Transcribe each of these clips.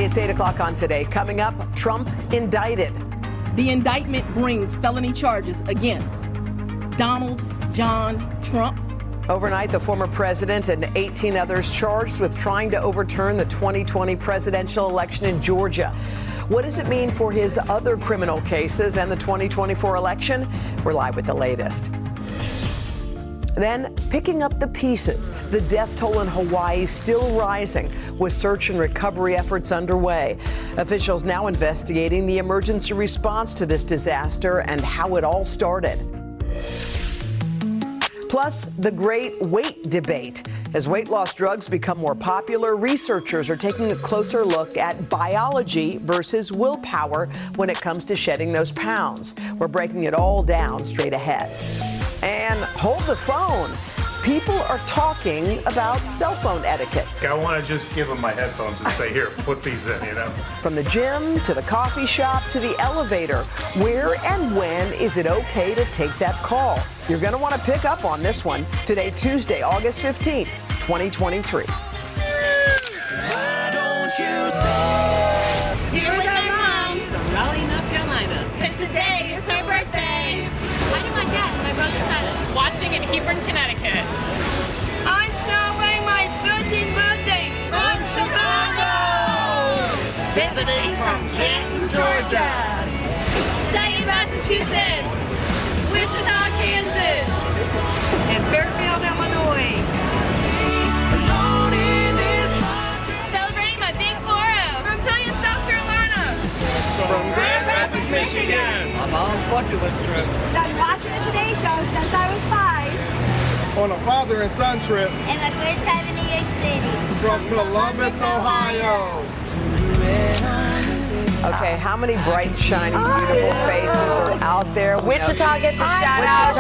It's 8 o'clock on Today. Coming up, Trump indicted. The indictment brings felony charges against Donald John Trump. Overnight, the former president and 18 others charged with trying to overturn the 2020 presidential election in Georgia. What does it mean for his other criminal cases and the 2024 election? We're live with the latest. Then, picking up the pieces. The death toll in Hawaii still rising, with search and recovery efforts underway. Officials now investigating the emergency response to this disaster and how it all started. Plus, the great weight debate. As weight loss drugs become more popular, researchers are taking a closer look at biology versus willpower when it comes to shedding those pounds. We're breaking it all down straight ahead. And hold the phone. People are talking about cell phone etiquette. I want to just give them my headphones and say, here, put these in, you know. From the gym to the coffee shop to the elevator, where and when is it okay to take that call? You're going to want to pick up on this one. Today, Tuesday, August 15th, 2023. Why don't you say, here with my mom, from Raleigh, North Carolina. because today is her birthday. Why do my dad and my brother silent? Watching in Hebron, Connecticut. I'm celebrating my 13th birthday from Chicago. Visiting from Canton, Georgia. Dayton, Massachusetts. Wichita, Kansas. And Fairfield, Illinois. Celebrating my big 4-0. From Pillion, South Carolina. From Grand Rapids, Michigan. I'm on a bucket list trip. I've been watching the Today Show since I was 5. On a father and son trip And my first time in New York City. from Columbus, Ohio. Okay, how many bright, shiny, beautiful faces are out there? Wichita gets a shout out.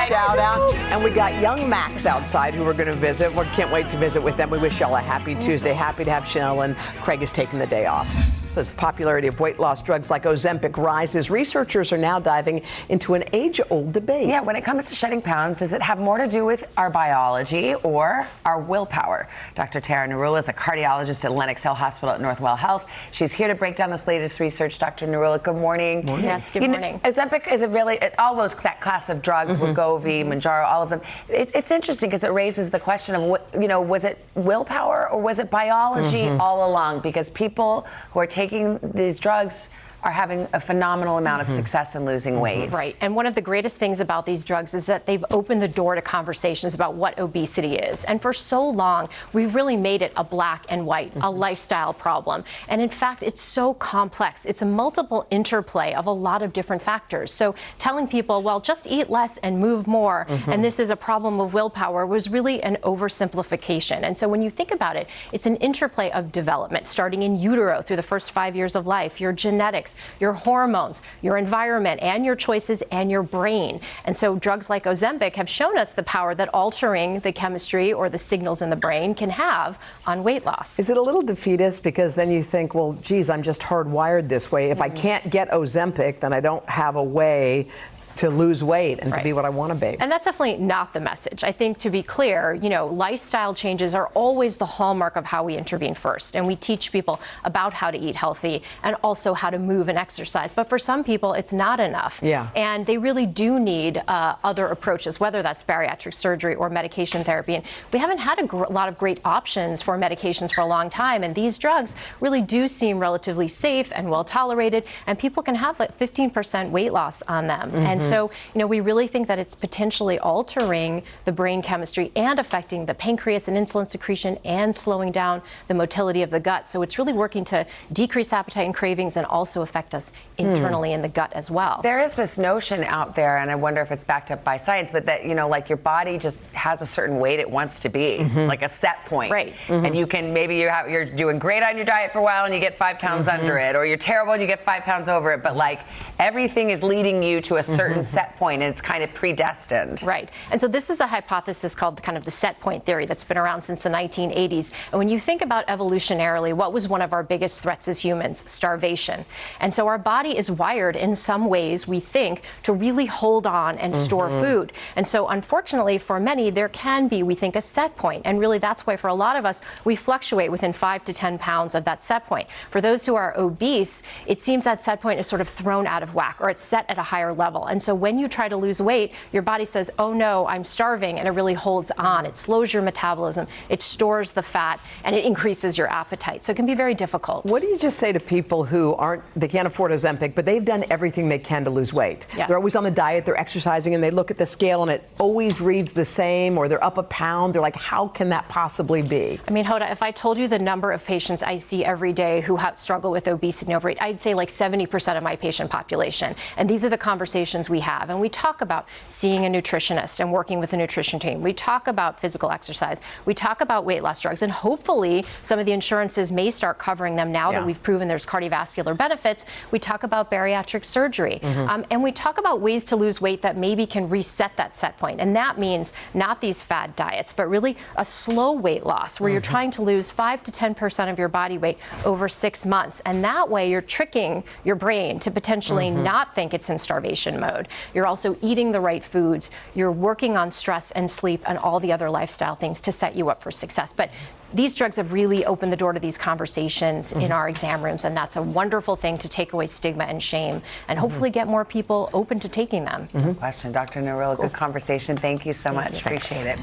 Shout out. And we got young Max outside who we're going to visit. We can't wait to visit with them. We wish y'all a happy Tuesday. Happy to have Chanel, and Craig is taking the day off. As the popularity of weight loss drugs like Ozempic rises, researchers are now diving into an age-old debate. Yeah, when it comes to shedding pounds, does it have more to do with our biology or our willpower? Dr. Tara Narula is a cardiologist at Lenox Hill Hospital at Northwell Health. She's here to break down this latest research. Dr. Narula, good morning. Yes, good morning. Ozempic, is it really, all those, that class of drugs, Wegovy, Mounjaro, all of them, it's interesting because it raises the question of, was it willpower or was it biology all along? Because people who are taking these drugs are having a phenomenal amount of success in losing weight. Right, and one of the greatest things about these drugs is that they've opened the door to conversations about what obesity is. And for so long, we really made it a black and white, a lifestyle problem. And in fact, it's so complex. It's a multiple interplay of a lot of different factors. So telling people, well, just eat less and move more, and this is a problem of willpower, was really an oversimplification. And so when you think about it, it's an interplay of development, starting in utero through the first 5 years of life, your genetics, your hormones, your environment, and your choices, and your brain. And so drugs like Ozempic have shown us the power that altering the chemistry or the signals in the brain can have on weight loss. Is it a little defeatist because then you think, well, geez, I'm just hardwired this way. If I can't get Ozempic, then I don't have a way to lose weight and to be what I want to be. And that's definitely not the message. I think, to be clear, lifestyle changes are always the hallmark of how we intervene first. And we teach people about how to eat healthy and also how to move and exercise. But for some people, it's not enough. Yeah. And they really do need other approaches, whether that's bariatric surgery or medication therapy. And we haven't had a lot of great options for medications for a long time. And these drugs really do seem relatively safe and well tolerated. And people can have like 15% weight loss on them. And so, we really think that it's potentially altering the brain chemistry and affecting the pancreas and insulin secretion and slowing down the motility of the gut. So it's really working to decrease appetite and cravings and also affect us internally in the gut as well. There is this notion out there, and I wonder if it's backed up by science, but that, like your body just has a certain weight it wants to be, like a set point. Right. And you can, maybe you're doing great on your diet for a while and you get 5 pounds under it, or you're terrible and you get 5 pounds over it, but like everything is leading you to a certain certain set point and it's kind of predestined. Right. And so this is a hypothesis called kind of the set point theory that's been around since the 1980s. And when you think about evolutionarily, what was one of our biggest threats as humans? Starvation. And so our body is wired in some ways, we think, to really hold on and store food. And so unfortunately for many, there can be, we think, a set point. And really that's why for a lot of us, we fluctuate within 5 to 10 pounds of that set point. For those who are obese, it seems that set point is sort of thrown out of whack, or it's set at a higher level. And so when you try to lose weight, your body says, oh no, I'm starving, and it really holds on. It slows your metabolism, it stores the fat, and it increases your appetite. So it can be very difficult. What do you just say to people who they can't afford Ozempic, but they've done everything they can to lose weight? Yes. They're always on the diet, they're exercising, and they look at the scale and it always reads the same, or they're up a pound. They're like, how can that possibly be? I mean, Hoda, if I told you the number of patients I see every day who struggle with obesity and overweight, I'd say like 70% of my patient population. And these are the conversations we have. And we talk about seeing a nutritionist and working with a nutrition team. We talk about physical exercise. We talk about weight loss drugs. And hopefully some of the insurances may start covering them now that we've proven there's cardiovascular benefits. We talk about bariatric surgery. And we talk about ways to lose weight that maybe can reset that set point. And that means not these fad diets, but really a slow weight loss where you're trying to lose 5 to 10% of your body weight over 6 months. And that way you're tricking your brain to potentially not think it's in starvation mode. You're also eating the right foods. You're working on stress and sleep and all the other lifestyle things to set you up for success. But these drugs have really opened the door to these conversations in our exam rooms, and that's a wonderful thing to take away stigma and shame and hopefully get more people open to taking them. No question. Dr. Narilla, good conversation. Thank you so much. Appreciate it.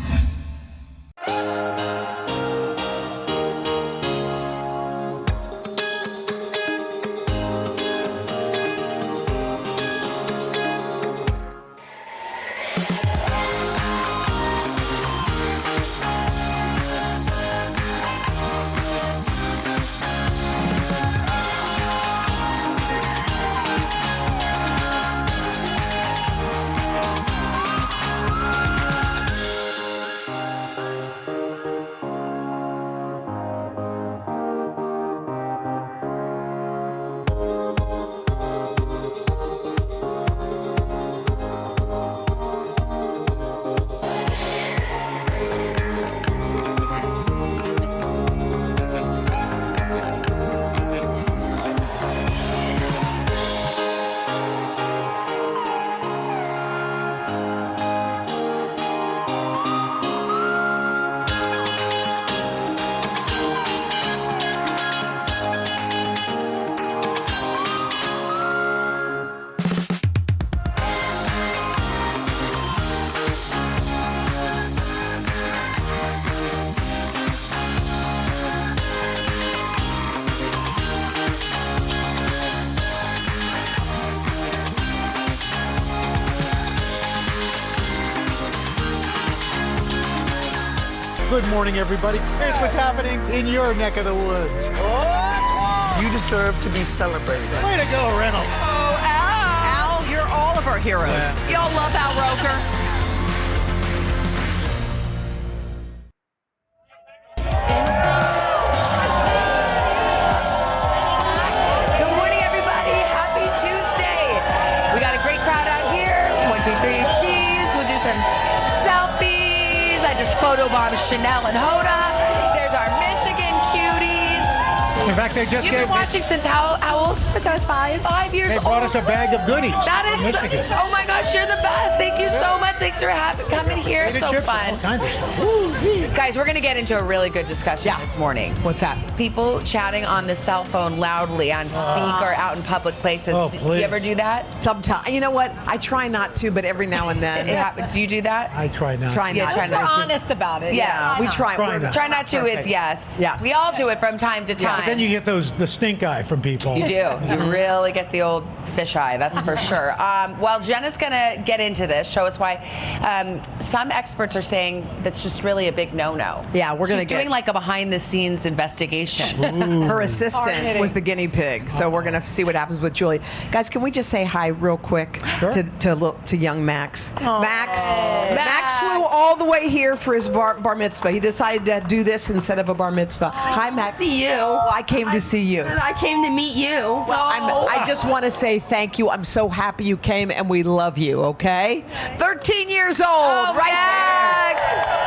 Good morning, everybody. Here's what's happening in your neck of the woods. You deserve to be celebrated. Way to go, Reynolds. Oh, Al. Al, you're all of our heroes. Y'all love Al Roker. Good morning, everybody. Happy Tuesday. We got a great crowd out here. 1, 2, 3, cheese. We'll do some selfies. I just photobombed Chanel and Hoda. There's our Michigan cuties. In fact, they just You've been watching since how old? Since I was 5. 5 years They old. brought us a bag of goodies. That is, from Michigan. oh my gosh, you're the best. Thank you so much. Thanks for coming here. It's so Chips, fun. all kinds of stuff. Guys, we're going to get into a really good discussion this morning. What's that? People chatting on the cell phone loudly on speaker out in public places. Oh, Do you please. ever do that? Sometimes, you know what? I try not to, but every now and then. It happens. Do you do that? I try not. Try Yeah, not try to. not We're to. honest about it. Yes. Yeah, we try. Try not. Try not to is yes. Yes. We all do it from time to time. But then you get the stink eye from people. You do. You really get the old fish eye, that's for sure. Well, Jenna's going to get into this, show us why. Some experts are saying that's just really a big no-no. Yeah, we're gonna She's doing get- like a behind-the-scenes investigation. Her assistant was the guinea pig, so we're gonna see what happens with Julie. Guys, can we just say hi real quick to young Max? Max flew all the way here for his bar mitzvah. He decided to do this instead of a bar mitzvah. Hi, Max. See you. Well, came to see you. And I came to meet you. Well, I just want to say thank you. I'm so happy you came, and we love you, okay? 13 years old, right there.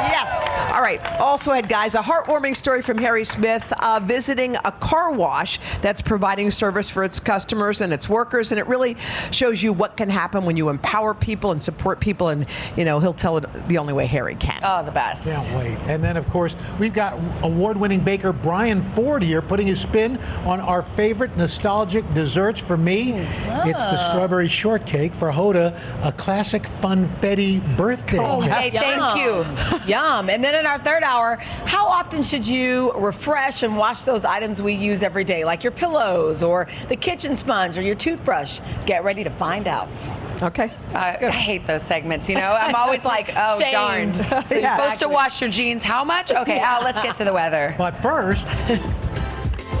Yes. All right. Also had, guys, a heartwarming story from Harry Smith visiting a car wash that's providing service for its customers and its workers, and it really shows you what can happen when you empower people and support people, and, you know, he'll tell it the only way Harry can. Oh, the best. Can't wait. And then, of course, we've got award-winning baker Brian Ford here putting his spin on our favorite nostalgic desserts. For me, it's the strawberry shortcake. For Hoda, a classic funfetti birthday. Oh, hey, thank you. Yum. And then in our third hour, how often should you refresh and wash those items we use every day, like your pillows or the kitchen sponge or your toothbrush? Get ready to find out. Okay. I hate those segments, you know. I'm always like, oh, Shamed. darned. So you're supposed to wash your jeans how much? Okay, Al, let's get to the weather. But first,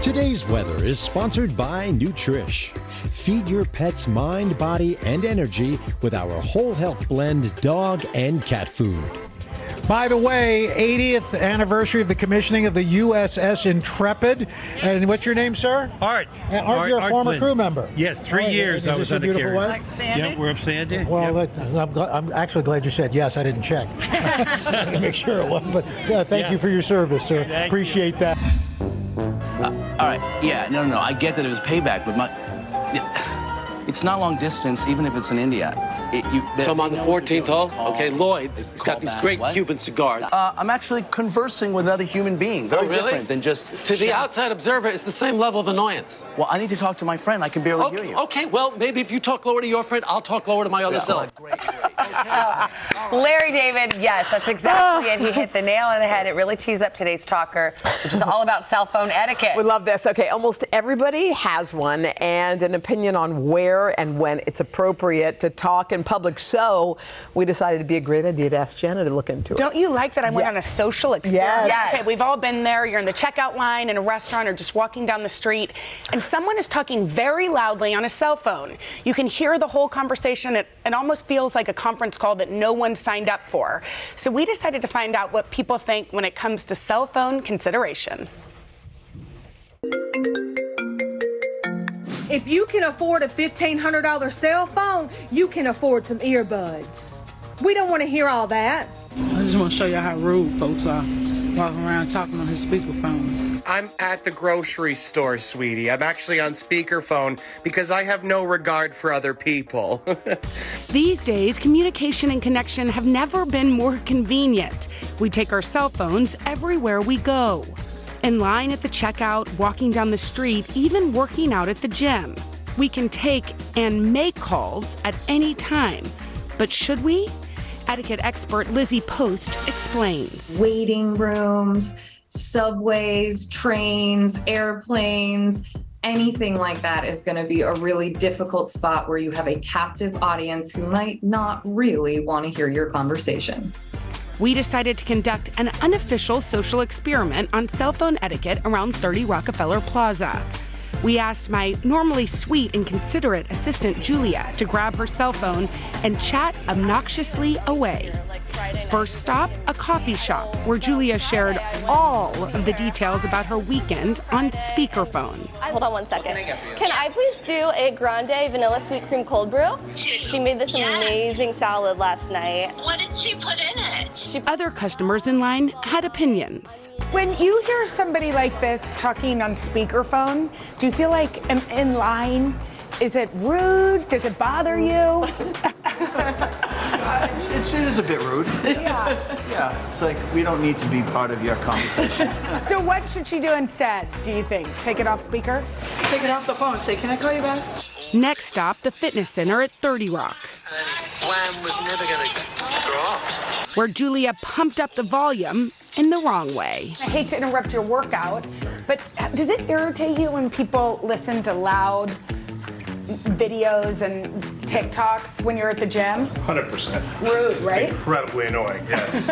today's weather is sponsored by Nutrish. Feed your pet's mind, body, and energy with our whole health blend dog and cat food. by the way, 80th anniversary of the commissioning of the USS Intrepid. And what's your name, sir? Art. Art, you're a former crew member. Yes, 3 years I was on the carrier. Yeah, we're up Sandy. Well, I'm actually glad you said yes. I didn't check. to make sure it was. But yeah, thank you for your service, sir. Appreciate that. All right. Yeah. No. I get that it was payback, but it's not long distance, even if it's in India. So I'm on the 14th hole. Okay, Lloyd, he's got these great Cuban cigars. I'm actually conversing with another human being. Very different than just... To the outside observer, it's the same level of annoyance. Well, I need to talk to my friend. I can barely hear you. Okay, well, maybe if you talk lower to your friend, I'll talk lower to my other self. Larry David, yes, that's exactly it. He hit the nail on the head. It really tees up today's talker, which is all about cell phone etiquette. We love this. Okay, almost everybody has one and an opinion on where and when it's appropriate to talk in public. So we decided it'd be a great idea to ask Jenna to look into it. Don't you like that I went on a social experience? Yes. Okay, we've all been there. You're in the checkout line in a restaurant or just walking down the street, and someone is talking very loudly on a cell phone. You can hear the whole conversation. It almost feels like a conference call that no one signed up for. So we decided to find out what people think when it comes to cell phone consideration. If you can afford a $1,500 cell phone, you can afford some earbuds. We don't want to hear all that. I just want to show you how rude folks are walking around talking on his speakerphone. I'm at the grocery store, sweetie. I'm actually on speakerphone because I have no regard for other people. These days, communication and connection have never been more convenient. We take our cell phones everywhere we go. In line at the checkout, walking down the street, even working out at the gym. We can take and make calls at any time. But should we? Etiquette expert Lizzie Post explains. Waiting rooms, subways, trains, airplanes, anything like that is going to be a really difficult spot where you have a captive audience who might not really want to hear your conversation. We decided to conduct an unofficial social experiment on cell phone etiquette around 30 Rockefeller Plaza. We asked my normally sweet and considerate assistant Julia to grab her cell phone and chat obnoxiously away. First stop, a coffee shop where Julia shared all of the details about her weekend on speakerphone. Hold on 1 second. Can I please do a grande vanilla sweet cream cold brew? She made this amazing salad last night. What did she put in it? Other customers in line had opinions. When you hear somebody like this talking on speakerphone, do you feel like in line? Is it rude? Does it bother you? It is a bit rude. Yeah, it's like we don't need to be part of your conversation. So what should she do instead, do you think? Take it off speaker? Take it off the phone. Say, can I call you back? Next stop, the fitness center at 30 Rock. Wham was never going to grow up. Where Julia pumped up the volume in the wrong way. I hate to interrupt your workout, but does it irritate you when people listen to loud videos and TikToks when you're at the gym? 100%. Rude, right? It's incredibly annoying, yes.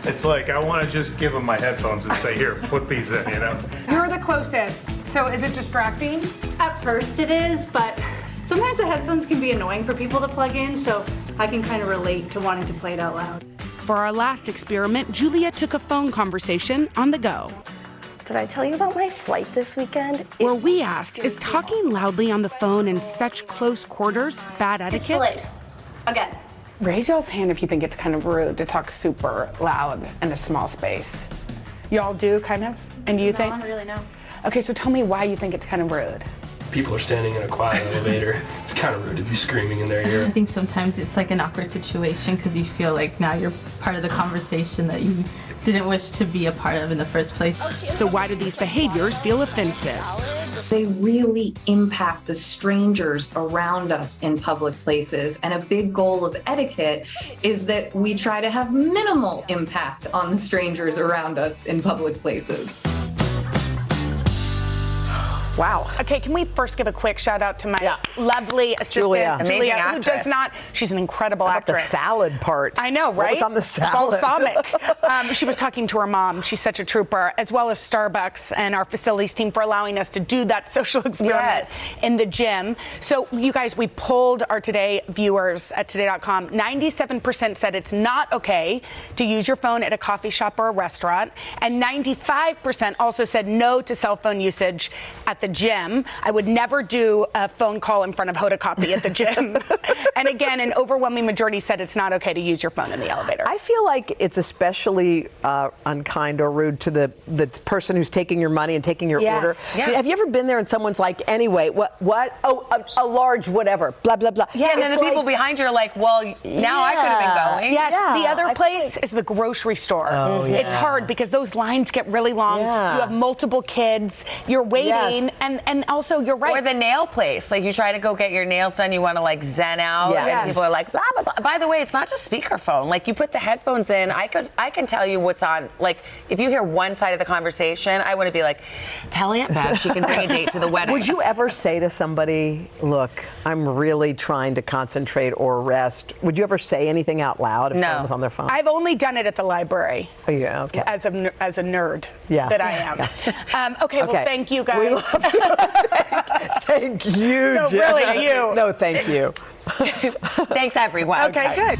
It's like I want to just give them my headphones and say, here, put these in, you know? You're the closest, so is it distracting? At first it is, but sometimes the headphones can be annoying for people to plug in, so I can kind of relate to wanting to play it out loud. For our last experiment, Julia took a phone conversation on the go. Did I tell you about my flight this weekend? Where we asked, is talking loudly on the phone in such close quarters bad etiquette? It's delayed. Again. Raise y'all's hand if you think it's kind of rude to talk super loud in a small space. Y'all do, kind of? And you think? I don't really know. Okay, so tell me why you think it's kind of rude. People are standing in a quiet elevator. It's kind of rude to be screaming in their ear. I think sometimes it's like an awkward situation because you feel like now you're part of the conversation that you didn't wish to be a part of in the first place. So why do these behaviors feel offensive? They really impact the strangers around us in public places. And a big goal of etiquette is that we try to have minimal impact on the strangers around us in public places. Wow. Okay, can we first give a quick shout out to my lovely assistant, Julia, who does not, she's an incredible actress. The salad part. I know, right? What was on the salad? Balsamic. She was talking to her mom. She's such a trooper, as well as Starbucks and our facilities team for allowing us to do that social experiment in the gym. So you guys, we polled our Today viewers at today.com. 97% said it's not okay to use your phone at a coffee shop or a restaurant. And 95% also said no to cell phone usage at the gym. I would never do a phone call in front of Hoda Kotb at the gym. And again, an overwhelming majority said it's not okay to use your phone in the elevator. I feel like it's especially unkind or rude to the person who's taking your money and taking your order. Yes. Have you ever been there and someone's like, anyway, what? Oh, a large whatever, blah, blah, blah. Yeah, and then the people behind you are like, well, now I could have been going. Yes, the other place is the grocery store. Oh, yeah. It's hard because those lines get really long. Yeah. You have multiple kids. You're waiting. And also, you're right. Or the nail place. Like, you try to go get your nails done, you want to, like, zen out. Yeah. And people are like, blah, blah, blah. By the way, it's not just speakerphone. Like, you put the headphones in. I can tell you what's on. Like, if you hear one side of the conversation, I want to be like, tell Aunt Bev she can bring a date to the wedding. Would you ever say to somebody, look, I'm really trying to concentrate or rest? Would you ever say anything out loud if someone was on their phone? I've only done it at the library. Oh, yeah, okay. As a nerd that I am. Yeah. Okay, well, thank you guys. We love you. Thank you, No, Jenna. really, you. No, thank you. Thanks, everyone. Okay, good.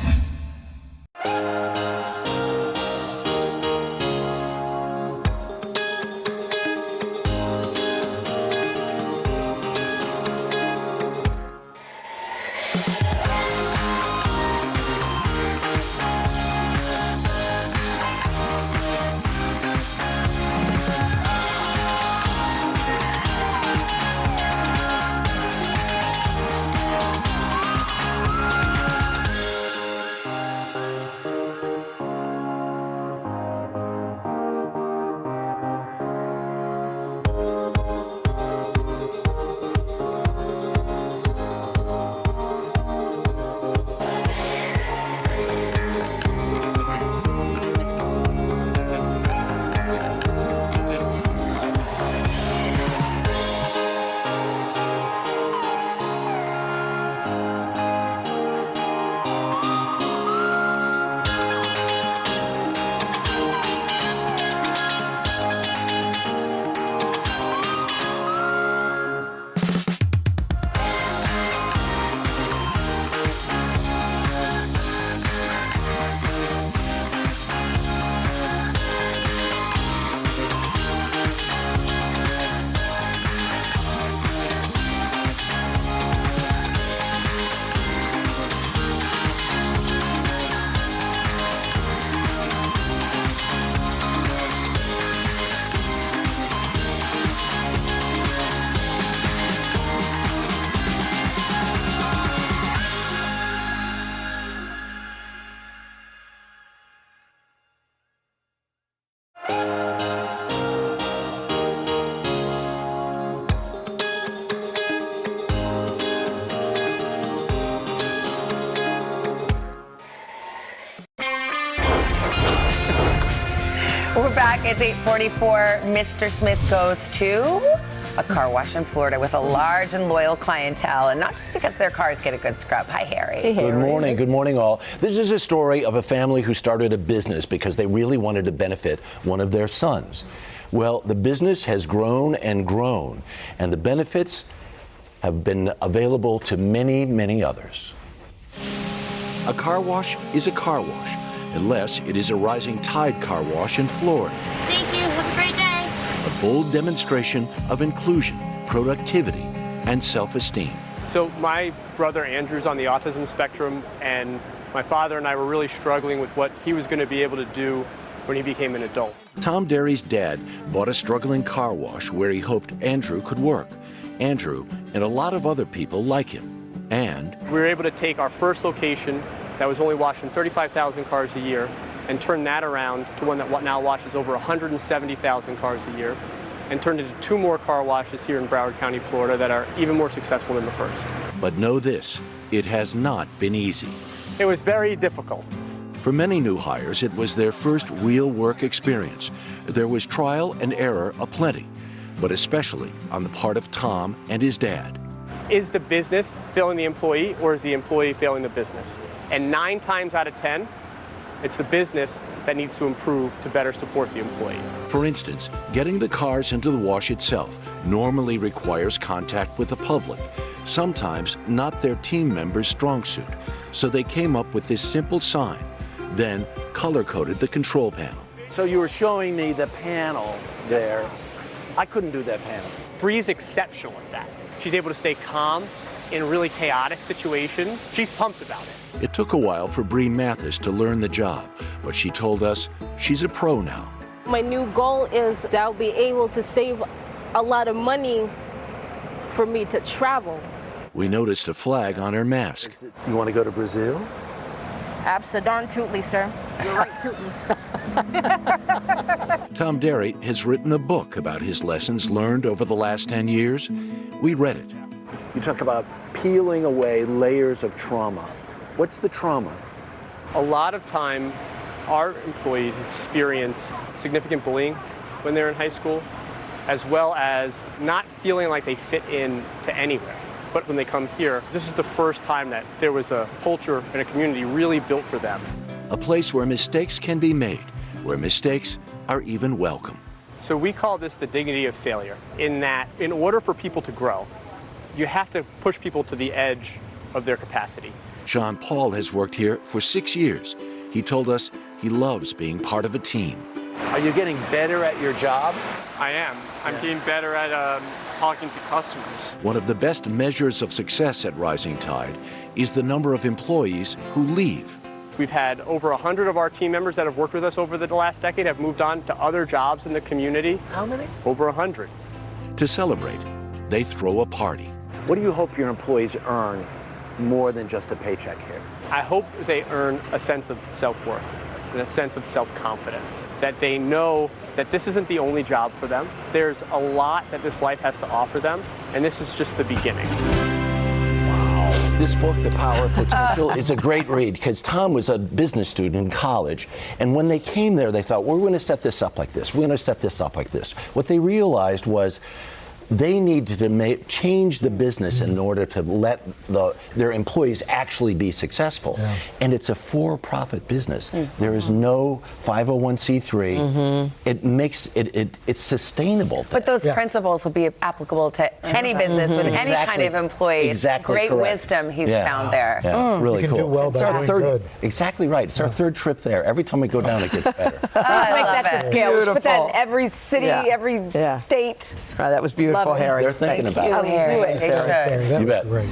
We're back. It's 8:44. Mr. Smith goes to a car wash in Florida with a large and loyal clientele, and not just because their cars get a good scrub. Hi, Harry. Hey, Harry. Good morning. Good morning, all. This is a story of a family who started a business because they really wanted to benefit one of their sons. Well, the business has grown and grown, and the benefits have been available to many, many others. A car wash is a car wash, unless it is a rising tide car wash in Florida. Thank you. Have a great day. a bold demonstration of inclusion, productivity, and self-esteem. So my brother Andrew's on the autism spectrum, and my father and I were really struggling with what he was going to be able to do when he became an adult. Tom Derry's dad bought a struggling car wash where he hoped Andrew could work. Andrew and a lot of other people like him. And we were able to take our first location that was only washing 35,000 cars a year and turn that around to one that now washes over 170,000 cars a year, and turned into 2 more car washes here in Broward County, Florida that are even more successful than the first. But know this, it has not been easy. It was very difficult. For many new hires, it was their first real work experience. There was trial and error aplenty, but especially on the part of Tom and his dad. Is the business failing the employee, or is the employee failing the business? And 9 times out of 10, it's the business that needs to improve to better support the employee. For instance, getting the cars into the wash itself normally requires contact with the public, sometimes not their team members' strong suit. So they came up with this simple sign, then color-coded the control panel. So you were showing me the panel there. I couldn't do that panel. Bree's exceptional at that. She's able to stay calm in really chaotic situations. She's pumped about it. It took a while for Bree Mathis to learn the job, but she told us she's a pro now. My new goal is that I'll be able to save a lot of money for me to travel. We noticed a flag on her mask. You want to go to Brazil? Abso-darn-tootly, sir. You're right, tootin'. Tom Derry has written a book about his lessons learned over the last 10 years. We read it. You talk about peeling away layers of trauma. What's the trauma? A lot of time, our employees experience significant bullying when they're in high school, as well as not feeling like they fit in to anywhere. But when they come here, this is the first time that there was a culture and a community really built for them. A place where mistakes can be made, where mistakes are even welcome. So we call this the dignity of failure, in that in order for people to grow, you have to push people to the edge of their capacity. John Paul has worked here for 6 years. He told us he loves being part of a team. Are you getting better at your job? I am. I'm getting better at talking to customers. One of the best measures of success at Rising Tide is the number of employees who leave. We've had over 100 of our team members that have worked with us over the last decade have moved on to other jobs in the community. How many? Over 100. To celebrate, they throw a party. What do you hope your employees earn more than just a paycheck here? I hope they earn a sense of self-worth and a sense of self-confidence, that they know that this isn't the only job for them. There's a lot that this life has to offer them, and this is just the beginning. This book, The Power of Potential, is a great read because Tom was a business student in college, and when they came there, they thought, we're going to set this up like this. We're going to set this up like this. What they realized was they needed to change the business in order to let their employees actually be successful. Yeah. And it's a for-profit business. Mm-hmm. There is no 501c3. Mm-hmm. It makes it's sustainable. But those principles will be applicable to any business with any kind of employee. Exactly. Great correct. wisdom he's found there. Yeah, really you can cool. do well by doing good. Exactly right. It's our 3rd trip there. Every time we go down, it gets better. I love the scale. Beautiful. Put that in every city, every state. Right, that was beautiful. Harry. They're thinking Thank about you. it. Harry. Do it. They should. You bet. Great.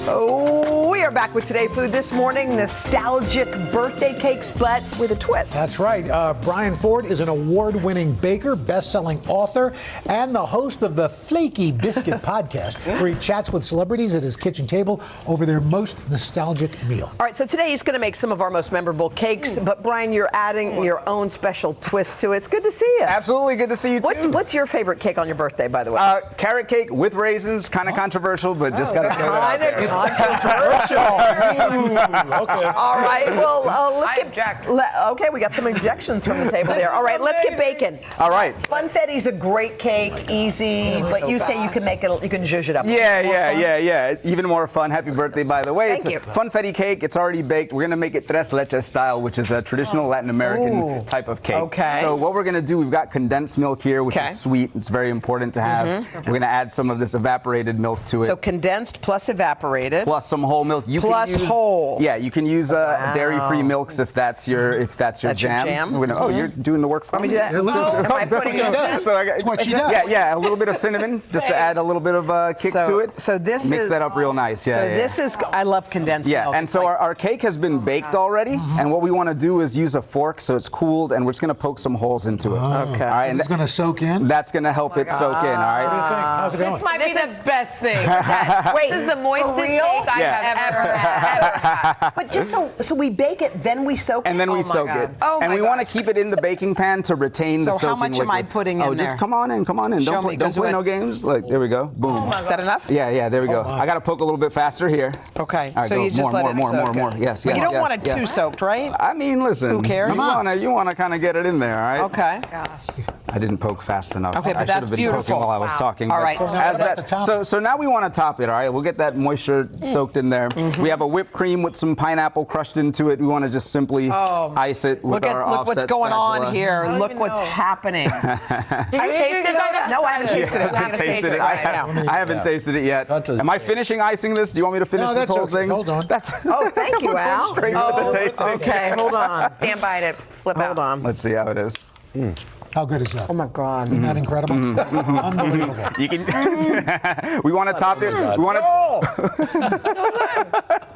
Oh, we are back with Today Food this morning. Nostalgic birthday cake split with a twist. That's right. Brian Ford is an award-winning baker, best-selling author, and the host of the Flaky Biscuit podcast, where he chats with celebrities at his kitchen table over their most nostalgic meal. All right, so today he's going to make some of our most memorable cakes, but Brian, you're adding your own special twist to it. It's good to see you. Absolutely good to see you too. What's your favorite cake on your birthday, by the way? Carrot cake with raisins, kind of controversial, but just got to throw that out Kind of there. controversial. Okay. All right, well, let's okay, we got some objections from the table there. All right, let's get baking. All right. Funfetti's a great cake, easy, but you say you can make it, you can zhuzh it up. Yeah. Even more fun. Happy birthday, by the way. Thank you. It's a funfetti cake. It's already baked. We're going to make it tres leches style, which is a traditional Latin American type of cake. Okay. So what we're going to do, we've got condensed milk here, which is sweet. It's very important to have. We're going to add some of this evaporated milk to it. So condensed plus evaporated. Plus some whole milk. You Plus can use, whole. Yeah, you can use dairy-free milks if that's your That's your jam? We're gonna, Oh, you're doing the work for me. Let me do that. Am I putting those in? So I got, That's what she does. Yeah, a little bit of cinnamon just to add a little bit of kick to it. So this Mix is that up real nice. Yeah. So yeah. this is, I love condensed milk. Yeah, and so our cake has been baked already, and what we want to do is use a fork so it's cooled, and we're just going to poke some holes into it. Okay. All right, and It's going to soak in? that's going to help it soak in. All right. What do you think? How's it going? This might be the best thing. Wait, this is the moistest cake I have ever had. But just so we bake it, then we soak it. And then we soak it. Oh and my we want to keep it in the baking pan to retain the So soaking how much liquid. am I putting in just there? come on in. Show me, Don't 'cause play what- no games. Like, there we go. Boom. Is that enough? Yeah, there we go. my. I got to poke a little bit faster here. Okay. All right, So go. you just more, let it more, soak more. it. Yes, But you yes, don't want yes, it yes. too soaked, right? I mean, listen. Who cares? You want to kind of get it in there, all right? Okay. I didn't poke fast enough. Okay, but I should that's have been beautiful. poking while I was talking. All but right. As At the that, top. so now we want to top it, all right? We'll get that moisture soaked in there. We have a whipped cream with some pineapple crushed into it. We want to just simply ice it with our Look what's offset going spatula. on here. Look what's happening. Did you taste it? No, I haven't tasted it. I haven't tasted it. I haven't tasted it yet. Am I finishing icing this? Do you want me to finish No, this that's whole okay. thing? Hold on. Oh, thank you, Al. Straight to the tasting. Okay, hold on. Stand by to flip out. Hold on. Let's see how it is. How good is that? Oh my God. Isn't that incredible? Unbelievable. You can. We want to top it. We want to.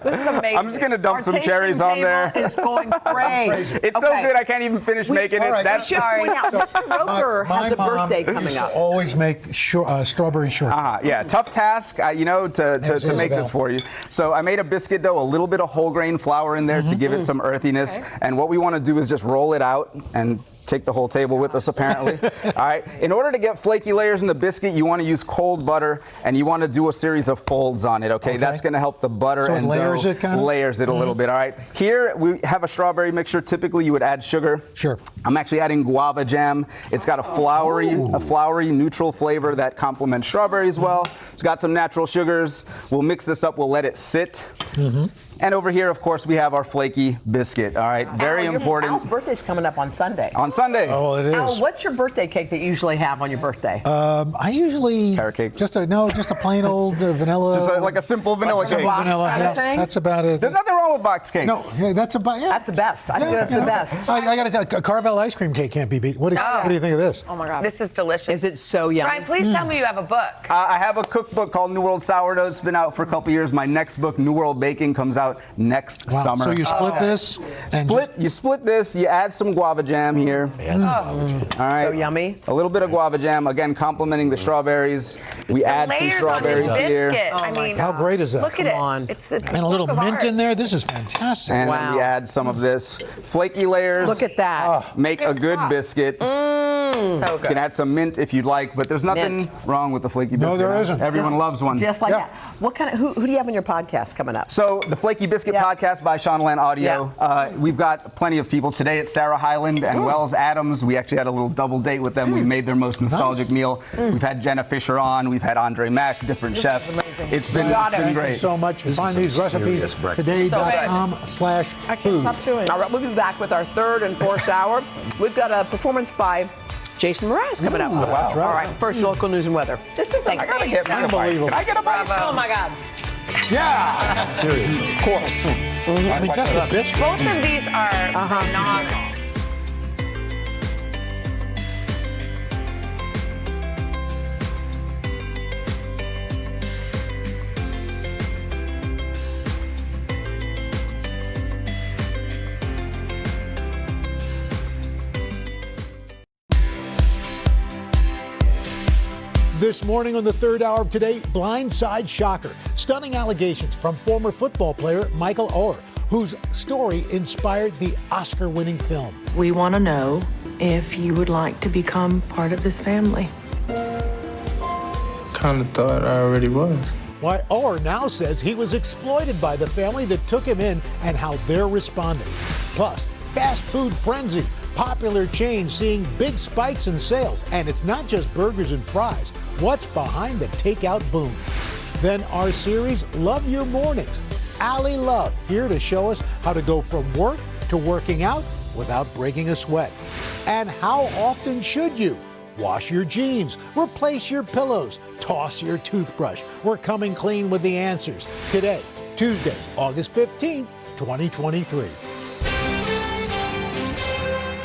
This is amazing. I'm just gonna dump Our some tasting cherries on there. table is going crazy. It's so good I can't even finish making all it. right, That's Should point out, Mr. Roker has a birthday coming used to up. always make strawberry shortcake. yeah, tough task, to make this for you. So I made a biscuit dough, a little bit of whole grain flour in there to give it some earthiness. And what we want to do is just roll it out and take the whole table with us, apparently. All right. In order to get flaky layers in the biscuit, you want to use cold butter, and you want to do a series of folds on it. Okay. That's going to help the butter So it and layers dough it kind of? layers it a little bit. All right. Here we have a strawberry mixture. Typically, you would add sugar. Sure. I'm actually adding guava jam. It's got a flowery, neutral flavor that complements strawberry as well. It's got some natural sugars. We'll mix this up. We'll let it sit. And over here, of course, we have our flaky biscuit. All right, very important. Al's birthday's coming up on Sunday. On Sunday. Oh, it is. Al, what's your birthday cake that you usually have on your birthday? I usually carrot cake. Just a plain old vanilla. Just like a simple vanilla cake. Vanilla. kind of Yeah, thing? that's about it. There's nothing wrong with box cakes. No, yeah, that's about. Yeah. That's the best. I think that's the best. I got to tell you, Carvel ice cream cake can't be beat. What do you think of this? Oh my God. This is delicious. Is it so yummy? Brian, please tell me you have a book. I have a cookbook called New World Sourdough. It's been out for a couple years. My next book, New World Baking, comes out next summer. So you split this? And You split this. You add some guava jam here. All right. So yummy. A little bit of guava jam, again, complementing the strawberries. We add some Layers strawberries on this here. biscuit. I mean, how great is that? look at Come on. it. It's And a little work of mint art. in there. This is fantastic. And then we add some of this flaky layers. Look at that. Make a good biscuit. So You good. can add some mint if you'd like, but there's nothing Mint. wrong with the flaky biscuit. No, there isn't. Everyone loves one. Just like Yeah. that. What kind of? Who do you have on your podcast coming up? So the Flaky Biscuit podcast by Sean Land Audio. We've got plenty of people. Today it's Sarah Hyland and Wells Adams. We actually had a little double date with them. We made their most nostalgic meal. We've had Jenna Fisher on. We've had Andre Mack, different chefs. It's been Thank you great. so much. Find these recipes today.com/food. All right, we'll be back with our third and fourth hour. We've got a performance by Jason Mraz coming up. Wow. All right, first local news and weather. This is I gotta get mine. Unbelievable. Can I get a bite? Oh my God. Yeah. Of course. I mean, just the biscuit. Both of these are phenomenal. This morning on the third hour of Today, blindside shocker. Stunning allegations from former football player Michael Oher, whose story inspired the Oscar-winning film. We want to know if you would like to become part of this family. Kind of thought I already was. Why Oher now says he was exploited by the family that took him in and how they're responding. Plus, fast food frenzy. Popular chains seeing big spikes in sales. And it's not just burgers and fries. What's behind the takeout boom? Then our series, Love Your Mornings. Allie Love here to show us how to go from work to working out without breaking a sweat. And how often should you? Wash your jeans, replace your pillows, toss your toothbrush. We're coming clean with the answers. Today, Tuesday, August 15th, 2023.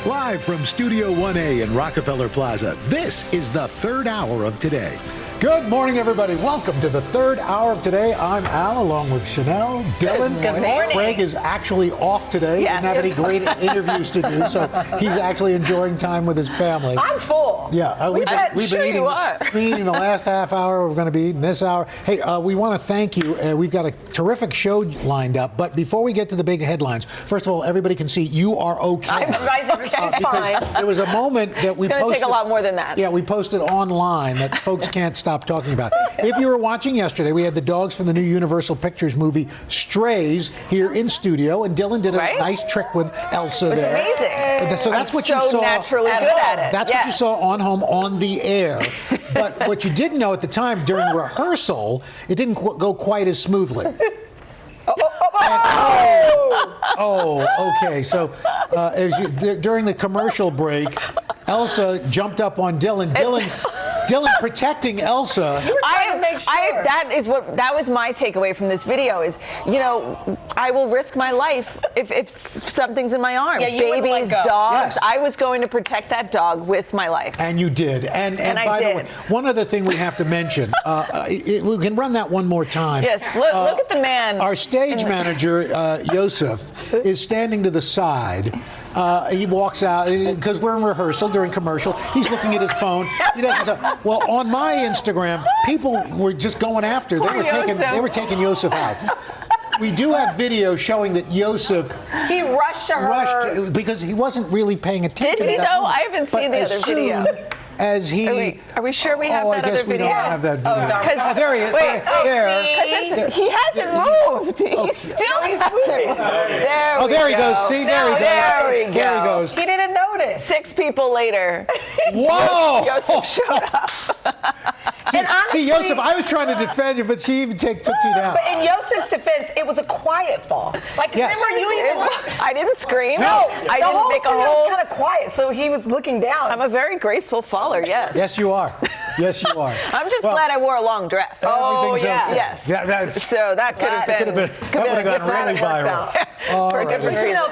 Live from Studio 1A in Rockefeller Plaza, this is the third hour of Today. Good morning, everybody. Welcome to the third hour of Today. I'm Al, along with Chanel, Dylan. Good morning. Craig is actually off today. Yes. Didn't have any great interviews to do, so he's actually enjoying time with his family. I'm full. Yeah, we've been eating the last half hour. We're going to be eating this hour. Hey, we want to thank you. We've got a terrific show lined up. But before we get to the big headlines, first of all, everybody can see you are okay. She's fine. There was a moment that we It's going to take a lot more than that. Yeah, we posted online that folks can't stop talking about. If you were watching yesterday, we had the dogs from the new Universal Pictures movie Strays here in studio, and Dylan did a nice trick with Elsa there. It was amazing. So that's what you so saw. naturally good at it. That's what you saw on home on the air. But what you didn't know at the time during rehearsal, it didn't go quite as smoothly. Okay. So during the commercial break, Elsa jumped up on Dylan. Dylan protecting Elsa. You were trying to make sure. That was my takeaway from this video is, I will risk my life if something's in my arms. Yeah, babies, dogs. Yes. I was going to protect that dog with my life. And you did. And by the way, one other thing we have to mention, we can run that one more time. Yes, look at the man. Our stage manager, Yosef, is standing to the side. He walks out because we're in rehearsal during commercial. He's looking at his phone. Well, on my Instagram, people were just going after. They were taking Yosef out. We do have video showing that Yosef he rushed her because he wasn't really paying attention. Did he though? I haven't seen the other video. As he, are we sure we have that other video? We don't have that video. There he is. Because he hasn't moved. He still hasn't moved. There he goes. See, there he goes. There he goes. He didn't notice. 6 people later. Whoa! Yosef showed up. And honestly, Yosef, I was trying to defend you, but she even took you down. But in Yosef's defense, it was a quiet fall. Remember you even? I didn't scream. No, I didn't make a hole. It was kind of quiet, so he was looking down. I'm a very graceful faller. Yes. Yes, you are. Yes, you are. I'm just glad I wore a long dress. Oh, yeah. Okay. Yes. So that could have been. That would have gone really viral.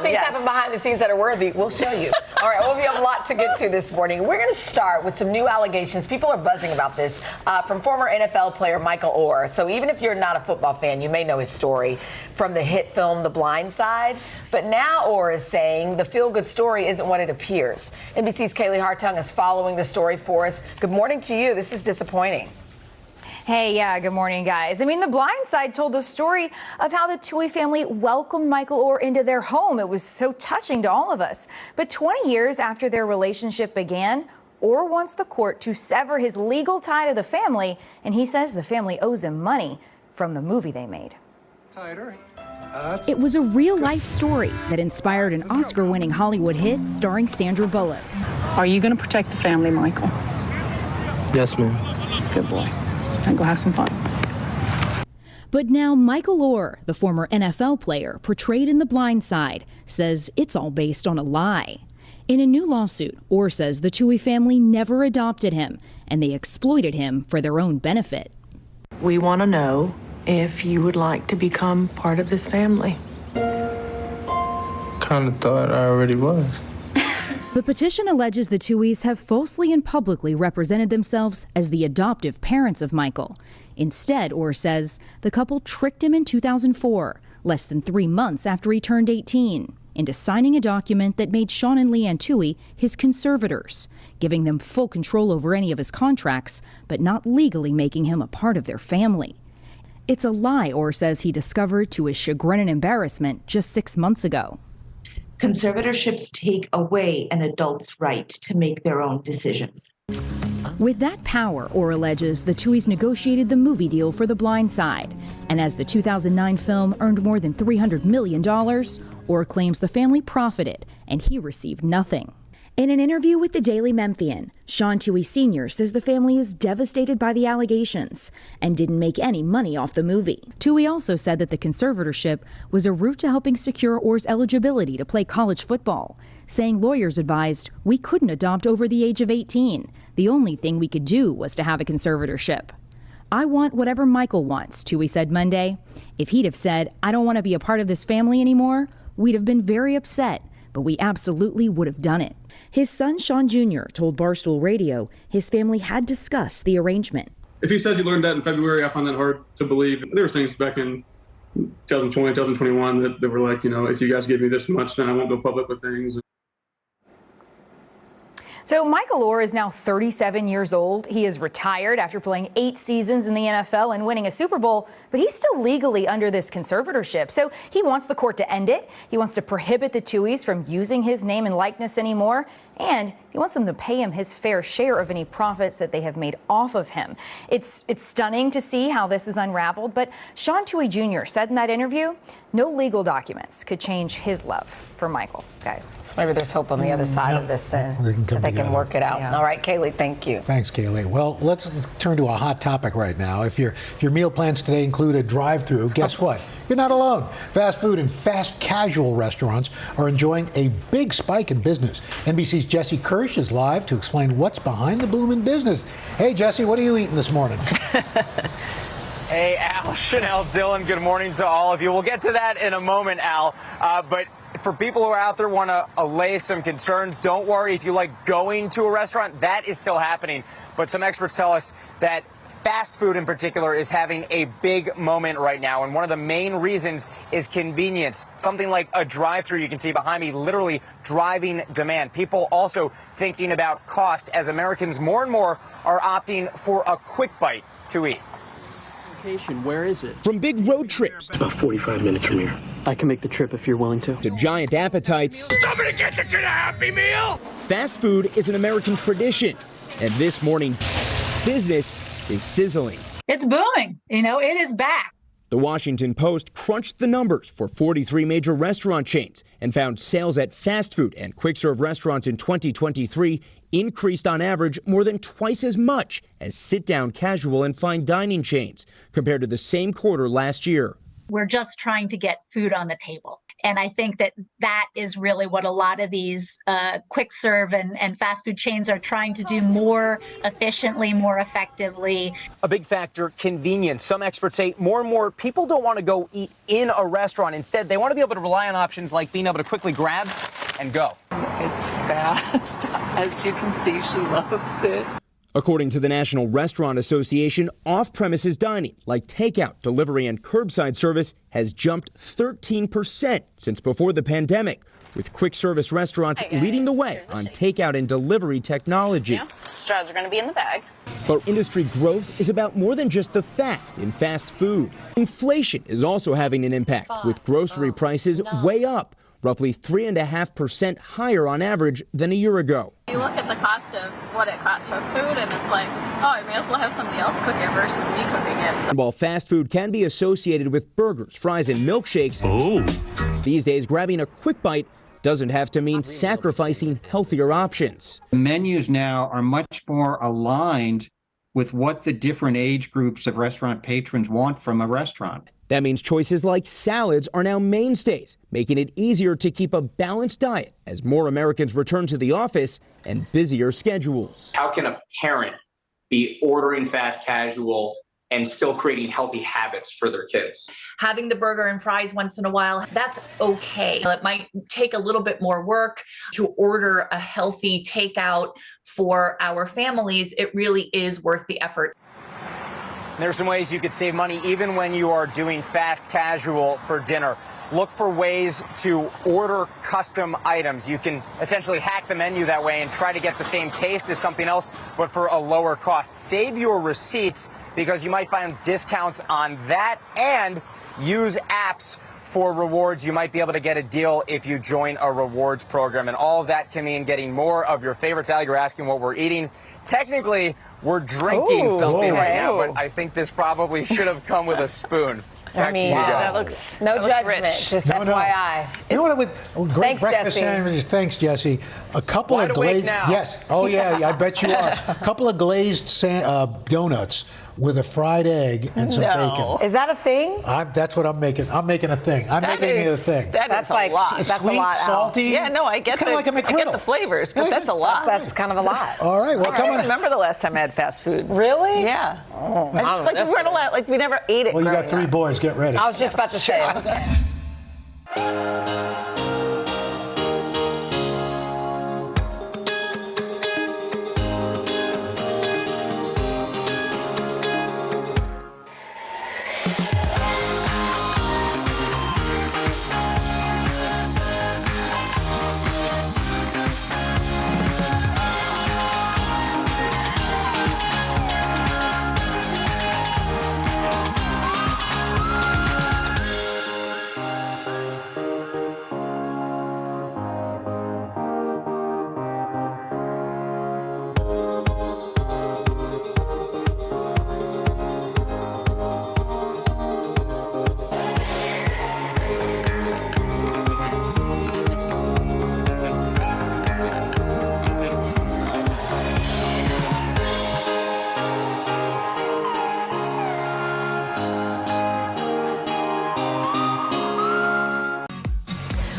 Things happen behind the scenes that are worthy. We'll show you. All right, well, we have a lot to get to this morning. We're going to start with some new allegations. People are buzzing about this from former NFL player Michael Oher. So even if you're not a football fan, you may know his story from the hit film The Blind Side. But now Oher is saying the feel-good story isn't what it appears. NBC's Kaylee Hartung is following the story for us. Good morning to you. This is disappointing. Hey, good morning, guys. The Blind Side told the story of how the Tui family welcomed Michael Oher into their home. It was so touching to all of us. But 20 years after their relationship began, Oher wants the court to sever his legal tie to the family, and he says the family owes him money from the movie they made. It was a real-life story that inspired an Oscar-winning Hollywood hit starring Sandra Bullock. Are you going to protect the family, Michael? Yes, ma'am. Good boy. And go have some fun. But now Michael Oher, the former NFL player portrayed in The Blind Side, says it's all based on a lie. In a new lawsuit, Oher says the Tui family never adopted him, and they exploited him for their own benefit. We want to know if you would like to become part of this family. Kind of thought I already was. The petition alleges the Tuis have falsely and publicly represented themselves as the adoptive parents of Michael. Instead, Oher says, the couple tricked him in 2004, less than 3 months after he turned 18. into signing a document that made Sean and Leanne Toohey his conservators, giving them full control over any of his contracts, but not legally making him a part of their family. It's a lie Orr says he discovered to his chagrin and embarrassment just 6 months ago. Conservatorships take away an adult's right to make their own decisions. With that power, Orr alleges, the Tooheys negotiated the movie deal for The Blind Side. And as the 2009 film earned more than $300 million, Orr claims the family profited and he received nothing. In an interview with the Daily Memphian, Sean Toohey Sr. says the family is devastated by the allegations and didn't make any money off the movie. Toohey also said that the conservatorship was a route to helping secure Orr's eligibility to play college football, saying lawyers advised we couldn't adopt over the age of 18. The only thing we could do was to have a conservatorship. I want whatever Michael wants, Toohey said Monday. If he'd have said, I don't want to be a part of this family anymore, we'd have been very upset, but we absolutely would have done it. His son, Sean Jr., told Barstool Radio his family had discussed the arrangement. If he says he learned that in February, I find that hard to believe. There were things back in 2020, 2021 that were like, if you guys give me this much, then I won't go public with things. So Michael Orr is now 37 years old. He is retired after playing 8 seasons in the NFL and winning a Super Bowl, but he's still legally under this conservatorship. So he wants the court to end it. He wants to prohibit the Tooheys from using his name and likeness anymore. And he wants them to pay him his fair share of any profits that they have made off of him. It's stunning to see how this is unraveled, but Sean Toohey Jr. said in that interview, no legal documents could change his love for Michael, guys. So maybe there's hope on the other side of this then. They can work it out. Yeah. All right, Kaylee, thank you. Thanks, Kaylee. Well, let's turn to a hot topic right now. If your meal plans today include a drive-through, guess what? You're not alone. Fast food and fast casual restaurants are enjoying a big spike in business. NBC's Jesse Kirsch is live to explain what's behind the boom in business. Hey, Jesse, what are you eating this morning? Hey, Al, Chanel, Dylan, good morning to all of you. We'll get to that in a moment, Al. But for people who are out there want to allay some concerns, don't worry. If you like going to a restaurant, that is still happening. But some experts tell us that fast food in particular is having a big moment right now. And one of the main reasons is convenience. Something like a drive-through you can see behind me, literally driving demand. People also thinking about cost as Americans more and more are opting for a quick bite to eat. Where is it? From big road trips. It's about 45 minutes from here. I can make the trip if you're willing to. To giant appetites. Somebody get the kid a Happy Meal! Fast food is an American tradition. And this morning, business is sizzling. It's booming. It is back. The Washington Post crunched the numbers for 43 major restaurant chains and found sales at fast food and quick-serve restaurants in 2023 increased on average more than twice as much as sit-down casual and fine dining chains compared to the same quarter last year. We're just trying to get food on the table. And I think that is really what a lot of these quick serve and fast food chains are trying to do more efficiently, more effectively. A big factor, convenience. Some experts say more and more people don't want to go eat in a restaurant. Instead, they want to be able to rely on options like being able to quickly grab and go. It's fast. As you can see, she loves it. According to the National Restaurant Association, off-premises dining, like takeout, delivery, and curbside service, has jumped 13% since before the pandemic, with quick-service restaurants leading the way on takeout and delivery technology. Yeah, straws are going to be in the bag. But industry growth is about more than just the fast in fast food. Inflation is also having an impact, with grocery prices way up, roughly 3.5% higher on average than a year ago. You look at the cost of what it costs for food, and it's like, oh, I may as well have somebody else cook it versus me cooking it. And while fast food can be associated with burgers, fries, and milkshakes, these days grabbing a quick bite doesn't have to mean sacrificing healthier options. Menus now are much more aligned with what the different age groups of restaurant patrons want from a restaurant. That means choices like salads are now mainstays, making it easier to keep a balanced diet as more Americans return to the office and busier schedules. How can a parent be ordering fast casual and still creating healthy habits for their kids? Having the burger and fries once in a while, that's okay. It might take a little bit more work to order a healthy takeout for our families. It really is worth the effort. There's some ways you could save money even when you are doing fast casual for dinner. look for ways to order custom items. You can essentially hack the menu that way and try to get the same taste as something else, but for a lower cost. Save your receipts because you might find discounts on that, and use apps for rewards. You might be able to get a deal if you join a rewards program, and all of that can mean getting more of your favorites. Al, you're asking what we're eating. Technically, we're drinking something right now, but I think this probably should have come with a spoon. I mean, that looks no that judgment, looks rich. just FYI. You know what? With great Thanks, breakfast Jesse. sandwiches. Thanks, Jesse. A couple Wide of awake glazed. now. Yes. Oh yeah, I bet you are. A couple of glazed donuts with a fried egg and some bacon. Is that a thing? That's what I'm making. I'm making a thing. I'm making it a thing. That's a like lot. That's Sweet, a lot. Al. salty. Yeah, no, I get It's kinda like a I McGriddle. get the flavors, but that's a lot. That's kind of a lot. All right. Well, I come don't on. remember the last time I had fast food. Really? Yeah. I just like we weren't allowed. Like we never ate it. Well, you got growing 3 up. boys. Get ready. I was just about to say.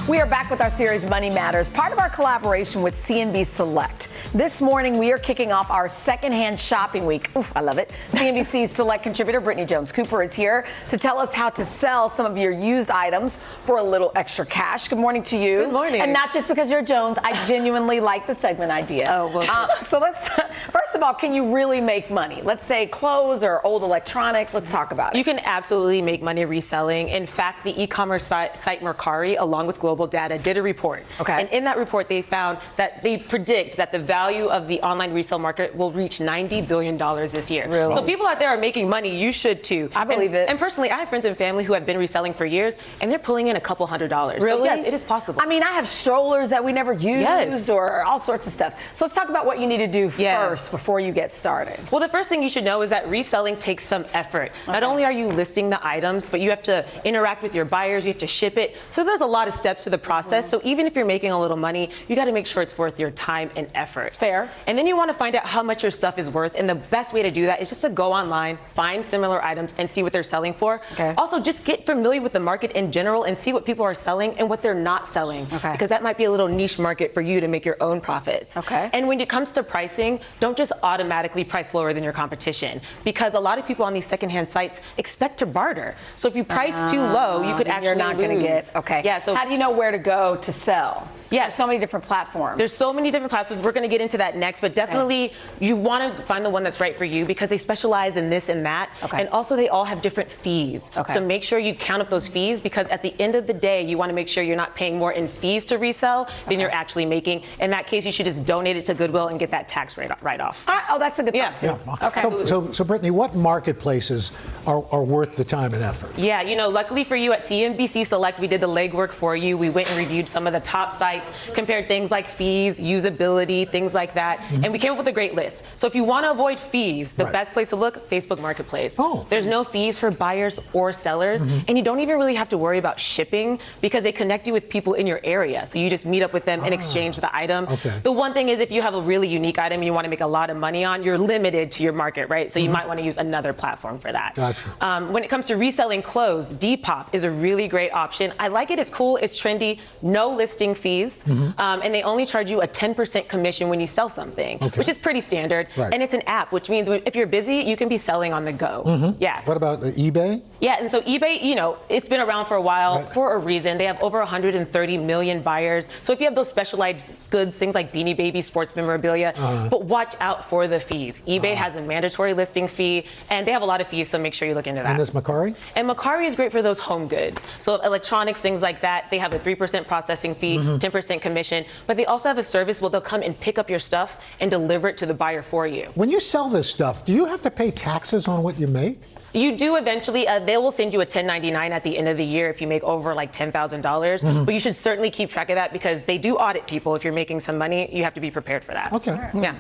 We are back with our series Money Matters, part of our collaboration with CNB Select. This morning, we are kicking off our secondhand shopping week. Ooh, I love it. CNBC's Select contributor Brittany Jones-Cooper is here to tell us how to sell some of your used items for a little extra cash. Good morning to you. Good morning. And not just because you're Jones, I genuinely like the segment idea. Oh, well. So let's, first of all, can you really make money? Let's say clothes or old electronics. Let's talk about it. You can absolutely make money reselling. In fact, the e-commerce site Mercari, along with Global Data, did a report. Okay. And in that report, they found that they predict that the value of the online resale market will reach $90 billion this year. Really? So people out there are making money. You should too. I believe it. And personally, I have friends and family who have been reselling for years, and they're pulling in a couple $100s. Really? So yes, it is possible. I mean, I have strollers that we never used Yes. or all sorts of stuff. So let's talk about what you need to do first before you get started. Well, the first thing you should know is that reselling takes some effort. Not only are you listing the items, but you have to interact with your buyers, you have to ship it. So there's a lot of steps to the process. So even if you're making a little money, you got to make sure it's worth your time and effort. It's fair. And then you want to find out how much your stuff is worth. And the best way to do that is just to go online, find similar items, and see what they're selling for. Okay. Also, just get familiar with the market in general and see what people are selling and what they're not selling. Okay. Because that might be a little niche market for you to make your own profits. Okay. And when it comes to pricing, don't just automatically price lower than your competition, because a lot of people on these secondhand sites expect to barter. So if you price too low, you could actually You're not going to lose. get, okay. Yeah, so how do you know where to go to sell? Yeah. There's so many different platforms. There's so many different platforms. We're going to get into that next, but definitely you want to find the one that's right for you because they specialize in this and that. Okay. And also they all have different fees. Okay. So make sure you count up those fees, because at the end of the day, you want to make sure you're not paying more in fees to resell than you're actually making. In that case, you should just donate it to Goodwill and get that tax write-off. Oh, that's a good thought too. Yeah. Okay. So Brittany, what marketplaces are worth the time and effort? Yeah, luckily for you at CNBC Select, we did the legwork for you. We went and reviewed some of the top sites, compared things like fees, usability, things like that, and we came up with a great list. So if you want to avoid fees, the best place to look, Facebook Marketplace. There's no fees for buyers or sellers, and you don't even really have to worry about shipping because they connect you with people in your area. So you just meet up with them and exchange the item. Okay. The one thing is, if you have a really unique item you want to make a lot of money on, you're limited to your market, right? So you might want to use another platform for that. Gotcha. When it comes to reselling clothes, Depop is a really great option. I like it. It's cool. It's trendy. No listing fees. fees, and they only charge you a 10% commission when you sell something, which is pretty standard. Right. And it's an app, which means if you're busy, you can be selling on the go. Yeah. What about eBay? Yeah, and so eBay, you know, it's been around for a while for a reason. They have over 130 million buyers. So if you have those specialized goods, things like Beanie Baby, sports memorabilia, but watch out for the fees. eBay has a mandatory listing fee, and they have a lot of fees, so make sure you look into that. And this Macari? And Macari is great for those home goods. So electronics, things like that, they have a 3% processing fee, 10% commission, but they also have a service where they'll come and pick up your stuff and deliver it to the buyer for you. When you sell this stuff, do you have to pay taxes on what you make? You do eventually. They will send you a 1099 at the end of the year if you make over like $10,000. But you should certainly keep track of that because they do audit people. If you're making some money, you have to be prepared for that. Okay. Yeah.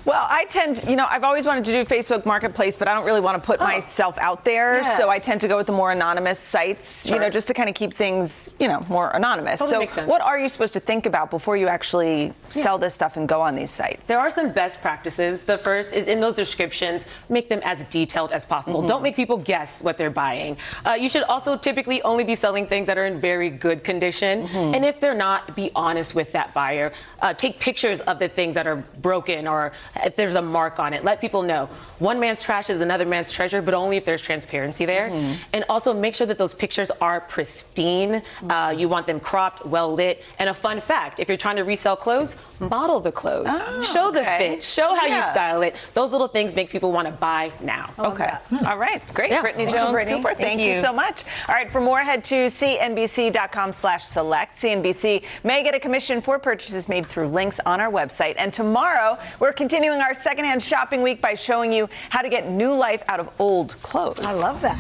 Well, I tend, you know, I've always wanted to do Facebook Marketplace, but I don't really want to put myself out there. Yeah. So I tend to go with the more anonymous sites, you know, just to kind of keep things, you know, more anonymous. Totally so makes sense. what are you supposed to think about before you actually sell this stuff and go on these sites? There are some best practices. The first is in those descriptions, make them as detailed as possible. Don't make people guess what they're buying. You should also typically only be selling things that are in very good condition. And if they're not, be honest with that buyer. Take pictures of the things that are broken or if there's a mark on it. Let people know. One man's trash is another man's treasure, but only if there's transparency there. And also make sure that those pictures are pristine. You want them cropped, well lit. And a fun fact, if you're trying to resell clothes, model the clothes. Show the fit. Show how you style it. Those little things make people want to buy now. Okay. All right. Great. Yeah. Brittany Thank you, Jones Brittany. Cooper, thank you so much. All right, for more, head to cnbc.com/select. CNBC may get a commission for purchases made through links on our website. And tomorrow, we're continuing our secondhand shopping week by showing you how to get new life out of old clothes. I love that.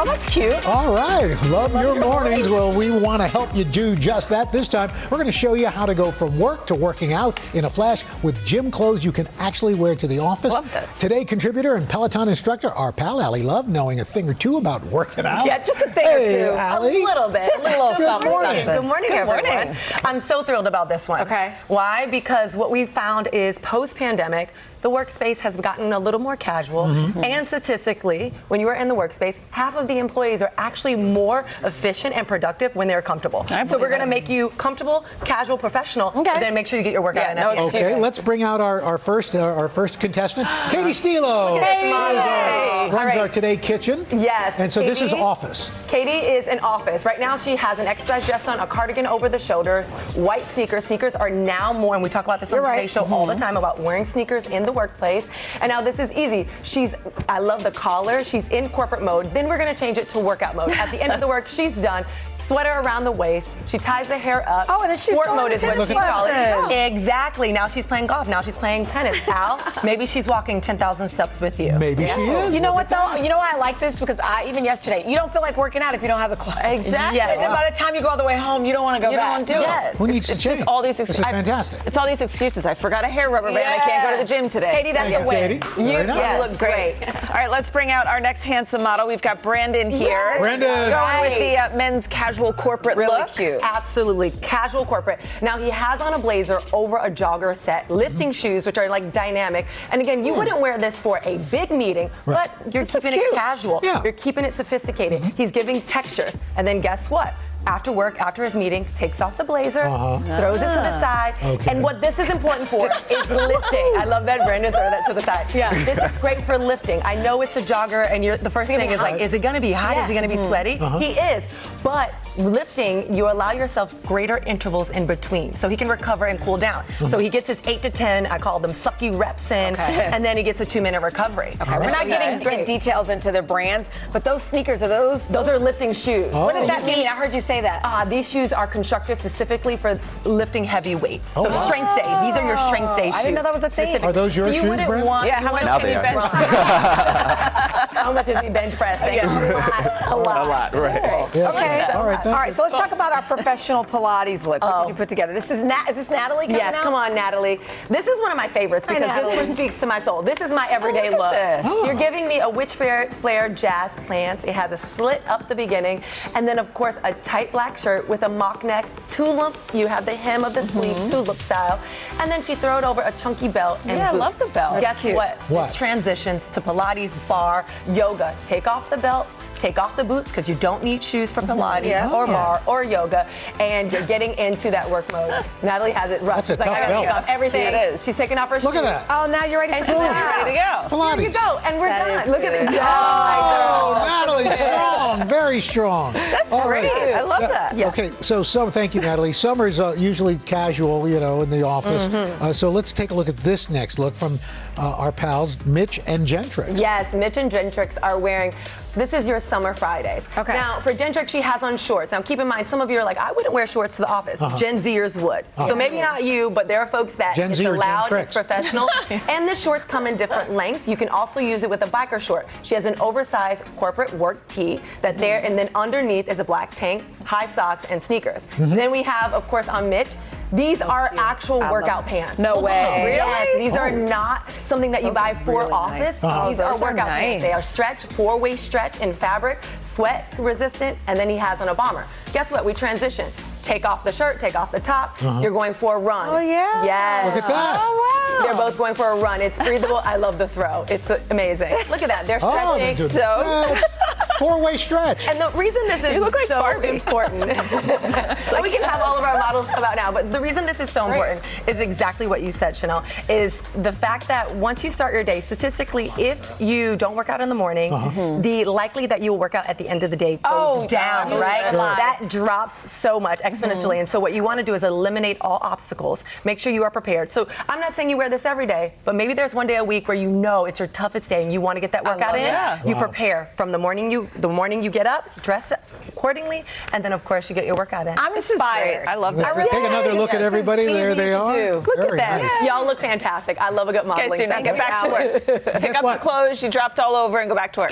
Oh, that's cute. All right. Love your mornings. Well, we want to help you do just that. This time, we're going to show you how to go from work to working out in a flash with gym clothes you can actually wear to the office. Love this. Today, contributor and Peloton instructor, our pal, Allie Love, knowing a thing or two about working out. Yeah, just a thing or two. Allie. A little bit. Just a little something. morning. Good morning, Good everyone. morning. I'm so thrilled about this one. Okay. Why? Because what we found is post-pandemic, the workspace has gotten a little more casual. And statistically, when you are in the workspace, half of the employees are actually more efficient and productive when they're comfortable. So we're going to make you comfortable, casual, professional, and then make sure you get your workout in. Okay, let's bring out our first contestant, Katie Stilo. Hey, runs our Today Kitchen. Yes. And so this is Katie- office. Katie is in office. Right now she has an exercise dress on, a cardigan over the shoulder, white sneakers. Sneakers are now more, and we talk about this on the Today Show all the time about wearing sneakers in the workplace. And now this is easy. I love the collar. She's in corporate mode. Then we're going to change it to workout mode. At the end of the work, she's done. Sweater around the waist. She ties the hair up. Oh, and then she's Sport going mode to is what tennis she calls it. lesson. Exactly. Now she's playing golf. Now she's playing tennis. Al, maybe she's walking 10,000 steps with you. Maybe she is. You know what though? You know why I like this? Because even yesterday, you don't feel like working out if you don't have the clothes. Exactly. And then by the time you go all the way home, you don't want to go You back. don't do it. Yes. Who needs to It's change? just all these This is fantastic. It's all these excuses. I forgot a hair rubber band. I can't go to the gym today. Katie, that's Thank a you, win. Katie. Very nice. You look great. All right, let's bring out our next handsome model. We've got Brandon here. Brandon. Going with the men's casual corporate Really look. cute. Absolutely. Casual corporate. Now, he has on a blazer over a jogger set, lifting shoes, which are like dynamic. And again, you wouldn't wear this for a big meeting, but you're keeping it casual. Yeah. You're keeping it sophisticated. He's giving textures. And then guess what? after work, after his meeting, takes off the blazer, throws it to the side. Okay. And what this is important for is lifting. I love that, Brandon, throw that to the side. Yeah. This is great for lifting. I know it's a jogger, and the first thing is like, is it gonna be hot? Is he gonna be sweaty? He is. But lifting, you allow yourself greater intervals in between, so he can recover and cool down. So he gets his 8 to 10, I call them sucky reps in, and then he gets a 2-minute recovery. Okay. We're not getting details into the brands, but those sneakers, those are lifting shoes. What does that mean? I heard you say that. These shoes are constructed specifically for lifting heavy weights. So strength day. These are your strength day shoes. I didn't know that was a thing. Are those your shoes, Brent? How much can you bench press? How much is he bench pressing? A lot. Right. Yeah. Okay. All right. All right. So let's talk about our professional Pilates look. What did you put together? This is Natalie coming out? Yes, come on, Natalie. This is one of my favorites because this one speaks to my soul. This is my everyday look. You're giving me a witch flare jazz pants. It has a slit up the beginning, and then of course a tight black shirt with a mock neck tulip. You have the hem of the sleeve tulip style, and then she threw it over a chunky belt. And I boots. love the belt. Guess what? What? This transitions to Pilates, bar, yoga. Take off the belt. Take off the boots because you don't need shoes for Pilates or bar or yoga, and you're getting into that work mode. Natalie has it rough. That's a She's like, tough I gotta belt. take off everything. It is. She's taking off her shoes. Look at that. Oh, now you're ready. And for she's Pilates. Ready to go. Pilates. Here you go, and we're done. Look at it. Oh, Natalie, strong, very strong. That's great. I love that. Yeah. Okay, so thank you, Natalie. Summer's usually casual, in the office. So let's take a look at this next look from our pals, Mitch and Gentrix. Yes, Mitch and Gentrix are wearing. This is your summer Fridays. Okay. Now, for Gentrix, she has on shorts. Now, keep in mind, some of you are like, I wouldn't wear shorts to the office. Gen Zers would. So maybe not you, but there are folks that Gen it's Z or allowed, Gentrix? it's professional. And the shorts come in different lengths. You can also use it with a biker short. She has an oversized corporate work tee and then underneath is a black tank, high socks, and sneakers. Then we have, of course, on Mitch, these are actual workout pants. No way. Really? Yes, these are Oh. not something that you buy for really office. nice. These are Those are workout pants. They are nice. stretch, 4-way stretch in fabric, sweat resistant, and then he has on a bomber. Guess what? We transition. Take off the shirt, take off the top. You're going for a run. Oh, yeah? Yes. Look at that. Oh, wow. They're both going for a run. It's breathable. I love the throw. It's amazing. Look at that. They're stretching. So 4-way stretch. And the reason this is look like so Barbie. important, we can have all of our models come out now, but the reason this is so important is exactly what you said, Chanel, is the fact that once you start your day, statistically, if you don't work out in the morning, the likely that you will work out at the end of the day goes down, right? Sure. That drops so much exponentially. And so what you want to do is eliminate all obstacles. Make sure you are prepared. So I'm not saying you wear this every day, but maybe there's one day a week where you know it's your toughest day and you want to get that workout in. You prepare from the morning you get up, dress accordingly, and then of course you get your workout in. I'm inspired. I love that. Let's take another look at everybody. There they are. Look at Very that. nice. Y'all look fantastic. I love a good modeling. Guys, do not session. get back to work. Pick up what? the clothes you dropped all over and go back to work.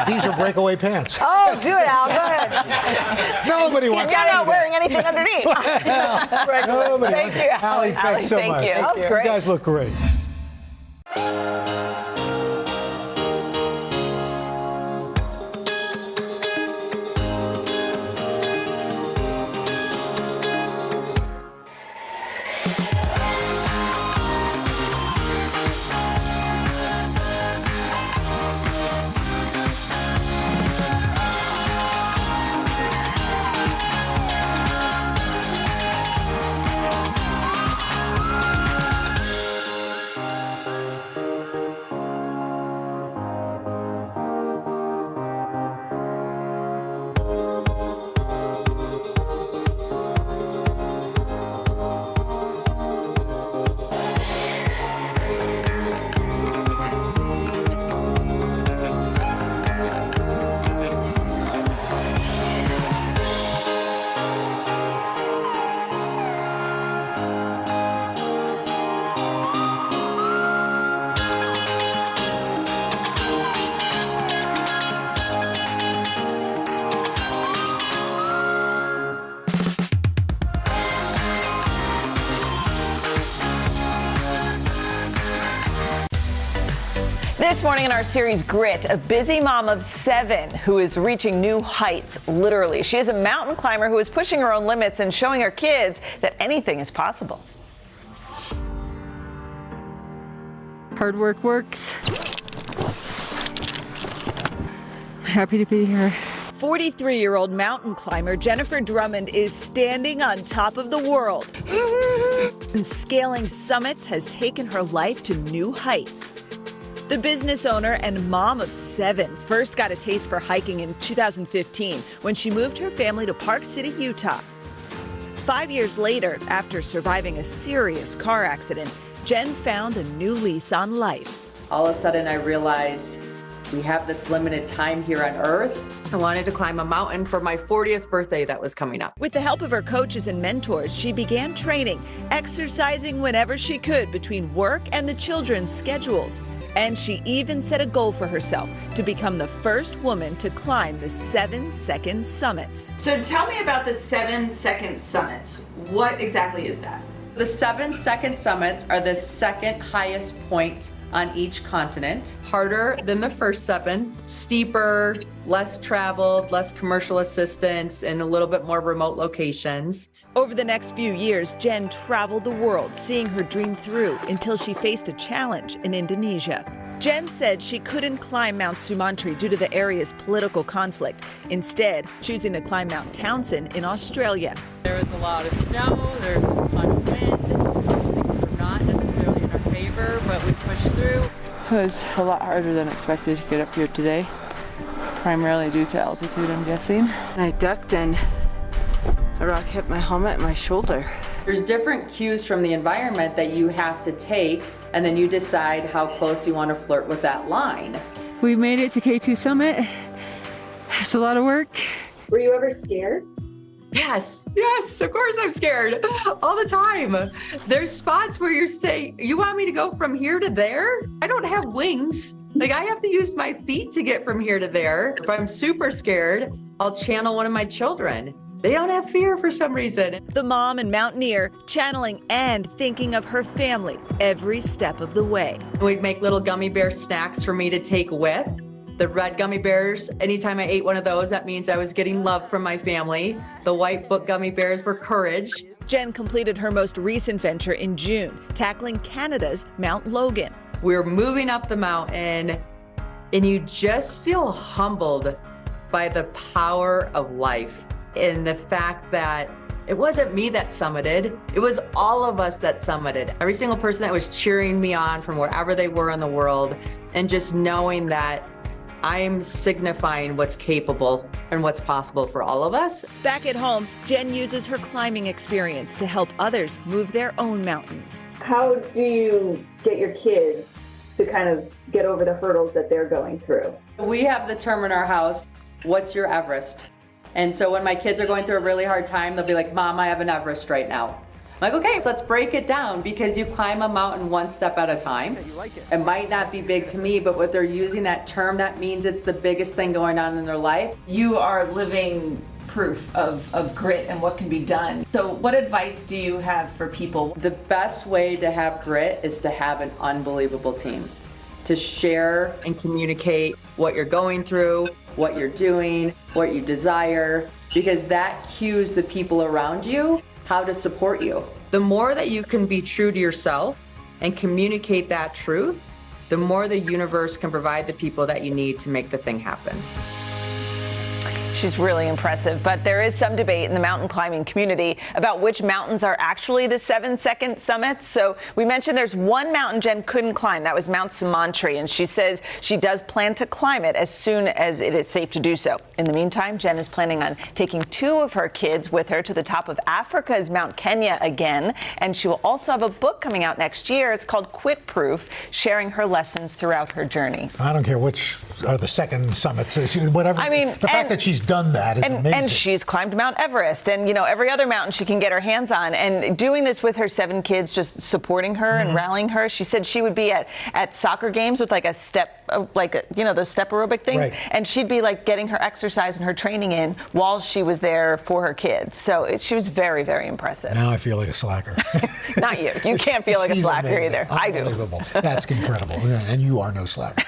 These are breakaway pants. Oh, do it, Al. Go ahead. Nobody wants You're to not do wearing anything underneath. that. Nobody Thank wants you, it. Allie, Allie. thanks so Thank much. you. That was great. You guys look great. This morning in our series Grit, a busy mom of 7 who is reaching new heights, literally. She is a mountain climber who is pushing her own limits and showing her kids that anything is possible. Hard work works. Happy to be here. 43-year-old mountain climber Jennifer Drummond is standing on top of the world. And scaling summits has taken her life to new heights. The business owner and mom of 7 first got a taste for hiking in 2015 when she moved her family to Park City, Utah. 5 years later, after surviving a serious car accident, Jen found a new lease on life. All of a sudden I realized we have this limited time here on Earth. I wanted to climb a mountain for my 40th birthday that was coming up. With the help of her coaches and mentors, she began training, exercising whenever she could between work and the children's schedules. And she even set a goal for herself to become the first woman to climb the 7-second summits. So tell me about the 7-second summits. What exactly is that? The 7-second summits are the second highest point on each continent. Harder than the first 7, steeper, less traveled, less commercial assistance, and a little bit more remote locations. Over the next few years, Jen traveled the world, seeing her dream through until she faced a challenge in Indonesia. Jen said she couldn't climb Mount Sumantri due to the area's political conflict, instead choosing to climb Mount Townsend in Australia. There was a lot of snow, there was a ton of wind, things were not necessarily in our favor, but we pushed through. It was a lot harder than expected to get up here today, primarily due to altitude, I'm guessing. And I ducked and a rock hit my helmet and my shoulder. There's different cues from the environment that you have to take, and then you decide how close you want to flirt with that line. We made it to K2 Summit. It's a lot of work. Were you ever scared? Yes, of course I'm scared all the time. There's spots where you're saying, you want me to go from here to there? I don't have wings. Like, I have to use my feet to get from here to there. If I'm super scared, I'll channel one of my children. They don't have fear for some reason. The mom and mountaineer channeling and thinking of her family every step of the way. We'd make little gummy bear snacks for me to take with. The red gummy bears, anytime I ate one of those, that means I was getting love from my family. The white book gummy bears were courage. Jen completed her most recent venture in June, tackling Canada's Mount Logan. We're moving up the mountain, and you just feel humbled by the power of life. And the fact that it wasn't me that summited, it was all of us that summited. Every single person that was cheering me on from wherever they were in the world, and just knowing that I'm signifying what's capable and what's possible for all of us. Back at home, Jen uses her climbing experience to help others move their own mountains. How do you get your kids to kind of get over the hurdles that they're going through? We have the term in our house, what's your Everest? And so when my kids are going through a really hard time, they'll be like, Mom, I have an Everest right now. I'm like, okay, so let's break it down, because you climb a mountain one step at a time. You like it. It might not be big to me, but what they're using that term, that means it's the biggest thing going on in their life. You are living proof of grit and what can be done. So what advice do you have for people? The best way to have grit is to have an unbelievable team. To share and communicate what you're going through, what you're doing, what you desire, because that cues the people around you how to support you. The more that you can be true to yourself and communicate that truth, the more the universe can provide the people that you need to make the thing happen. She's really impressive, but there is some debate in the mountain climbing community about which mountains are actually the 7-second summits. So we mentioned there's one mountain Jen couldn't climb. That was Mount Sumantri, and she says she does plan to climb it as soon as it is safe to do so. In the meantime, Jen is planning on taking 2 of her kids with her to the top of Africa's Mount Kenya again, and she will also have a book coming out next year. It's called Quit Proof, sharing her lessons throughout her journey. I don't care which are the second summits, whatever. I mean, the fact that she's done that is amazing. And she's climbed Mount Everest and, you know, every other mountain she can get her hands on. And doing this with her 7 kids, just supporting her and rallying her. She said she would be at soccer games with like a step, those step aerobic things. Right. And she'd be like getting her exercise and her training in while she was there for her kids. So she was very, very impressive. Now I feel like a slacker. Not you. You can't feel like a She's slacker amazing. either. I do. Unbelievable. That's incredible. And you are no slacker.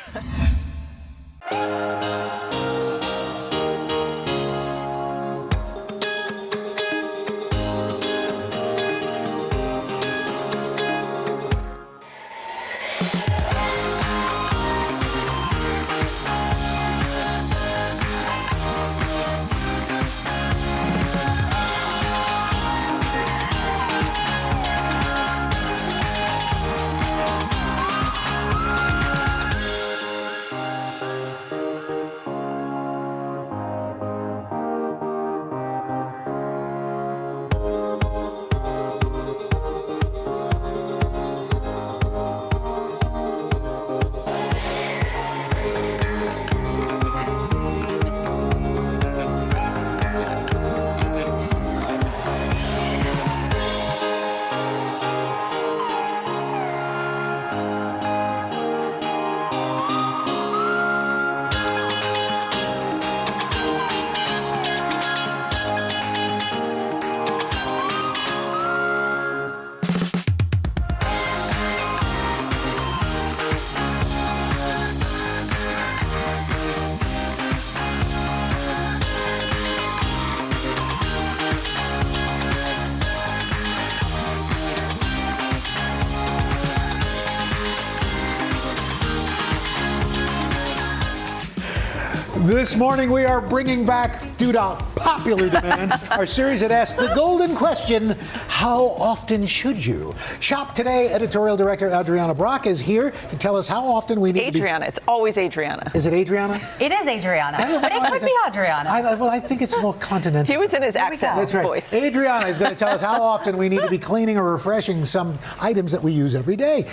This morning we are bringing back, due to popular demand, our series that asks the golden question, how often should you? Shop Today editorial director Adriana Brock is here to tell us how often we need Adriana, it's always Adriana. Is it Adriana? It is Adriana, but it could be Adriana. I think it's more continental. He was in his accent That's right. voice. Adriana is going to tell us how often we need to be cleaning or refreshing some items that we use every day.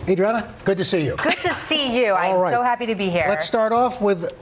Adriana, good to see you. Good to see you. I'm so happy to be here. Let's start off with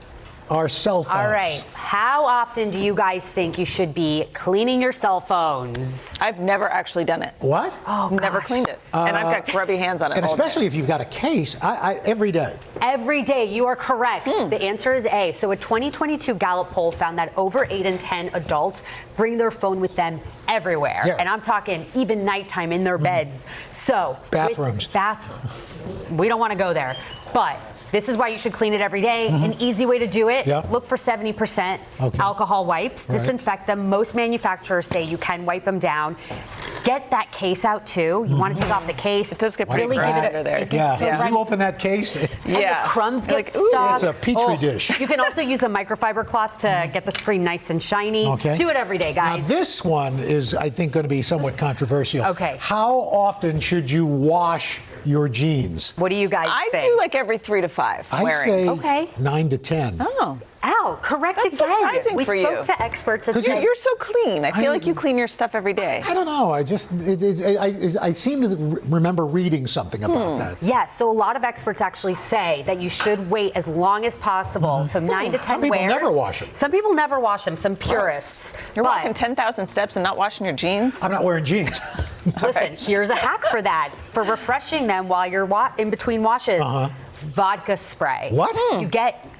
our cell phones. All right. How often do you guys think you should be cleaning your cell phones? I've never actually done it. What? Oh, never cleaned it. And I've got grubby hands on it. And all especially day. if you've got a case, every day. Every day, you are correct. The answer is A. So a 2022 Gallup poll found that over 8 in 10 adults bring their phone with them everywhere. Yeah. And I'm talking even nighttime in their beds. So bathrooms. Bathrooms. We don't want to go there. But this is why you should clean it every day. An easy way to do it, look for 70% alcohol wipes. Right. Disinfect them. Most manufacturers say you can wipe them down. Get that case out too. You want to take off the case. It does get really pretty give it under there. Yeah, you open that case. And the crumbs get stuck. It's a petri dish. You can also use a microfiber cloth to get the screen nice and shiny. Okay. Do it every day, guys. Now this one is, I think, going to be somewhat controversial. Okay. How often should you wash your jeans? What do you guys think? I do like every 3 to 5 I wearing. say 9 to 10. Oh. Ow, correct That's again. surprising we for spoke you. to experts that You're, said you're so clean. I feel like you clean your stuff every day. I don't know. I seem to remember reading something about that. Yeah, so a lot of experts actually say that you should wait as long as possible. So 9 to 10 Some people wears. never wash them. Some people never wash them, some purists. You're walking 10,000 steps and not washing your jeans? I'm not wearing jeans. Listen, here's a hack for that. For refreshing them while you're in between washes. Vodka spray. What? You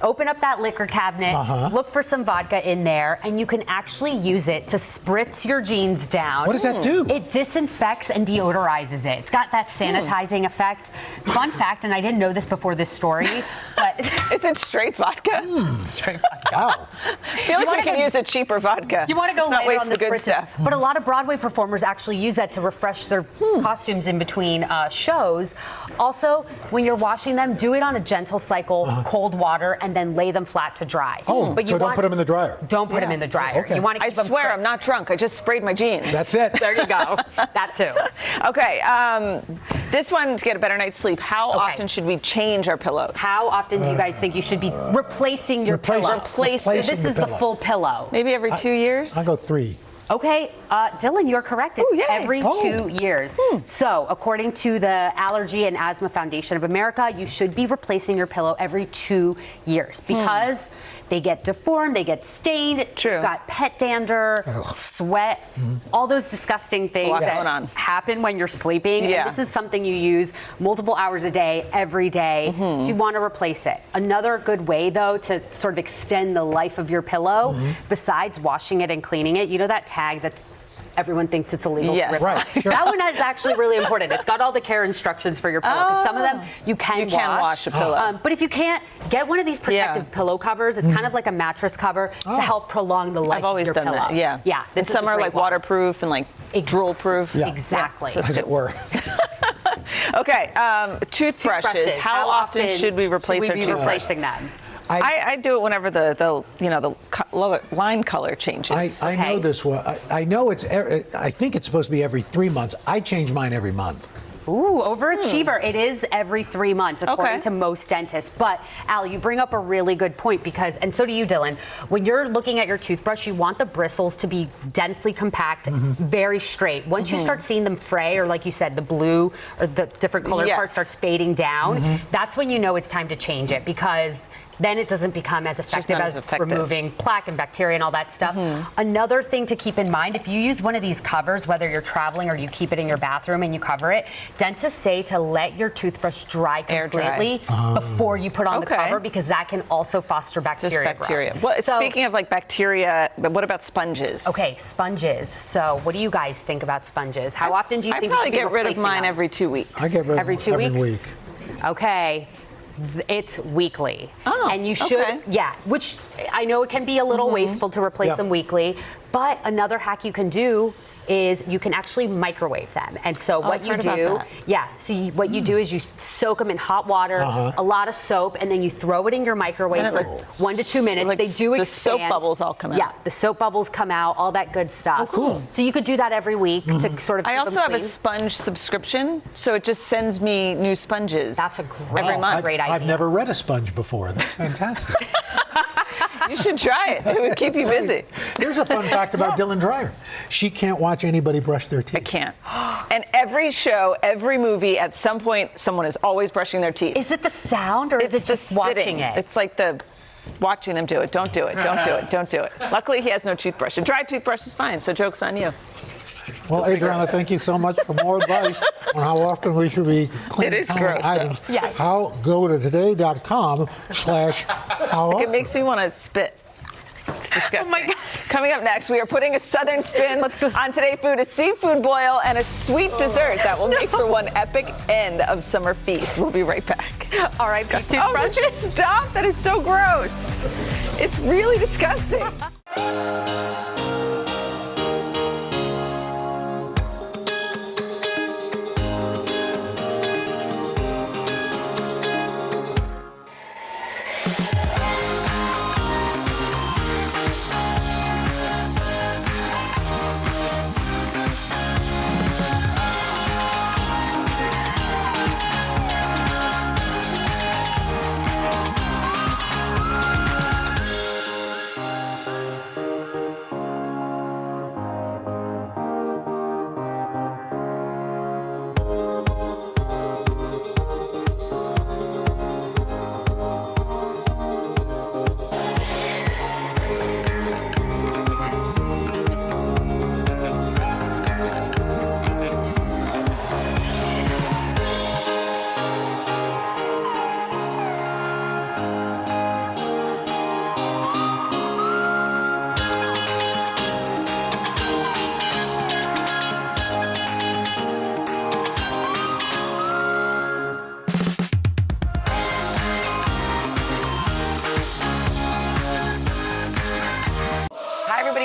open up that liquor cabinet, look for some vodka in there, and you can actually use it to spritz your jeans down. What does that do? It disinfects and deodorizes it. It's got that sanitizing effect. Fun fact, and I didn't know this before this story, but is it straight vodka? Straight vodka. Wow. I feel like we can use a cheaper vodka. You want to go Let's not later waste on the good spritz. stuff. But a lot of Broadway performers actually use that to refresh their costumes in between shows. Also, when you're washing them, do it on a gentle cycle, cold water, and then lay them flat to dry. Oh, but so don't put them in the dryer. Don't put them in the dryer. Okay. You want to I keep them swear crisp. I'm not drunk. I just sprayed my jeans. That's it. There you go. That too. Okay, this one to get a better night's sleep. How often should we change our pillows? How often do you guys think you should be replacing your pillow? Replacing This is the the pillow. full pillow. Maybe every 2 years? I go 3. Okay, Dylan, you're correct. It's every 2 years. So, according to the Allergy and Asthma Foundation of America, you should be replacing your pillow every 2 years because they get deformed, they get stained. True. You've got pet dander, sweat, all those disgusting things that going on. happen when you're sleeping. Yeah. And this is something you use multiple hours a day, every day. So you want to replace it. Another good way, though, to sort of extend the life of your pillow, besides washing it and cleaning it, you know that tag that's everyone thinks it's illegal to rip Right, off. sure. That one is actually really important. It's got all the care instructions for your pillow because some of them you can wash a pillow. But if you can't, get one of these protective pillow covers. It's kind of like a mattress cover to help prolong the life I've always of your done pillow. that. Yeah. Yeah. And some are like waterproof and like drool proof. Yeah. Exactly. As it were. Okay, toothbrushes. How often should we replace our be toothbrush? replacing them? I do it whenever the line color changes. I know this one. I know I think it's supposed to be every 3 months. I change mine every month. Ooh, overachiever. It is every 3 months, according to most dentists. But, Al, you bring up a really good point because, and so do you, Dylan, when you're looking at your toothbrush, you want the bristles to be densely compact, very straight. Once you start seeing them fray, or like you said, the blue or the different colored part starts fading down, that's when you know it's time to change it because then it doesn't become as effective as removing plaque and bacteria and all that stuff. Another thing to keep in mind, if you use one of these covers, whether you're traveling or you keep it in your bathroom and you cover it, dentists say to let your toothbrush dry completely before you put on the cover because that can also foster bacteria. Well, speaking of like bacteria, but what about sponges? Okay, sponges. So what do you guys think about sponges? How often do you think you should be I probably get rid of replacing mine them? every 2 weeks. I get rid of Every 2 every weeks? week. Okay. It's weekly. Oh, and you should, which I know it can be a little wasteful to replace them weekly, but another hack you can do is you can actually microwave them. And so what you do, what you do is you soak them in hot water, a lot of soap, and then you throw it in your microwave for 1 to 2 minutes. They do expand. The soap bubbles all come out. Yeah, the soap bubbles come out, all that good stuff. Oh, cool. So you could do that every week to sort of I keep also them have a clean. sponge subscription, so it just sends me new sponges. That's a every month. great idea. I've never read a sponge before. That's fantastic. You should try it. It would keep you busy. Here's a fun fact about Dylan Dreyer. She can't watch anybody brush their teeth. I can't. And every show, every movie, at some point, someone is always brushing their teeth. Is it the sound or is it just watching it? It's like watching them do it. Don't do it. Don't do it. Don't do it. Luckily, he has no toothbrush. A dry toothbrush is fine, so joke's on you. Well, Adriana, thank you so much for more advice on how often we should be cleaning common items. Yes. Go to today.com/how It makes me want to spit. It's disgusting. Oh my God. Coming up next, we are putting a Southern spin on Today Food, a seafood boil, and a sweet dessert that will make for one epic end of summer feast. We'll be right back. All right, Oh, would you stop? That is so gross. It's really disgusting.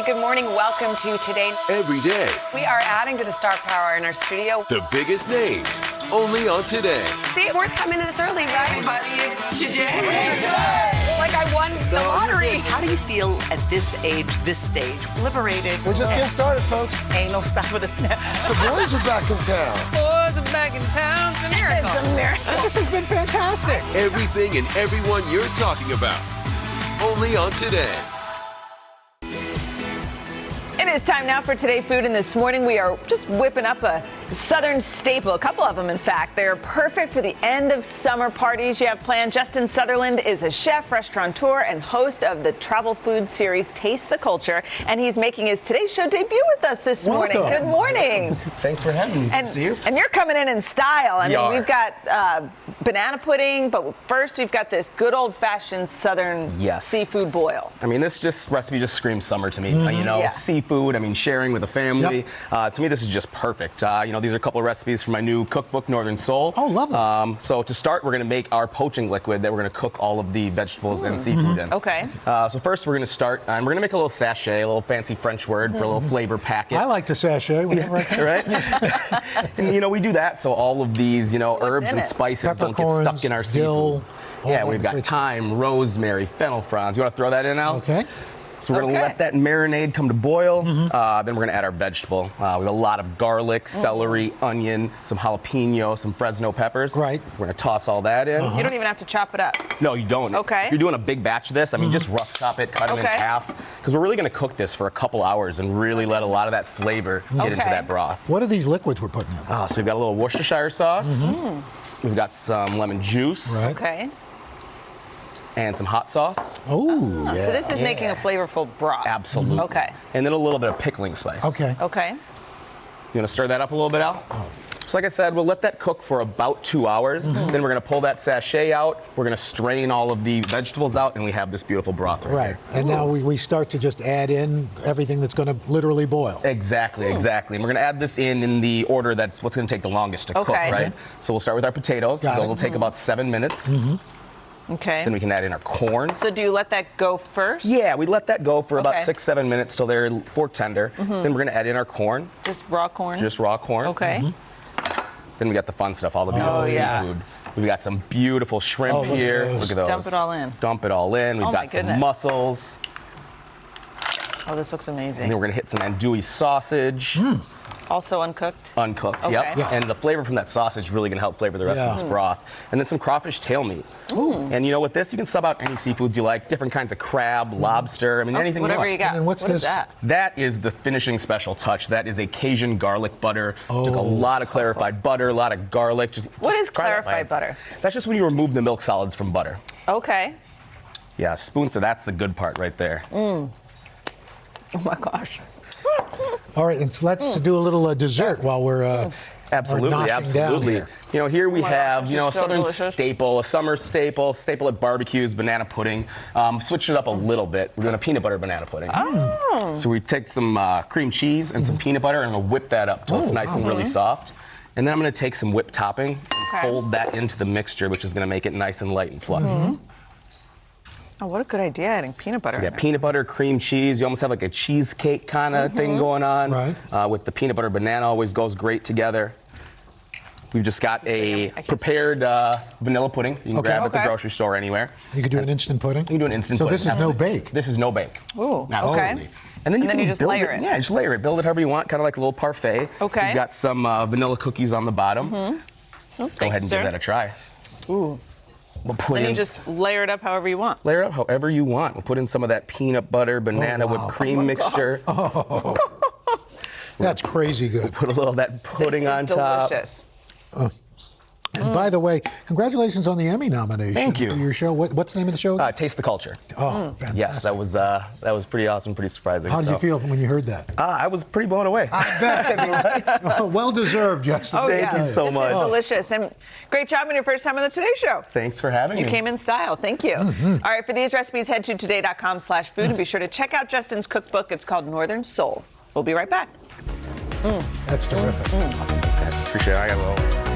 Good morning. Welcome to Today. Every day. We are adding to the star power in our studio. The biggest names, only on Today. See, we're coming in this early, right? Everybody, it's Today. Like I won the lottery. How do you feel at this age, this stage? Liberated. We're just getting started, folks. Ain't no stopping us now. The boys are back in town. Boys are back in town. It's a miracle. It's a miracle. This has been fantastic. Everything and everyone you're talking about, only on Today. It is time now for Today Food, and this morning we are just whipping up a Southern staple, a couple of them in fact. They're perfect for the end of summer parties you have planned. Justin Sutherland is a chef, restaurateur, and host of the travel food series Taste the Culture, and he's making his Today Show debut with us this morning. Good morning. Thanks for having me. And, See you. And you're coming in style. I mean, we've got banana pudding, but first we've got this good old-fashioned Southern seafood boil. I mean, this recipe just screams summer to me. You know, seafood. I mean, sharing with a family. To me, this is just perfect. You know, these are a couple of recipes from my new cookbook, Northern Soul. Oh, lovely. So to start, we're going to make our poaching liquid that we're going to cook all of the vegetables and seafood in. Okay. So first, we're going to start, and we're going to make a little sachet, a little fancy French word for a little flavor packet. I like to sachet whenever I can. Right? And, you know, we do that so all of these, you know, herbs and spices don't get stuck in our seafood. Yeah, we've got thyme, rosemary, fennel fronds. You want to throw that in, Al? Okay. So we're going to let that marinade come to boil. Then we're going to add our vegetable. We have a lot of garlic, celery, onion, some jalapeno, some Fresno peppers. Right. We're going to toss all that in. You don't even have to chop it up. No, you don't. Okay. If you're doing a big batch of this, I mean, just rough chop it, cut them in half. Because we're really going to cook this for a couple hours and really let a lot of that flavor get into that broth. What are these liquids we're putting in? So we've got a little Worcestershire sauce. We've got some lemon juice. Right. Okay. And some hot sauce. Oh, yeah. So this is making a flavorful broth. Absolutely. Okay. And then a little bit of pickling spice. Okay. Okay. You want to stir that up a little bit, Al? So like I said, we'll let that cook for about 2 hours. Then we're going to pull that sachet out. We're going to strain all of the vegetables out, and we have this beautiful broth right here. And now we start to just add in everything that's going to literally boil. Exactly, exactly. And we're going to add this in the order that's what's going to take the longest to cook, right? So we'll start with our potatoes. Those will take about 7 minutes. Okay. Then we can add in our corn. So do you let that go first? Yeah, we let that go for about Okay. 6-7 minutes till they're fork tender. Then we're going to add in our corn. Just raw corn? Just raw corn. Okay. Then we got the fun stuff, all the beautiful seafood. We've got some beautiful shrimp here. Look at those. Dump it all in. Dump it all in. We've Oh my got some goodness. mussels. Oh, this looks amazing. And then we're going to hit some andouille sausage. Also uncooked? Uncooked, Okay. yep. Yeah. And the flavor from that sausage is really going to help flavor the rest of this broth. And then some crawfish tail meat. And you know, with this, you can sub out any seafoods you like, different kinds of crab, lobster, I mean, anything whatever you you want. got. And what's What is this? that? That is the finishing special touch. That is a Cajun garlic butter. Took a lot of clarified butter, a lot of garlic. What is try that by clarified itself. butter? That's just when you remove the milk solids from butter. Okay. Yeah, a spoon, so that's the good part right there. Oh my gosh. All right, and so let's do a little dessert while we're Absolutely, noshing down absolutely. here. You know, here we have, you know, a so southern delicious. staple, a summer staple at barbecues, banana pudding. Switch it up a little bit. We're doing a peanut butter banana pudding. Oh. So we take some cream cheese and some peanut butter and we'll whip that up till it's nice and really soft. And then I'm going to take some whipped topping and fold that into the mixture, which is going to make it nice and light and fluffy. Oh, what a good idea, adding peanut butter. So you got peanut butter, cream cheese. You almost have like a cheesecake kind of thing going on. Right. With the peanut butter banana, always goes great together. We've just got a prepared vanilla pudding. You can grab it at the grocery store anywhere. You could do an instant pudding? You can do an instant so pudding. this is no bake? This is no bake. Ooh, Absolutely. okay. And then you And can just build layer it. Yeah, just layer it. Build it however you want, kind of like a little parfait. Okay. You've got some vanilla cookies on the bottom. Go ahead and give that a try. Ooh. We'll put Then in, you just layer it up however you want. layer it up however you want. We'll put in some of that peanut butter, banana with cream mixture. Oh, that's crazy good. Put a little of that pudding on top. Delicious. And by the way, congratulations on the Emmy nomination. Thank you. For your show. What's the name of the show? Taste the Culture. Oh, fantastic. Yes, that was pretty awesome, pretty surprising. How did you feel when you heard that? I was pretty blown away. I bet. Well deserved, Justin. Oh, Thank yeah. you so This much. is delicious. And great job on your first time on the Today Show. Thanks for having me. You came in style. Thank you. All right, for these recipes, head to today.com/food and be sure to check out Justin's cookbook. It's called Northern Soul. We'll be right back. That's terrific. Awesome. Thanks, guys. Appreciate it. I got a little.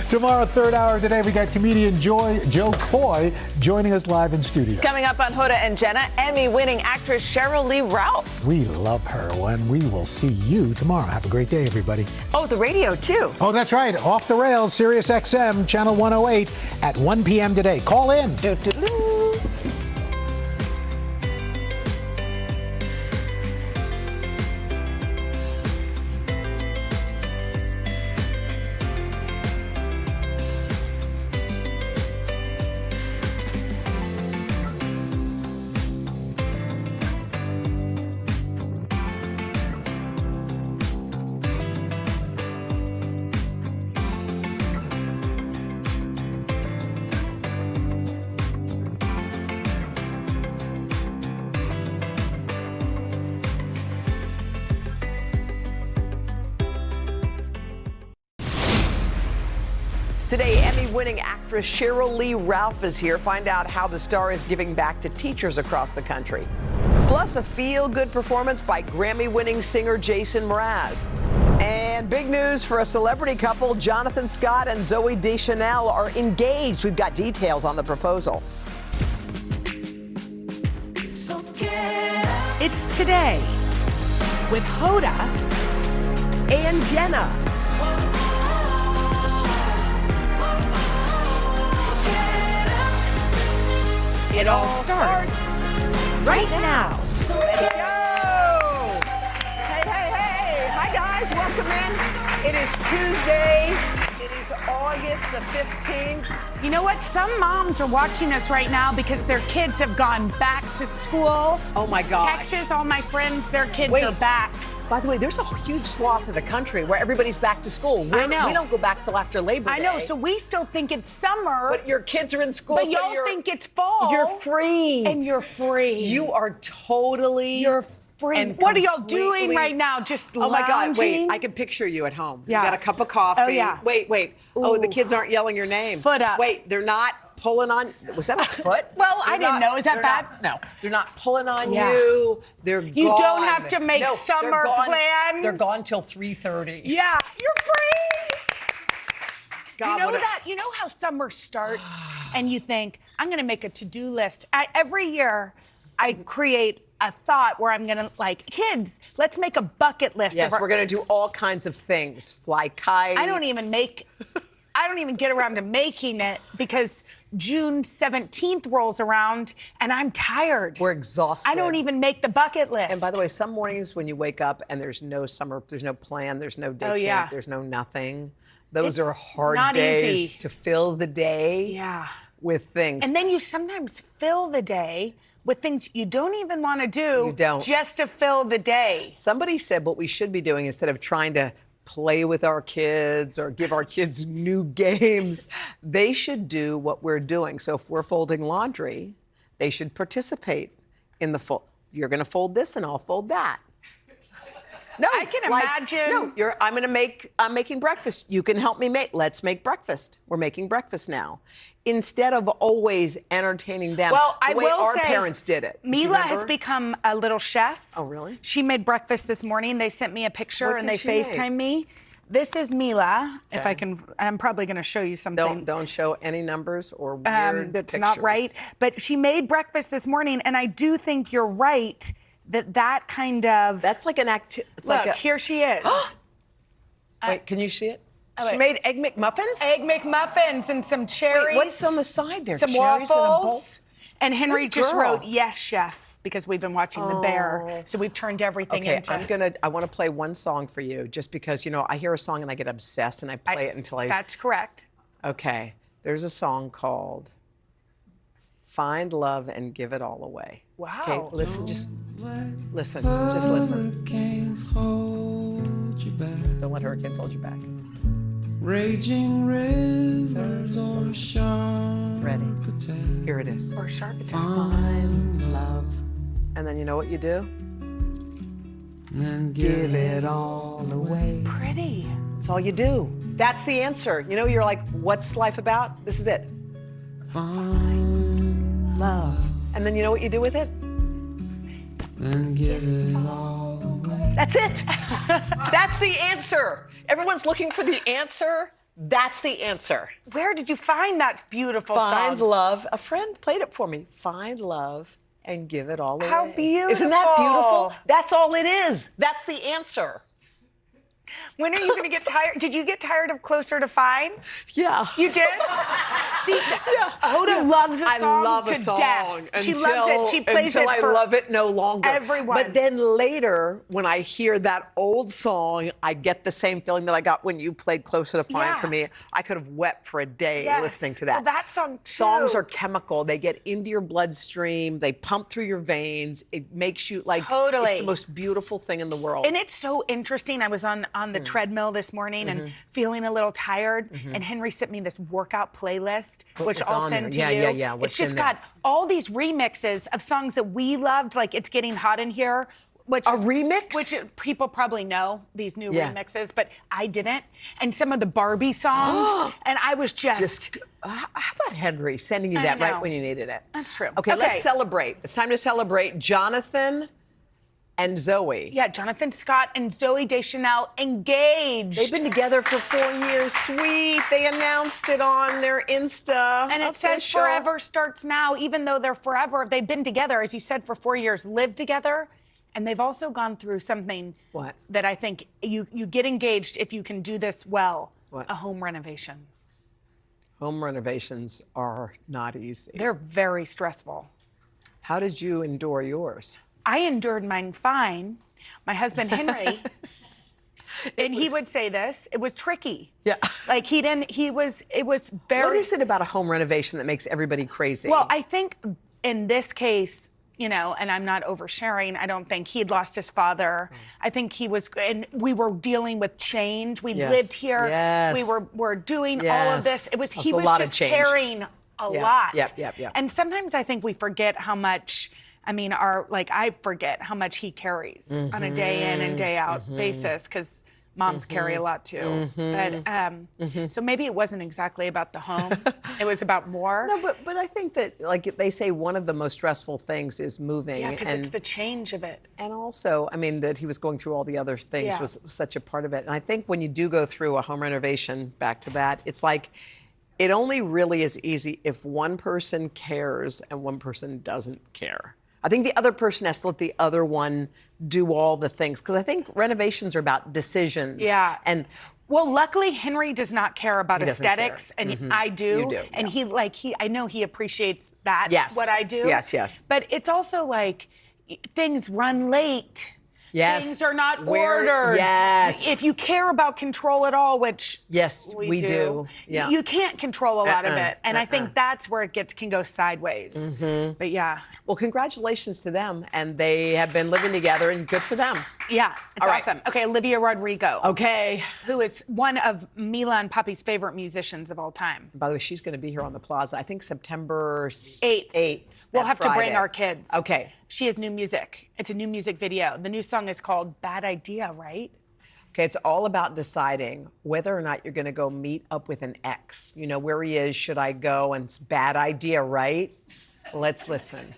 Tomorrow, third hour today, we got comedian Joe Coy joining us live in studio. Coming up on Hoda and Jenna, Emmy-winning actress Cheryl Lee Ralph. We love her, and we will see you tomorrow. Have a great day, everybody. Oh, the radio, too. Oh, that's right. Off the Rails, Sirius XM, Channel 108 at 1 p.m. today. Call in. Today, Emmy-winning actress Cheryl Lee Ralph is here. Find out how the star is giving back to teachers across the country. Plus, a feel-good performance by Grammy-winning singer Jason Mraz. And big news for a celebrity couple. Jonathan Scott and Zooey Deschanel are engaged. We've got details on the proposal. It's Today with Hoda and Jenna. It all starts right now. Let's go! Hey. Hi, guys. Welcome in. It is Tuesday. It is August the 15th. You know what? Some moms are watching us right now because their kids have gone back to school. Oh, my God. Texas, all my friends, their kids are back. By the way, there's a huge swath of the country where everybody's back to school. I know. We don't go back till after Labor Day. I know, so we still think it's summer. But your kids are in school, but so y'all think it's fall. You're free. And you're free. You are totally You're free. and What are y'all doing completely- right now? Just Oh my God, wait, lounging? I can picture you at home. Yeah. You got a cup of coffee. Oh, yeah. Wait. Oh, the kids aren't yelling your name. Foot up. Wait, they're not pulling on, was that a foot? Well, I didn't know. Is that bad? No, they're not pulling on Yeah. you. They're gone. You don't have to make No, summer they're gone- plans. They're gone till 3:30. Yeah, you're free. God, You know what a- that? You know how summer starts and you think, I'm going to make a to-do list. Every year, I create a thought where I'm going to, like, kids, let's make a bucket list. Yes, we're going to do all kinds of things. Fly kites. I don't even get around to making it because June 17th rolls around and I'm tired. We're exhausted. I don't even make the bucket list. And by the way, some mornings when you wake up and there's no summer, there's no plan, there's no day Oh, camp, yeah. there's no nothing. Those It's are hard not days easy. to fill the day Yeah. with things. And then you sometimes fill the day with things you don't even want to do You don't. just to fill the day. Somebody said what we should be doing instead of trying to play with our kids or give our kids new games, they should do what we're doing. So if we're folding laundry, they should participate in the fold. You're going to fold this and I'll fold that. No, I can imagine. No, I'm making breakfast. You can help me make. Let's make breakfast. We're making breakfast now. Instead of always entertaining them Well, the I way will our say, parents did it. Do you Mila has remember? become a little chef. Oh, really? She made breakfast this morning. They sent me a picture What and did they she make? FaceTime me. This is Mila. If Okay. I can, I'm probably going to show you something. Don't show any numbers or weird that's pictures. not right. But she made breakfast this morning, and I do think you're right that kind of. That's like an activity. Look, here she is. Wait, can you see it? Oh, She wait. made egg McMuffins? Egg McMuffins and some cherries. Wait, what's on the side there? Some Cherries in a bowl? waffles. And Henry Good just girl. wrote, yes, chef, because we've been watching The Bear. So we've turned everything Okay, into. I want to play one song for you just because, I hear a song and I get obsessed and I play it until I. That's correct. Okay, there's a song called Find Love and Give It All Away. Wow. Okay, listen, just listen. Don't let hurricanes hold you back. Raging rivers or sharp. Ready? Here it is. Or sharp attack. Find love. And then you know what you do? And Give it all away. Pretty. That's all you do. That's the answer. You're like, what's life about? This is it. find love. And then you know what you do with it? and give it all away. That's it. That's the answer. Everyone's looking for the answer. That's the answer. Where did you find that beautiful Find song? love. A friend played it for me. Find love and give it all away. How beautiful. Isn't that beautiful? That's all it is. That's the answer. When are you going to get tired? Did you get tired of Closer to Fine? Yeah. You did? See, Hoda loves a song I love to a song death. She loves it. She plays until it I for love it no longer. everyone. But then later, when I hear that old song, I get the same feeling that I got when you played Closer to Fine for me. I could have wept for a day Yes. listening to that. Well, that song, too. Songs are chemical. They get into your bloodstream. They pump through your veins. It makes you like Totally. It's the most beautiful thing in the world. And it's so interesting. I was on the treadmill this morning and feeling a little tired, and Henry sent me this workout playlist, which was I'll on send there? to you. Yeah. What's It's just in there? got all these remixes of songs that we loved, like It's Getting Hot in Here. Which A remix? Which people probably know, these new Yeah. remixes, but I didn't. And some of the Barbie songs, and I was just how about Henry sending you I that right know. when you needed it? That's true. Okay, let's celebrate. It's time to celebrate Jonathan And Zoe. Yeah, Jonathan Scott and Zoe Deschanel engaged. They've been together for 4 years. Sweet. They announced it on their Insta. And it says forever starts now, even though they're forever. They've been together, as you said, for 4 years, lived together. And they've also gone through something that I think you get engaged if you can do this well. What? A home renovation. Home renovations are not easy. They're very stressful. How did you endure yours? I endured mine fine. My husband, Henry, and he would say this, it was tricky. Yeah. Like it was very. What is it about a home renovation that makes everybody crazy? Well, I think in this case, you know, and I'm not oversharing, I don't think he'd lost his father. I think he was, and we were dealing with change. We lived here. Yes. We were doing all of this. He was just carrying a lot. Yep. And sometimes I think we forget how much, I mean, I forget how much he carries on a day in and day out basis, because moms carry a lot too. But so maybe it wasn't exactly about the home. It was about more. No, but I think that, like they say, one of the most stressful things is moving. Yeah, because it's the change of it. And also, I mean, that he was going through all the other things was such a part of it. And I think when you do go through a home renovation, back to that, it's like, it only really is easy if one person cares and one person doesn't care. I think the other person has to let the other one do all the things, because I think renovations are about decisions. Yeah. And well, luckily Henry does not care about He doesn't aesthetics, care. and I do. You do, and I know he appreciates that. Yes. What I do. Yes. But it's also like things run late. Yes. Things are not ordered. Yes. If you care about control at all, which we do. Yeah. You can't control a lot of it, and I think that's where it can go sideways. But yeah. Well, congratulations to them, and they have been living together, and good for them. Yeah, it's awesome. Okay, Olivia Rodrigo. Okay. Who is one of Mila and Poppy's favorite musicians of all time. By the way, she's going to be here on the Plaza, I think September 8th. We'll have to bring Friday. our kids. Okay. She has new music. It's a new music video. The new song is called Bad Idea, right? Okay, it's all about deciding whether or not you're going to go meet up with an ex. You know, where he is, should I go? And it's a bad idea, right? Let's listen.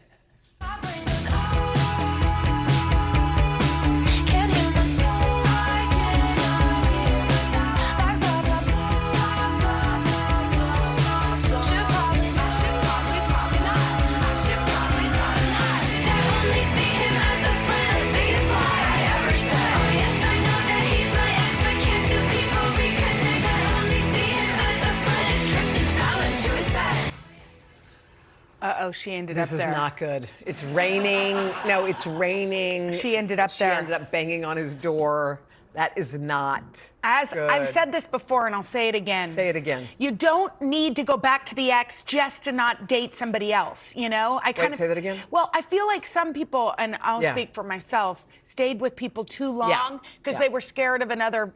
Uh-oh, she ended up there. This is not good. It's raining. No, it's raining. She ended up there. She ended up banging on his door. That is not good. I've said this before, and I'll say it again. Say it again. You don't need to go back to the ex just to not date somebody else, you know? Say that again? Well, I feel like some people, and I'll speak for myself, stayed with people too long because they were scared of another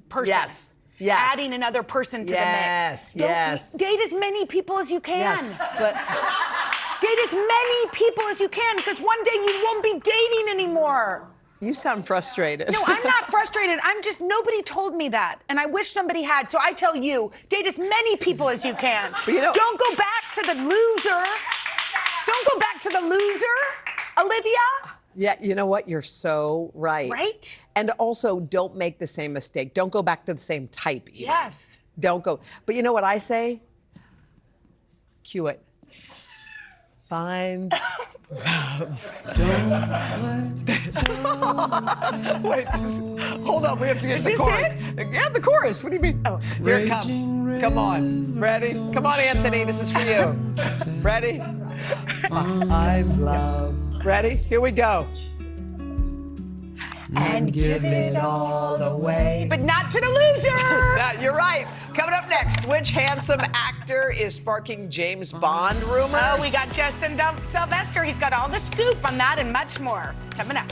person. Yes. Adding another person to the mix. Yes. Date as many people as you can. Yes, but date as many people as you can, because one day you won't be dating anymore. You sound frustrated. No, I'm not frustrated. Nobody told me that. And I wish somebody had. So I tell you, date as many people as you can. But don't go back to the loser. Don't go back to the loser, Olivia. Yeah, you know what? You're so right. Right? And also, don't make the same mistake. Don't go back to the same type even. Yes. Don't go. But you know what I say? Cue it. Find love. Wait, hold on. We have to get to the chorus. Yeah, the chorus. What do you mean? Oh, here it comes. Come on. Ready? Come on, Anthony. This is for you. Ready? Find love. Ready? Here we go. And give it all away. But not to the loser! You're right. Coming up next, which handsome actor is sparking James Bond rumors? Oh, we got Justin Sylvester. He's got all the scoop on that and much more. Coming up.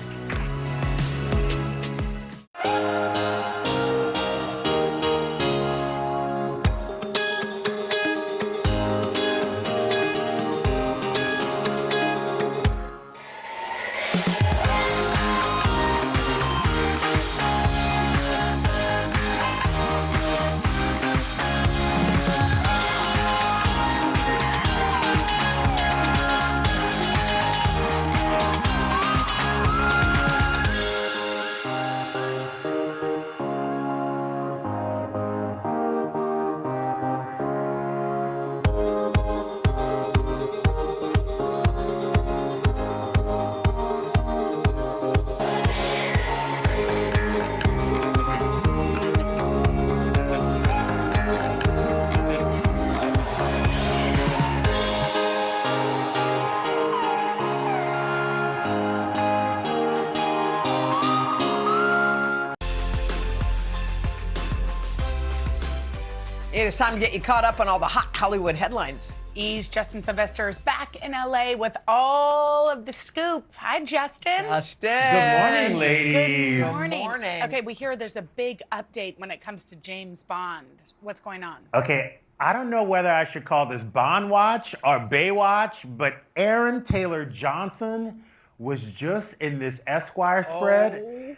it's time to get you caught up on all the hot Hollywood headlines. Justin Sylvester is back in LA with all of the scoop. Hi, Justin. Good morning, ladies. Good morning. Okay, we hear there's a big update when it comes to James Bond. What's going on? Okay, I don't know whether I should call this Bond Watch or Baywatch, but Aaron Taylor Johnson was just in this Esquire spread.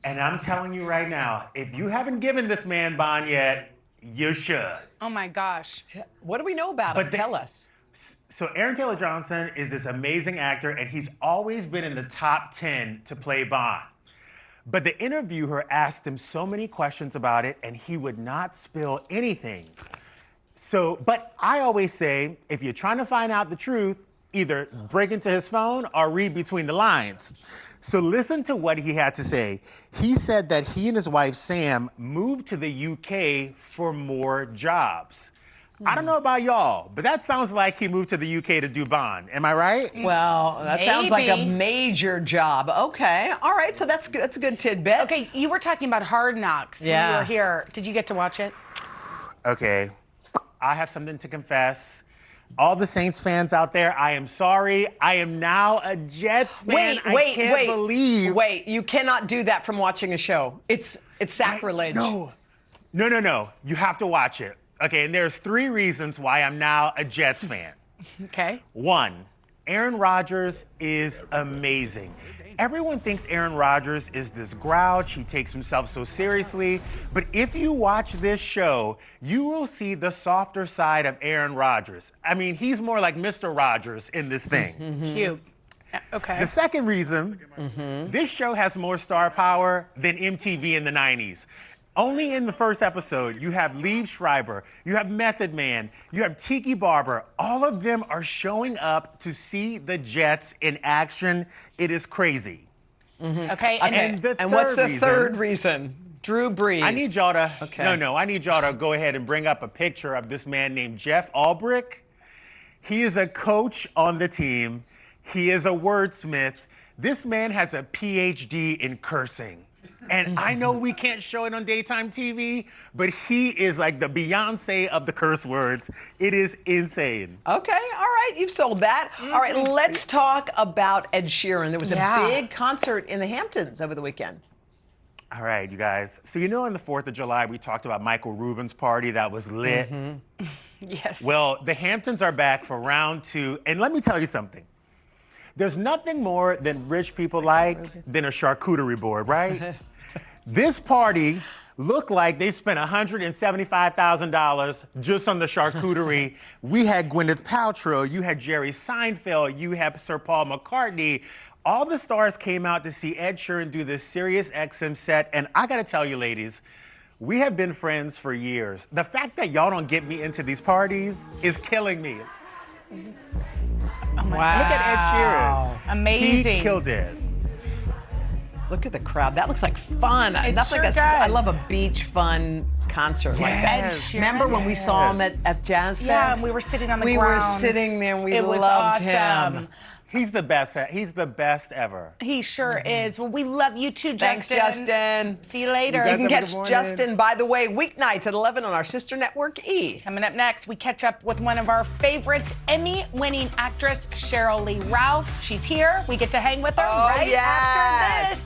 And I'm telling you right now, if you haven't given this man Bond yet, you should. Oh my gosh. What do we know about him? Tell us. So Aaron Taylor Johnson is this amazing actor, and he's always been in the top 10 to play Bond. But the interviewer asked him so many questions about it, and he would not spill anything. But I always say, if you're trying to find out the truth, either break into his phone or read between the lines. So listen to what he had to say. He said that he and his wife, Sam, moved to the UK for more jobs. I don't know about y'all, but that sounds like he moved to the UK to do Bond. Am I right? Well, that sounds like a major job. Okay, all right, so that's good. That's a good tidbit. Okay, you were talking about Hard Knocks when you were here. Did you get to watch it? Okay, I have something to confess. All the Saints fans out there, I am sorry. I am now a Jets fan. I can't believe. Wait, you cannot do that from watching a show. It's sacrilege. No. You have to watch it. Okay, and there's 3 reasons why I'm now a Jets fan. Okay. 1, Aaron Rodgers is amazing. Everyone thinks Aaron Rodgers is this grouch. He takes himself so seriously. But if you watch this show, you will see the softer side of Aaron Rodgers. I mean, he's more like Mr. Rogers in this thing. Cute. Okay. The second reason, this show has more star power than MTV in the 90s. Only in the first episode, you have Liev Schreiber, you have Method Man, you have Tiki Barber. All of them are showing up to see the Jets in action. It is crazy. Okay. And what's the third reason? Drew Brees. I need y'all to, I need y'all to go ahead and bring up a picture of this man named Jeff Ulbrich. He is a coach on the team. He is a wordsmith. This man has a PhD in cursing. And I know we can't show it on daytime TV, but he is like the Beyonce of the curse words. It is insane. Okay, all right, you've sold that. All right, let's talk about Ed Sheeran. There was a big concert in the Hamptons over the weekend. All right, you guys. So on the 4th of July, we talked about Michael Rubin's party that was lit. Yes. Well, the Hamptons are back for round 2. And let me tell you something. There's nothing more than rich people like than a charcuterie board, right? This party looked like they spent $175,000 just on the charcuterie. We had Gwyneth Paltrow, you had Jerry Seinfeld, you had Sir Paul McCartney. All the stars came out to see Ed Sheeran do this Sirius XM set, and I gotta tell you, ladies, we have been friends for years. The fact that y'all don't get me into these parties is killing me. Oh my Wow. Look at Ed Sheeran. Amazing. He killed it. Look at the crowd. That looks like fun. That's sure like does. I love a beach fun concert like that. Yes. Remember when we saw him at Jazz Fest? Yeah, and we were sitting on the We ground. were sitting there and we It was loved awesome. him. He's the best. He's the best ever. He sure is. Well, we love you too, Thanks, Justin. Justin. See you later. You can catch Justin, by the way, weeknights at 11 on our sister network, E. Coming up next, we catch up with one of our favorites, Emmy-winning actress Cheryl Lee Ralph. She's here. We get to hang with her right after this.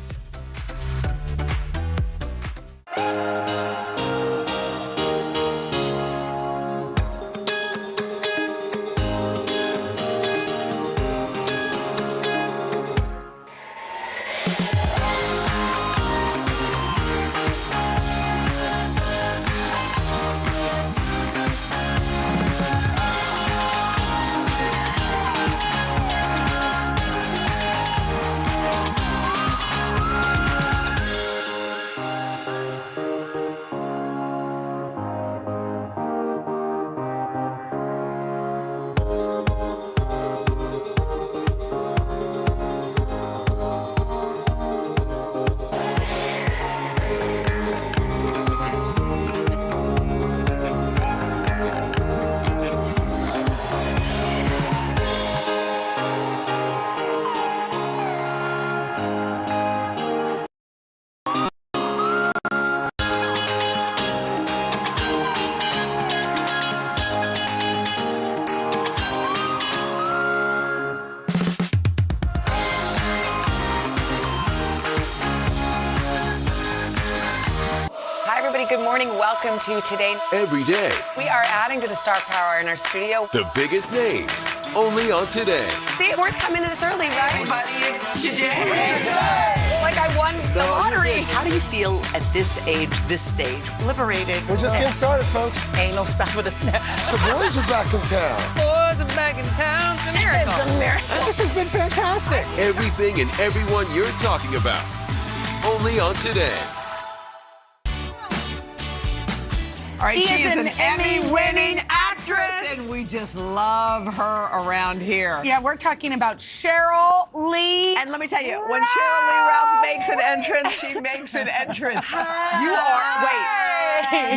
morning. Welcome to Today. Every day, We are adding to the star power in our studio. the biggest names, only on Today. See, it's worth coming to this early, right? Everybody, it's Today. Like I won the lottery. How do you feel at this age, this stage? Liberated. We're just getting started, folks. Anal stuff with a snap. The boys are back in town. Boys are back in town. It's a miracle. It's a miracle. This has been fantastic. Everything and everyone you're talking about, only on Today. All right, She she is is an an Emmy-winning actress. and we just love her around here. Yeah, we're talking about Cheryl Lee. And let me tell you, when Cheryl Lee Ralph makes an entrance, she makes an entrance. You're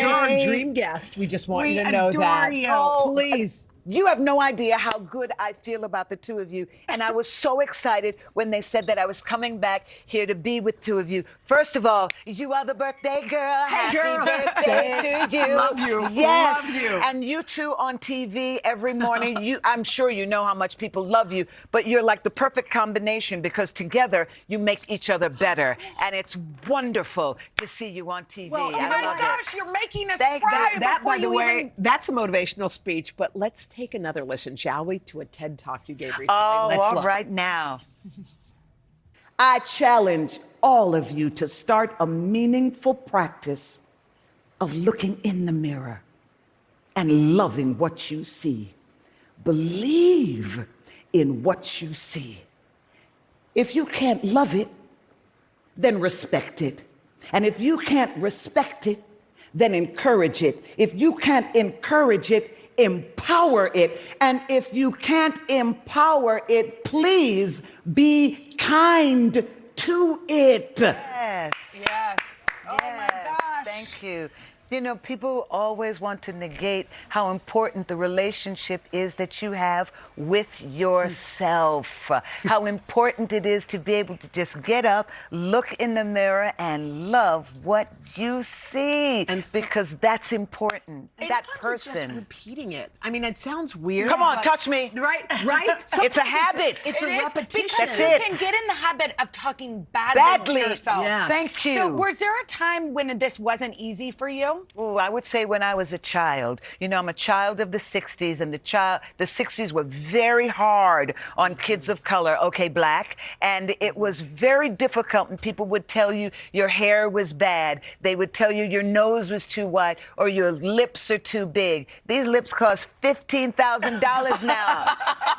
our dream guest. We just want We you to know adore that. you. Oh, please. You have no idea how good I feel about the two of you. And I was so excited when they said that I was coming back here to be with two of you. First of all, you are the birthday girl. Hey, girl. Happy birthday to you. Love you. Yes. Love you. And you two on TV every morning. I'm sure you know how much people love you, but you're like the perfect combination because together you make each other better. And it's wonderful to see you on TV. Oh I my love gosh, you're making us Thank cry that, before by the you way, even... that's a motivational speech, but let's take another listen, shall we, to a TED Talk you gave recently. Oh, Let's all look. right now. I challenge all of you to start a meaningful practice of looking in the mirror and loving what you see. Believe in what you see. If you can't love it, then respect it. And if you can't respect it, then encourage it. If you can't encourage it, empower it. And if you can't empower it, please be kind to it. Yes. Yes. Oh my gosh. Thank you. You know, people always want to negate how important the relationship is that you have with yourself. How important it is to be able to just get up, look in the mirror, and love what you see. Because that's important. That person. Just repeating it. I mean, it sounds weird. Come on, but- touch me. Right? It's a habit. It's a repetition. That's You it. can get in the habit of talking badly to yourself. Yeah. Thank you. So was there a time when this wasn't easy for you? Oh, I would say when I was a child. You know, I'm a child of the 60s, and the 60s were very hard on kids of color, okay, black, and it was very difficult, and people would tell you your hair was bad. They would tell you your nose was too wide or your lips are too big. These lips cost $15,000 now.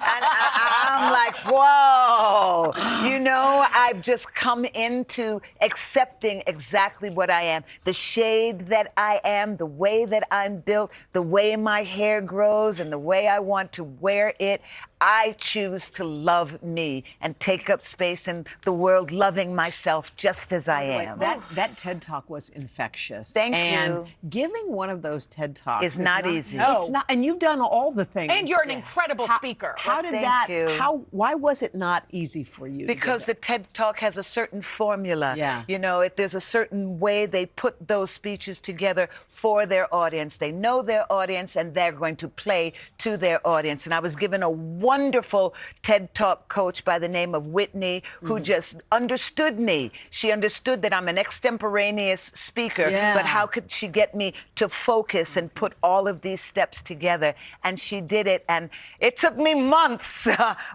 And I'm like, whoa. You know, I've just come into accepting exactly what I am. The shade that I am, the way that I'm built, the way my hair grows, and the way I want to wear it. I choose to love me and take up space in the world, loving myself just as I am. That TED Talk was infectious. Thank and you. Giving one of those TED Talks It's not easy. It's not, and you've done all the things. And you're an incredible speaker. How did Thank that? you. Why was it not easy for you? Because the TED Talk has a certain formula. Yeah. You know, there's a certain way they put those speeches together for their audience. They know their audience, and they're going to play to their audience. And I was given a wonderful TED Talk coach by the name of Whitney, who just understood me. She understood that I'm an extemporaneous speaker, but how could she get me to focus and put all of these steps together? And she did it, and it took me months,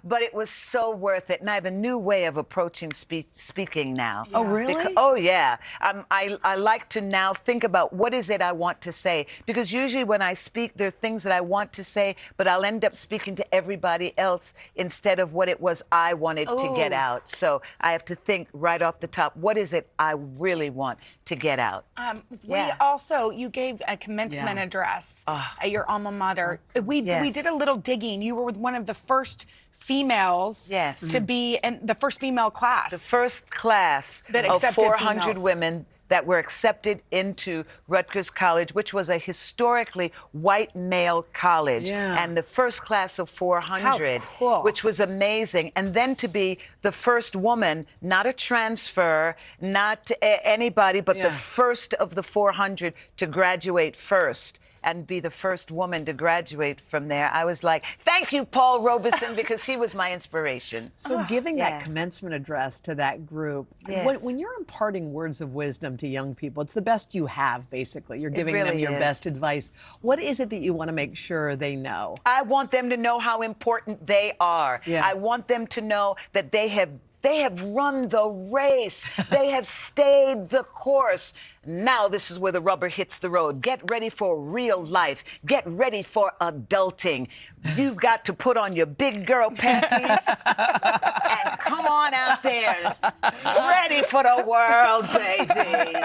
but it was so worth it. And I have a new way of approaching speaking now. Oh, really? Oh, yeah. I like to now think about what is it I want to say, because usually when I speak, there are things that I want to say, but I'll end up speaking to everybody else instead of what it was I wanted to get out. So I have to think right off the top, what is it I really want to get out? You gave a commencement address at your alma mater. We did a little digging. You were one of the first females to be in the first female class. The first class that of accepted 400 females. women that were accepted into Rutgers College, which was a historically white male college. And the first class of 400, How cool. which was amazing. And then to be the first woman, not a transfer, not anybody, but the first of the 400 to graduate first. and be the first woman to graduate from there, I was like, thank you, Paul Robeson, because he was my inspiration. So giving that commencement address to that group, when you're imparting words of wisdom to young people, it's the best you have, basically. You're giving them your best advice. What is it that you want to make sure they know? I want them to know how important they are. I want them to know that they have run the race. They have stayed the course. Now this is where the rubber hits the road. Get ready for real life. Get ready for adulting. You've got to put on your big girl panties and come on out there. Ready for the world, baby.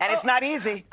And it's not easy.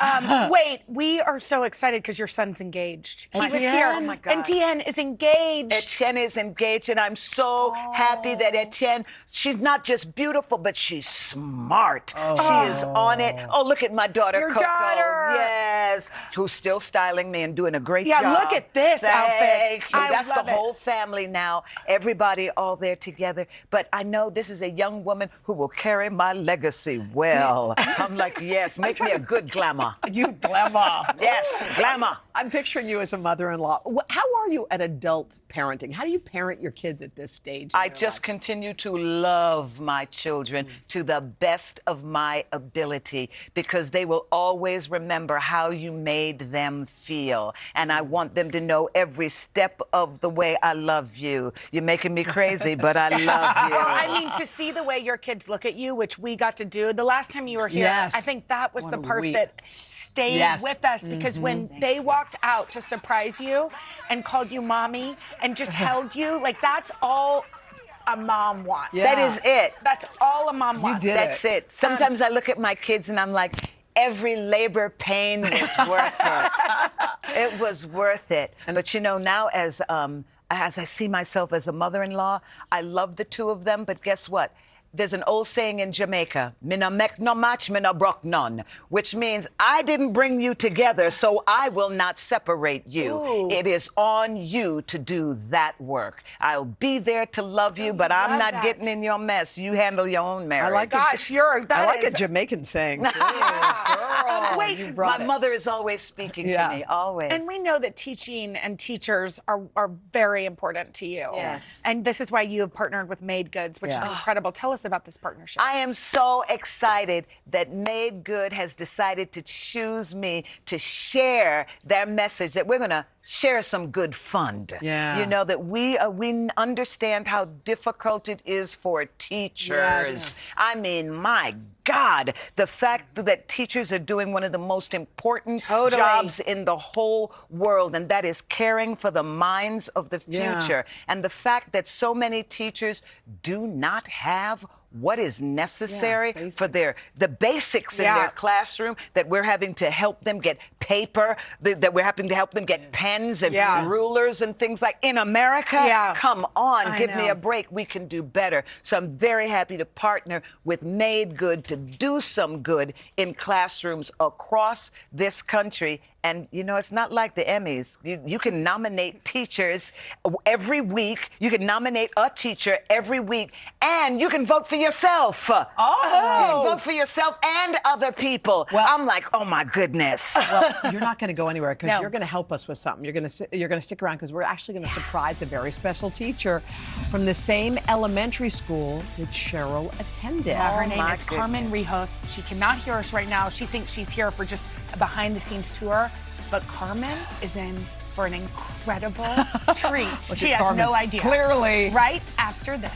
Wait, we are so excited because your son's engaged. He was Etienne? here. Oh my God. And Etienne is engaged. Etienne is engaged, and I'm so happy that Etienne, she's not just beautiful, but she's smart. She is on it. Oh, look at my daughter, Your Coco. daughter. Yes. Who's still styling me and doing a great job. Yeah, look at this outfit. I That's the love it. whole family now. Everybody all there together. But I know this is a young woman who will carry my legacy well. I'm like, yes, make me a good glamour. You glamour. Yes, glamour. I'm picturing you as a mother-in-law. How are you at adult parenting? How do you parent your kids at this stage? I just continue to love my children to the best of my ability, because they will always remember how you made them feel. And I want them to know every step of the way, I love you. You're making me crazy, but I love you. I mean, to see the way your kids look at you, which we got to do the last time you were here, I think that was the part that stayed with us, because when they walked out to surprise you and called you mommy and just held you, like, that's all a mom wants. That is it. That's all a mom wants. That's it. Sometimes I look at my kids and I'm like, every labor pain was worth it. It was worth it. But you know, now as I see myself as a mother-in-law, I love the two of them, but guess what? There's an old saying in Jamaica, "Mina mek no match, mina broke none," which means I didn't bring you together, so I will not separate you. Ooh. It is on you to do that work. I'll be there to love you, but I'm not getting in your mess. You handle your own marriage. I like I like a Jamaican saying. Girl, Wait, you brought My it. mother is always speaking to me, always. And we know that teaching and teachers are very important to you. Yes. And this is why you have partnered with Made Goods, which is incredible. Tell us about this partnership. I am so excited that Made Good has decided to choose me to share their message, that we're going to share some good fund. Yeah. You know, that we understand how difficult it is for teachers. Yes. I mean, my God, the fact that teachers are doing one of the most important jobs in the whole world, and that is caring for the minds of the future. And the fact that so many teachers do not have what is necessary for the basics in their classroom, that we're having to help them get paper, that we're having to help them get pens and rulers and things like in America. Come on, give me a break. We can do better. So I'm very happy to partner with Made Good to do some good in classrooms across this country. And, you know, it's not like the Emmys. You can nominate teachers every week. You can nominate a teacher every week. And you can vote for yourself. You can vote for yourself and other people. Well, I'm like, oh, my goodness. Well, you're not going to go anywhere, because you're going to help us with something. You're going to stick around, because we're actually going to surprise a very special teacher from the same elementary school that Cheryl attended. Yeah, her name is Carmen Rijos. She cannot hear us right now. She thinks she's here for just a behind-the-scenes tour. But Carmen is in for an incredible treat. She has Carmen. no idea. Clearly. Right after this.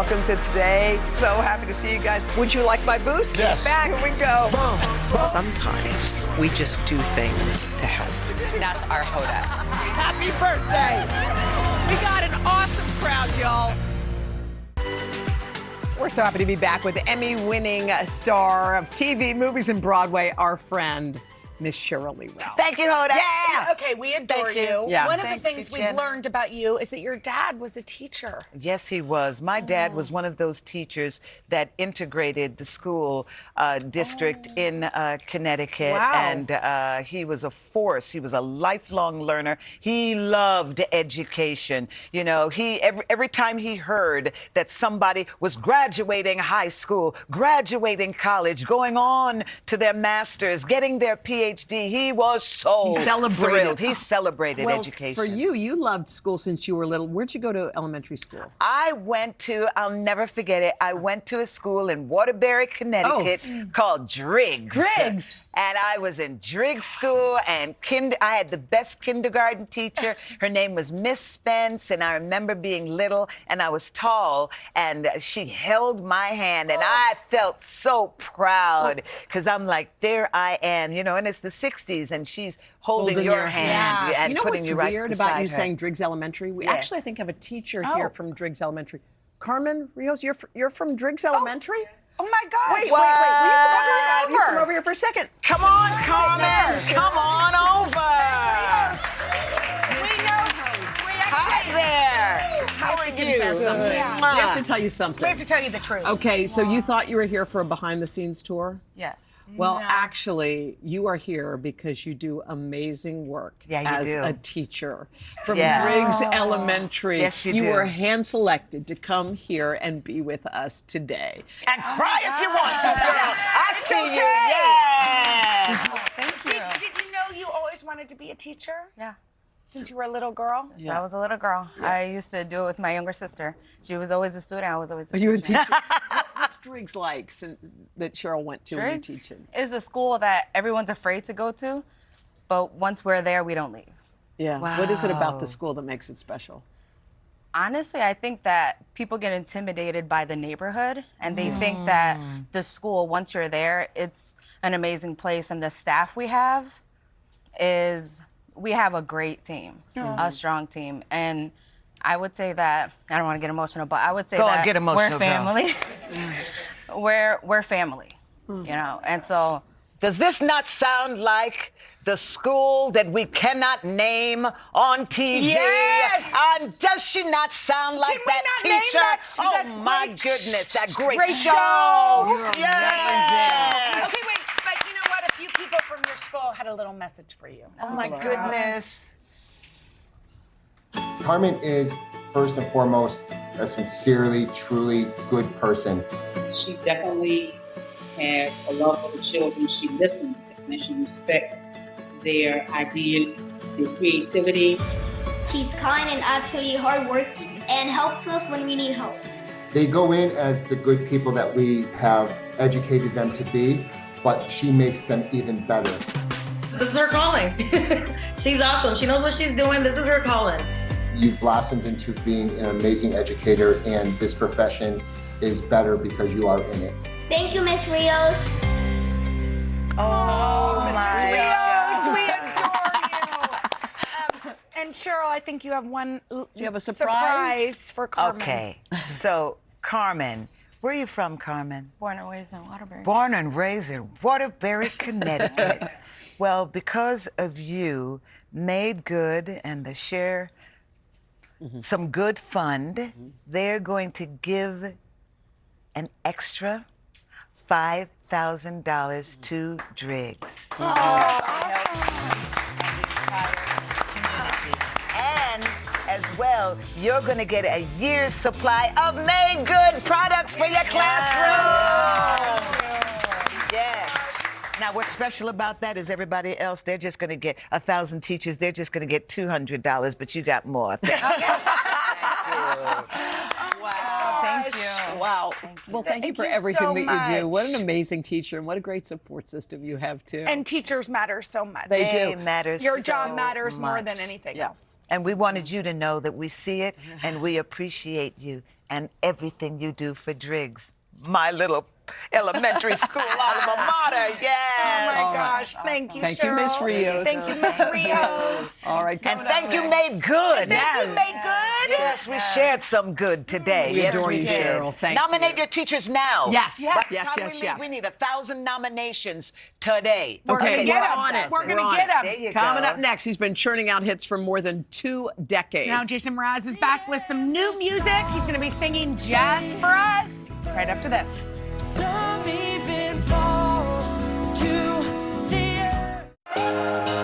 welcome to today. So happy to see you guys. Would you like my boost? Yes. Back, here we go. Sometimes we just do things to help. That's our Hoda. Happy birthday. We got an awesome crowd, y'all. We're so happy to be back with the Emmy-winning star of TV, movies, and Broadway, our friend, Miss Cheryl Lee Ralph. Thank you, Hoda. Yeah. Okay, we adore you. Yeah. One of Thank the you, things we've Jenna. learned about you is that your dad was a teacher. Yes, he was. My dad was one of those teachers that integrated the school district in Connecticut. Wow. And he was a force. He was a lifelong learner. He loved education. You know, every time he heard that somebody was graduating high school, graduating college, going on to their masters, getting their PhD, he was so thrilled. He celebrated education. For you, you loved school since you were little. Where'd you go to elementary school? I went to, I'll never forget it, I went to a school in Waterbury, Connecticut called Driggs. Driggs? And I was in Driggs school, and I had the best kindergarten teacher. Her name was Miss Spence, and I remember being little, and I was tall, and she held my hand, and I felt so proud, because I'm like, there I am, you know, and it's the 60s, and she's holding your hand and You know putting what's you right weird beside about you her. saying Driggs Elementary? We actually, I think, have a teacher here from Driggs Elementary. Carmen Rios, you're from Driggs Elementary? Oh my God. Wait. Will you come over here for a second? Come on, Carmen. Come on over. Hi there. How are you? Confess something. We have to tell you something. We have to tell you the truth. Okay, so you thought you were here for a behind-the-scenes tour? Yes. Well, actually, you are here because you do amazing work as a teacher from Driggs Elementary. Yes, you do. You were hand-selected to come here and be with us today. And cry if you want to, girl. I see you. Yes. Thank you. Did you know you always wanted to be a teacher? Yeah. Since you were a little girl? So I was a little girl. I used to do it with my younger sister. She was always a student. I was always a Are teacher. you a teacher? What's Driggs like that Cheryl went to when you Driggs teaching? is a school that everyone's afraid to go to, but once we're there, we don't leave. Yeah. Wow. What is it about the school that makes it special? Honestly, I think that people get intimidated by the neighborhood, and they think that the school, once you're there, it's an amazing place, and the staff we have we have a great team, a strong team, and I would say that, I don't want to get emotional, but I would say that get emotional, we're family. we're family, you know, and so. Does this not sound like the school that we cannot name on TV? Yes! Does she not sound like Can we that not name teacher? that My great goodness, that great show. show. Yes. Okay, wait, but you know what? A few people from your school had a little message for you. Oh my goodness. Carmen is first and foremost a sincerely, truly good person. She definitely has a love for the children. She listens and she respects their ideas, their creativity. She's kind and actually hardworking and helps us when we need help. They go in as the good people that we have educated them to be, but she makes them even better. This is her calling. She's awesome. She knows what she's doing. This is her calling. You've blossomed into being an amazing educator, and this profession is better because you are in it. Thank you, Miss Rios. Oh, Miss Rios, we adore you. And Cheryl, I think you have one. Do you have a surprise? For Carmen? Okay, so Carmen, where are you from, Carmen? Born and raised in Waterbury. Born and raised in Waterbury, Connecticut. Well, because of you, Made Good and the Share Some Good Fund, they're going to give an extra $5,000 to Driggs. And as well, you're going to get a year's supply of Made Good products for your classroom. Yes. Now, what's special about that is everybody else, they're just going to get 1,000 teachers. They're just going to get $200, but you got more. Thank you. Wow. Well, thank you for everything so that you do. much. What an amazing teacher, and what a great support system you have, too. And teachers matter so much. They do. Matters Your so job matters more much. than anything else. And we wanted you to know that we see it and we appreciate you and everything you do for Driggs. My little elementary school alma mater, yes. Oh my gosh, thank you, Thank Cheryl. you, Miss Rios. Thank you, Miss Rios. All right, And thank you, Made Good. Thank you, Made Good. Yes, we shared some good today. We Yes, adore we you, did. Cheryl. Thank Nominate your teachers now. Yes. What Yes, time yes, we need? yes. We need 1,000 nominations today. We're gonna Okay, get we're 'em. on it. We're gonna on get it. 'em. There you Coming go. up next, he's been churning out hits for more than 2 decades. Now Jason Mraz is back with some new music. He's going to be singing just for us right after this. Some even fall to the earth.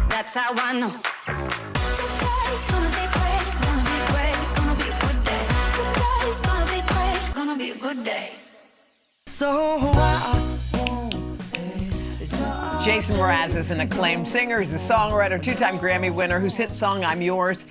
That's how I know. Today's gonna be great, gonna be great, gonna be a good day. Today's gonna be great, gonna be a good day. So Jason Mraz is an acclaimed singer. He's a songwriter, 2-time Grammy winner whose hit song, I'm Yours,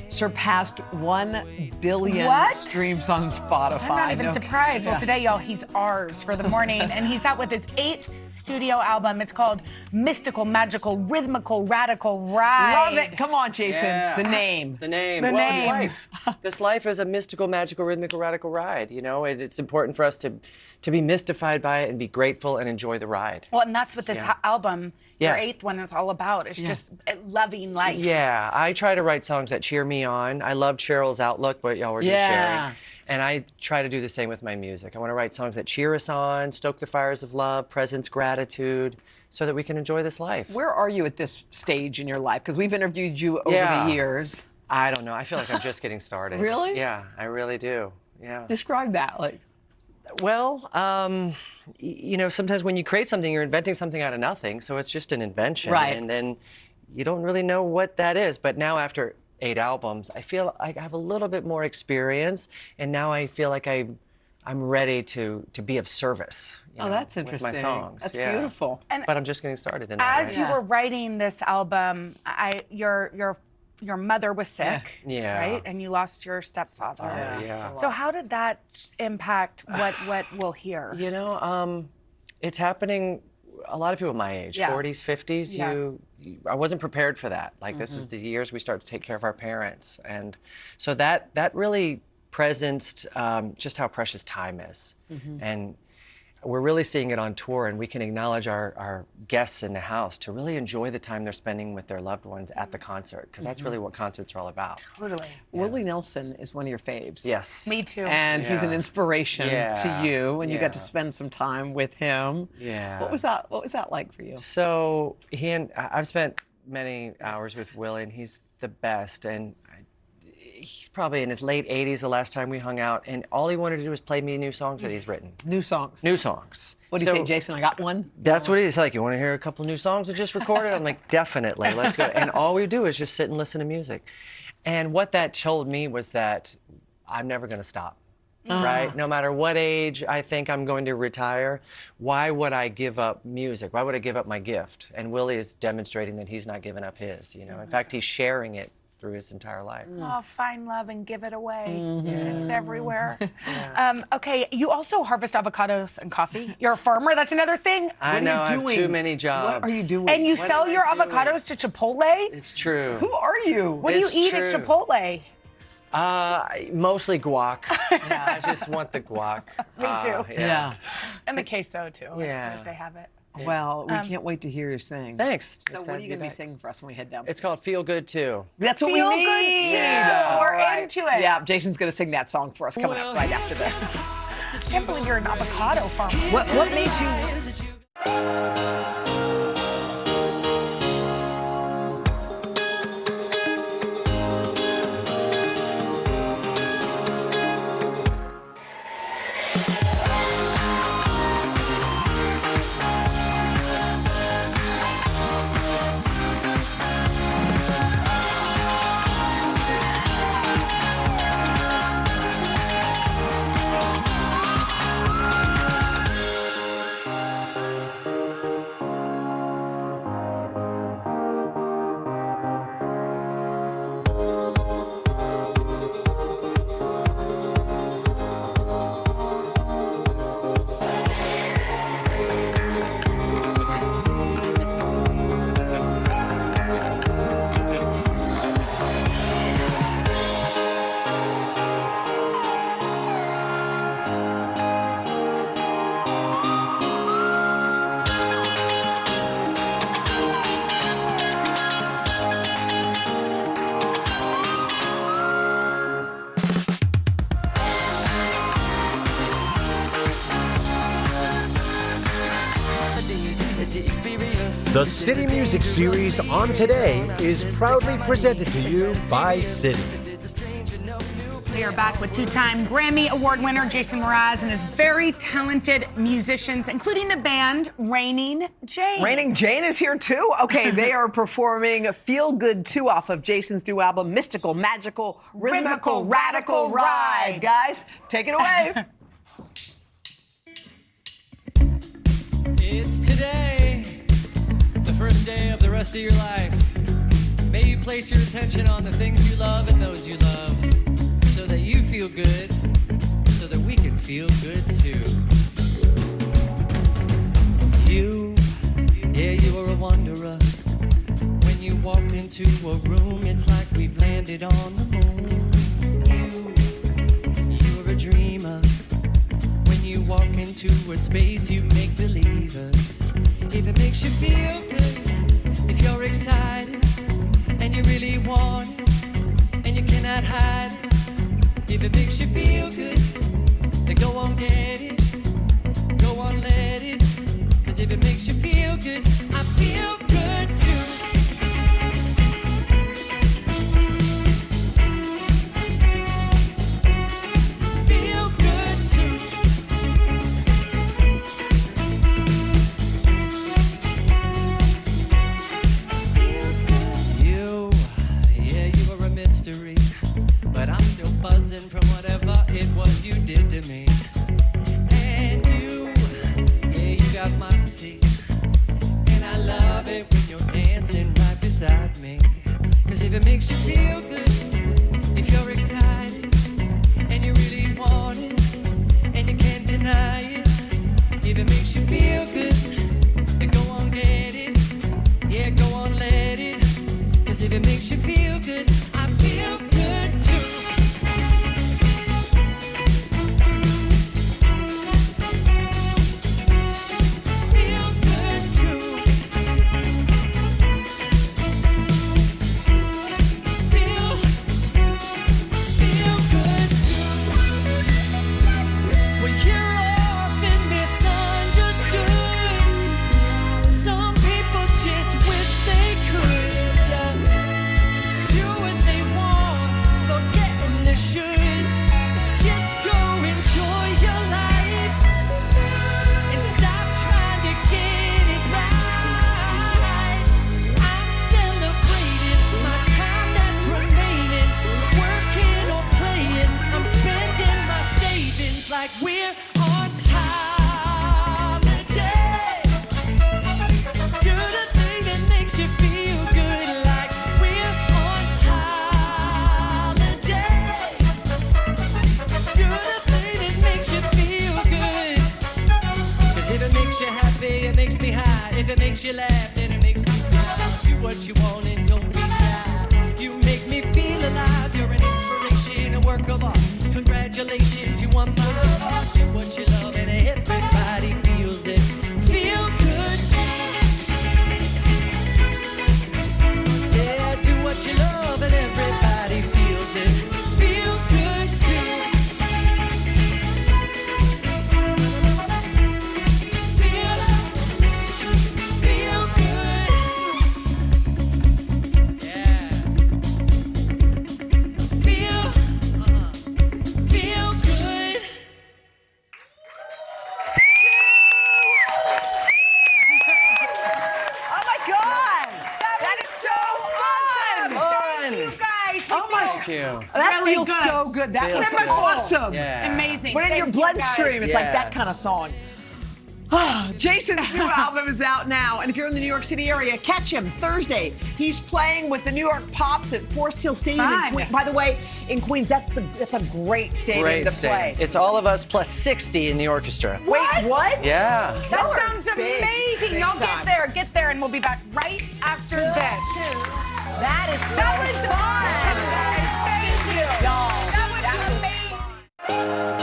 surpassed 1 billion streams on Spotify. I'm not even surprised. Yeah. Well, today, y'all, he's ours for the morning, and he's out with his 8th studio album. It's called Mystical, Magical, Rhythmical, Radical Ride. Love it. Come on, Jason. Yeah. The name. The name. The well, name. it's life. This life is a mystical, magical, rhythmical, radical ride. You know, it's important for us to be mystified by it and be grateful and enjoy the ride. Well, and that's what this album, Yeah. your 8th one, is all about. It's just loving life. Yeah, I try to write songs that cheer me on. I love Cheryl's outlook, what y'all were just sharing. And I try to do the same with my music. I want to write songs that cheer us on, stoke the fires of love, presence, gratitude, so that we can enjoy this life. Where are you at this stage in your life? Because we've interviewed you over the years. I don't know. I feel like I'm just getting started. Really? Yeah, I really do. Yeah. Describe that. Well, you know, sometimes when you create something, you're inventing something out of nothing. So it's just an invention. Right. And then you don't really know what that is. But now after 8 albums, I feel like I have a little bit more experience. And now I feel like I'm ready to be of service. Oh, that's interesting. With my songs. That's yeah. beautiful. But I'm just getting started in that. As you were writing this album, your mother was sick, Yeah. right? And you lost your stepfather. Yeah. So how did that impact what we'll hear? You know, it's happening. A lot of people my age, Yeah. 40s, 50s. Yeah. I wasn't prepared for that. Like this is the years we start to take care of our parents, and so that really presenced just how precious time is, and we're really seeing it on tour, and we can acknowledge our guests in the house to really enjoy the time they're spending with their loved ones at the concert, because that's really what concerts are all about. Totally. Willie Nelson is one of your faves. Yes. Me too. And he's an inspiration to you, and you got to spend some time with him. Yeah. What was that like for you? So I've spent many hours with Willie, and he's the best, and he's probably in his late 80s the last time we hung out, and all he wanted to do was play me new songs that he's written. New songs. New songs. What do you say, Jason? I got one? That's what he's like. You want to hear a couple new songs that just recorded? I'm like, definitely, let's go. And all we do is just sit and listen to music. And what that told me was that I'm never going to stop. Right? No matter what age I think I'm going to retire, why would I give up music? Why would I give up my gift? And Willie is demonstrating that he's not giving up his, you know. In fact, he's sharing it through his entire life. Oh, find love and give it away. It's everywhere. Okay, you also harvest avocados and coffee. You're a farmer. That's another thing. I know. I have too many jobs. What are you doing? And you sell your avocados to Chipotle? It's true. Who are you? What do you eat at Chipotle? Mostly guac. I just want the guac. Me too. Yeah. And the queso too. Yeah. If they have it. Well, we can't wait to hear you sing. Thanks. So what are you going to be singing for us when we head down? It's called Feel Good Too. That's what Feel we need. Good Too. Yeah. We're All right. into it. Yeah, Jason's going to sing that song for us coming up right after this. I can't believe you're an avocado farmer. What made you... The City Music Series on Today is proudly presented to you by City. We are back with two-time Grammy Award winner Jason Mraz and his very talented musicians, including the band Raining Jane. Raining Jane is here too? Okay, they are performing Feel Good 2 off of Jason's new album, Mystical, Magical, Rhythmical, Radical Ride. Guys, take it away. It's today, the first day of the rest of your life. May you place your attention on the things you love and those you love, so that you feel good, so that we can feel good too. You are a wanderer. When you walk into a room, it's like we've landed on the moon. You're a dreamer. When you walk into a space, you make believers. If it makes you feel good, if you're excited, and you really want it, and you cannot hide it. If it makes you feel good, then go on get it, go on let it. Cause if it makes you feel good, I feel good too. Feel good too. You are a mystery, but I'm still buzzing from whatever it was you did to me. And you got moxie, and I love it when you're dancing right beside me. Cause if it makes you feel good, if you're excited, and you really want it, and you can't deny it. If it makes you feel good, then go on get it, yeah, go on let it. Cause if it makes you feel good, I feel good too. Feel good too. Feel good too. Well, you're often misunderstood. makes me high. If it makes you laugh, then it makes me smile. Do what you want and don't be shy. You make me feel alive. You're an inspiration, a work of art. Congratulations, you won my heart. Do what you love and everybody feels it. Feel good too. Yeah, do what you love and everybody feels it. Feel good too. Feel good. Yeah. Feel good. Oh my God! That is so fun! Thank you guys. Oh my Thank you. That Really feels good. so good. That Feels was good. awesome. Yeah. Amazing. But in your Thank you, bloodstream, guys. it's like that kind of Yes. song. Jason's new album is out now, and if you're in the New York City area, catch him Thursday. He's playing with the New York Pops at Forest Hill Stadium in Fun. Queens. By the way, in Queens, that's a great stadium Great to stadium. play. It's all of us plus 60 in the orchestra. Wait, what? Yeah. That Y'all are sounds big. amazing. Big Y'all time. get there, and we'll be back right after this. That is so That was fun. awesome, guys. Thank you. That was amazing.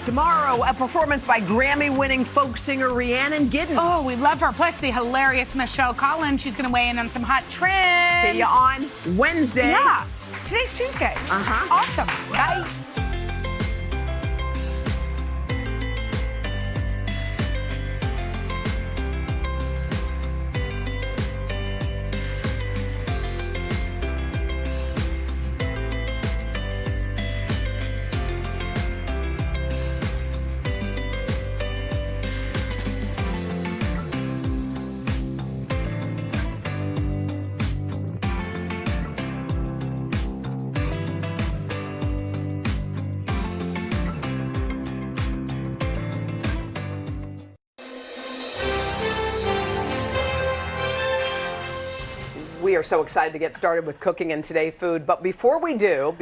Tomorrow, a performance by Grammy-winning folk singer Rhiannon Giddens. Oh, we love her. Plus, the hilarious Michelle Collins. She's going to weigh in on some hot trends. See you on Wednesday. Yeah. Today's Tuesday. Awesome. Bye. We are so excited to get started with cooking and today food. But before we do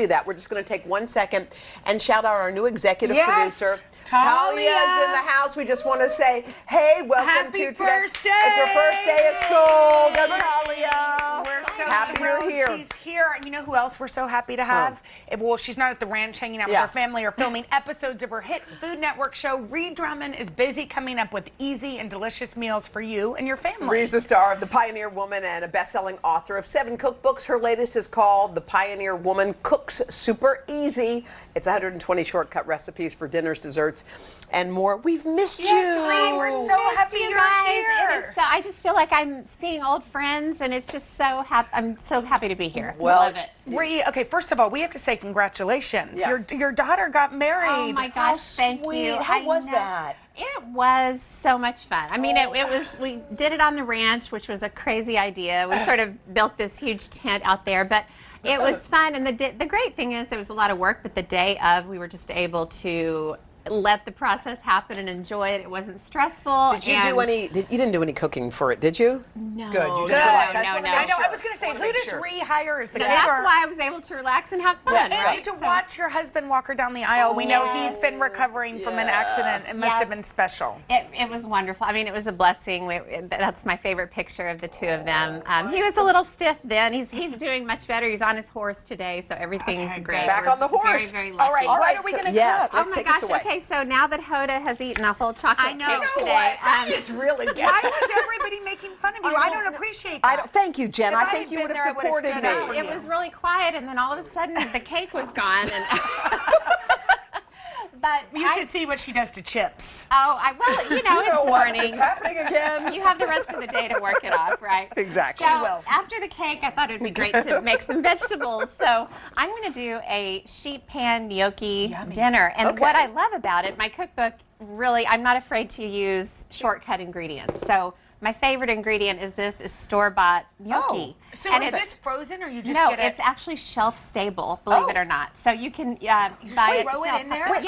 that, we're just going to take 1 second and shout out our new executive producer. Talia's in the house. We just want to say, hey, welcome Happy to today. first day. It's her first day of school. Go, Talia. We're so happy you're thrilled here. She's here. And you know who else we're so happy to have? Well, she's not at the ranch hanging out with Yeah. her family or filming episodes of her hit Food Network show. Ree Drummond is busy coming up with easy and delicious meals for you and your family. Ree's the star of The Pioneer Woman and a best-selling author of 7 cookbooks. Her latest is called The Pioneer Woman Cooks Super Easy. It's 120 shortcut recipes for dinners, desserts, and more. We've missed you. Ree, we're so happy you you're guys. here. It is so, I just feel like I'm seeing old friends, and it's just so happy. I'm so happy to be here. Well, love it. Ree, okay, first of all, we have to say congratulations. Yes. Your daughter got married. Oh my gosh, thank you. How was know. that? It was so much fun. I mean, it was, we did it on the ranch, which was a crazy idea. We sort of built this huge tent out there, but it was fun. And the great thing is there was a lot of work, but the day of, we were just able to let the process happen and enjoy it. It wasn't stressful. Did you do any? You didn't do any cooking for it, did you? No. Good. You just No, relaxed. no, I just wanna no. make I know. sure. I was going to say, who does Ree hire as the That's keeper? why I was able to relax and have fun. And right? to watch your husband walk her down the aisle, we know he's been recovering from an accident. It must have been special. It was wonderful. I mean, it was a blessing. That's my favorite picture of the two of them. He was a little stiff then. He's doing much better. He's on his horse today, so everything's great. Back We're on the horse. Very, very lucky. All right, what are we going to cook? Oh my gosh. Okay, so now that Hoda has eaten a whole chocolate cake today, That is really good. Why was everybody making fun of you? I don't appreciate that. Thank you, Jen. If I I think had you been would there, I have would've supported stood me. up. It was really quiet, and then all of a sudden the cake was gone. And but you should see what she does to chips. Well, you know, You know it's what? morning. It's happening again. You have the rest of the day to work it off, right? Exactly. So after the cake, I thought it'd be great to make some vegetables. So I'm going to do a sheet pan gnocchi dinner. And what I love about it, my cookbook, really, I'm not afraid to use shortcut ingredients. So my favorite ingredient is store-bought gnocchi. So and is this frozen or you just no, get it? it's actually shelf stable, believe it or not. So you can buy it. throw it in there? Wait,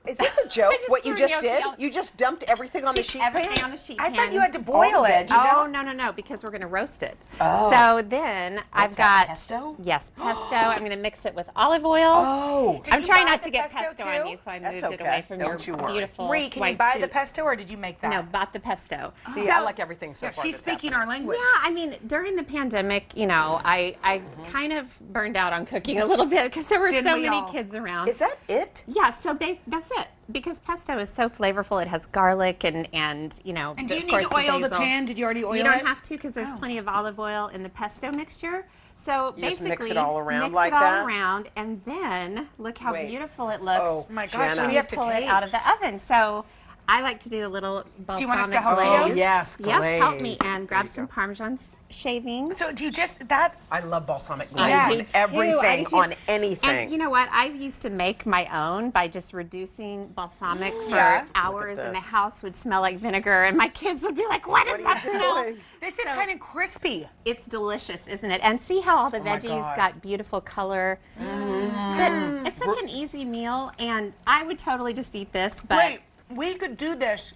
is this a joke? What you threw just gnocchi did? on- You just dumped everything on the sheet pan? Everything on the sheet pan. I thought you had to boil it. Oh, no, because we're going to roast it. Oh. So then I've got pesto? Yes, pesto. I'm going to mix it with olive oil. Oh. I'm you trying buy not the to get pesto pesto too? on you, so I That's moved it okay. away from Don't you your worry. beautiful Ree, can you white buy the soup. pesto or did you make that? No, bought the pesto. See, I like everything so far. She's that's speaking happening. our language. Yeah, I mean, during the pandemic, you know, I kind of burned out on cooking a little bit because there were Didn't so we many all? kids around. Is that it? Yeah, so that's it. Because pesto is so flavorful. It has garlic and you know, And do you of need course, to oil the basil. pan? Did you already oil it? You don't have to because there's plenty of olive oil in the pesto mixture. So You just basically, mix it all around mix like it all that? around, and then look how Wait. beautiful it looks. Oh, my gosh, Jenna. we have to pull it out of the taste. oven. So I like to do a little balsamic you want us to help you? glaze. Oh, yes, Yes, help me glaze. and grab some Parmesan shavings. So do you just that? I love balsamic I glaze do on too. everything, on anything. And you know what? I used to make my own by just reducing balsamic for Yeah. hours, and the this. house would smell like vinegar, and my kids would be like, "What is that smell?" doing? This is kind of crispy. It's delicious, isn't it? And see how all the my veggies God. got beautiful color. But it's such an easy meal, and I would totally just eat this. But Wait, we could do this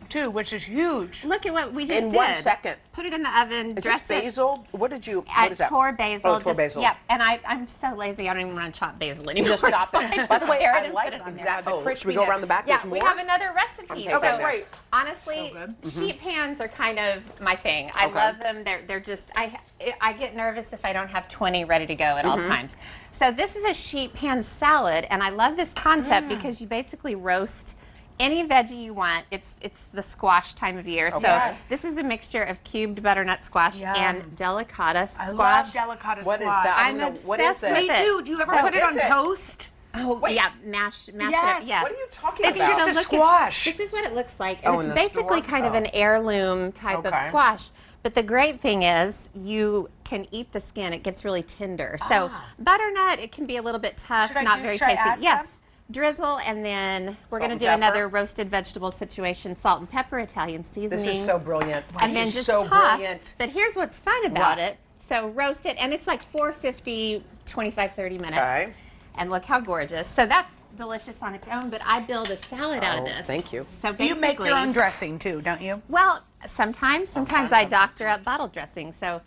too, which is huge. look at what we just In did. 1 second. Put it in the oven. Is dress this it. basil? What did you? I What is that? tore basil. Oh, tore basil. Yep. And I'm so lazy. I don't even want to chop basil anymore. Just chop So it. I just By the way, tear it I and like put it on there. exactly. Oh, should we go around the back? Yeah, There's we more? have another recipe. Okay, So great. honestly, sheet pans are kind of my thing. I Okay. love them. They're just I get nervous if I don't have 20 ready to go at all times. So this is a sheet pan salad, and I love this concept because you basically roast any veggie you want. It's the squash time of year. So Yes. this is a mixture of cubed butternut squash Yum. and delicata squash. I love delicata What is squash. that? I I'm don't know. What obsessed is it? with Me it. too. Do you ever So- put it on is it? toast? Oh, yeah, mash it Yes. up. Yes. What are you talking It's about? just a look at- squash. This is what it looks like. Oh, And in it's the basically store? kind of Oh. an heirloom type of Okay. squash. But the great thing is you can eat the skin. It gets really tender. So butternut, it can be a little bit tough, Should I not do- very should I tasty. add Yes. some? Drizzle, and then we're Salt going and to do pepper? another roasted vegetable situation, salt and pepper, Italian seasoning. This is so brilliant. And This then is just so toss. brilliant. But here's what's fun about What? it. So roast it, and it's like 450, 25, 30 minutes. Okay. And look how gorgeous. So that's delicious on its own, but I build a salad out of Oh, this. thank you. So You make your basically- own dressing too, don't you? Well, sometimes I doctor up bottled dressing. So,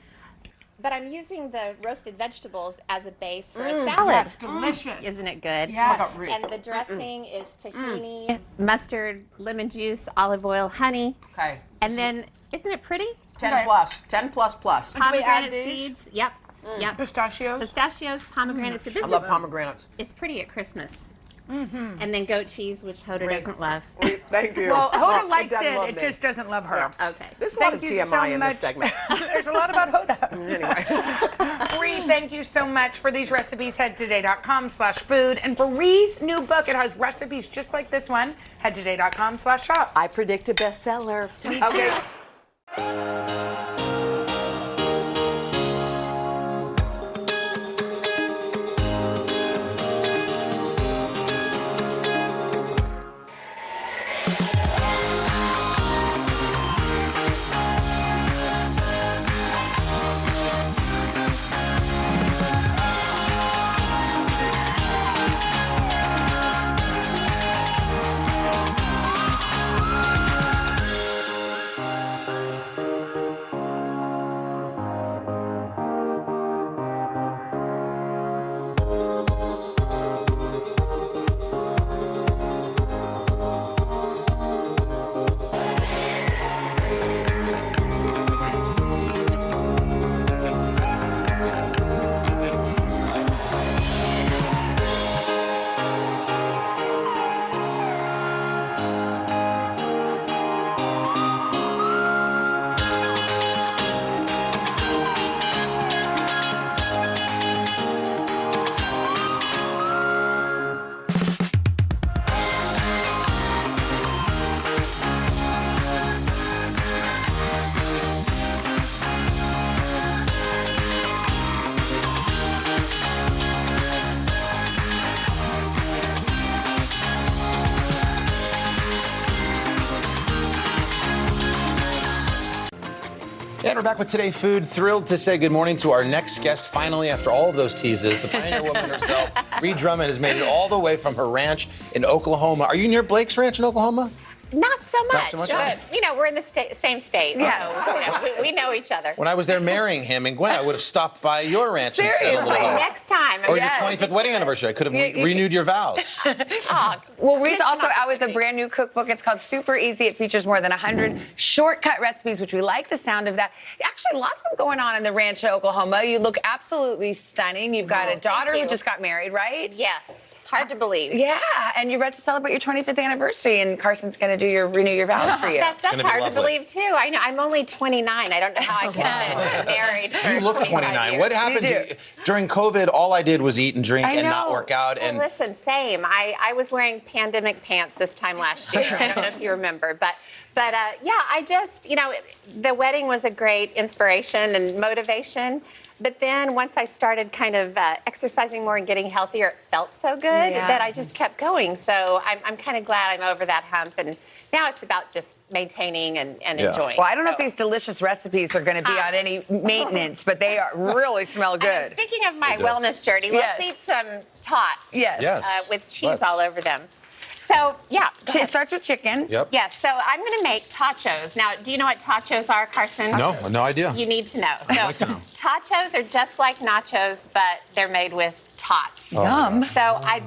but I'm using the roasted vegetables as a base for a salad. That's delicious. Isn't it good? Yes. And the dressing is tahini, mustard, lemon juice, olive oil, honey. Okay. And then, isn't it pretty? 10 plus. 10 plus plus. Do we add Pomegranate these? seeds. Yep. Yep. Pistachios. Pistachios, pomegranate seeds. This I love is pomegranates. it's pretty at Christmas. And then goat cheese, which Hoda doesn't love. Thank you. Well, Hoda It likes doesn't it. love It me. just doesn't love her. Okay. There's a lot Thank of you TMI so in much. this segment. There's a lot about Hoda. Anyway. Ree, thank you so much for these recipes. Head today.com/food. And for Ree's new book, it has recipes just like this one. Head today.com/shop. I predict a bestseller. Me too. And we're back with Today Food. Thrilled to say good morning to our next guest. Finally, after all of those teases, the pioneer woman herself, Ree Drummond, has made it all the way from her ranch in Oklahoma. Are you near Blake's Ranch in Oklahoma? Not so much. Not so much? But, we're in the same state. Yeah. So, we know each other. When I was there marrying him and Gwen, I would have stopped by your ranch and said a little hello. Next time. Or your 25th wedding anniversary. I could have renewed your vows. Well, Ree's also out with a brand new cookbook. It's called Super Easy. It features more than 100 shortcut recipes, which we like the sound of that. Actually, lots of them going on in the ranch in Oklahoma. You look absolutely stunning. You've got a daughter who just got married, right? Yes. Hard to believe. Yeah, and you're about to celebrate your 25th anniversary, and Carson's going to do your renew your vows for you. That's hard to believe too. I know. I'm only 29. I don't know how I could have been married. For You look 25 29. What years. happened during COVID? All I did was eat and drink and not work out. Well, And listen, same. I was wearing pandemic pants this time last year. I don't know if you remember, but yeah, I just the wedding was a great inspiration and motivation. But then once I started kind of exercising more and getting healthier, it felt so good that I just kept going. So I'm kind of glad I'm over that hump. And now it's about just maintaining and enjoying. Well, I don't know if these delicious recipes are going to be on any maintenance, but they really smell good. Speaking of my wellness journey, let's eat some tots. Yes. With cheese all over them. So, yeah. It starts with chicken. Yep. Yes, so I'm going to make tachos. Now, do you know what tachos are, Carson? no idea. You need to know. I'd like to know. Tachos are just like nachos, but they're made with tots. Oh, Yum. So I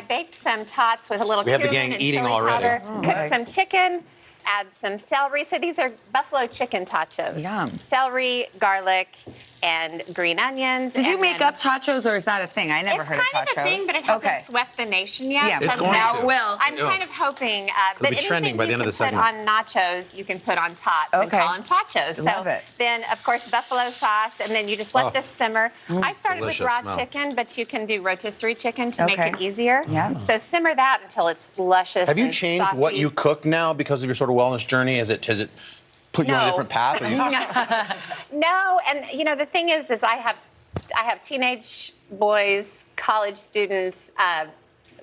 baked some tots with a little We have the cumin gang and eating chili already. powder. Oh, Cooked okay. some chicken, add some celery. So these are buffalo chicken tachos. Yum. Celery, garlic, and green onions. Did you and make then- up tachos, or is that a thing? I never heard of tachos. It's kind of a thing, but it hasn't swept the nation yet. Yeah, so It's going now to. it will. I'm Yeah. kind of hoping. It'll But be trending anything by the you end of the can segment. put on nachos, you can put on tots and Okay. call them tachos. Love So it. then, of course, buffalo sauce, and then you just let this simmer. I started Delicious with raw smell. chicken, but you can do rotisserie chicken to make Okay. it easier. Yeah. So simmer that until it's luscious. Have you and changed what saucy. you cook now because of your sort of wellness journey? Has it put you on a No. different path? Or you... No, and the thing is I have teenage boys, college students,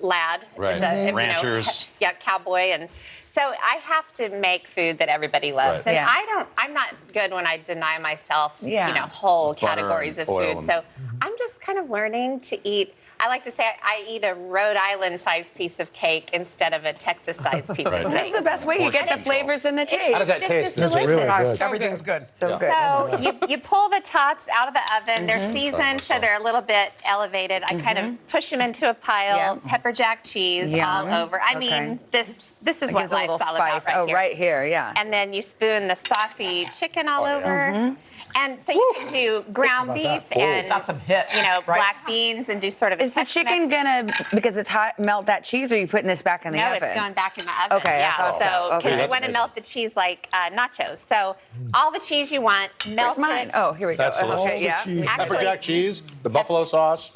lad, Right. is a, Ranchers. Cowboy, and so I have to make food that everybody loves. Right. And Yeah. I'm not good when I deny myself, Yeah. whole Butter categories and of oil food. and- So I'm just kind of learning to eat. I like to say I eat a Rhode Island-sized piece of cake instead of a Texas-sized piece Right. of That's cake. the best way. You get the flavors and the taste. How does that It's taste? just delicious. really good. Everything's good. So good. So you pull the tots out of the oven. They're seasoned, so they're a little bit elevated. I kind of push them into a pile. Yeah. Pepper jack cheese Yum. all over. I Okay. mean, this is It what gives a little life's all about spice. right here. Yeah. And then you spoon the saucy chicken all over. And so you can do ground beef and That's some hit. black beans and do sort of a Is the chicken Tex-Mex. gonna, because it's hot, melt that cheese, or are you putting this back in the No, oven? it's going back in the oven. Okay, I yeah. thought so. So Okay. because you That's want to amazing. melt the cheese like nachos. So all the cheese you want, melt Where's mine? it. Oh, here we go. That's delicious. Okay, yeah. Cheese. Pepper Actually- jack cheese, the buffalo sauce.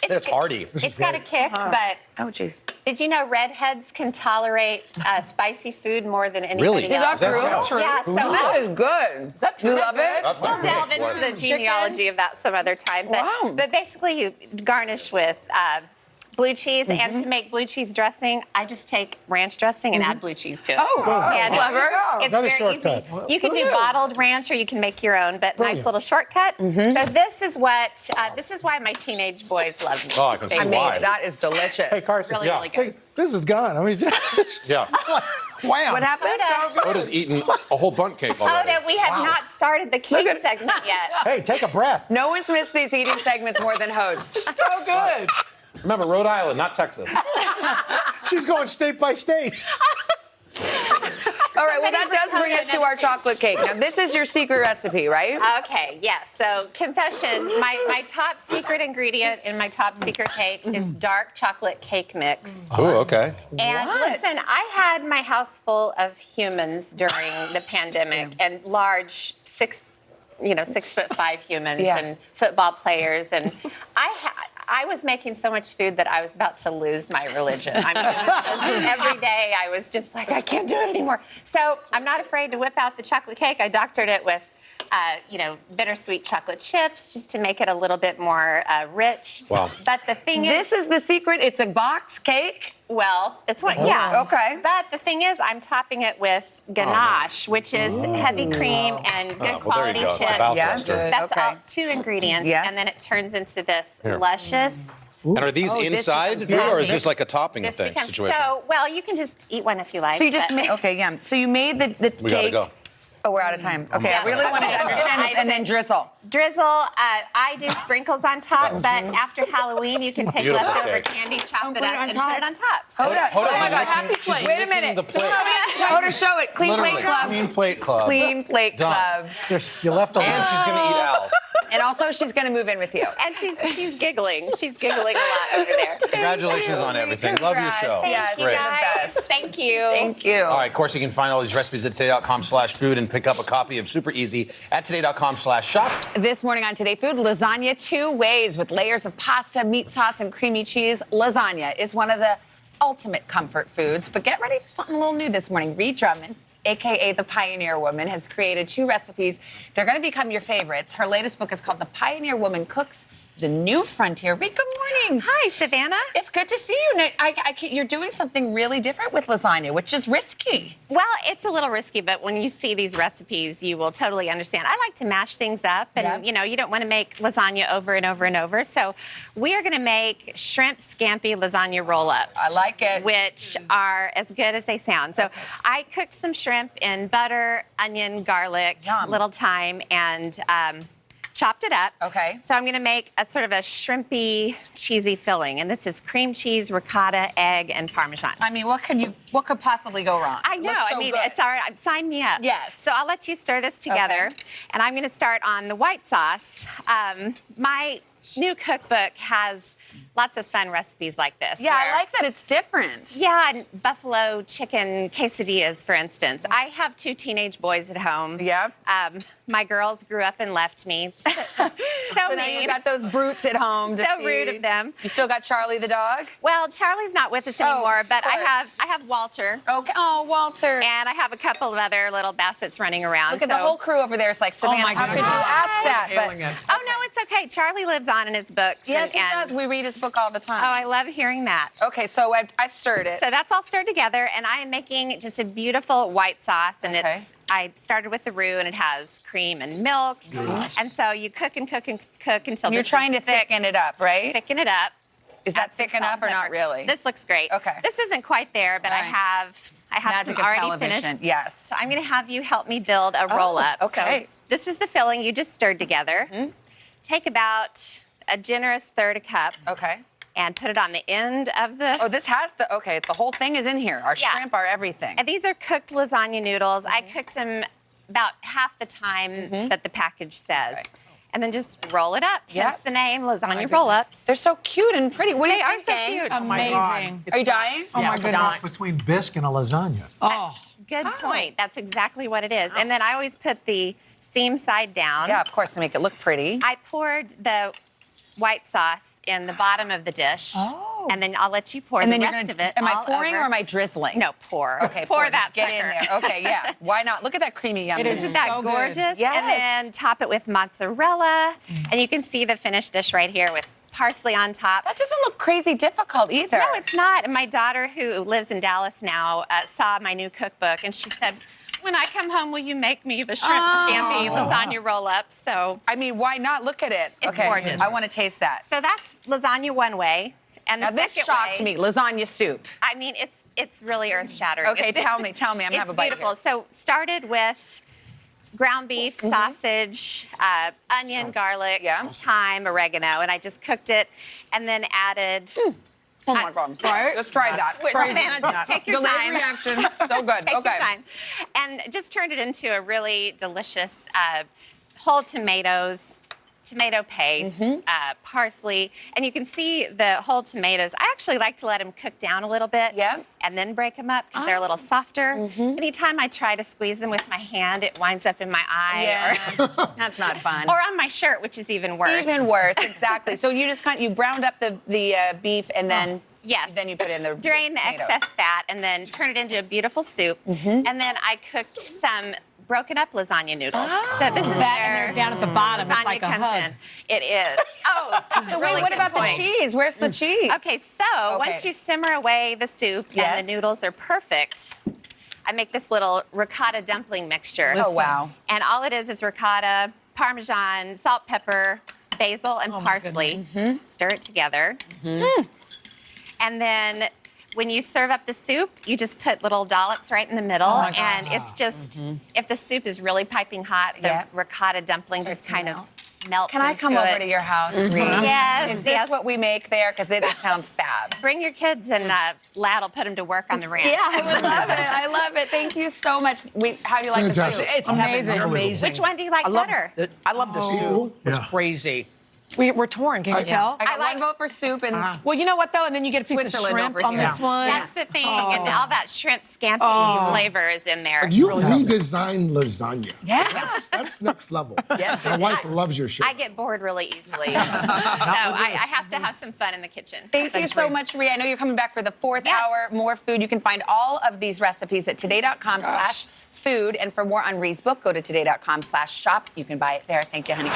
It's hearty. It's got a kick, but Oh, jeez. did you know redheads can tolerate spicy food more than anybody Really? else? Is that That's true? Yeah, so This is good. Is that true? You love it? That's my we'll delve favorite. into the genealogy of that some other time. But, Wow. but basically, you garnish with blue cheese, and to make blue cheese dressing, I just take ranch dressing and add blue cheese to it. Oh, and clever. It's Another very shortcut. easy. You can do bottled ranch, or you can make your own, but Brilliant. nice little shortcut. So this is why my teenage boys love me. Oh, I can see They why. That is delicious. Hey, Carson. Really, Yeah. really good. Hey, this is gone. I mean, Yeah. Wham. What happened? Oda's eaten a whole bundt cake already. Hoda, we have not started the cake segment yet. hey, take a breath. No one's missed these eating segments more than Hodes. So good. Remember, Rhode Island, not Texas. She's going state by state. All right, well, that does bring us to our chocolate cake. Now, this is your secret recipe, right? Okay, yes. So, confession, my top secret ingredient in my top secret cake is dark chocolate cake mix. Oh, okay. And listen, I had my house full of humans during the pandemic, and large 6'5" humans and football players, and I was making so much food that I was about to lose my religion. I mean, every day I was just like, I can't do it anymore. So I'm not afraid to whip out the chocolate cake. I doctored it with bittersweet chocolate chips just to make it a little bit more rich. Wow. But the thing is, This is the secret. It's a box cake. well, it's what, Oh. yeah. Okay. But the thing is, I'm topping it with ganache, which is heavy cream and good well, there you quality go. It's chips. about Yeah, Foster. good. That's Okay. all 2 ingredients, Yes. and then it turns into this Here. luscious. And are these Oh, this inside, becomes Drew, or is yummy. this like a topping This thing becomes situation? so well. You can just eat one if you like. So you just but- made, okay, yeah. So you made the We gotta cake. go. Oh, we're out of time. Okay, I really wanted to Okay. understand this. And then drizzle. Drizzle. I do sprinkles on top, but after Halloween, you can take Beautiful leftover cake. candy, chop it put it up, on and top. put it on top. So Hold on. Hold Oh on, my she's God, licking- happy she's plate. Wait a licking minute. the plate. Hold her, show it. Clean Literally, Plate Club. Clean Plate Club. Clean Plate Done. Club. You left a And she's gonna eat Al's. And also, she's going to move in with you. and she's giggling. She's giggling a lot over there. Congratulations on everything. Love your show. Yes, Thank you Great. guys. Thank you. Thank you. All right, of course, you can find all these recipes at today.com/food and pick up a copy of Super Easy at today.com/shop. This morning on Today Food, lasagna 2 ways with layers of pasta, meat sauce, and creamy cheese. Lasagna is one of the ultimate comfort foods, but get ready for something a little new this morning. Ree Drummond, AKA the Pioneer Woman, has created 2 recipes. They're going to become your favorites. Her latest book is called The Pioneer Woman Cooks the New Frontier. Ree, good morning. Hi, Savannah. It's good to see you. Now, you're doing something really different with lasagna, which is risky. Well, it's a little risky, but when you see these recipes, you will totally understand. I like to mash things up, and you don't want to make lasagna over and over and over. So we are going to make shrimp scampi lasagna roll-ups. I like it. Which are as good as they sound. So I cooked some shrimp in butter, onion, garlic, little thyme, and chopped it up. Okay. So I'm going to make a sort of a shrimpy, cheesy filling, and this is cream cheese, ricotta, egg, and Parmesan. I mean, what could possibly go wrong? I know. Looks so I mean, good. it's all right. Sign me up. Yes. So I'll let you stir this together, and I'm going to start on the white sauce. My new cookbook has lots of fun recipes like this. Yeah, I like that it's different. Yeah, and buffalo chicken quesadillas, for instance. I have 2 teenage boys at home. Yeah. My girls grew up and left me. So So now you've got those brutes at home. to So feed. rude of them. You still got Charlie the dog? Well, Charlie's not with us anymore, but I have Walter. Okay. Oh, Walter. And I have a couple of other little bassets running around. Look at the whole crew over there. It's like, Savannah, how could you ask that? But, Oh, no, it's okay. Charlie lives on in his books. yes, he does. We read his book all the time. Oh, I love hearing that. Okay, so I stirred it. So that's all stirred together, and I am making just a beautiful white sauce, and I started with the roux, and it has cream and milk. And so you cook and cook and cook until You're this trying is to thick. thicken it up, right? Thicken it up. Is that thick enough or not really? This looks great. Okay. This isn't quite there, but All I right. have Magic some of already television. finished. Yes. So I'm going to have you help me build a roll-up. okay. So this is the filling you just stirred together. Take about a generous third a cup. Okay. And put it on the end of the... Oh, this has the whole thing is in here. Our shrimp, our everything. And these are cooked lasagna noodles. I cooked them about half the time that the package says. And then just roll it up. Hence the name, lasagna roll-ups. They're so cute and pretty. What do you They are think, so gang? cute. Oh my God. Are you dying? Oh my goodness. Between bisque and a lasagna. Oh. Good point. That's exactly what it is. And then I always put the seam side down. Yeah, of course, to make it look pretty. I poured the white sauce in the bottom of the dish. Oh. And then I'll let you pour And the then you're rest gonna- of it. am I all pouring over. or am I drizzling? No, pour. Okay, pour that Just get in sucker. there. Okay, yeah. Why not? Look at that creamy yummy. Isn't that gorgeous? Yes. And then top it with mozzarella. And you can see the finished dish right here with parsley on top. That doesn't look crazy difficult either. No, it's not. And my daughter, who lives in Dallas now, saw my new cookbook, and she said, when I come home, will you make me the shrimp scampi lasagna roll-up? So, I mean, why not? Look at it. It's okay. gorgeous. I want to taste that. So that's lasagna one way. And the Now this second shocked way, me. Lasagna soup. I mean, it's really earth-shattering. Okay, It's- tell me. I'm gonna have a bite It's beautiful. here. So started with ground beef, sausage, onion, garlic, thyme, oregano, and I just cooked it, and then added. Oh my God! Let's try that. Wait, Savannah, just take your Delayed time. reaction. So good. Take okay. your time, and just turned it into a really delicious whole tomatoes. Tomato paste, parsley, and you can see the whole tomatoes. I actually like to let them cook down a little bit, and then break them up because they're a little softer. Anytime I try to squeeze them with my hand, it winds up in my eye, Yeah. That's not fun. or on my shirt, which is even worse. Even worse, exactly. So you just you browned up the beef and then then you put in the drain the tomatoes. excess fat and then turn it into a beautiful soup. And then I cooked some broken up lasagna noodles. So this is That where and they're down at the bottom. It's lasagna like a comes hug. in. It is. Oh, So really wait, what good about point. the cheese? Where's the cheese? Okay, so once you simmer away the soup Yes. and the noodles are perfect, I make this little ricotta dumpling mixture. Oh, wow. And all it is ricotta, Parmesan, salt, pepper, basil, and parsley. Stir it together. And then when you serve up the soup, you just put little dollops right in the middle. Oh my God. And it's just, if the soup is really piping hot, the ricotta dumpling just kind of melts Can I into come it. over to your house, Ree? Yes. Is this what we make there? Because it sounds fab. Bring your kids and Lad will put them to work on the ranch. Yeah, I would love it. I love it. Thank you so much. How do you like the Fantastic. soup? It's amazing. Which one do you like I love better? I love the soup. It's crazy. We're torn. Can you tell? I got one vote for soup and Well, you know what though, and then you get a piece of Switzerland shrimp over on here. this one. That's the thing, and all that shrimp scampi flavor is in there. You redesigned lasagna. Yeah. That's next level. Yeah. My wife loves your shit. I get bored really easily, so I have to have some fun in the kitchen. Thank you so much, Ree. I know you're coming back for the fourth hour. More food. You can find all of these recipes at today.com/food. And for more on Ree's book, go to today.com/shop. You can buy it there. Thank you, honey.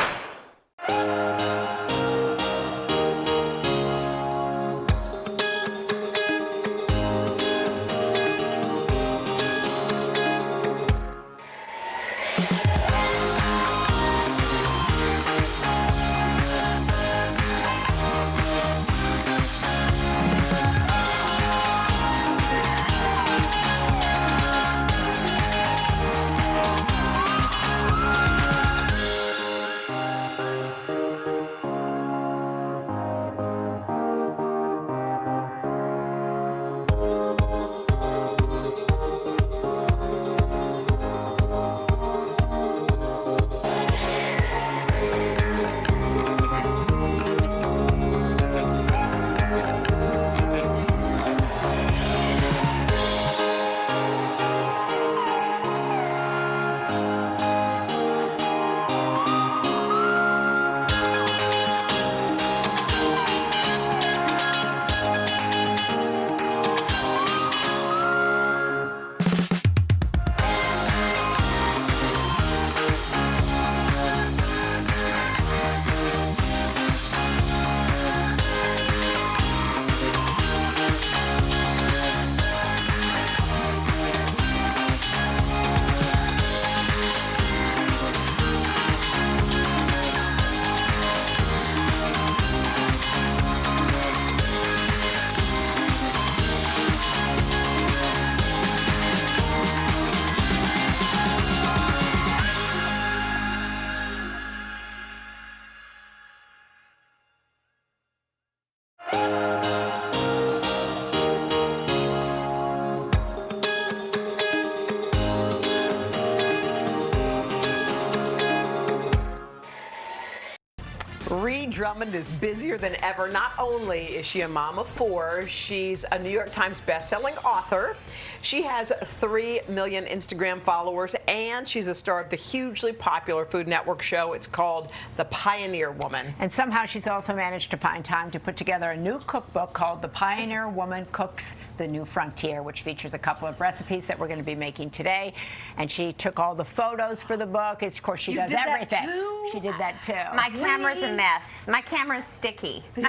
Ree Drummond is busier than ever. Not only is she a mom of 4, she's a New York Times bestselling author. She has 3 million Instagram followers, and she's a star of the hugely popular Food Network show. It's called The Pioneer Woman. And somehow she's also managed to find time to put together a new cookbook called The Pioneer Woman Cooks the New Frontier, which features a couple of recipes that we're going to be making today. And she took all the photos for the book. Of course, she does everything. She did that too. My camera's a mess. My camera's sticky. Food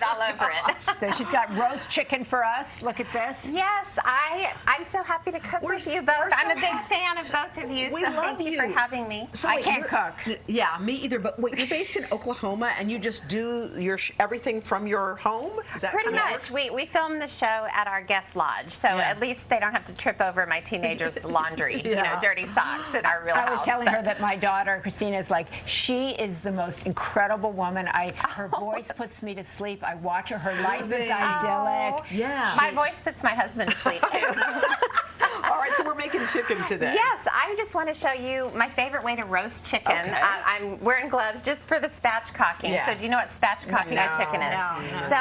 all over it. So she's got roast chicken for us. Look at this. Yes, I'm so happy to cook with you both. I'm a big fan of both of you, We so love thank you for having me. So I wait, can't you're- cook. Yeah, me either. But wait, you're based in Oklahoma, and you just do your everything from your home? Is that Pretty kinda how it much. works? We film the show at our guest lodge, so at least they don't have to trip over my teenagers' laundry, dirty socks at our real I house. was telling her that my daughter, Christina, is like, she is the most incredible woman. Her voice puts me to sleep. I watch her. Her life is idyllic. Yeah. My voice puts my husband to sleep, too. All right, so we're making chicken today. Yes, I just want to show you my favorite way to roast chicken. Okay. I'm wearing gloves just for the spatchcocking. Yeah. So do you know what spatchcocking a chicken is? No. So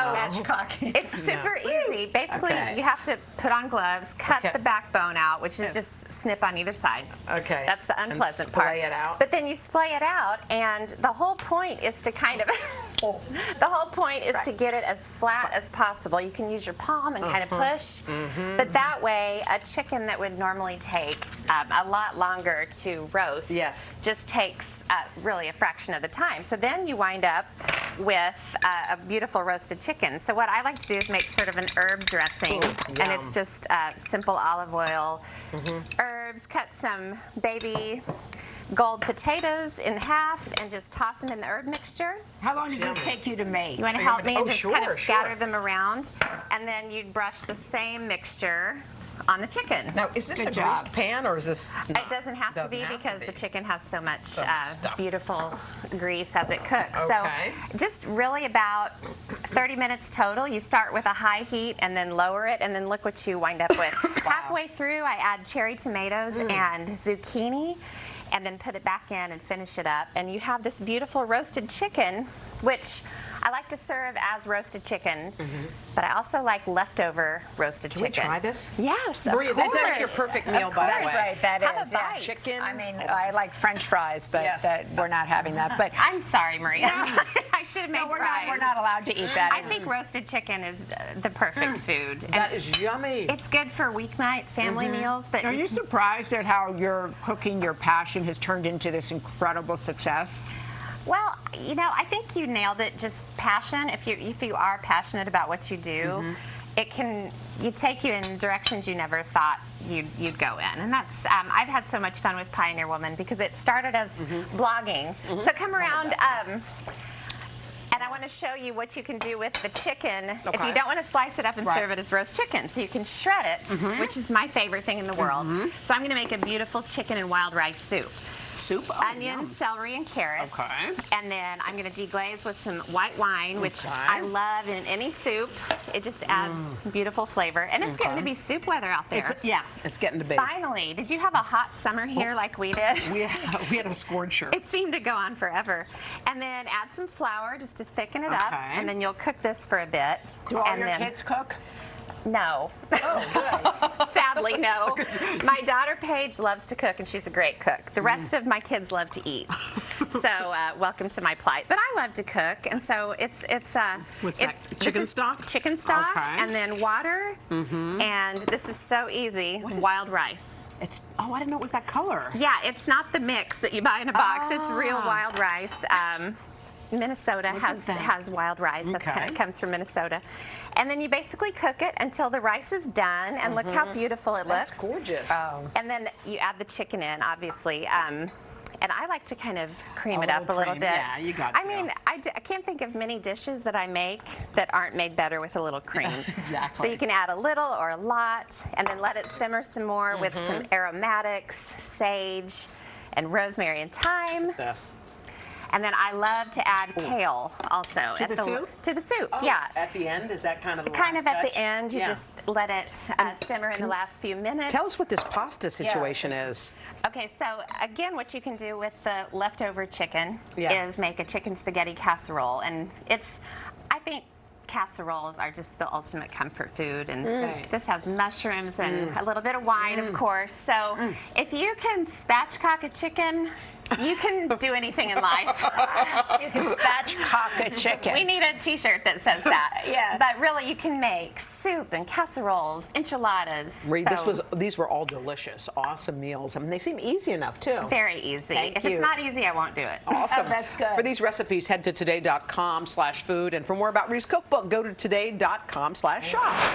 Spatchcocking. it's super easy. Basically, you have to put on gloves, cut the backbone out, which is just snip on either side. Okay. That's the unpleasant and part. splay it out. But then you splay it out, and the whole point is to kind of the whole point is to get it as flat as possible. You can use your palm and kind of push, but that way, a chicken that would normally normally take a lot longer to roast just takes really a fraction of the time. So then you wind up with a beautiful roasted chicken. So what I like to do is make sort of an herb dressing, and it's just simple olive oil, herbs, cut some baby gold potatoes in half and just toss them in the herb mixture. How long does this take you to make? You want to help me and just kind of scatter them around, and then you'd brush the same mixture on the chicken. Now, is this a greased pan or is this not? It doesn't have to be because the chicken has so much stuff. beautiful grease as it cooks. Okay. So just really about 30 minutes total. You start with a high heat and then lower it, and then look what you wind up with. Halfway through, I add cherry tomatoes and zucchini, and then put it back in and finish it up. And you have this beautiful roasted chicken, which I like to serve as roasted chicken, but I also like leftover roasted chicken. Can we try this? Yes, Maria, of course. that's like your perfect meal, by the way. That's right, that Have is. a bite. Chicken. I mean, I like French fries, but we're not having that. But I'm sorry, Maria. I should have made fries. We're not allowed to eat that. I think roasted chicken is the perfect food. That is yummy. It's good for weeknight family meals. But Are you surprised at how your cooking, your passion, has turned into this incredible success? Well, you know, I think you nailed it. Just passion. If you are passionate about what you do, it can take you in directions you never thought you'd go in. And that's I've had so much fun with Pioneer Woman because it started as blogging. So come around. And I want to show you what you can do with the chicken if you don't want to slice it up and serve it as roast chicken. So you can shred it, which is my favorite thing in the world. So I'm going to make a beautiful chicken and wild rice soup. Onions, celery, and carrots. And then I'm going to deglaze with some white wine, which I love in any soup. It just adds beautiful flavor. And it's getting to be soup weather out there. It's getting to be. Finally, did you have a hot summer here like we did? We had a scorcher. It seemed to go on forever. And then add some flour just to thicken it up. And then you'll cook this for a bit. Do all your kids cook? No. Sadly, no. My daughter Paige loves to cook, and she's a great cook. The rest of my kids love to eat. So welcome to my plight. But I love to cook, and so it's What's that? Chicken stock? Chicken stock, and then water, and this is so easy. Wild rice. I didn't know it was that color. Yeah, it's not the mix that you buy in a box. It's real wild rice. Minnesota has wild rice. That's kind of comes from Minnesota. And then you basically cook it until the rice is done, and look how beautiful it looks. That's gorgeous. And then you add the chicken in, obviously. And I like to kind of cream it up a little bit. Yeah, you got to. I mean, I can't think of many dishes that I make that aren't made better with a little cream. Exactly. So you can add a little or a lot, and then let it simmer some more with some aromatics, sage, and rosemary and thyme. Yes. And then I love to add kale also. To the soup? To the soup, Oh, yeah. At the end, is that kind of the Kind last of at touch? the end, you just let it simmer in the last few minutes. Tell us what this pasta situation is. Okay, so again, what you can do with the leftover chicken is make a chicken spaghetti casserole. And I think casseroles are just the ultimate comfort food, and this has mushrooms and a little bit of wine, of course. So if you can spatchcock a chicken, you can do anything in life. You can spatchcock a chicken. We need a T-shirt that says that. But really, you can make soup and casseroles, enchiladas. Ree, these were all delicious, awesome meals. I mean, they seem easy enough too. Very easy. Thank if you. it's not easy, I won't do it. Awesome. That's good. For these recipes, head to today.com/food, and for more about Ree's cookbook, go to today.com/shop.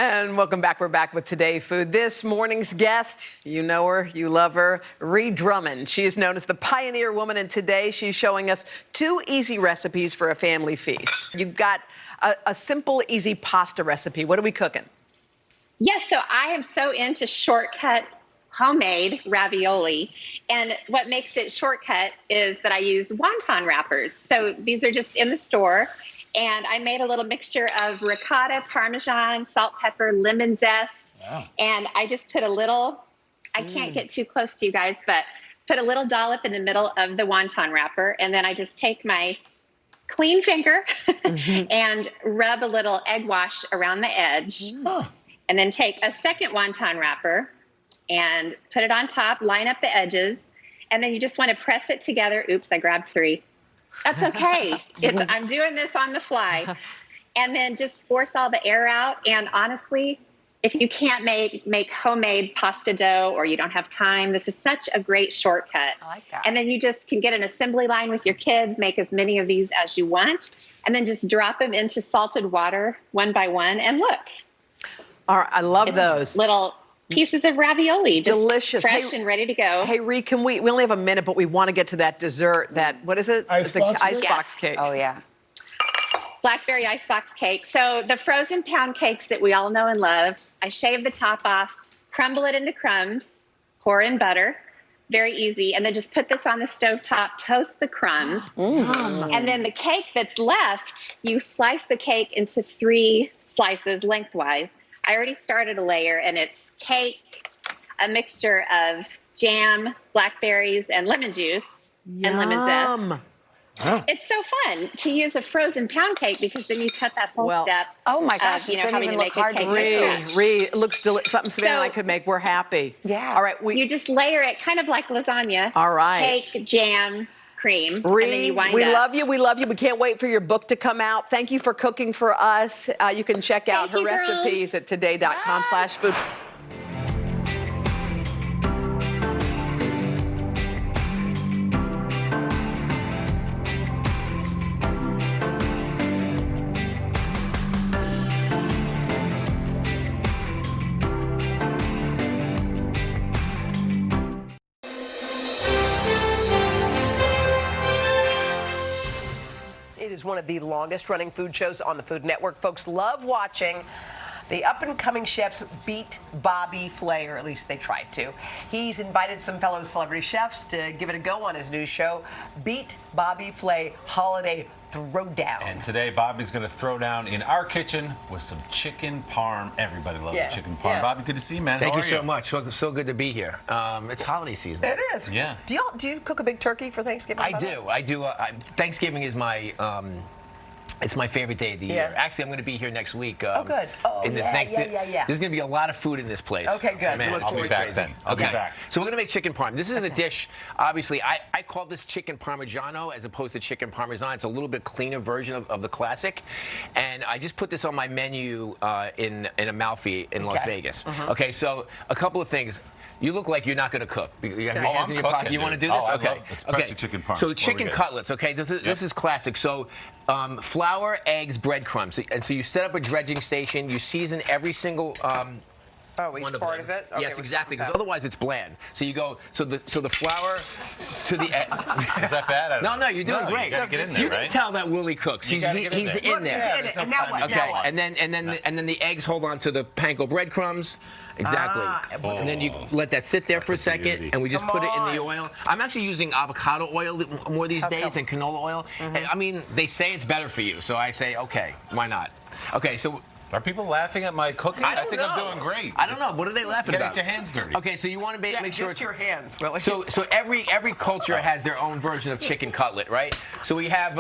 And welcome back. We're back with Today Food. This morning's guest, you know her, you love her, Ree Drummond. She is known as the pioneer woman, and today she's showing us 2 easy recipes for a family feast. You've got a simple, easy pasta recipe. What are we cooking? Yes, so I am so into shortcut homemade ravioli. And what makes it shortcut is that I use wonton wrappers. So these are just in the store. And I made a little mixture of ricotta, Parmesan, salt, pepper, lemon zest. Wow. And I just put a little, I can't get too close to you guys, but put a little dollop in the middle of the wonton wrapper. And then I just take my clean finger and rub a little egg wash around the edge. And then take a second wonton wrapper and put it on top, line up the edges. And then you just want to press it together. Oops, I grabbed 3. That's okay. I'm doing this on the fly. And then just force all the air out. And honestly, if you can't make homemade pasta dough or you don't have time, this is such a great shortcut. I like that. And then you just can get an assembly line with your kids, make as many of these as you want, and then just drop them into salted water one by one. And look. All right, I love those. Little pieces of ravioli. Just delicious. Fresh and ready to go. Hey, Ree, can we only have a minute, but we want to get to that dessert, what is it? Icebox cake? Icebox cake. Oh, yeah. Blackberry icebox cake. So the frozen pound cakes that we all know and love, I shave the top off, crumble it into crumbs, pour in butter, very easy, and then just put this on the stovetop, toast the crumbs, and then the cake that's left, you slice the cake into 3 slices lengthwise. I already started a layer, and it's cake, a mixture of jam, blackberries, and lemon juice, and lemon zest. It's so fun to use a frozen pound cake because then you cut that whole step. Oh my gosh, it doesn't even look hard to make. Ree, it looks something Savannah and I could make. We're happy. Yeah. All right. You just layer it kind of like lasagna. All right. Cake, jam, cream. Ree, and then you wind we up. love you. We love you. We can't wait for your book to come out. Thank you for cooking for us. You can check out her recipes at today.com/food. It is one of the longest running food shows on the Food Network. Folks love watching the up-and-coming chefs beat Bobby Flay, or at least they tried to. He's invited some fellow celebrity chefs to give it a go on his new show, Beat Bobby Flay Holiday Throwdown. And today, Bobby's going to throw down in our kitchen with some chicken parm. Everybody loves the chicken parm. Bobby, good to see you, man. Thank How you are so much. So good to be here. It's holiday season. It is. Yeah. Do you cook a big turkey for Thanksgiving? I do. Thanksgiving is my it's my favorite day of the year. Actually, I'm going to be here next week. Good. Oh, yeah. There's going to be a lot of food in this place. Okay, good. Man, I'll be back then. I'll be back. So we're going to make chicken parm. This is a dish, obviously, I call this chicken parmigiano as opposed to chicken parmesan. It's a little bit cleaner version of the classic. And I just put this on my menu in Amalfi in Las Vegas. Okay, so a couple of things. You look like you're not going to cook. You have your hands in your pocket. You want to do this? Okay. Especially chicken parm. So chicken cutlets, okay? This is classic. So flour, eggs, breadcrumbs. And so you set up a dredging station. You season every single each part of it? Okay, yes, exactly, because otherwise it's bland. So you go, so the flour to the egg. Is that bad? No, you're doing great. You gotta get in there, You can tell that Willie cooks. He's in there. And now what? Okay, and then the eggs hold on to the panko breadcrumbs. Exactly. And then you let that sit there for a second, and we just put it in the oil. I'm actually using avocado oil more these days than canola oil. I mean, they say it's better for you, so I say, okay, why not? Okay, so. Are people laughing at my cooking? I think I'm doing great. I don't know. What are they laughing about? Get your hands dirty. Okay, so you want to make sure it's your hands, Willie. So every culture has their own version of chicken cutlet, right? So we have.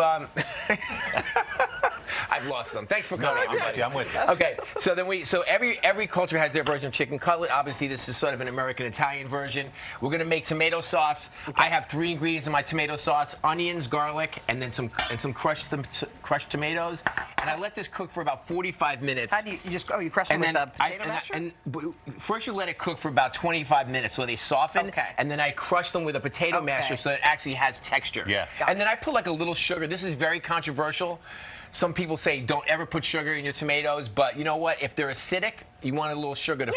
I've lost them. Thanks for coming. I'm with you. Okay, so every culture has their version of chicken cutlet. Obviously, this is sort of an American-Italian version. We're gonna make tomato sauce. I have 3 ingredients in my tomato sauce: onions, garlic, and then some crushed tomatoes. And I let this cook for about 45 minutes. How do you crush them with the potato masher? First you let it cook for about 25 minutes so they soften. Okay. And then I crush them with a potato masher so that it actually has texture. Yeah. And then I put like a little sugar. This is very controversial. some people say don't ever put sugar in your tomatoes, but you know what? If they're acidic, you want a little sugar to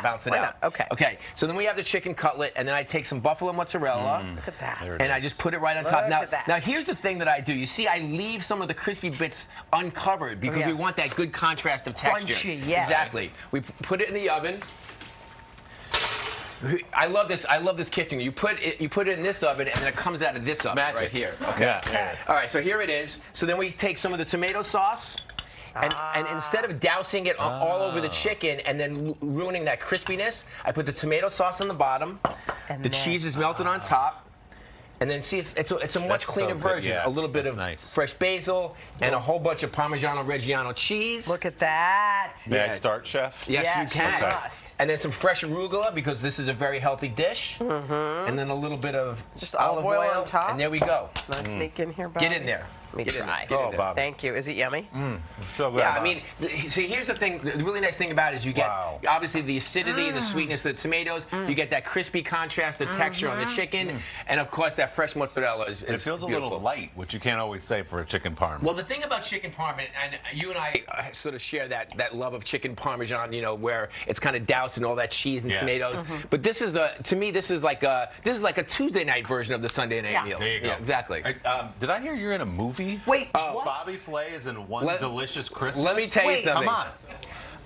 bounce it out. Okay. Okay. So then we have the chicken cutlet, and then I take some buffalo mozzarella. Look at that. And I just put it right on top. Look at that. Now here's the thing that I do. You see, I leave some of the crispy bits uncovered because we want that good contrast of texture. Crunchy, yeah. Exactly. We put it in the oven. I love this kitchen. You put it in this oven, and then it comes out of this oven right here. Okay. Yeah. All right. So here it is. So then we take some of the tomato sauce. And instead of dousing it all over the chicken and then ruining that crispiness, I put the tomato sauce on the bottom. The cheese is melted on top. And then see, it's a much cleaner version. Yeah, a little bit of fresh basil and a whole bunch of Parmigiano Reggiano cheese. Look at that. May I start, Chef? Yes, you can. Okay. And then some fresh arugula because this is a very healthy dish. And then a little bit of just olive oil on top. And there we go. Can I sneak in here, Bobby? Get in there. Let me try. Get in there. Bobby. Thank you. Is it yummy? So good. Yeah, I mean, see, here's the thing. The really nice thing about it is you get obviously the acidity and the sweetness of the tomatoes. You get that crispy contrast, the texture on the chicken, and of course that fresh mozzarella is it feels beautiful. a little light, which you can't always say for a chicken parm. Well, the thing about chicken parm, and you and I sort of share that love of chicken parmesan, you know, where it's kind of doused in all that cheese and tomatoes. But this is to me, this is like a Tuesday night version of the Sunday night meal. There you go. Yeah, exactly. Did I hear you're in a movie? Wait, Bobby Flay is in One Delicious Christmas. Let me tell you something. Come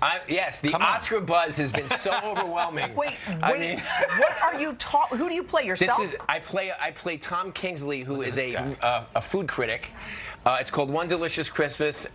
on. Yes, the Oscar buzz has been so overwhelming. Wait, what are you talking? Who do you play yourself? I play Tom Kingsley, who is a food critic. It's called One Delicious Christmas.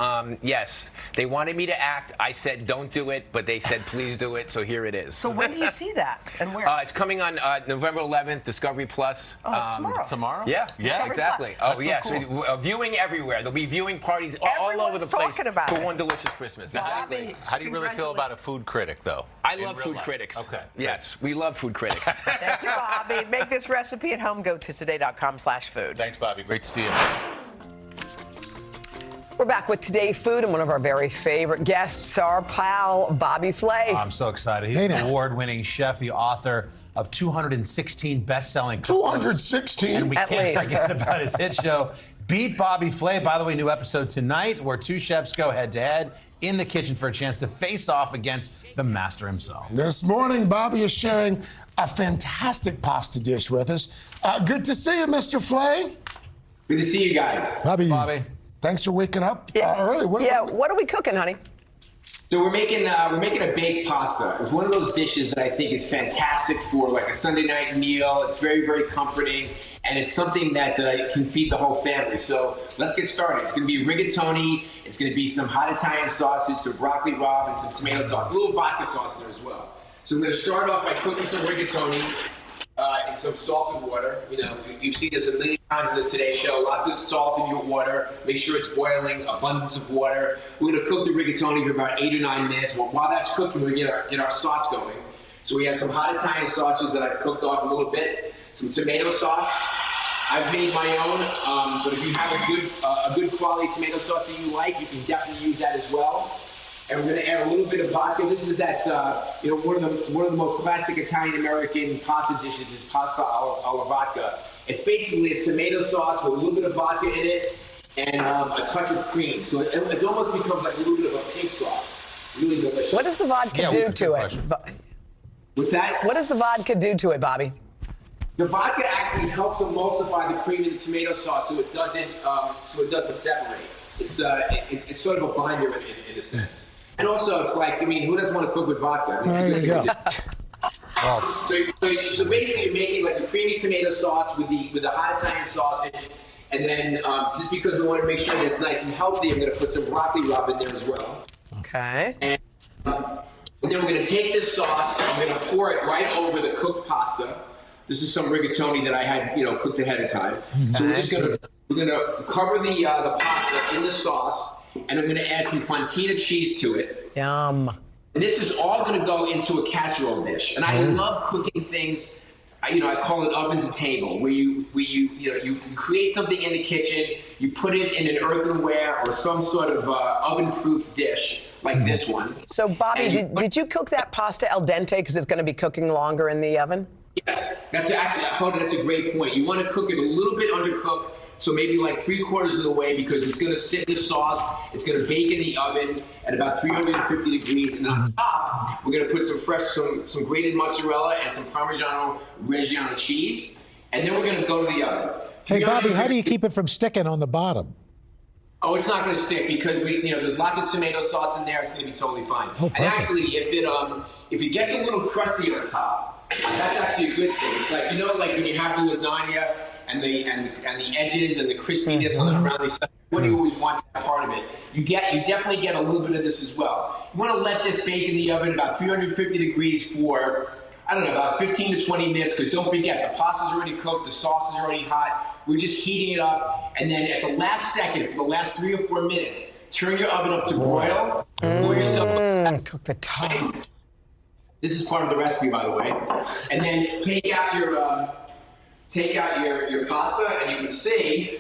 Yes, they wanted me to act. I said don't do it, but they said please do it. So here it is. So when do you see that and where? It's coming on November 11th, Discovery Plus. Oh, it's tomorrow. Tomorrow? Yeah, Discovery exactly. Plus. Oh, yes. so cool. Viewing everywhere. There'll be viewing parties all over the place talking about for it. One Delicious Christmas. Exactly. How do you really feel about a food critic, though? I in love real food life? critics. Okay. Yes, we love food critics. Thank you, Bobby. Make this recipe at home. Go to today.com/food. Thanks, Bobby. Great to see you. We're back with Today Food, and one of our very favorite guests, our pal, Bobby Flay. I'm so excited. He's an award-winning chef, the author of 216 best-selling cookbooks. 216? And we At can't least. forget about his hit show, Beat Bobby Flay. By the way, new episode tonight where two chefs go head-to-head in the kitchen for a chance to face off against the master himself. This morning, Bobby is sharing a fantastic pasta dish with us. Good to see you, Mr. Flay. Good to see you guys. Bobby. Thanks for waking up early. What are we cooking, honey? So we're making a baked pasta. It's one of those dishes that I think is fantastic for like a Sunday night meal. It's very, very comforting, and it's something that can feed the whole family. So let's get started. It's going to be rigatoni. It's going to be some hot Italian sausage, some broccoli rabe, and some tomato sauce. A little vodka sauce in there as well. So I'm going to start off by cooking some rigatoni in some salt and water. You know, you've seen this a million times in the Today Show. Lots of salt in your water. Make sure it's boiling. Abundance of water. We're going to cook the rigatoni for about 8 or 9 minutes. Well, while that's cooking, we get our sauce going. So we have some hot Italian sausage that I've cooked off a little bit. Some tomato sauce. I've made my own, but if you have a good quality tomato sauce that you like, you can definitely use that as well. And we're going to add a little bit of vodka. This is that, one of the most classic Italian-American pasta dishes is pasta alla vodka. It's basically a tomato sauce with a little bit of vodka in it and a touch of cream. So it almost becomes like a little bit of a pink sauce. Really delicious. What does the vodka do to it? What's that? What does the vodka do to it, Bobby? The vodka actually helps emulsify the cream in the tomato sauce so it doesn't separate. It's sort of a binder in a sense. And also, it's like, I mean, who doesn't want to cook with vodka? There you go. So basically, you're making like a creamy tomato sauce with the hot Italian sausage, and then just because we want to make sure that it's nice and healthy, I'm going to put some broccoli rabe in there as well. Okay. And then we're going to take this sauce, I'm going to pour it right over the cooked pasta. This is some rigatoni that I had, cooked ahead of time. So we're going to cover the pasta in the sauce. And I'm going to add some fontina cheese to it. Yum. And this is all going to go into a casserole dish. And I love cooking things. I call it oven to table, where you create something in the kitchen, you put it in an earthenware or some sort of oven-proof dish like this one. So, Bobby, did you cook that pasta al dente because it's going to be cooking longer in the oven? Yes, that's a great point. You want to cook it a little bit undercooked So maybe like 3/4 of the way, because it's going to sit in the sauce. It's going to bake in the oven at about 350 degrees. And on top, we're going to put some grated mozzarella and some Parmigiano Reggiano cheese. And then we're going to go to the oven. Hey, Bobby, how do you keep it from sticking on the bottom? Oh, it's not going to stick because there's lots of tomato sauce in there. It's going to be totally fine. Oh, and actually, if it gets a little crusty on top, that's actually a good thing. It's like like when you have the lasagna and the edges and the crispiness around the side. What do you always want that part of it? You definitely get a little bit of this as well. You want to let this bake in the oven about 350 degrees for, I don't know, about 15 to 20 minutes, because don't forget, the pasta's already cooked, the sauce is already hot. We're just heating it up, and then at the last second, for the last 3 or 4 minutes, turn your oven up to broil. Pour yourself cook the top. This is part of the recipe, by the way. And then take out your pasta, and you can see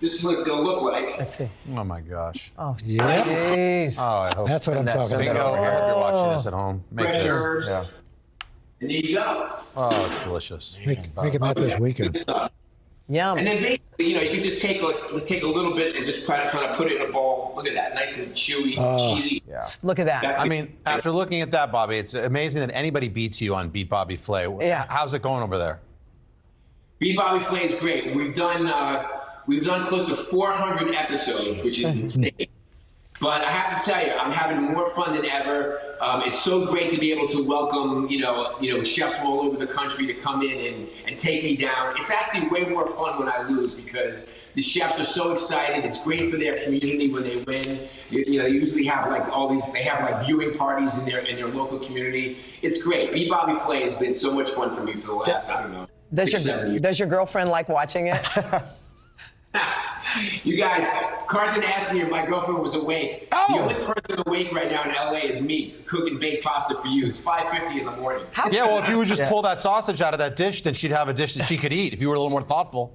this is what it's going to look like. Let's see. Oh my gosh. Oh, Yeah. jeez. Oh, I hope That's what I'm talking send that about. over here if you're watching this at home. Make Fresh this. herbs. Yeah. And there you go. Oh, it's delicious. Making that this weekend. Yum. And then basically, you can just take a little bit and just kind of put it in a bowl. Look at that, nice and chewy, cheesy. Yeah. Look at that. I mean, after looking at that, Bobby, it's amazing that anybody beats you on Beat Bobby Flay. Yeah. How's it going over there? Beat Bobby Flay is great. We've done close to 400 episodes, which is insane. But I have to tell you, I'm having more fun than ever. It's so great to be able to welcome, chefs from all over the country to come in and take me down. It's actually way more fun when I lose, because the chefs are so excited. It's great for their community when they win. They usually have they have viewing parties in their local community. It's great. Beat Bobby Flay has been so much fun for me for the last, I don't know, 6-7 years. Does your girlfriend like watching it? You guys, Carson asked me if my girlfriend was awake. The only person awake right now in LA is me, cooking baked pasta for you. It's 5:50 in the morning. Yeah, well, if you would just pull that sausage out of that dish, then she'd have a dish that she could eat if you were a little more thoughtful.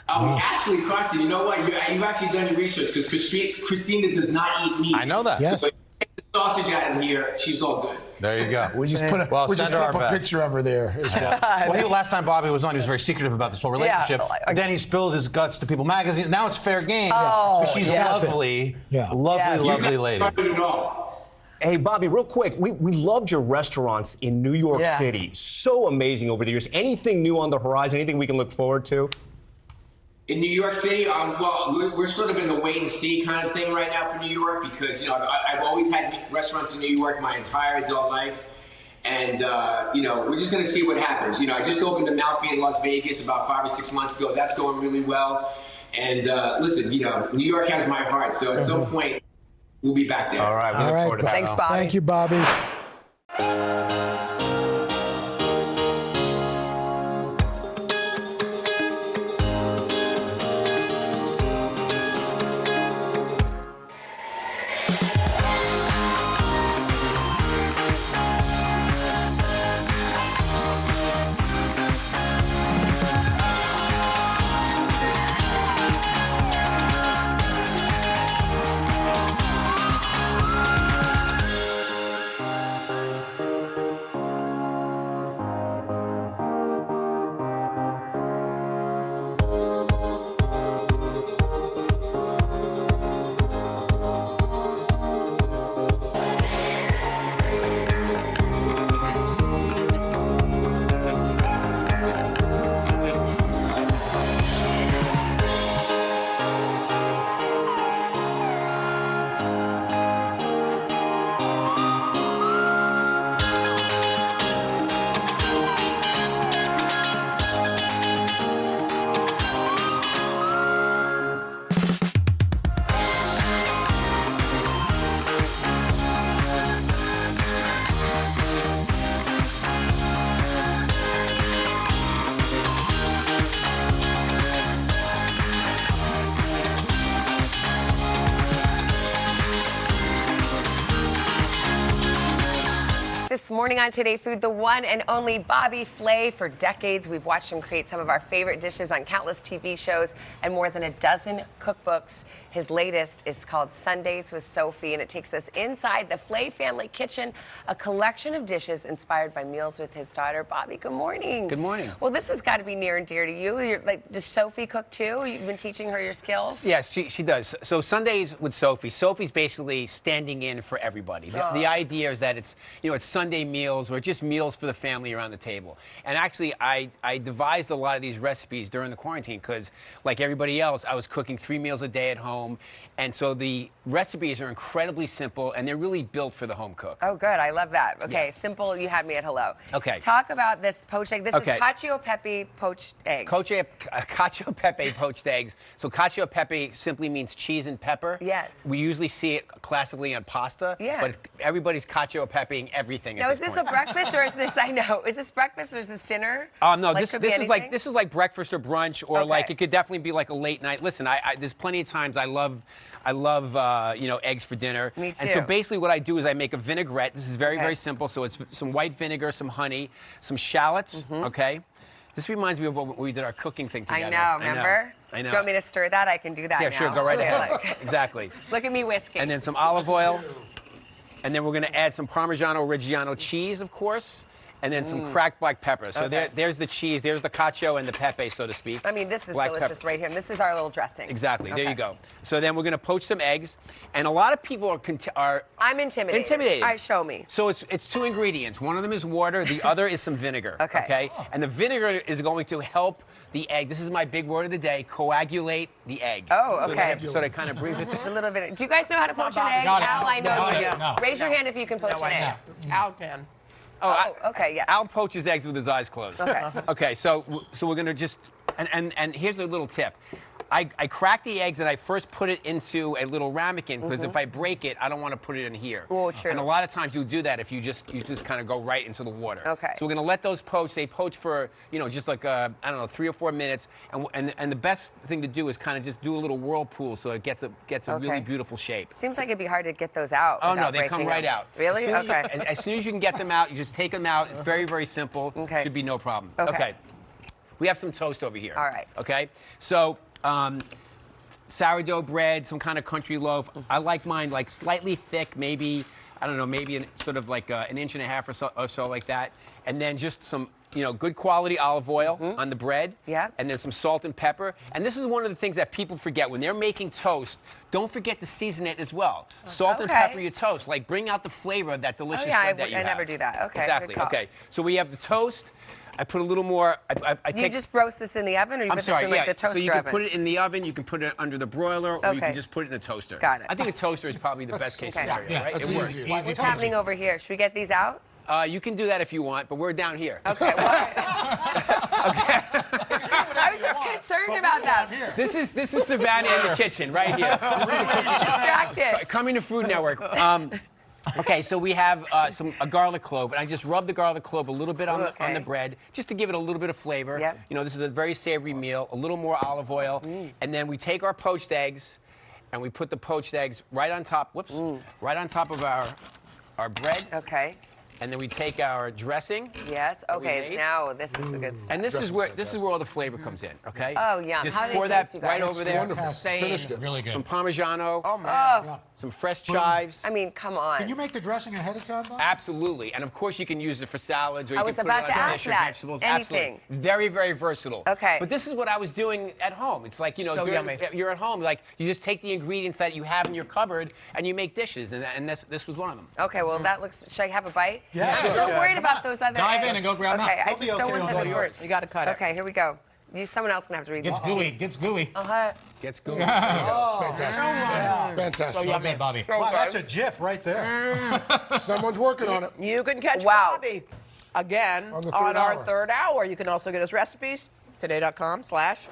Actually, Carson, you know what? You've actually done your research, because Christina does not eat meat. I know that. Yes. So if you take the sausage out of here, she's all good. There you go. We just put a picture of her there as well. Well, I think last time Bobby was on, he was very secretive about this whole relationship. Then he spilled his guts to People Magazine. Now it's fair game. Oh, so she's lovely. Yeah. Lovely lady. Not good at all. Hey, Bobby, real quick, we loved your restaurants in New York City. So amazing over the years. Anything new on the horizon? Anything we can look forward to? In New York City, we're sort of in the wait and see kind of thing right now for New York, because I've always had restaurants in New York my entire adult life, and we're just going to see what happens. I just opened a Malfi in Las Vegas about 5 or 6 months ago. That's going really well, and listen, New York has my heart, so at some point we'll be back there. All right, we look forward to that. Thanks, Bobby. Thank you, Bobby. this morning on Today Food, the one and only Bobby Flay. For decades, we've watched him create some of our favorite dishes on countless TV shows and more than a dozen cookbooks. His latest is called Sundays with Sophie, and it takes us inside the Flay family kitchen, a collection of dishes inspired by meals with his daughter. Bobby, good morning. Good morning. Well, this has got to be near and dear to you. Does Sophie cook too? You've been teaching her your skills? Yes, she does. So Sundays with Sophie. Sophie's basically standing in for everybody. The idea is that it's Sunday meals or just meals for the family around the table. And actually, I devised a lot of these recipes during the quarantine because, like everybody else, I was cooking 3 meals a day at home. And so the recipes are incredibly simple, and they're really built for the home cook. Oh, good. I love that. Okay, simple. You had me at hello. Okay. Talk about this poached egg. This is cacio e pepe poached eggs. Cacio pepe poached eggs. So cacio e pepe simply means cheese and pepper. Yes. We usually see it classically on pasta. Yeah. But everybody's cacio e pepeing everything. Now, at is this this a point. breakfast or is this? I know. Is this breakfast or is this dinner? No, Like, this could be is anything? this is like breakfast or brunch, or Okay. like it could definitely be like a late night. Listen, there's plenty of times I love eggs for dinner. Me And so too. basically what I do is I make a vinaigrette. This is very, very simple. So it's some white vinegar, some honey, some shallots, okay? This reminds me of when we did our cooking thing I together. know, remember? I know. Do you want me to stir that? I can do that Yeah, now. sure, go right Okay, ahead. look. Exactly. Look at me whisking. And then some olive oil. And then we're gonna add some Parmigiano Reggiano cheese, of course. And then some cracked black pepper. So Okay. there's the cheese, there's the cacio and the pepe, so to speak. I mean, this is Black delicious pepper. right here. And this is our little dressing. Exactly. There Okay. you go. So then we're going to poach some eggs, and a lot of people are I'm intimidated. All right, show me. So it's 2 ingredients. One of them is water. The other is some vinegar. Okay. And the vinegar is going to help the egg. This is my big word of the day: coagulate the egg. Oh, okay. So that kind of brings it to. A little bit. Do you guys know how to poach an egg? Got it. Al, I know No, you do. no. Raise your hand if you can poach an egg. Al can. Okay, yeah. Al poaches eggs with his eyes closed. Okay. Okay, so we're gonna just, and here's a little tip. I crack the eggs and I first put it into a little ramekin because if I break it, I don't want to put it in here. Oh, true. And a lot of times you'll do that if you just kind of go right into the water. Okay. So we're gonna let those poach. They poach for just like I don't know, 3 or 4 minutes. And the best thing to do is kind of just do a little whirlpool so it gets a really Okay. beautiful shape. Seems like it'd be hard to get those out. Oh, no, without they come breaking right them. out. Really? As soon as Okay. as soon as you can get them out, you just take them out. It's very, very simple. Okay. Should be no problem. Okay. We have some toast over here. All right. Okay. So, sourdough bread, some kind of country loaf. I like mine like slightly thick, maybe, I don't know, maybe sort of like 1.5 inches or so like that. And then just some, good quality olive oil on the bread. Yeah. And then some salt and pepper. And this is one of the things that people forget. When they're making toast, don't forget to season it as well. Salt and Okay. pepper your toast. Like, bring out the flavor of that delicious yeah, bread that you I have. never do that. Okay, good Exactly. call. Okay. So we have the toast. I put a little more. I You take. just roast this in the oven, or you I'm put sorry, this in like yeah. the toaster so you can oven? put it in the oven, you can put it under the broiler, or you Okay. can just put it in the toaster. Got it. I think a toaster is probably the best case Okay. scenario, Yeah, right? that's It works. easy. What's happening over here? Should we get these out? You can do that if you want, but we're down here. Okay. I was just concerned about that. This is Savannah in the kitchen right here. Distracted. Coming to Food Network. Okay, so we have a garlic clove, and I just rub the garlic clove a little bit on the bread, just to give it a little bit of flavor. Yep. This is a very savory meal. A little more olive oil, and then we take our poached eggs, and we put the poached eggs right on top. Whoops, right on top of our bread. Okay. And then we take our dressing. Yes. that we Okay. made. Now this is the good stuff. And this is where all the flavor comes in. Okay. Oh, yum. Just How do they pour taste, that you guys? right over there. Wonderful. Finished it. Really good. Some Parmigiano. Oh man. Some fresh chives. I mean, come on. Can you make the dressing ahead of time, Bob? Absolutely, and of course you can use it for salads, or you I can was put about it to on ask dish or that. vegetables. Anything. Absolutely, very, very versatile. Okay. But this is what I was doing at home. It's like So yummy. you're at home, like you just take the ingredients that you have in your cupboard and you make dishes, and this was one of them. Okay. Well, that looks. Should I have a bite? Yeah. I'm so worried about those other. Dive in eggs. and go grab them Okay. out. I They'll be just don't okay want with them all to yours. You got to cut it. Okay. Here we go. Someone else gonna have to read Gets this. gooey. Gets gooey. Gets good. Fantastic. Fantastic. So yummy, Bobby. Wow, that's a GIF right there. Someone's working on it. You can catch Wow. Bobby again On the on third our hour. third hour. You can also get us recipes, today.com/food.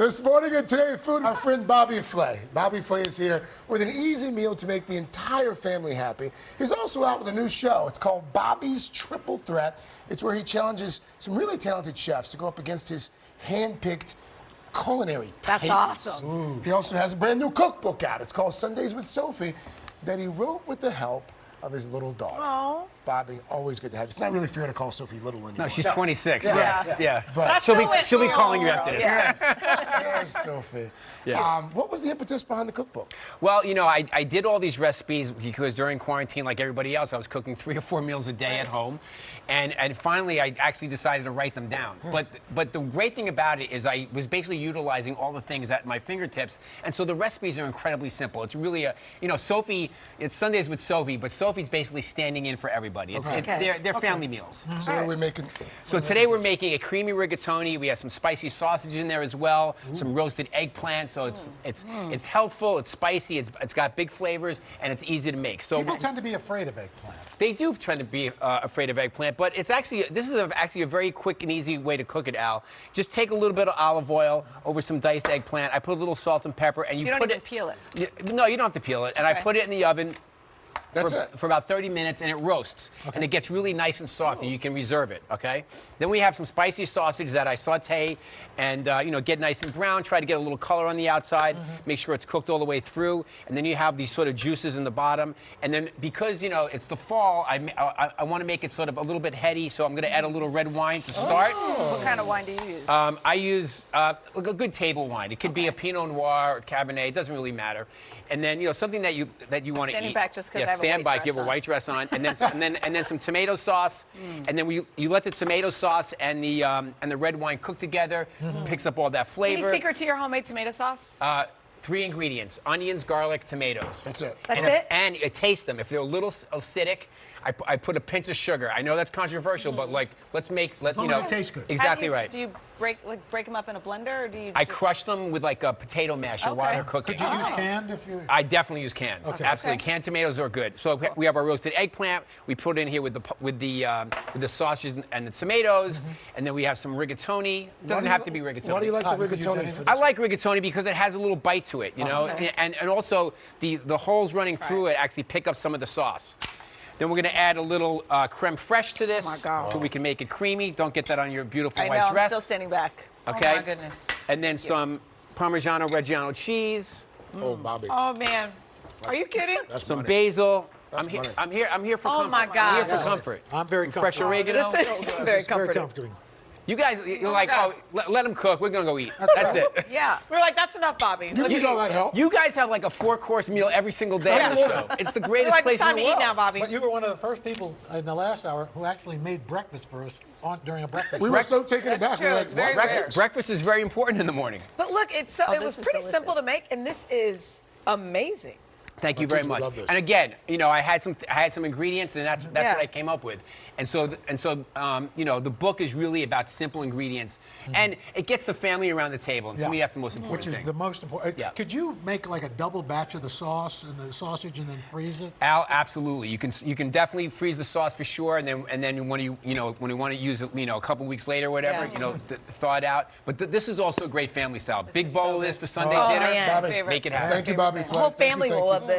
This morning and today food, our friend Bobby Flay. Bobby Flay is here with an easy meal to make the entire family happy. He's also out with a new show. It's called Bobby's Triple Threat. It's where he challenges some really talented chefs to go up against his hand-picked culinary That's titans. awesome. He also has a brand new cookbook out. It's called Sundays with Sophie that he wrote with the help of his little daughter. Oh. Bobby, always good to have you. It's not really fair to call Sophie little anymore. No, she's 26. Yeah. Yeah. But She'll be calling you after this. Yes. There's Sophie. Yeah. What was the impetus behind the cookbook? Well, you know, I did all these recipes because during quarantine, like everybody else, I was cooking 3 or 4 meals a day at home. And finally, I actually decided to write them down. But the great thing about it is I was basically utilizing all the things at my fingertips. And so the recipes are incredibly simple. It's really Sophie, it's Sundays with Sophie, but Sophie's basically standing in for everybody. They're family meals. So what are we making? So today we're making a creamy rigatoni. We have some spicy sausage in there as well, some roasted eggplant. So it's healthful, it's spicy, it's got big flavors, and it's easy to make. So People tend to be afraid of eggplant. they do tend to be afraid of eggplant, but this is actually a very quick and easy way to cook it, Al. Just take a little bit of olive oil over some diced eggplant. I put a little salt and pepper, and So you you don't put even it. peel it. No, you don't have to peel it. And I put it in the oven. That's it. For about 30 minutes, and it roasts. And it gets really nice and soft, and you can reserve it, okay? Then we have some spicy sausage that I saute and, get nice and brown. Try to get a little color on the outside. Make sure it's cooked all the way through. And then you have these sort of juices in the bottom. And then because, it's the fall, I want to make it sort of a little bit heady, so I'm going to add a little red wine to start. What kind of wine do you use? I use a good table wine. It could be a Pinot Noir or Cabernet. It doesn't really matter. And then something that you want to eat. Standing back just 'cause I have a stand white back. You dress have a on. white dress on, and then some tomato sauce, and then you let the tomato sauce and the red wine cook together. Picks up all that flavor. Any secret to your homemade tomato sauce? 3 ingredients: onions, garlic, tomatoes. That's it. That's it? And taste them. If they're a little acidic, I put a pinch of sugar. I know that's controversial, but let's As long as it tastes good. Exactly right. Do you break them up in a blender, or do you? I crush them with like a potato masher while they're cooking. Could you use canned if you? I definitely use canned. Okay. Absolutely, canned tomatoes are good. So we have our roasted eggplant. We put it in here with the sausage and the tomatoes, and then we have some rigatoni. It doesn't have to be rigatoni. Why do you like the rigatoni for this? I like rigatoni because it has a little bite to it, and also the holes running through it actually pick up some of the sauce. Then we're going to add a little creme fraiche to this, so we can make it creamy. Don't get that on your beautiful I white know, dress. I'm still standing back. Okay. Oh my goodness. And then some Parmigiano Reggiano cheese. Oh, Bobby. Oh man. Are you kidding? That's Some money. basil. That's money. I'm here for Oh comfort. my I'm God. here for comfort. I'm very Some fresh comfortable. oregano. Very comforting. comforting. You guys, you're like, let them cook. We're gonna go eat. That's it. Yeah. We're like, that's enough, Bobby. You know that help. You guys have like a 4-course meal every single day on the show. It's the greatest Like, place it's time in to the eat world. now, Bobby. But you were one of the first people in the last hour who actually made breakfast for us during a breakfast. We were so taken That's aback. true. We're like, It's very what? rare. Breakfast is very important in the morning. But look, it this was is pretty delicious. simple to make, and this is amazing. Thank you My very kids would much. love this. And again, I had some ingredients, and that's what I came up with. And so the book is really about simple ingredients, and it gets the family around the table. And to me, that's the most important Which is thing. the most important. Yeah. Could you make like a double batch of the sauce and the sausage and then freeze it? Al, absolutely. You can definitely freeze the sauce for sure, and then when you want to use it, a couple weeks later, or whatever, thaw it out. But this is also a great family style. Big bowl of this for Sunday Oh, dinner. man. Bobby. Favorite. Make it happen. Thank you, Bobby. The whole family will love this.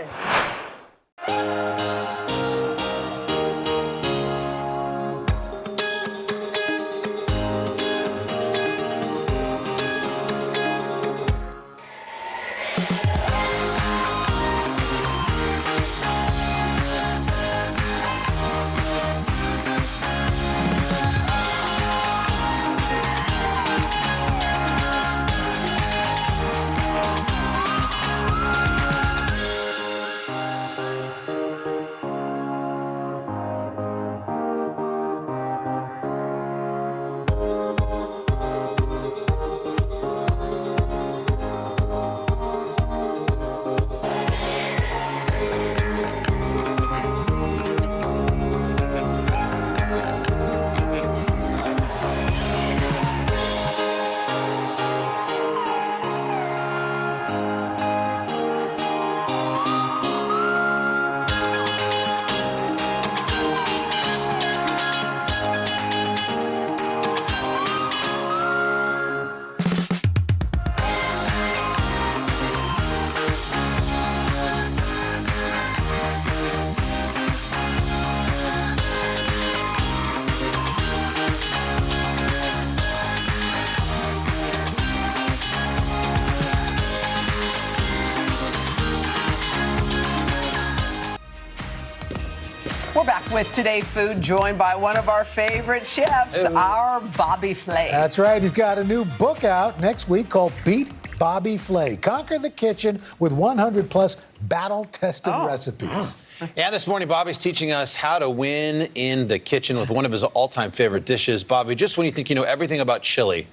with Today Food, joined by one of our favorite chefs, our Bobby Flay. That's right. He's got a new book out next week called Beat Bobby Flay. Conquer the kitchen with 100 plus battle-tested recipes. Yeah, this morning Bobby's teaching us how to win in the kitchen with one of his all-time favorite dishes. Bobby, just when you think you know everything about chili,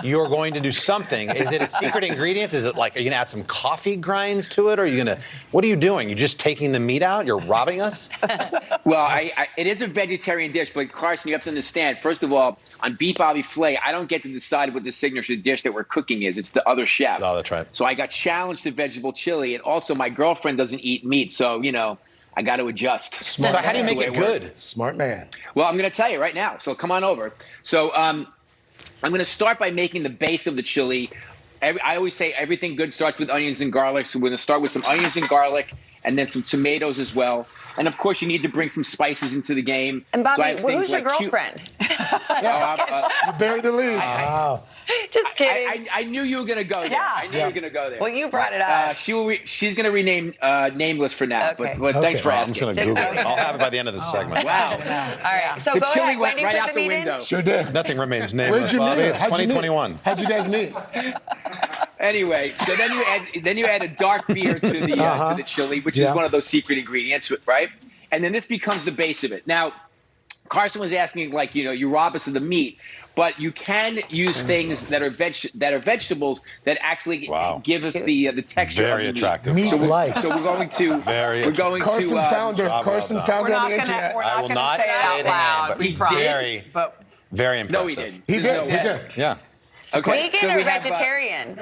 you're going to do something. Is it a secret ingredient? Is it like, are you going to add some coffee grinds to it? Or are you going to, what are you doing? You're just taking the meat out? You're robbing us? Well, it is a vegetarian dish, but Carson, you have to understand, first of all, on Beat Bobby Flay, I don't get to decide what the signature dish that we're cooking is. It's the other chef. Oh, that's right. So I got challenged to vegetable chili, and also my girlfriend doesn't eat meat, so, you know, I got to adjust. Smart. So how do you make it good? Smart man. Well, I'm going to tell you right now, so come on over. So I'm going to start by making the base of the chili. I always say everything good starts with onions and garlic, so we're going to start with some onions and garlic, and then some tomatoes as well. And of course, you need to bring some spices into the game. And Bobby, so I have things who's your like girlfriend? You buried the lead. Wow. Just kidding. I knew you were going to go there. I knew you were going to go there. Well, you brought it up. She's going to rename Nameless for now, Okay. but thanks for I'm asking. just going to Google it. I'll have it by the end of this segment. Wow. All right, so The go chili ahead. went When do you right put out the the meat in? window. Sure did. Nothing remains Where'd nameless, you meet Bobby. her? It's How'd you meet? 2021. How'd you guys meet? Anyway, so then you add a dark beer to the chili, which is one of those secret ingredients, right? And then this becomes the base of it. Now, Carson was asking, like, you know, you rob us of the meat, but you can use things that are vegetables that actually give us the texture. Very of the attractive. Meat. Meat-like. So we're going to Carson found her. Carson found her on the internet. I will not say it out loud. Very impressive. No, he didn't. He did. He did. Yeah. Okay. Vegan so or we have, vegetarian?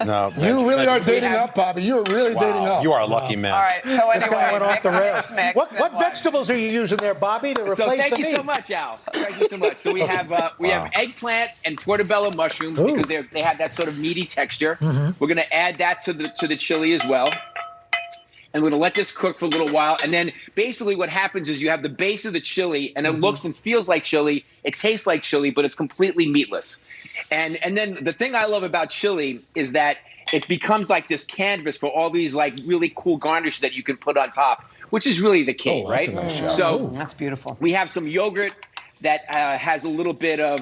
No. You really are dating up, Bobby. You are really dating up. You are a lucky man. All right, so This guy anyway, went off the rails. mix, What vegetables are you using there, Bobby, to replace So the thank meat? you so much, Al. Thank you so much. So we have eggplant and portobello mushrooms because they have that sort of meaty texture. We're going to add that to the chili as well. And we're going to let this cook for a little while. And then basically what happens is you have the base of the chili, and it looks and feels like chili. It tastes like chili, but it's completely meatless. And then the thing I love about chili is that it becomes like this canvas for all these like really cool garnishes that you can put on top, which is really the key, right? That's a nice So that's beautiful. We have some yogurt that has a little bit of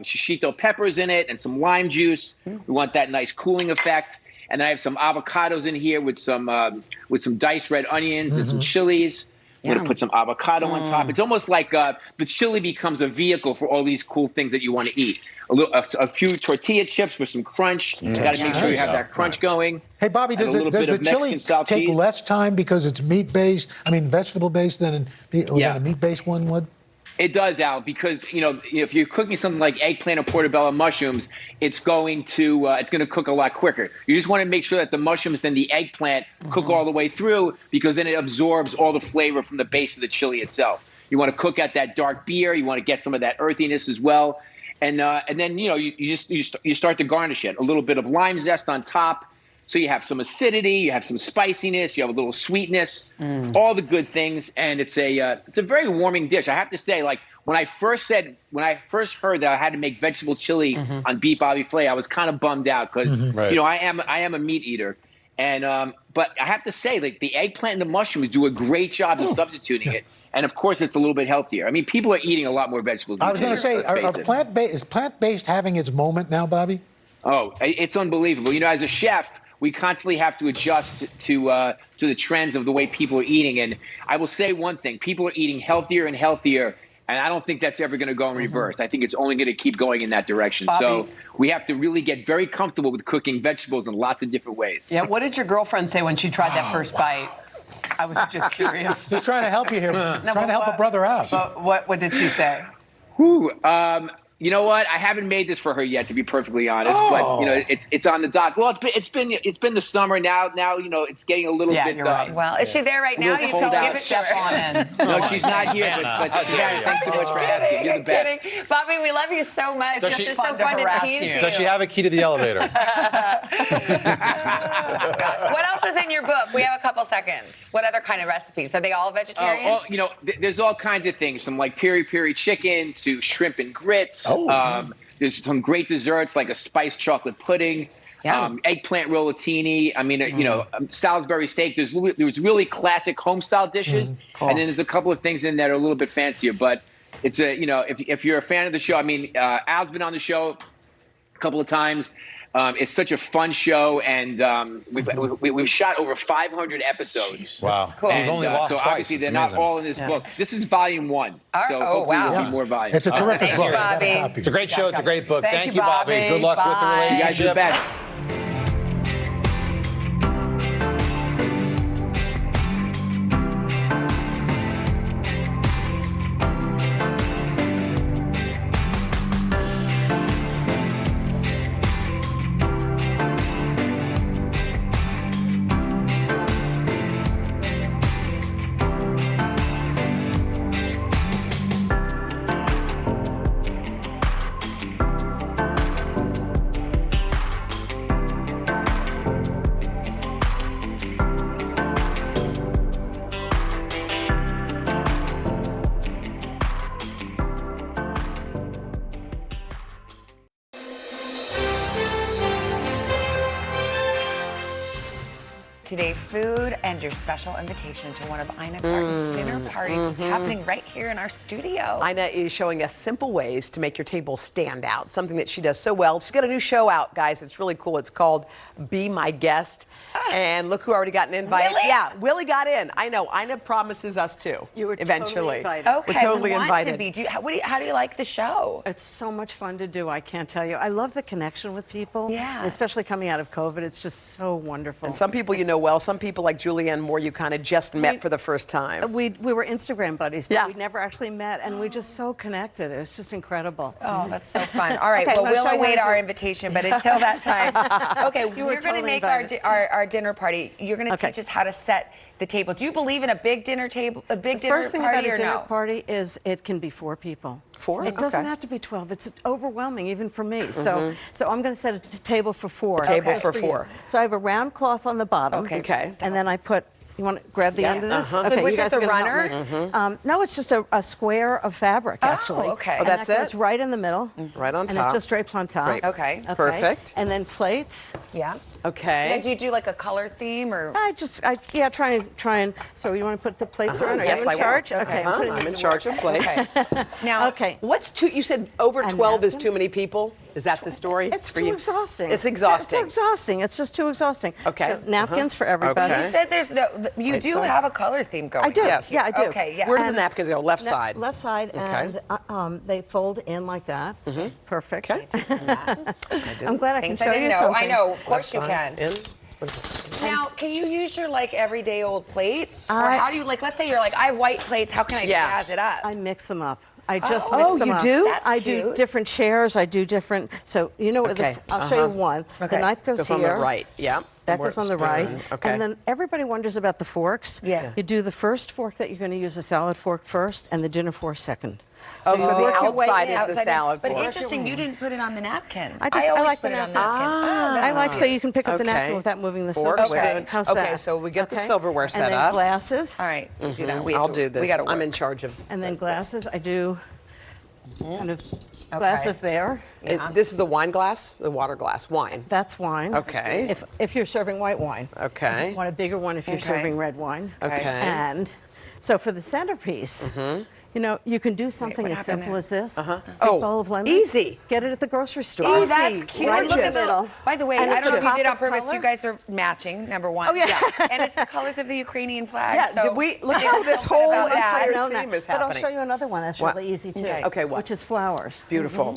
shishito peppers in it and some lime juice. We want that nice cooling effect. And then I have some avocados in here with some diced red onions and some chilies. I'm going to put some avocado on top. It's almost like the chili becomes a vehicle for all these cool things that you want to eat. A few tortilla chips for some crunch. You got to make sure you have that crunch going. Hey, Bobby, does the chili take less time because it's meat-based, vegetable-based than a meat-based one would? It does, Al, because if you're cooking something like eggplant or portobello mushrooms, it's going to cook a lot quicker. You just want to make sure that the mushrooms and the eggplant cook all the way through, because then it absorbs all the flavor from the base of the chili itself. You want to cook at that dark beer. You want to get some of that earthiness as well, and then you start to garnish it. A little bit of lime zest on top. So you have some acidity, you have some spiciness, you have a little sweetness, all the good things, and it's a very warming dish. I have to say, like when I first heard that I had to make vegetable chili on Beat Bobby Flay, I was kind of bummed out because I am a meat eater, and but I have to say, like the eggplant and the mushrooms do a great job of substituting it. And of course, it's a little bit healthier. I mean, people are eating a lot more vegetables. I was going to say, is plant-based having its moment now, Bobby? Oh, it's unbelievable. As a chef, we constantly have to adjust to the trends of the way people are eating. And I will say one thing, people are eating healthier and healthier, and I don't think that's ever going to go in reverse. I think it's only going to keep going in that direction. Bobby. So we have to really get very comfortable with cooking vegetables in lots of different ways. Yeah, what did your girlfriend say when she tried that first bite? I was just curious. He's trying to help you here. Trying to help a brother out. But what did she say? You know what? I haven't made this for her yet, to be perfectly honest. But it's on the dock. Well, it's been the summer now. Now it's getting a little bit. You're right. Well, is she there right now? You still give it to her. No, she's not here. But Savannah, thanks so much for asking. You're the best. Kidding. Bobby, we love you so much. It's just so fun to tease you. Does she have a key to the elevator? What else is in your book? We have a couple seconds. What other kind of recipes? Are they all vegetarian? There's all kinds of things, from like peri-peri chicken to shrimp and grits. There's some great desserts like a spiced chocolate pudding, eggplant rollatini. I mean, Salisbury steak. There's really classic home style dishes, and then there's a couple of things in that are a little bit fancier. But it's if you're a fan of the show, I mean, Al's been on the show a couple of times. It's such a fun show, and we've shot over 500 episodes. Wow. Cool. You've only lost so twice. obviously they're not all in this book. This is volume 1. So hopefully there'll be more volumes. It's a terrific book. Bobby. It's a great show. It's a great book. Thank you, you, Bobby. Good luck with the Bye. relationship. You guys are the best. Today, food and your special invitation to one of Ina Garten's dinner parties. It's happening right here in our studio. Ina is showing us simple ways to make your table stand out, something that she does so well. She's got a new show out, guys. It's really cool. It's called Be My Guest. And look who already got an invite. Willie? Yeah, Willie got in. I know. Ina promises us too. You were eventually. totally invited. Okay, we're totally we want invited. to be. How do you like the show? It's so much fun to do. I can't tell you. I love the connection with people. Yeah. Especially coming out of COVID. It's just so wonderful. And some people you know well. Some people like Julianne Moore you kind of just met for the first time. We were Instagram buddies, but Yeah. we never actually met, and we just so connected. It was just incredible. Oh, that's so fun. All right, Okay, well, I'm gonna we'll show you await how to our do- invitation, but until that time, okay, You were we're going to totally make invited. our dinner party. You're going to teach us how to set the table. Do you believe in a big dinner table, a big The dinner first thing party, about a or dinner no? party is it can be 4 people. 4? It doesn't Okay. have to be 12. It's overwhelming even for me. So I'm going to set a table for 4. Table Just for you. 4. So I have a round cloth on the bottom. Okay. And then I put. You want to grab the end of this? So was you this guys a are gonna help runner? me. No, it's just a square of fabric, actually. okay. Oh, And that's that it? goes right in the middle. Right on and top. it just drapes on top. Great. Okay. Perfect. And then plates. Yeah. Okay. Now, do you do like a color theme or? Try and. So you want to put the plates around? Are Yes, you I in will. charge? Okay. put it I'm in charge of plates. Now, Okay. What's too? You said over And 12 is napkins? too many people. Is that the story? It's for too you? exhausting. It's exhausting. It's exhausting. It's just too exhausting. Okay. So napkins for everybody. Okay. you said there's no. You Right do side. have a color theme going. I do. Yes. Yeah, I do. Okay. Yeah. Where do the napkins go? Left side. Left side, Okay. and they fold in like that. Perfect. Okay. I'm glad I Things can I show you didn't know. something. I know. Of course you Side. can. In. What is it? Now, can you use your like everyday old plates, or I- how do you like? Let's say you're like, I have white plates. How can I Yeah. jazz it up? I mix them up. I just Oh, mix them you up. do? That's I do cute. different chairs. I do different. So you know what? Okay. I'll show you one. Okay. The knife goes Goes here. on the right. Yeah. That Where goes on it's the right. spoon. Okay. And then everybody wonders about the forks. Yeah. You do the first fork that you're going to use, a salad fork first, and the dinner fork second. Oh, you so the work your way outside in. is the salad But fork. interesting, you didn't put it on the napkin. I always like put the it on the napkin. napkin. I like so you can pick up the Okay. napkin without moving the Fork, silverware. spoon. How's Okay, that? so we get the silverware set and then up. glasses. All right, you do that. I'll do this. We got to I'm in charge of. And then glasses, I do kind of glasses there. This is the wine glass, the water glass, wine. That's wine. Okay. If you're serving white wine. Okay. You want a bigger one if you're Okay. serving red wine. Okay. And so for the centerpiece, you know, you can do something what as happened simple there? as this. Uh-huh. Big Oh, bowl of lemon. easy. Get it at the grocery store. Oh, Easy. that's cute. Right Look in at the the. middle. By the way, And I it's don't know a if you pop did on of purpose. color. You guys are matching. Number one. Oh, yeah. And it's the colors of the Ukrainian flag. Yeah, so did we look Yeah, how this something whole about that. entire know theme that. is But I'll happening? show you another one that's What? really easy too. Okay, what? Which is flowers. Beautiful.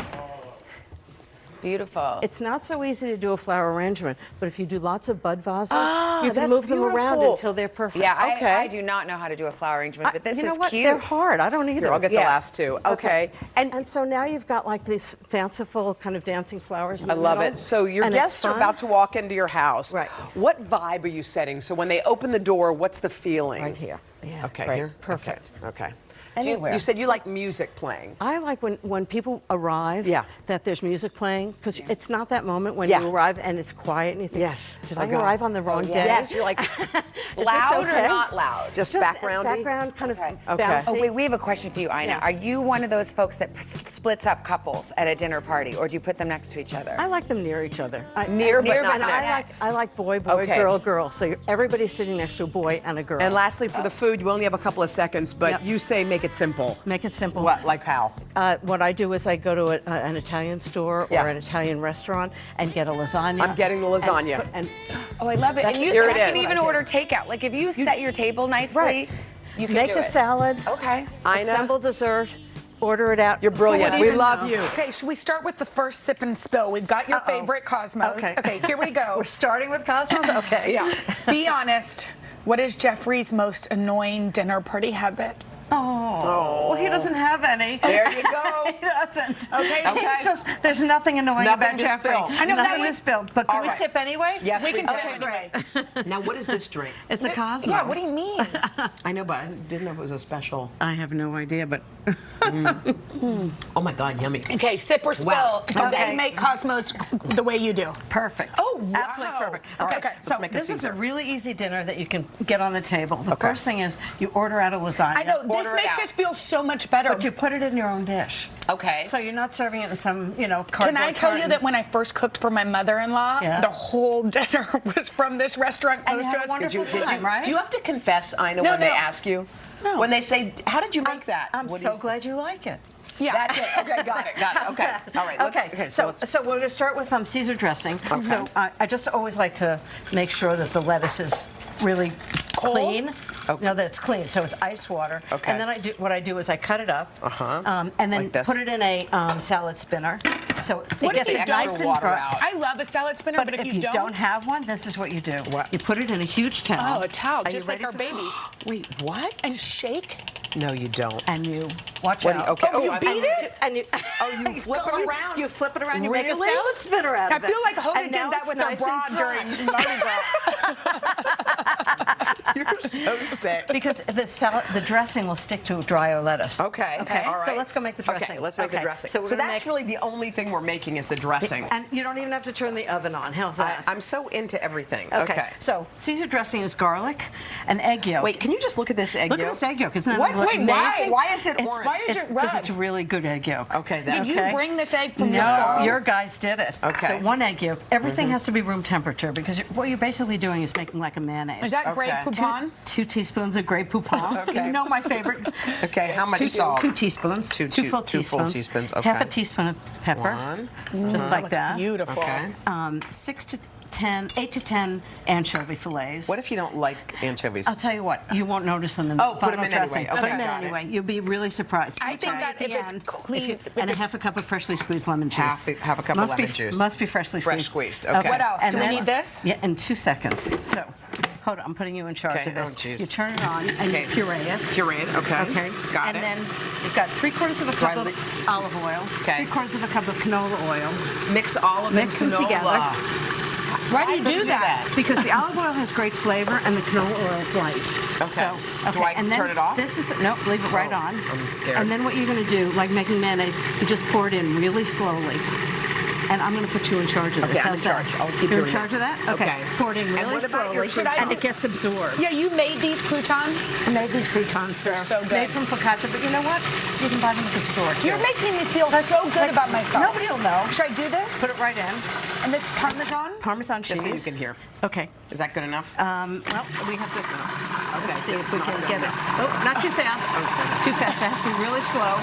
Beautiful. It's not so easy to do a flower arrangement, but if you do lots of bud vases, Ah, you can that's move them around beautiful. until they're perfect. Yeah, Okay. I do not know how to do a flower arrangement, but this you know is what? cute. They're hard. I don't either. Here, I'll get the Yeah. last two. Okay. And so now you've got like these fanciful kind of dancing flowers. In I the love middle, it. So your and it's guests are fun. about to walk into your house. Right. What vibe are you setting? So when they open the door, what's the feeling? Right here. Yeah. Okay, right. here? Perfect. Okay. anywhere. You said you like music playing. I like when people arrive, that there's music playing, because it's not that moment when you arrive and it's quiet and you think, did I arrive on the wrong day? Yes, you're like, Loud okay? or not loud? Just backgroundy? Background kind of Okay. bouncy. Oh, wait, we have a question for you, Ina. Yeah. Are you one of those folks that splits up couples at a dinner party, or do you put them next to each other? I like them near each other. Near, but not I like boy, Okay. girl, girl. So everybody's sitting next to a boy and a girl. And lastly, for the food, you only have a couple of seconds, but you say make it simple. Make it simple. What, like how? What I do is I go to an Italian store or an Italian restaurant and get a lasagna. I'm getting the lasagna. Oh, I love it. And you Here it can is. even order takeout. Like if you set your table nicely, you can make do a it. salad. Okay. Assemble dessert. Order it out. You're brilliant. We love you. Okay, should we start with the first sip and spill? We've got your favorite Cosmos. Okay, here we go. We're starting with Cosmos? Okay. Yeah. Be honest. What is Jeffrey's most annoying dinner party habit? Oh, he doesn't have any. There you go. He doesn't. Okay. It's just, there's nothing annoying Nothing about to Jeffrey. spill. I know nothing that to spill. But can All we right. sip anyway? Yes, We can can. sip anyway. Now, what is this drink? It's a Cosmos. Yeah, what do you mean? I know, but I didn't know if it was a special. I have no idea, but Oh my God, yummy. Okay, sip or spill. Wow. Don't Okay. they make Cosmos the way you do? perfect. Oh, wow. Absolutely perfect. All right, Okay, let's so make a this is a Caesar. really easy dinner that you can get on the table. The first thing is you order out a lasagna. I know, this Order it makes out. us feel so much better. But you put it in your own dish. Okay. So you're not serving it in some, cardboard Can I tell you carton. that when I first cooked for my mother-in-law, Yeah. the whole dinner was from this restaurant And you close to had a us? wonderful time, right? Do you have to confess, Ina, No, when they no. ask you? No. When they say, how did you make that? I'm What do so you say? glad you like it. Yeah. That's it. Okay, got it. How's Okay. that? All right. Let's, Okay. so So we're going to start with Caesar dressing. So I just always like to make sure that the lettuce is really clean. Okay. No, that it's clean. So it's ice water. Okay. And then what I do is I cut it up. And then Like this? put it in a salad spinner. So What it if gets you it don't- nice and water dry. out? I love a salad spinner, but if you don't have one, this is what you do. What? You put it in a huge towel. Oh, a towel, Are you just like ready our for- babies. wait, what? And shake. No, you don't. And you watch What do out. you- okay. Oh, you I- beat it? And you, you flip it around? You flip it around. You make a Really? salad spinner out I of it. feel like Hoda And did now that it's with her nice and bra dry. during Mardi Gras. You're so sick. Because the dressing will stick to drier lettuce. Okay. Okay. All right. So let's go make the dressing. Okay, let's make the dressing. So, So that's really the only thing we're making is the dressing. And you don't even have to turn the oven on. How's that? I'm so into everything. Okay. So Caesar dressing is garlic and egg yolk. Wait, can you just look at this egg Look yolk? at this egg yolk. Isn't that What? Wait, amazing? why is it orange? Why is it Because red? it's really good egg yolk. Okay, Did you bring this egg from your No, farm? your guys did it. Okay. So one egg yolk. Everything has to be room temperature because what you're basically doing is making like a mayonnaise. Is that Grey Okay. Poupon? Two teaspoons of Grey Poupon. Okay. You know my favorite. Okay, how much salt? 2 teaspoons. Two full full teaspoons. teaspoons, Half okay. a teaspoon of pepper. Just like looks that. beautiful. Okay. 8 to 10 anchovy fillets. What if you don't like anchovies? I'll tell you what, you won't notice them in the Oh, put 'em final in dressing. anyway. Okay, Put 'em in got it. anyway. You'll be really surprised. I think that At the if it's end, clean, and a half a cup of freshly squeezed lemon juice. Half a cup of Must be- lemon juice. Must be freshly Fresh squeezed. squeezed, okay. What else? And Do we then- need this? Yeah, in 2 seconds. So, hold on, I'm putting you in charge Okay, of this. oh, geez. You turn it on and Okay. you puree it. Puree it, okay. Okay. Got and it. then you've got 3/4 of a cup Dry of olive oil. Okay. 3/4 of a cup of canola oil. Mix all of Mix them canola. together. Why do you do that? Because the olive oil has great flavor and the canola oil is light. Okay. So, Do I and then turn it off? This is no, leave it right on. I'm scared. And then what you're going to do, like making mayonnaise, you just pour it in really slowly. And I'm going to put you in charge of this. Okay, I'm in How's that? charge. I'll keep You're doing in charge it. of that? Okay. Pour it in And really what about your slowly, croutons? and it gets absorbed. Yeah, you made these croutons. I made these croutons. They're so good. made from focaccia, but you know what? You can buy them at the store too. You're making me feel so good about myself. Nobody will know. Should I do this? Put it right in. And this Parmesan? Parmesan cheese. Just so you can hear. Okay. Is that good enough? Well, we have to let's see if we can get it. Oh, not too fast. Too fast. It has to be really slow.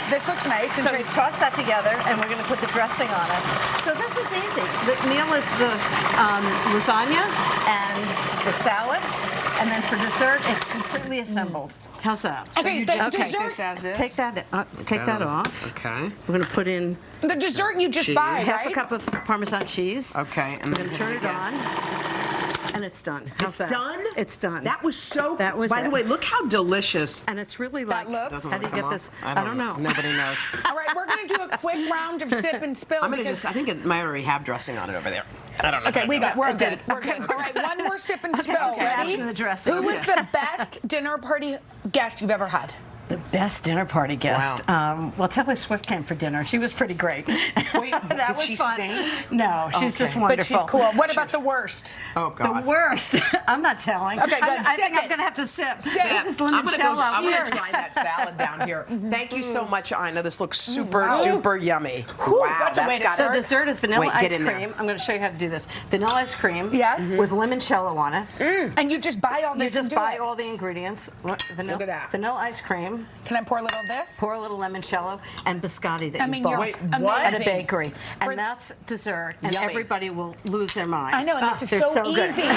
This looks nice. So we toss that together, and we're going to put the dressing on it. So this is easy. The meal is the lasagna and the salad, and then for dessert, it's completely assembled. How's that? So Okay, you the just take dessert- this as is? Take that off. Okay. We're going to put in The dessert you just buy, half right? a cup of Parmesan cheese. Okay. And We're going to turn it on, and it's done. How's It's that? done? It's done. That was so. That was By the it. way, look how delicious. And it's really like, look? Doesn't how do you wanna get come this? off? I don't know. Nobody knows. All right, we're going to do a quick round of sip and spill. I'm gonna because just. I think it might already have dressing on it over there. I don't know. Okay, we're good. We're good. All right, one more sip and smell. just add Ready? to the dressing. Who was the best dinner party guest you've ever had? The best dinner party guest. Well, Taylor Swift came for dinner. She was pretty great. Wait, that did was she fun. sing? No, she's Okay. just wonderful. But she's cool. What about the worst? Oh, God. The worst. I'm not telling. Okay, good. I think Sip I'm it. going to have to sip. Sip. This is I'm gonna limoncello. try that salad down here. Thank you so much, Ina. This looks super Wow. duper yummy. Whew, Wow, that's a way to got So it. dessert is vanilla Wait, get ice in there. cream. I'm going to show you how to do this. Vanilla ice cream. Yes. With limoncello on it. And you just buy all You this just and do buy it. all the ingredients. Vanilla, Look at that. Vanilla ice cream. Can I pour a little of this? Pour a little limoncello and biscotti that I you mean, bought you're Wait, what? at a amazing. bakery. For- And that's dessert, and Yummy. everybody will lose their minds. I know, and this is They're so good. easy.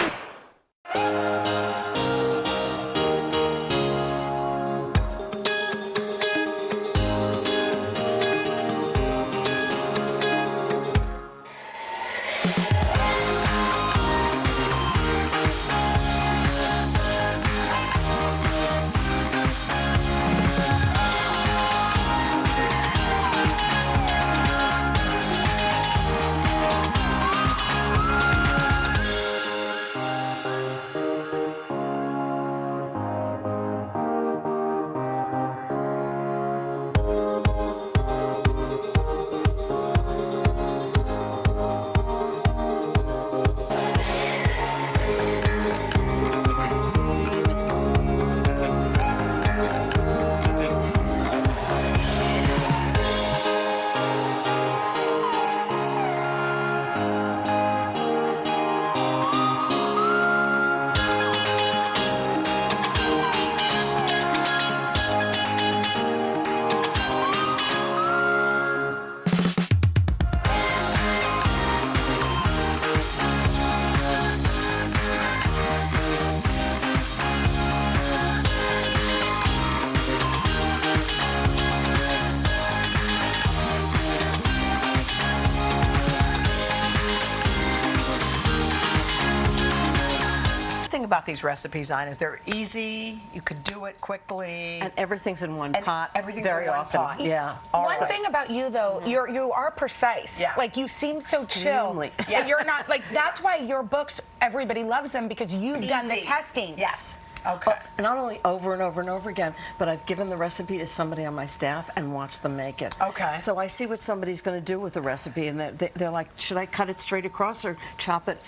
About these recipes, Ina, is they're easy. You could do it quickly, And everything's in one pot. everything's very in one often. pot. Yeah. One thing about you though, you are precise. Yeah. Like you seem so chill. Extremely. But you're not like that's why your books everybody loves them because you've done the Easy. testing. Yes. Okay. Not only over and over and over again, but I've given the recipe to somebody on my staff and watched them make it. Okay. So I see what somebody's going to do with the recipe, and they're like, should I cut it straight across or chop it?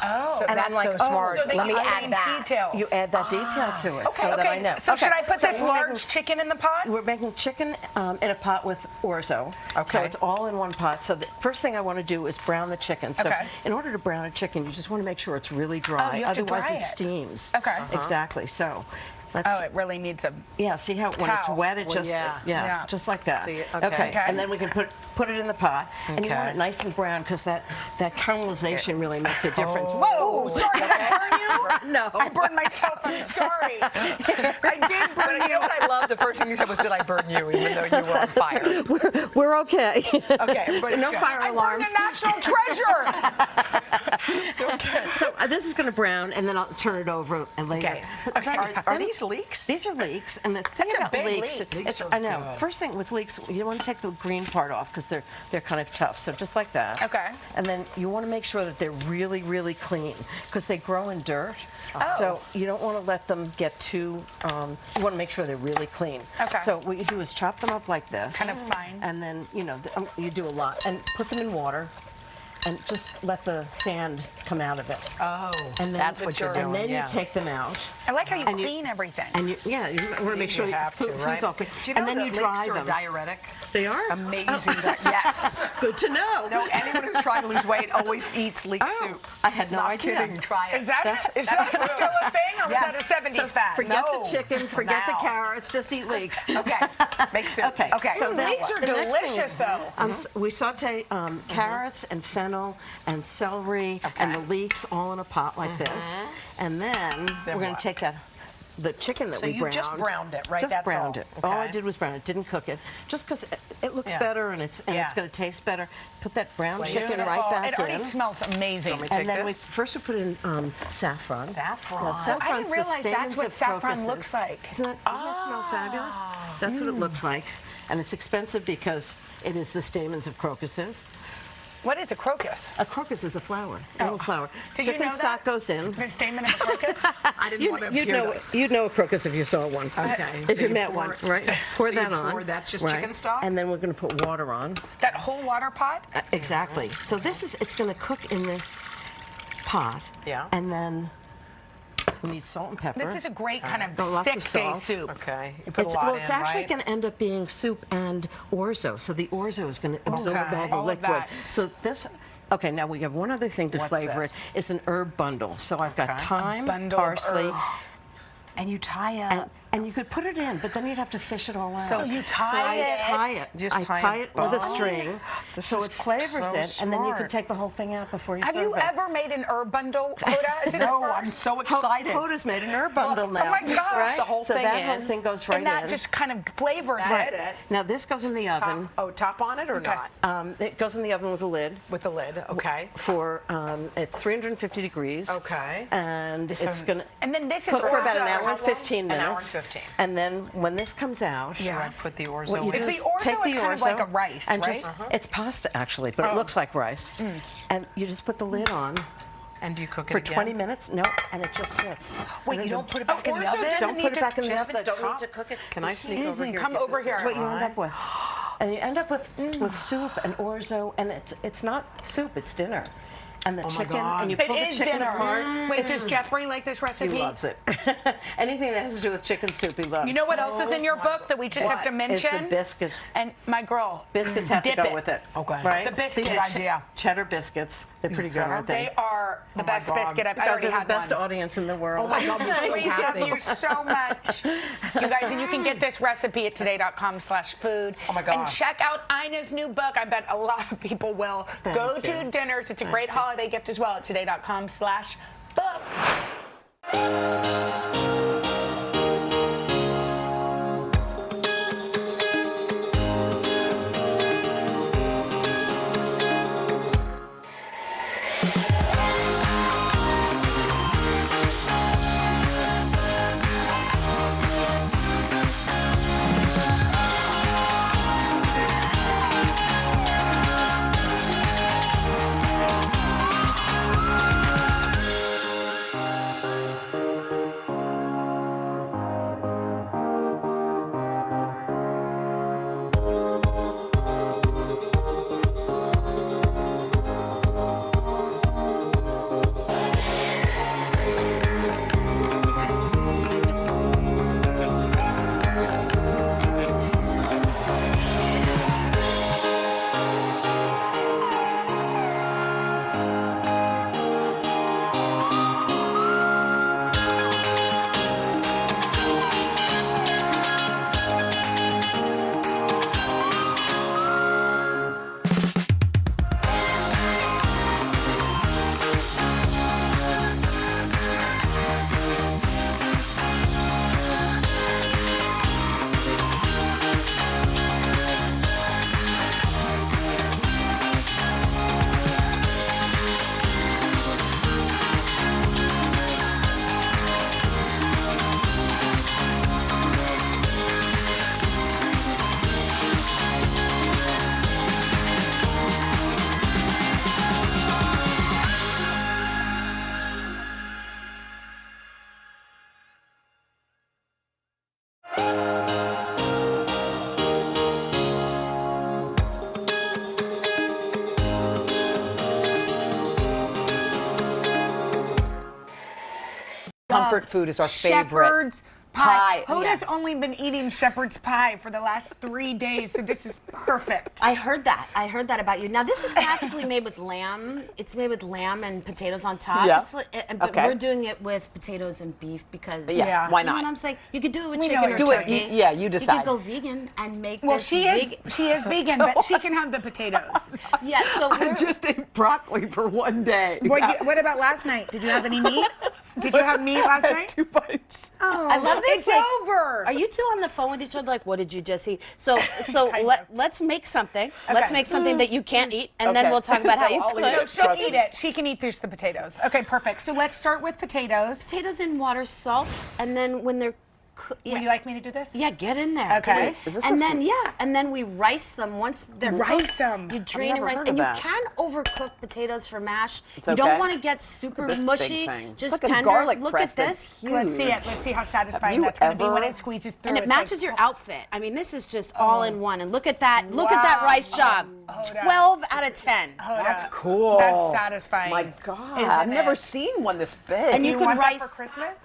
Oh. So And that's I'm like, so smart. So they Let me add add in that. details. You add that detail to it so that I know. So should I put So this we're large making- chicken in the pot? We're making chicken in a pot with orzo. So Okay. it's all in one pot. So the first thing I want to do is brown the chicken. So Okay. in order to brown a chicken, you just want to make sure it's really dry. you have to Otherwise dry it it. steams. Okay. Exactly. So let's. Oh, it really needs a Yeah, see how when it's Towel. wet, it Well, just yeah. just like that. See it? Okay. Okay. And then we can put it in the pot, and you want Okay. it nice and brown because that caramelization really makes a difference. Whoa! Sorry, did I burn you? No. I burned myself. I'm sorry. I did But burn you know what I love? The first thing you said was, "Did I burn you?" Even though you were on fire. We're okay. Okay, everybody's no good. fire I burned alarms. a national treasure. So this is going to brown, and then I'll turn it over and later. Okay. Okay. Are these leeks? These are leeks, and the thing That's a about big leeks, leek. Leeks are I know. good. First thing with leeks, you want to take the green part off because they're kind of tough. So just like that. Okay. And then you want to make sure that they're really, really clean because they grow in dirt. Oh. So you don't want to let them get too. You want to make sure they're really clean. Okay. So what you do is chop them up like this. Kind of fine. And then you do a lot and put them in water. And just let the sand come out of it. Oh, And then, that's what you're doing. And then yeah. you take them out. I like how you And clean everything. And you want to make sure you have to, food's right? all clean. Do you know and then that you leeks dry are them. a diuretic? They are Amazing. Yes. Good to know. No, anyone who's trying to lose weight always eats leek soup. I had no Not idea. kidding. Try it. Is that That's still a thing, or Yes. was that a 70s So fad? forget No. the chicken, forget the Now. carrots, just eat leeks. Okay. Make soup. Okay. Okay. So then leeks are the next thing delicious, is, though. we saute carrots and fennel and celery and the leeks all in a pot like this, and then we're going what? to take the chicken that So we you browned. just browned it, right? Just That's browned all. it. All I Okay. did was brown it. Didn't cook it. Just because it looks Yeah. better and it's Yeah. going to taste better. Put that brown Beautiful. chicken right back It already in. smells amazing. Want me to take And then this? first we put in saffron. Saffron. Yeah, Oh, I saffron's I didn't the realize that's stamens what of saffron crocuses. looks like. Doesn't that smell fabulous? That's what it looks like. And it's expensive because it is the stamens of crocuses. What is a crocus? A crocus is a flower, a little flower. Did you Chicken know stock that? goes in. The statement of a crocus? I didn't want to appear You'd know a crocus if you saw one. Okay. If So you you met pour one, it- right? Pour so that you on. pour- that's just right? chicken stock? And then we're going to put water on. That whole water pot? Exactly. So it's going to cook in this pot. Yeah. And then we need salt and pepper. This is a great kind of Lots of thick-day salt. soup. Okay. You put It's, a lot well, in, it's actually right? going to end up being soup and orzo. So the orzo is going to absorb Okay. all the All of liquid. that. So this. Okay, now we have one other thing to What's flavor this? it. It's an herb bundle. So I've got thyme, bundle of parsley, herbs. And you tie up. and you could put it in, but then you'd have to fish it all out. So you tie I it? tie it. Just I tie tie a it with a bow? string, This so is it flavors so it, and then you can smart. take the whole thing out before you Have serve you it. ever made an herb bundle, Hoda? Is this No, the I'm first? so excited. Hoda's made an herb bundle now. Oh my gosh. Right? The whole so thing that in. whole thing goes right And that in. just kind of flavors That's it. it. Now this goes in the oven. Top on it or not? It goes in the oven with a lid. With the lid, okay. For it's 350 degrees. Okay. And it's gonna And then this is cook for about an orzo. hour and 15 minutes. An hour and 15. And then when this comes out, Should I put the orzo what you in? do Is is the orzo take the is kind of orzo like a rice, and right? just it's pasta actually, but it looks like rice. And you just put the lid on. And do you cook it For again? 20 minutes? No, and it just sits. Wait, you don't put it back in the orzo oven? doesn't Don't need put it to- back in the just oven. the Don't need top? to cook it. Can I sneak over here? Come Get over this here. That's what you end right? up with. And you end up with soup and orzo, and it's not soup, it's dinner. And the Oh my chicken, God. and you It pull the is chicken dinner. apart. Wait, does Jeffrey like this He recipe? loves it. Anything that has to do with chicken soup, he loves. You know what else is in your book that we just have to It's the mention? biscuits. And my girl, Biscuits have to dip go it. with it. Okay. Right? The biscuit See, idea. Cheddar biscuits. They're pretty good, aren't They they? are the my best God. biscuit I've You guys already are the had best one. audience in the world. Oh my God, I'm so We love happy. you so much, you guys, and you can get this recipe at today.com/food. Oh my And gosh. check out Ina's new book. I bet a lot of people will. Go to dinners. It's a great holiday gift as well at today.com/book. Comfort food is our favorite. Shepherd's pie. Pie, Hoda's only been eating shepherd's pie for the last 3 days, so this is perfect. I heard that. I heard that about you. Now, this is classically made with lamb. It's made with lamb and potatoes on top. Yeah. But Okay. we're doing it with potatoes and beef because. Yeah, why You know not? what I'm saying? You could do it with We know chicken or what Do you're turkey. it. Yeah, you You decide. could go vegan and make Well, this she is vegan, but she can have the potatoes. Yeah, so I we're, just ate broccoli for one day. What about last night? Did you have any meat? Did you have meat last I had night? 2 bites. Oh, I love this. It's like, over. Are you two on the phone with each other? Like, what did you just eat? So let's make something. Let's Okay. make something that you can't eat, and then Okay. we'll talk about how you I'll cook. eat No, it. she'll Trust eat me. it. She can eat just the potatoes. Okay, perfect. So let's start with potatoes. Potatoes in water, salt, and then when they're Would you like me to do this? Yeah, get in there. Okay. And then we rice them once they're cooked. You drain and rice, and you can overcook potatoes for mash. You don't want to get super mushy, just tender. Look at this. Let's see it. Let's see how satisfying that's going to be when it squeezes through. And it matches your outfit. I mean, this is just all in one. And look at that. Look at that rice job. 12 out of 10. That's cool. That's satisfying. My God, I've never seen one this big. And you could rice for Christmas?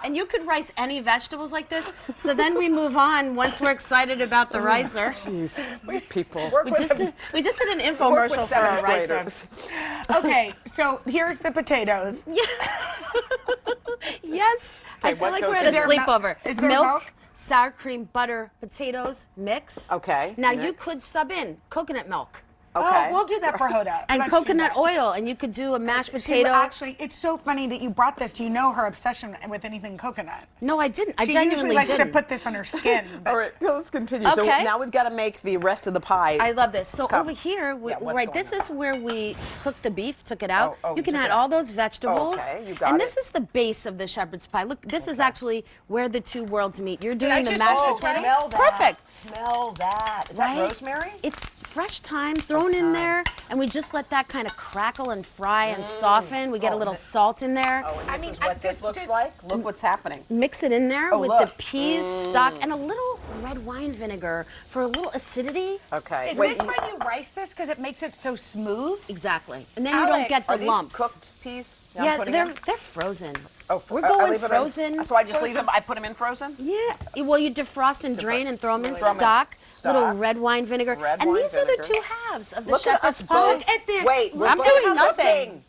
And you could rice any vegetables like this. So then we move on once we're excited about the ricer. Jeez, we people. We just did an infomercial for our ricer. Okay, so here's the potatoes. Yes. I feel like we're at a sleepover. Is there Milk, sour cream, butter, potatoes, mix. Okay. Now you could sub in coconut milk. Okay. Oh, we'll do that for Hoda. And Let's coconut oil, and you could do a mashed potato. Actually, it's so funny that you brought this. You know her obsession with anything coconut. No, I didn't. I She genuinely usually likes didn't. to put this on her skin. All right, let's continue. So Okay. now we've got to make the rest of the pie. I love this. So Come. over here, what's right, going this is where we cooked the beef, took it out. Oh, you can took add it out. all those vegetables. Okay, you got and it. this is the base of the shepherd's pie. Look, this is actually where the two worlds meet. You're I doing the just mashed do this potato. ready? Smell that. Perfect. Smell that. Is that Right? rosemary? It's fresh thyme thrown in there, and we just let that kind of crackle and fry and soften. We get a little salt in there. Oh, and this is what this looks like? Look what's happening. Mix it in there Oh, with look. the peas, stock, and a little red wine vinegar for a little acidity. Okay. Is this why you rice this? Because it makes it so smooth? Exactly. And then you don't get the Are these lumps. cooked peas? I'm Yeah, putting they're in? frozen. Oh, We're I going leave them frozen. In, so I just leave them. I put them in frozen. Yeah. Well, you defrost and drain and throw them in Throw 'em in stock. Little stock. red wine vinegar. Red and wine these are the vinegar. two halves of the Look at shepherd's us pie. both. Look at this. Wait, I'm we're doing both nothing. looking.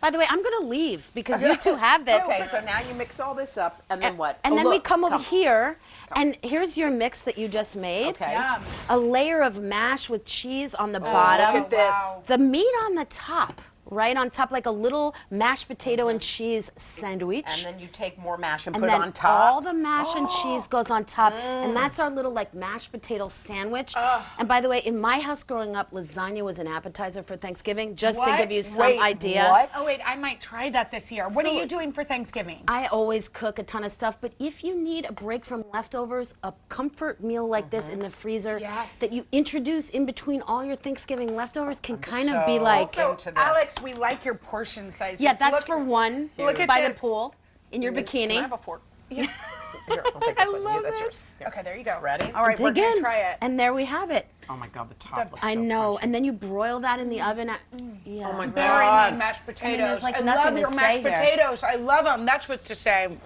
By the way, I'm going to leave because you two have this. Okay, so now you mix all this up, and then what? And Oh, then we look, come over here, and here's your mix that you just made. Okay. Yum. A layer of mash with cheese on the bottom. Look at this. Wow. The meat on the top, right on top, like a little mashed potato and cheese sandwich. And then you take more mash and And put it then on top. Oh. all the mash and cheese goes on top, and that's our little like mashed potato sandwich. And by the way, in my house growing up, lasagna was an appetizer for Thanksgiving, just to give you some idea. What? Oh, wait, I might try that this year. What So- are you doing for Thanksgiving? I always cook a ton of stuff, but if you need a break from leftovers, a comfort meal like this in the freezer that you introduce in between all your Thanksgiving leftovers can kind of be like. Also, Alex, we like your portion sizes. Yeah, that's Look- for one. Look at by this. the pool in your bikini. Can I have a fork? Yeah. Here, I'll take I this one. love That's this. yours. Here. Okay, there you go. Ready? All right, we're Dig going to in, try it. and there we have it. Oh my God, the top looks I so know, crunchy. and then you broil that in the oven. Yeah. Oh my Bury God. my mashed potatoes. there's, like, I nothing love to your say mashed here. potatoes. I love them. That's what's to say.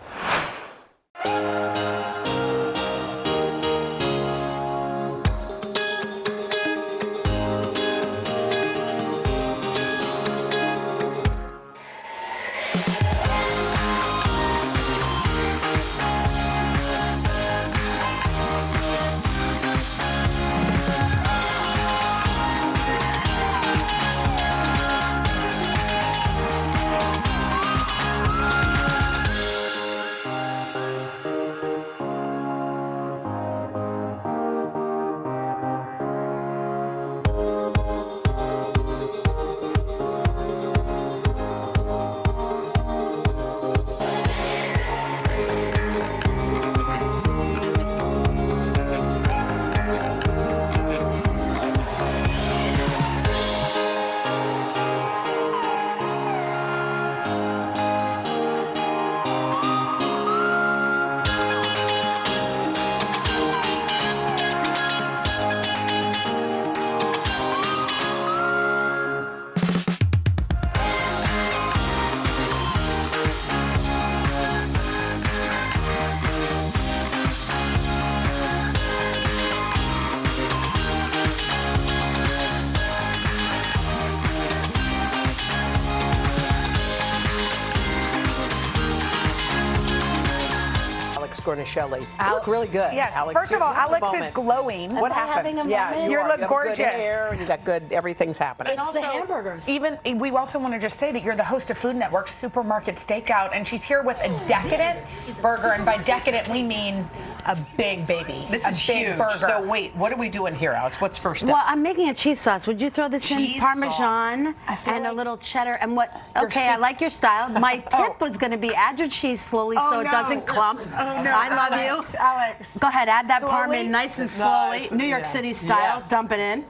Shelly. You look really good. Yes. Alex. First of all, You have a Alex is moment. glowing. What happened? Yeah, you are. look You have gorgeous. Good hair, and you got good. Everything's happening. It's the hamburgers. Even we also want to just say that you're the host of Food Network's Supermarket Stakeout, and she's here with a Decadent burger, and by Decadent we mean a big baby. This a is big huge. burger. So wait, what are we doing here, Alex? What's first step? Well, I'm making a cheese sauce. Would you throw this in? Cheese Parmesan and a little cheddar and what? Okay, I like your style. My tip was going to be add your cheese slowly so it doesn't clump. Oh no! I love you. Alex. Go ahead, add that parm Slowly? in nice and slowly. Nice. New York Yeah. City style. Yes. Dump it in.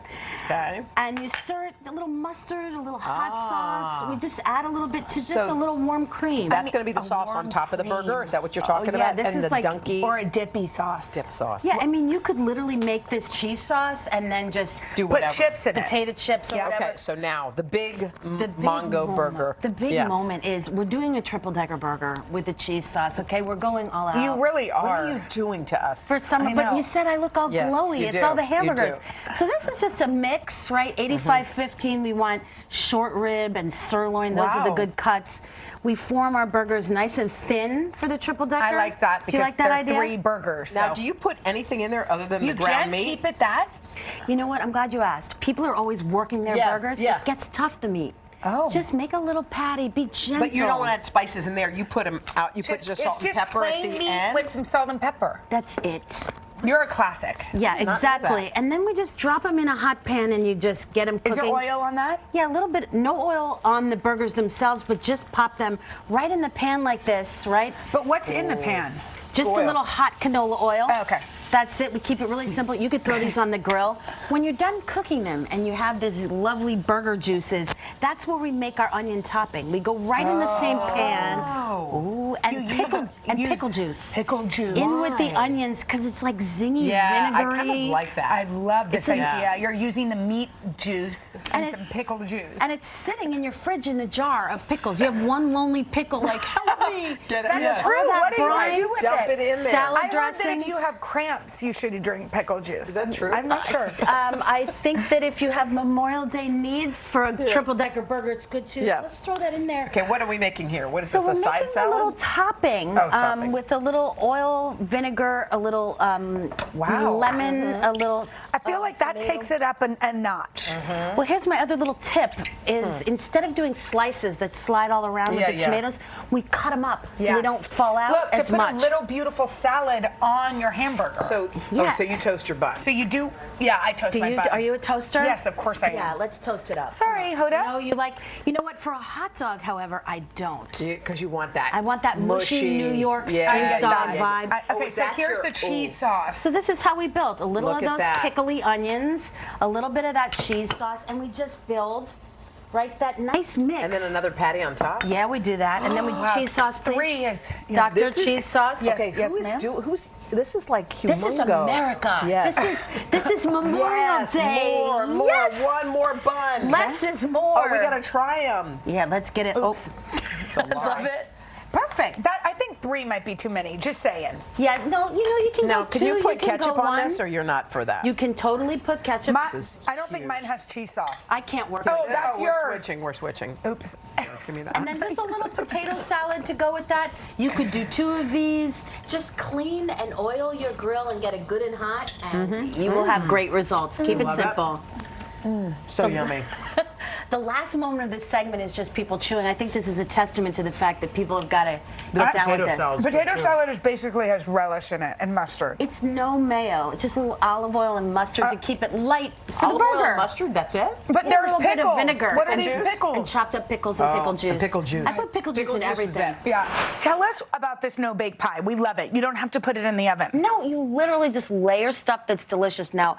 Okay. And you stir it, a little mustard, a little hot sauce. We just add a little bit to just So a little warm cream. That's going to be the sauce on top of the burger? Is that what you're talking yeah, about? this and is the like- dunky? Or a dippy sauce. Dip sauce. Yeah, I mean, you could literally make this cheese sauce and then just Do Put whatever. chips in it. potato chips or whatever. Okay, so now the big The big Mongo moment- burger. The big Yeah. moment is we're doing a triple decker burger with the cheese sauce. Okay, we're going all out. You really are. What are you doing to us? For summer, I but know. you said I look all Yeah, glowy. you It's do. all the You hamburgers. do. So this is just a mix, right? 85-15. We want short rib and sirloin. Those are the Wow. good cuts. We form our burgers nice and thin for the triple decker. I like that Do you because like that there are idea? 3 burgers. Now, so. do you put anything in there other than You the ground just meat? keep it that? You know what? I'm glad you asked. People are always working their Yeah, burgers. yeah. It gets tough, the meat. Oh. Just make a little patty. Be gentle. But you don't want to add spices in there. You put them out. You put just salt and pepper at plain the meat end. with some salt and pepper. That's it. You're a classic. Yeah, know exactly. that. And then we just drop them in a hot pan and you just get them Is cooking. there oil on that? Yeah, a little bit. No oil on the burgers themselves, but just pop them right in the pan like this, right? But what's in the pan? Just a Oil. little hot canola oil. Oh, okay. That's it. We keep it really simple. You could throw these on the grill. When you're done cooking them and you have these lovely burger juices, that's where we make our onion topping. We go right in the same pan. Ooh, and pickle juice. Pickle juice. In with the onions because it's like zingy, Yeah, I vinegary. kind of like that. I love this It's a- idea. You're using the meat juice and some pickle juice. And it's sitting in your fridge in the jar of pickles. You have one lonely pickle, like, help me. Get it? That's Yeah. true. Pour that What are you going brine, to do with dump it in there. Salad I heard that dressings. if you have cramps, you should drink pickle juice. Is that true? I'm not sure. I think that if you have Memorial Day needs for a triple decker burger, it's good too. Yeah. Let's throw that in there. Okay, what are we making here? What is So this, we're a side making salad? a little topping, Oh, topping. with a little oil, vinegar, a little Wow. lemon, a little. I feel like that takes it up a notch. Well, here's my other little tip: is instead of doing slices that slide all around Yeah, with the yeah. tomatoes, we cut them up so they Yes. don't fall out Look, as to put much. a little beautiful salad on your hamburger. So, Yeah. so you toast your bun. So you do, yeah, I toast my bun. Are you a toaster? Yes, of course I am. Yeah, let's toast it up. Sorry, Hoda. No, you know what? For a hot dog, however, I don't. Because you want that. I want that mushy New York street dog vibe. Okay, so here's the cheese sauce. So this is how we built. A little Look of at those that. pickly onions, a little bit of that cheese sauce, and we just build, right, that nice mix. And then another patty on top? Yeah, we do that. And then we Wow. cheese sauce, please. 3 is Dr. This is- Cheese Sauce. Yes, Okay, yes, who is ma'am. this is like humongous. This is America. Yes. This is Memorial Yes, Day. more, Yes. one more bun. Less is more. Oh, we gotta try them. Yeah, let's get it. Oops. Oh, love it. Perfect. That I think 3 might be too many. Just saying. Yeah, no, you can Now, go can two, you put can ketchup go on one. this, or you're not for that? You can totally put ketchup. I don't think mine has cheese sauce. I can't work Oh, with that's we're yours. switching. We're switching. Oops. Give me that. And then just a little potato salad to go with that. You could do 2 of these. Just clean and oil your grill and get it good and hot, and you will have great results. Keep it Love it. simple. So yummy. The last moment of this segment is just people chewing. I think this is a testament to the fact that people have got to get down with this. Potato salad is basically has relish in it and mustard. It's no mayo. It's just a little olive oil and mustard to keep it light for Olive the oil burger. and mustard, that's it? But Yeah, there's a little bit of pickles. vinegar What are and these juice, pickles? And chopped up pickles and pickle juice. pickle juice. I put pickle juice in everything. Yeah. Tell us about this no-bake pie. We love it. You don't have to put it in the oven. No, you literally just layer stuff that's delicious. Now,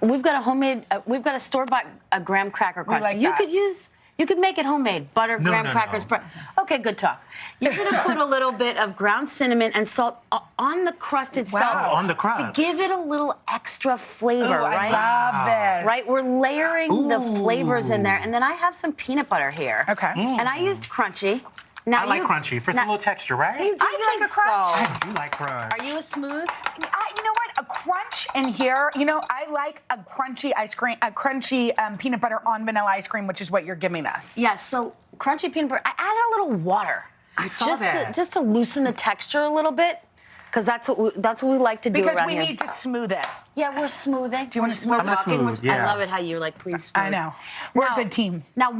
we've got a homemade, we've got a store-bought graham cracker crust. like You that. You could make it homemade, butter, graham crackers. Okay, good talk. You're gonna put a little bit of ground cinnamon and salt on the crust itself. Wow. On the crust. To give it a little extra flavor, Ooh, right? I love this. Right, we're layering the flavors in there, and then I have some peanut butter here. Okay. And I used crunchy. Now I like you- crunchy for now- some little texture, right? You do I like a think crunch? so. I do like crunch. Are you a smooth? You know what? A crunch in here. You know, I like a crunchy ice cream, a crunchy peanut butter on vanilla ice cream, which is what you're giving us. Yes, so crunchy peanut butter. I added a little water. I saw just that. just to loosen the texture a little bit, because that's what we like to do Because around we here. need to smooth it. Yeah, we're smoothing. Do you wanna smooth? We're I'm gonna walking. smooth, I yeah. love it how you're like, please smooth. I know. We're Now- a good team. Now,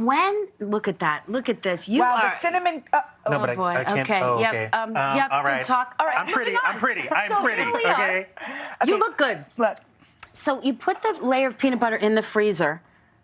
look at that. Look at this. You Wow, are. the cinnamon. No, Oh but boy. I can't. Okay. Oh, Yep. okay. Yep. all right. Good talk. All right. I'm pretty. moving on. I'm pretty. So I'm pretty. here we are. Okay. You look good. Look. So you put the layer of peanut butter in the freezer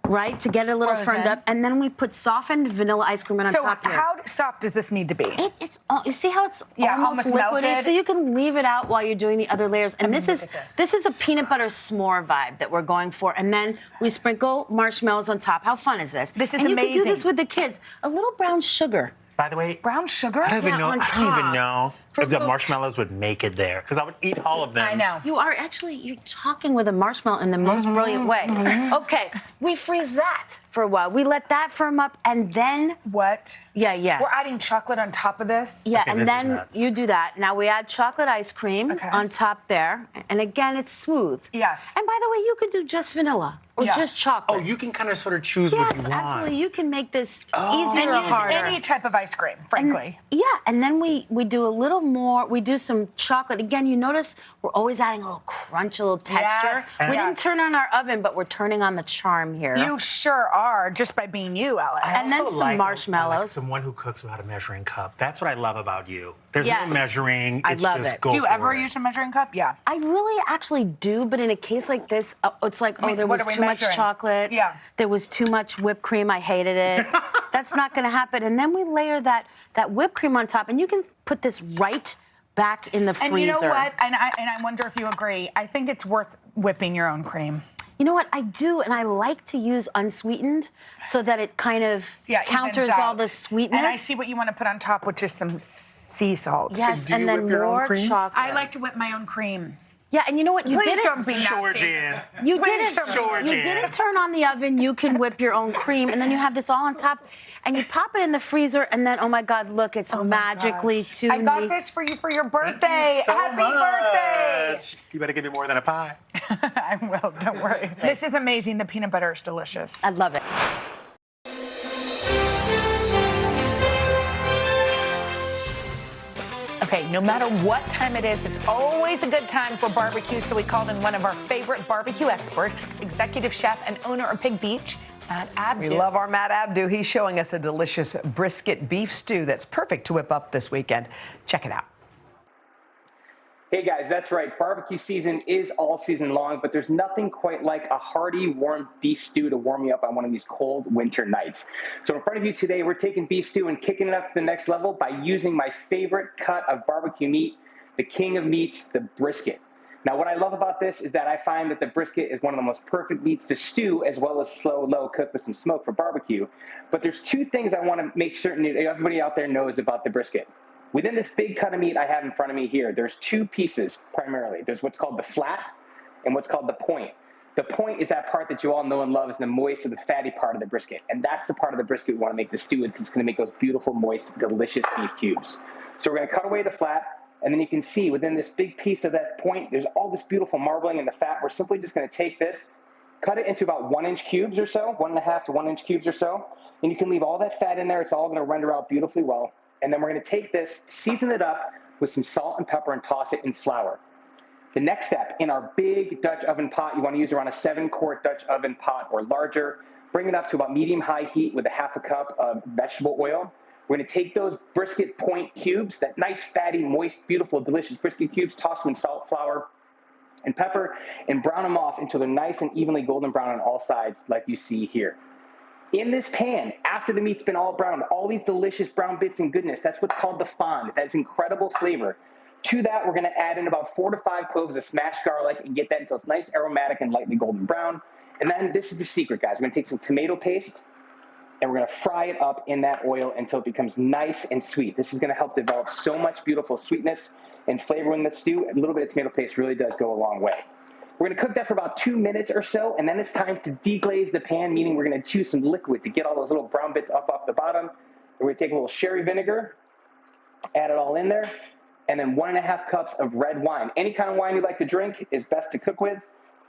right, to get it a little firmed Frozen. up, and then we put softened vanilla ice cream on So top here. how soft does this need to be? It's you see how it's almost liquidy, melted. so you can leave it out while you're doing the other layers. And this is a peanut butter s'more vibe that we're going for. And then we sprinkle marshmallows on top. How fun is this? This is and you can do amazing. this with the kids. A little brown sugar. By the way, brown sugar? I don't even know. on I don't even top. know For if the little- marshmallows would make it there, because I would eat all of them. I know. You are actually, you're talking with a marshmallow in the most brilliant way. Okay, we freeze that for a while. We let that firm up, and then what? Yeah. We're adding chocolate on top of this? Yeah, Okay, and this is then nuts. you do that. Now we add chocolate ice cream on top there, and again, it's smooth. Yes. And by the way, you could do just vanilla or Yeah. just chocolate. Oh, you can kind of sort of choose yes, what you want. absolutely. You can make this Oh. easier And or use harder. any type of ice cream, frankly. Yeah, and then we do a little more. We do some chocolate. Again, you notice we're always adding a little crunch, a little texture. Yes. We didn't Yes. turn on our oven, but we're turning on the charm here. You sure are, just by being you, Alex. And then Also some like marshmallows. someone who cooks without a measuring cup. That's what I love about you. There's Yes. no measuring. I It's love just it. Go Do you for ever it. use a measuring cup? Yeah. I really actually do, but in a case like this, it's like, I mean, there what was are we too much measuring? chocolate. Yeah. There was too much whipped cream. I hated it. That's not going to happen. And then we layer that whipped cream on top, and you can put this right back in the freezer. And you know what? And I wonder if you agree. I think it's worth whipping your own cream. You know what? I do, and I like to use unsweetened so that it kind of counters evens all out. the sweetness. And I see what you want to put on top, which is some sea salt. Yes, So do and you then whip your own more cream? chocolate. I like to whip my own cream. Yeah, and you know what? You Please didn't. don't be nasty. Sure, Jan. You Please didn't. don't be You didn't turn on the oven. You can whip your own cream, and then you have this all on top, and you pop it in the freezer, and then oh my God, look, it's magically too. I got this for you for your birthday. so Happy much. birthday! You better give me more than a pie. I will. Don't worry. This is amazing. The peanut butter is delicious. I love it. Okay, no matter what time it is, it's always a good time for barbecue, so we called in one of our favorite barbecue experts, executive chef and owner of Pig Beach, Matt Abdu. We love our Matt Abdu. He's showing us a delicious brisket beef stew that's perfect to whip up this weekend. Check it out. Hey guys, that's right. Barbecue season is all season long, but there's nothing quite like a hearty, warm beef stew to warm you up on one of these cold winter nights. So in front of you today, we're taking beef stew and kicking it up to the next level by using my favorite cut of barbecue meat, the king of meats, the brisket. Now, what I love about this is that I find that the brisket is one of the most perfect meats to stew as well as slow, low cook with some smoke for barbecue. But there's two things I want to make certain everybody out there knows about the brisket. Within this big cut of meat I have in front of me here, there's two pieces primarily. There's what's called the flat and what's called the point. The point is that part that you all know and love is the moist or the fatty part of the brisket. And that's the part of the brisket we want to make the stew with because it's going to make those beautiful, moist, delicious beef cubes. So we're going to cut away the flat, and then you can see within this big piece of that point, there's all this beautiful marbling in the fat. We're simply just going to take this, cut it into about 1-inch cubes or so, 1.5 to 1-inch cubes or so, and you can leave all that fat in there. It's all going to render out beautifully well. And then we're going to take this, season it up with some salt and pepper, and toss it in flour. The next step, in our big Dutch oven pot, you want to use around a 7-quart Dutch oven pot or larger. Bring it up to about medium-high heat with a 1/2 cup of vegetable oil. We're going to take those brisket point cubes, that nice, fatty, moist, beautiful, delicious brisket cubes, toss them in salt, flour, and pepper, and brown them off until they're nice and evenly golden brown on all sides, like you see here. In this pan, after the meat's been all browned, all these delicious brown bits and goodness, that's what's called the fond. That is incredible flavor. To that, we're going to add in about 4 to 5 cloves of smashed garlic and get that until it's nice, aromatic, and lightly golden brown. And then this is the secret, guys. We're going to take some tomato paste, and we're going to fry it up in that oil until it becomes nice and sweet. This is going to help develop so much beautiful sweetness and flavor in the stew. A little bit of tomato paste really does go a long way. We're going to cook that for about 2 minutes or so, and then it's time to deglaze the pan, meaning we're going to choose some liquid to get all those little brown bits up off the bottom. We're going to take a little sherry vinegar, add it all in there, and then 1.5 cups of red wine. Any kind of wine you like to drink is best to cook with.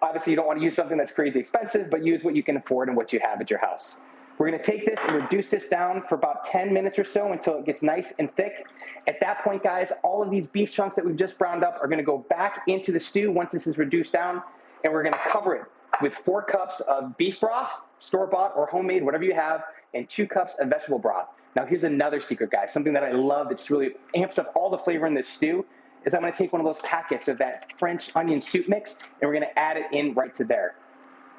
Obviously, you don't want to use something that's crazy expensive, but use what you can afford and what you have at your house. We're going to take this and reduce this down for about 10 minutes or so until it gets nice and thick. At that point, guys, all of these beef chunks that we've just browned up are going to go back into the stew once this is reduced down, and we're going to cover it with 4 cups of beef broth, store-bought or homemade, whatever you have, and 2 cups of vegetable broth. Now, here's another secret, guys, something that I love that's really amps up all the flavor in this stew, is I'm going to take one of those packets of that French onion soup mix, and we're going to add it in right to there.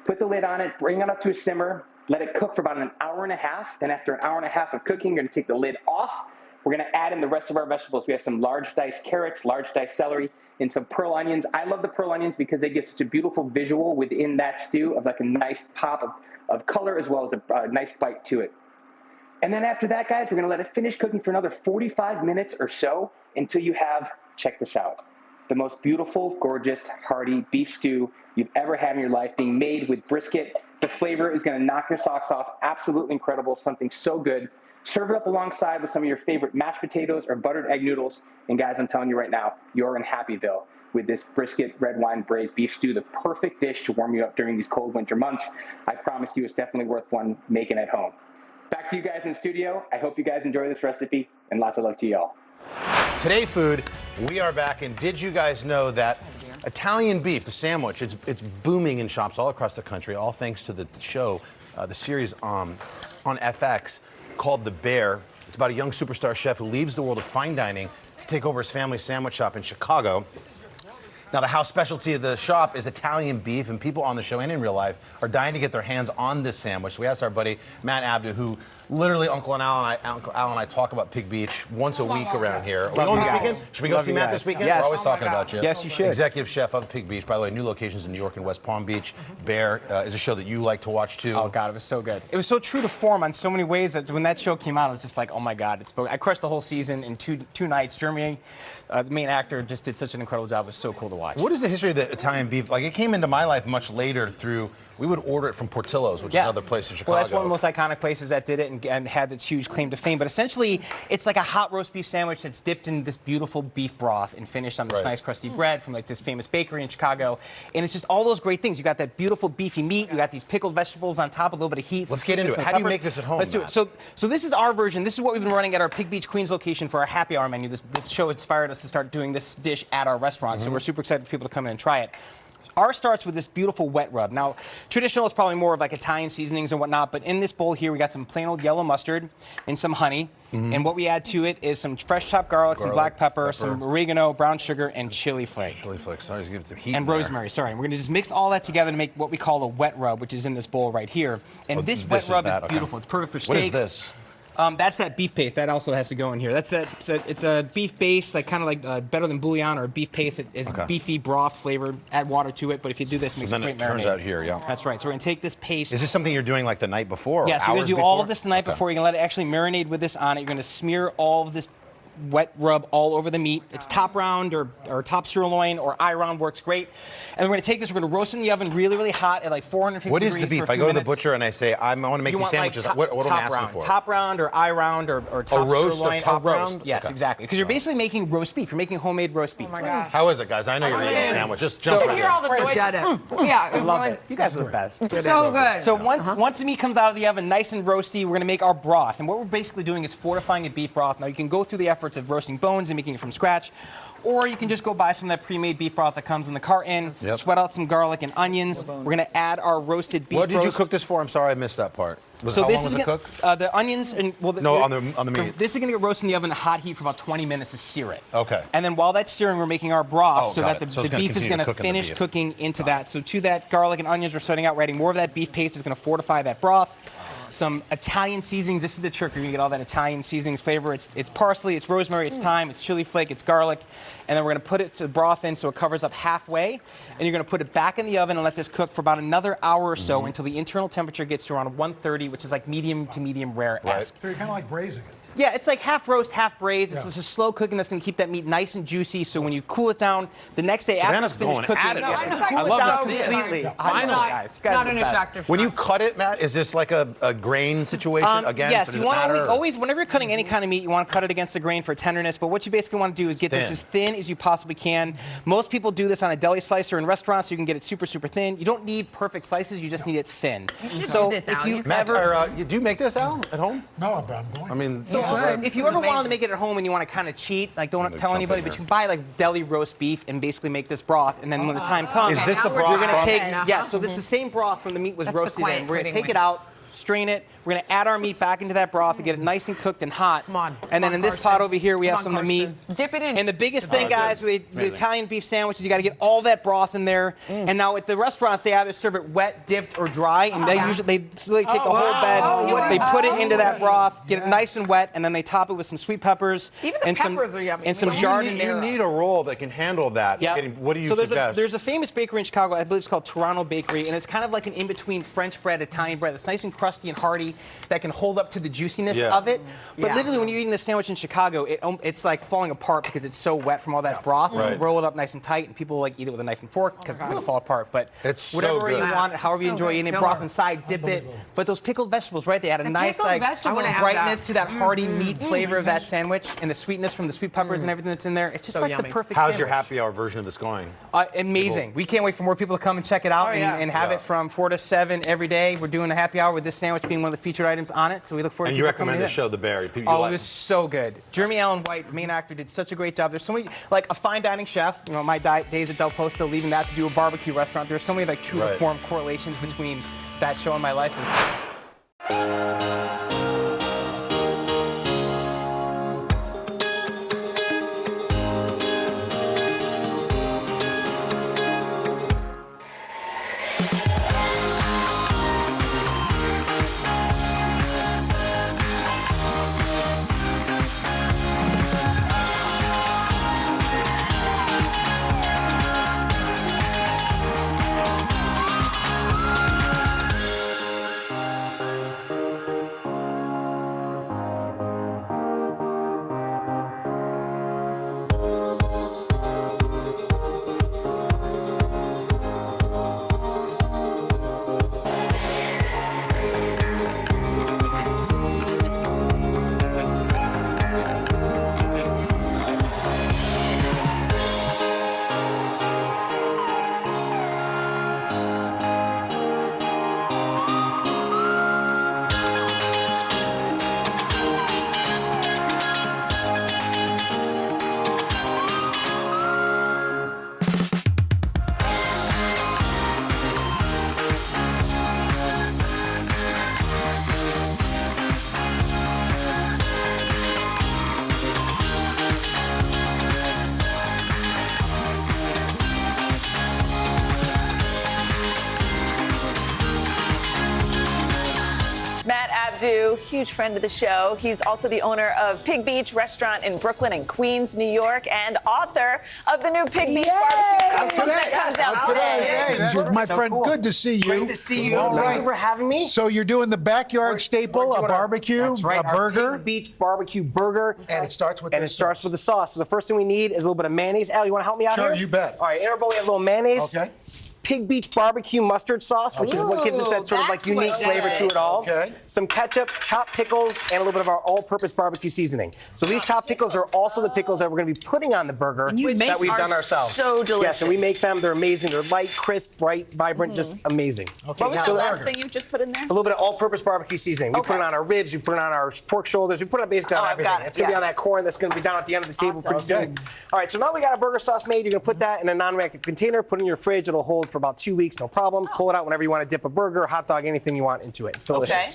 Put the lid on it, bring it up to a simmer, Let it cook for about an hour and a half. Then after an hour and a half of cooking, you're gonna take the lid off. We're gonna add in the rest of our vegetables. We have some large diced carrots, large diced celery, and some pearl onions. I love the pearl onions because they give such a beautiful visual within that stew of like a nice pop of color as well as a nice bite to it. And then after that, guys, we're gonna let it finish cooking for another 45 minutes or so until you have, check this out, the most beautiful, gorgeous, hearty beef stew you've ever had in your life, being made with brisket. The flavor is gonna knock your socks off. Absolutely incredible, something so good. Serve it up alongside with some of your favorite mashed potatoes or buttered egg noodles. And guys, I'm telling you right now, you're in Happyville with this brisket red wine braised beef stew, the perfect dish to warm you up during these cold winter months. I promise you it's definitely worth one making at home. Back to you guys in the studio. I hope you guys enjoy this recipe, and lots of love to y'all. Today food, we are back, and did you guys know that Italian beef, the sandwich, it's booming in shops all across the country, all thanks to the show, the series on FX called The Bear. It's about a young superstar chef who leaves the world of fine dining to take over his family's sandwich shop in Chicago. Now, the house specialty of the shop is Italian beef, and people on the show and in real life are dying to get their hands on this sandwich. So we asked our buddy Matt Abdu, who literally Uncle Al and I talk about Pig Beach once a week around here. Are we going this weekend? Should we go see Matt this weekend? Yes. We're always talking about you. Yes, you should. Executive chef of Pig Beach. By the way, new locations in New York and West Palm Beach. Bear is a show that you like to watch too. Oh God, it was so good. It was so true to form on so many ways that when that show came out, I was just like, oh my God, I crushed the whole season in two nights. Jeremy, the main actor, just did such an incredible job. It was so cool to watch. What is the history of the Italian beef? Like, it came into my life much later through, we would order it from Portillo's, which is another place in Chicago. Well, that's one of the most iconic places that did it and had its huge claim to fame. But essentially, it's like a hot roast beef sandwich that's dipped in this beautiful beef broth and finished on this nice crusty bread from like this famous bakery in Chicago. And it's just all those great things. You got that beautiful beefy meat. You got these pickled vegetables on top, a little bit of heat. Let's get into it. How do you make this at home? Let's do it. So this is our version. This is what we've been running at our Pig Beach, Queens location for our happy hour menu. This show inspired us to start doing this dish at our restaurant. So we're super excited for people to come in and try it. Ours starts with this beautiful wet rub. Now, traditional is probably more of like Italian seasonings and whatnot, but in this bowl here, we got some plain old yellow mustard and some honey. And what we add to it is some fresh chopped garlic, some black pepper, some oregano, brown sugar, and chili flake. Chili flake, sorry, give it some heat. And rosemary, sorry. And we're gonna just mix all that together to make what we call a wet rub, which is in this bowl right here. And this wet rub is beautiful. It's perfect for steaks. What is this? That's that beef paste. That also has to go in here. It's a beef base, like kind of like better than bouillon or beef paste. It is beefy broth flavor. Add water to it, but if you do this, it makes a great marinade. Then it turns out here, yeah. That's right. So we're gonna take this paste. Is this something you're doing like the night before? Yes, we're gonna do all of this the night before. You're gonna let it actually marinate with this on it. You're gonna smear all of this wet rub all over the meat. It's top round or top sirloin or eye round works great. And we're gonna take this, we're gonna roast it in the oven really, really hot at like 450 What is degrees the beef? for a I few go to the minutes. butcher and I say, I want to make these sandwiches. Like what am I asking round, for? Top round or eye round or top A roast sirloin of top or roast. round? Yes, Okay. exactly. Because you're basically making roast beef. You're making homemade roast beef. Oh my gosh. How is it, guys? I know you're eating a sandwich. Just jump right in. Yeah, I love it. You guys are the best. So good. So once the meat comes out of the oven nice and roasty, we're gonna make our broth. And what we're basically doing is fortifying a beef broth. Now you can go through the efforts of roasting bones and making it from scratch, or you can just go buy some of that pre-made beef broth that comes in the carton, sweat out some garlic and onions. We're gonna add our roasted beef What did you roast. cook this for? I'm sorry, I missed that part. So how this long is was it gonna, cooked? the onions and on the meat. This is gonna get roasted in the oven at hot heat for about 20 minutes to sear it. Okay. And then while that's searing, we're making our broth Oh, so got that it. So the it's gonna beef is continue to gonna cook in the finish beef. cooking into that. So to that garlic and onions we're starting out, we're adding more of that beef paste is gonna fortify that broth. Some Italian seasonings. This is the trick. You're gonna get all that Italian seasonings flavor. It's parsley, it's rosemary, it's thyme, it's chili flake, it's garlic, and then we're gonna put it to the broth in so it covers up halfway, and you're gonna put it back in the oven and let this cook for about another hour or so until the internal temperature gets to around 130, which is like medium to medium rare-esque. So you're kind of like braising it. Yeah, it's like half roast, half braised. It's just a slow cooking that's going to keep that meat nice and juicy. So when you cool it down, the next day Savannah's after it's finished going cooking, at it. I I love love it to see it. completely. Yeah. I know, guys. You guys are the best. When you cut it, Matt, is this like a grain situation again? Yes, so does you it want matter, to or- always, whenever you're cutting any kind of meat, you want to cut it against the grain for tenderness. But what you basically want to do is get this Thin. as thin as you possibly can. Most people do this on a deli slicer in restaurants, so you can get it super, super thin. You don't need perfect slices; you just need it thin. You should so do this, if Al. you Matt, ever, do you make this, Al, at home? No, but I'm going. I mean, So if you ever wanted to make it at home and you want to kind of cheat, like don't tell anybody, but you can buy like deli roast beef and basically make this broth, and then when the time comes, Is this the broth you're gonna from- take so this is the same broth from the meat was That's the roasted quiet in. We're gonna quitting take one. it out. strain it. We're gonna add our meat back into that broth to get it nice and cooked and hot. Come on. And then in this pot over here, we have some of the meat. Dip it in. And the biggest thing, guys, with the Italian beef sandwiches, you got to get all that broth in there. And now at the restaurants, they either serve it wet, dipped, or dry. And they usually take the whole bed, they put it into that broth, get it nice and wet, and then they top it with some sweet peppers. Even the and peppers are yummy. And some You giardiniera. need a roll that can handle that. Yeah. What do you so suggest? There's a famous bakery in Chicago, I believe it's called Toronto Bakery, and it's kind of like an in-between French bread, Italian bread. It's nice and crusty and hearty that can hold up to the juiciness of it. But literally, when you're eating this sandwich in Chicago, it's like falling apart because it's so wet from all that broth. Right. You roll it up nice and tight, and people like eat it with a knife and fork because it's gonna fall apart. But it's whatever so way you good. want, however you enjoy eating it, broth inside, dip it. But those pickled vegetables, right? They add a nice like brightness to that hearty meat flavor of that sandwich, and the sweetness from the sweet peppers and everything that's in there. It's just like the perfect How's sandwich. your happy hour version of this going? Amazing. We can't wait for more people to come and check it out and have it from 4 to 7 every day. We're doing a happy hour with this sandwich being one of the featured items on it. So we look forward to And you people coming recommend the in. show, The Bear. You Oh, like it was so good. Jeremy Allen White, the main actor, did such a great job. There's so many, like a fine dining chef, you know, my days at Del Posto, leaving that to do a barbecue restaurant. There's so many like true to form correlations between that show and my life. Huge friend of the show. He's also the owner of Pig Beach Restaurant in Brooklyn and Queens, New York, and author of the new Pig Beach Barbecue Cookbook that comes out today. My friend, good to see you. Great to see you. All Thank you for having me. So you're doing the backyard staple, a barbecue, that's right, a burger. Our Pig Beach barbecue burger. And it starts with the sauce. So the first thing we need is a little bit of mayonnaise. Al, you want to help me out here? Sure, you bet. All right, in our bowl we have a little mayonnaise. Okay. Pig Beach barbecue mustard sauce, which is what gives us that sort of like unique flavor to it all. Okay. Some ketchup, chopped pickles, and a little bit of our all-purpose barbecue seasoning. So these chopped pickles are also the pickles that we're going to be putting on the burger that we've done ourselves. So delicious. Yes, and we make them. They're amazing. They're light, crisp, bright, vibrant, just amazing. Okay, what was the last thing you just put in there? A little bit of all-purpose barbecue seasoning. We put it on our ribs. We put it on our pork shoulders. We put it basically on everything. Got it. It's going to be on that corn that's going to be down at the end of the table pretty soon. All right, so now we got a burger sauce made. You're going to put that in a non-reactive container, put it in your fridge. It'll hold for about 2 weeks, no problem. Pull it out whenever you want to dip a burger, hot dog, anything you want into it. It's delicious. Okay.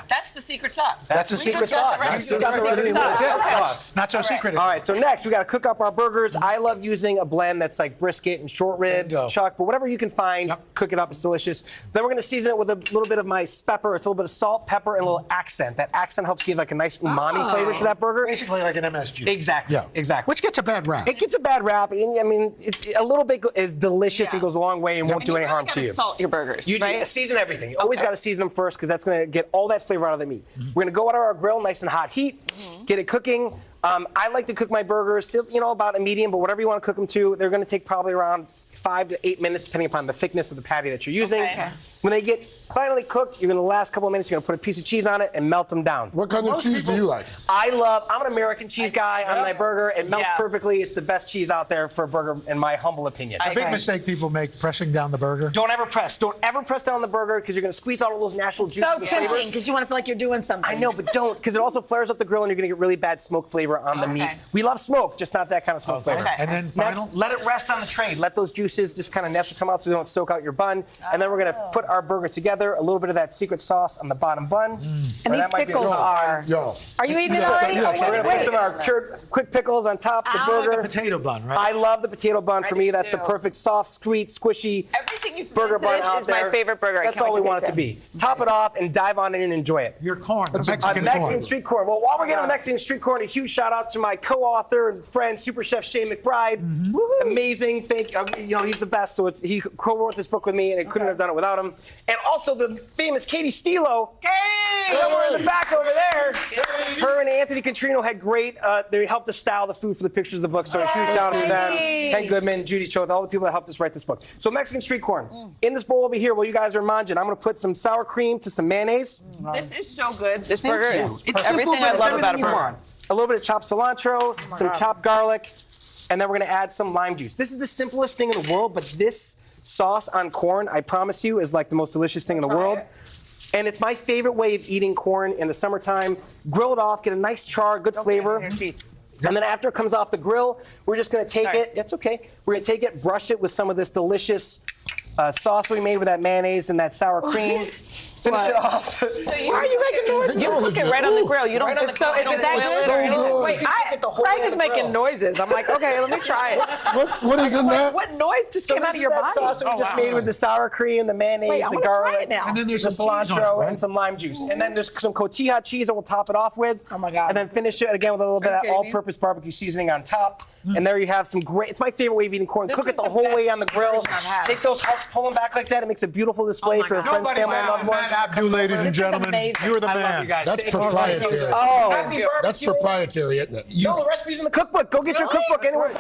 That's the secret sauce. That's the secret sauce. That's the secret sauce. Not so secret. All right, so next we got to cook up our burgers. I love using a blend that's like brisket and short rib, chuck, but whatever you can find, cook it up. It's delicious. Then we're going to season it with a little bit of my pepper. It's a little bit of salt, pepper, and a little accent. That accent helps give like a nice umami flavor to that burger. Basically like an MSG. Exactly. Yeah. Exactly. Which gets a bad rap. It gets a bad rap. And, I mean, it's a little bit is delicious and goes a long way and won't do any harm to you. Salt your burgers. You season everything. You always got to season them first because that's going to get all that flavor out of the meat. We're going to go out on our grill, nice and hot heat, get it cooking. I like to cook my burgers still, about a medium, but whatever you want to cook them to, they're going to take probably around 5 to 8 minutes, depending upon the thickness of the patty that you're using. Okay. When they get finally cooked, you're going to last couple of minutes, you're going to put a piece of cheese on it and melt them down. What kind of cheese do you like? I'm an American cheese guy on my burger. It melts perfectly. It's the best cheese out there for a burger, in my humble opinion. A big mistake people make, pressing down the burger. Don't ever press. Don't ever press down the burger because you're going to squeeze out all those natural juices and flavors. Because you want to feel like you're doing something. I know, but don't, because it also flares up the grill and you're going to get really bad smoke flavor on the meat. We love smoke, just not that kind of smoke flavor. And then final? Next, let it rest on the tray. Let those juices just kind of naturally come out so they don't soak out your bun. And then we're going to put our burger together, a little bit of that secret sauce on the bottom bun. And these pickles are. Are you eating it already? We're going to put some of our cured quick pickles on top of the burger. The potato bun, right? I love the potato bun. For me, that's the perfect soft, sweet, squishy burger bun out is there. my favorite burger. That's all we want it to be. Top it off and dive on in and enjoy it. Your corn, the Mexican corn. street corn. Well, while we're getting Mexican street corn, a huge shout out to my co-author and friend, Super Chef Shane McBride. Amazing. He's the best. So he co-wrote this book with me, and I couldn't have done it without him. And also the famous Katie Stilo. Katie! Somewhere in the back over there. Her and Anthony Contrino had great. They helped us style the food for the pictures of the book. So a huge shout out to them. Ken Goodman, Judy Choate, all the people that helped us write this book. So Mexican street corn. In this bowl over here, while you guys are manjing, I'm going to put some sour cream to some mayonnaise. This is so good. This Thank burger you. is It's everything simple, I but love it's about a everything you burger. want. A little bit of chopped cilantro, some chopped garlic, and then we're going to add some lime juice. This is the simplest thing in the world, but this sauce on corn, I promise you, is like the most delicious thing in the world. And it's my favorite way of eating corn in the summertime. Grill it off, get a nice char, good flavor. And then after it comes off the grill, we're just going to take it. It's okay. We're going to take it, brush it with some of this delicious sauce we made with that mayonnaise and that sour cream. Finish it off. So why are you making noises? You cook it right on the grill. You don't. So is it that good? Wait, Craig is making noises. I'm like, okay, let me try it. What is in that? What noise just came out of your body? Sauce we just made with the sour cream, the mayonnaise, the garlic, and then there's the some cheese on it, cilantro, right? and some lime juice. And then there's some cotija cheese that we'll top it off with. Oh my God. And then finish it again with a little bit of that all-purpose barbecue seasoning on top. And there you have some great. It's my favorite way of eating corn. Cook it the whole way on the grill. Take those husks, pull them back like that. It makes a beautiful display for friends, family, and loved ones. Abdu, ladies and gentlemen, you are the man. That's proprietary. That's proprietary, isn't it? No, the recipe's in the cookbook. Go get your cookbook anywhere.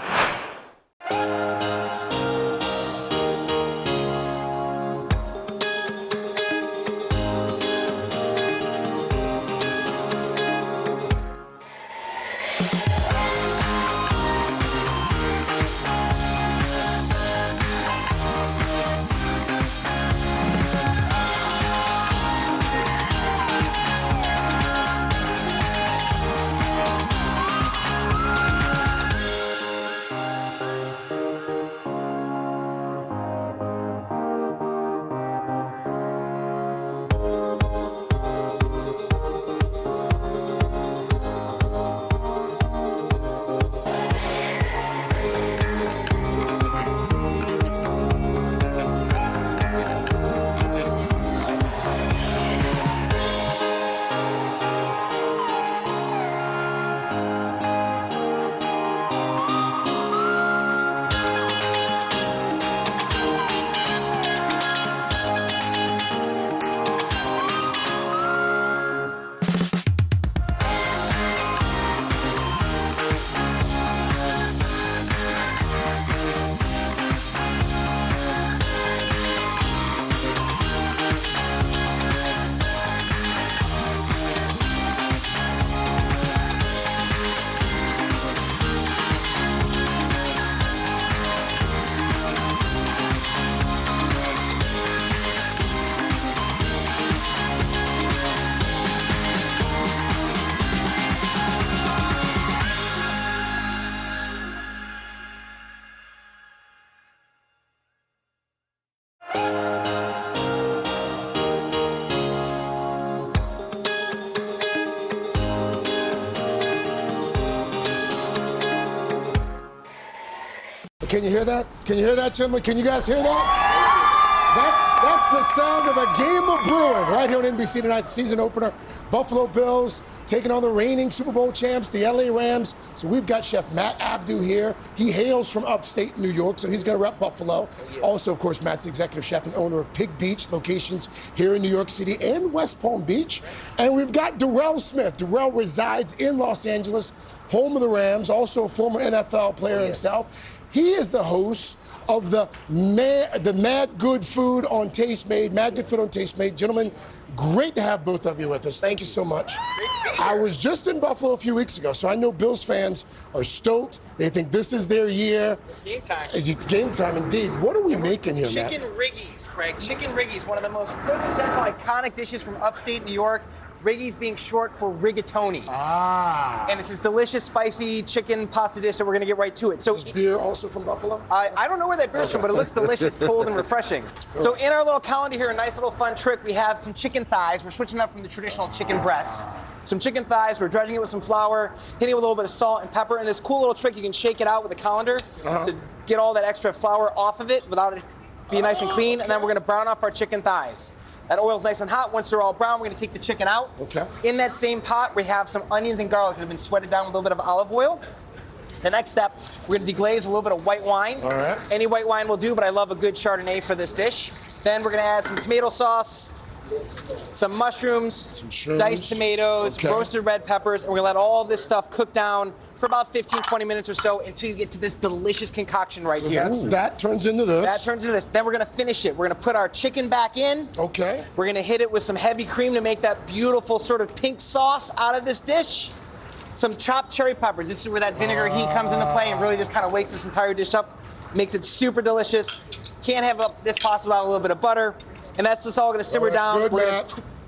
Can you hear that? Can you hear that, gentlemen? Can you guys hear that? That's the sound of a game of brewing right here on NBC tonight. Season opener, Buffalo Bills taking on the reigning Super Bowl champs, the LA Rams. So we've got Chef Matt Abdu here. He hails from upstate New York, so he's going to rep Buffalo. Also, of course, Matt's the executive chef and owner of Pig Beach, locations here in New York City and West Palm Beach. And we've got Darrell Smith. Darrell resides in Los Angeles, home of the Rams, also a former NFL player himself. He is the host of the Mad Good Food on Tastemade. Mad Good Food on Tastemade. Gentlemen, great to have both of you with us. Thank you so much. I was just in Buffalo a few weeks ago, so I know Bills fans are stoked. They think this is their year. It's game time. It's game time indeed. What are we making here, Matt? Chicken riggies, Craig. Chicken riggies, one of the most quintessential, iconic dishes from upstate New York. Riggies being short for rigatoni. Ah. And it's this delicious, spicy chicken pasta dish that we're going to get right to it. So is this beer also from Buffalo? I don't know where that beer's from, but it looks delicious, cold and refreshing. So in our little calendar here, a nice little fun trick, we have some chicken thighs. We're switching up from the traditional chicken breasts. Some chicken thighs, we're dredging it with some flour, hitting it with a little bit of salt and pepper, and this cool little trick, you can shake it out with a colander to get all that extra flour off of it without it being nice and clean, and then we're gonna brown off our chicken thighs. That oil's nice and hot. Once they're all brown, we're gonna take the chicken out. Okay. In that same pot, we have some onions and garlic that have been sweated down with a little bit of olive oil. The next step, we're gonna deglaze with a little bit of white wine. All right. Any white wine will do, but I love a good Chardonnay for this dish. Then we're gonna add some tomato sauce, some mushrooms, diced tomatoes, roasted red peppers, and we're gonna let all this stuff cook down for about 15, 20 minutes or so until you get to this delicious concoction right here. That turns into this. That turns into this. Then we're gonna finish it. We're gonna put our chicken back in. Okay. We're gonna hit it with some heavy cream to make that beautiful sort of pink sauce out of this dish. Some chopped cherry peppers. This is where that vinegar heat comes into play and really just kind of wakes this entire dish up. Makes it super delicious. Can't have this pasta without a little bit of butter. And that's just all gonna simmer down. Good, We're gonna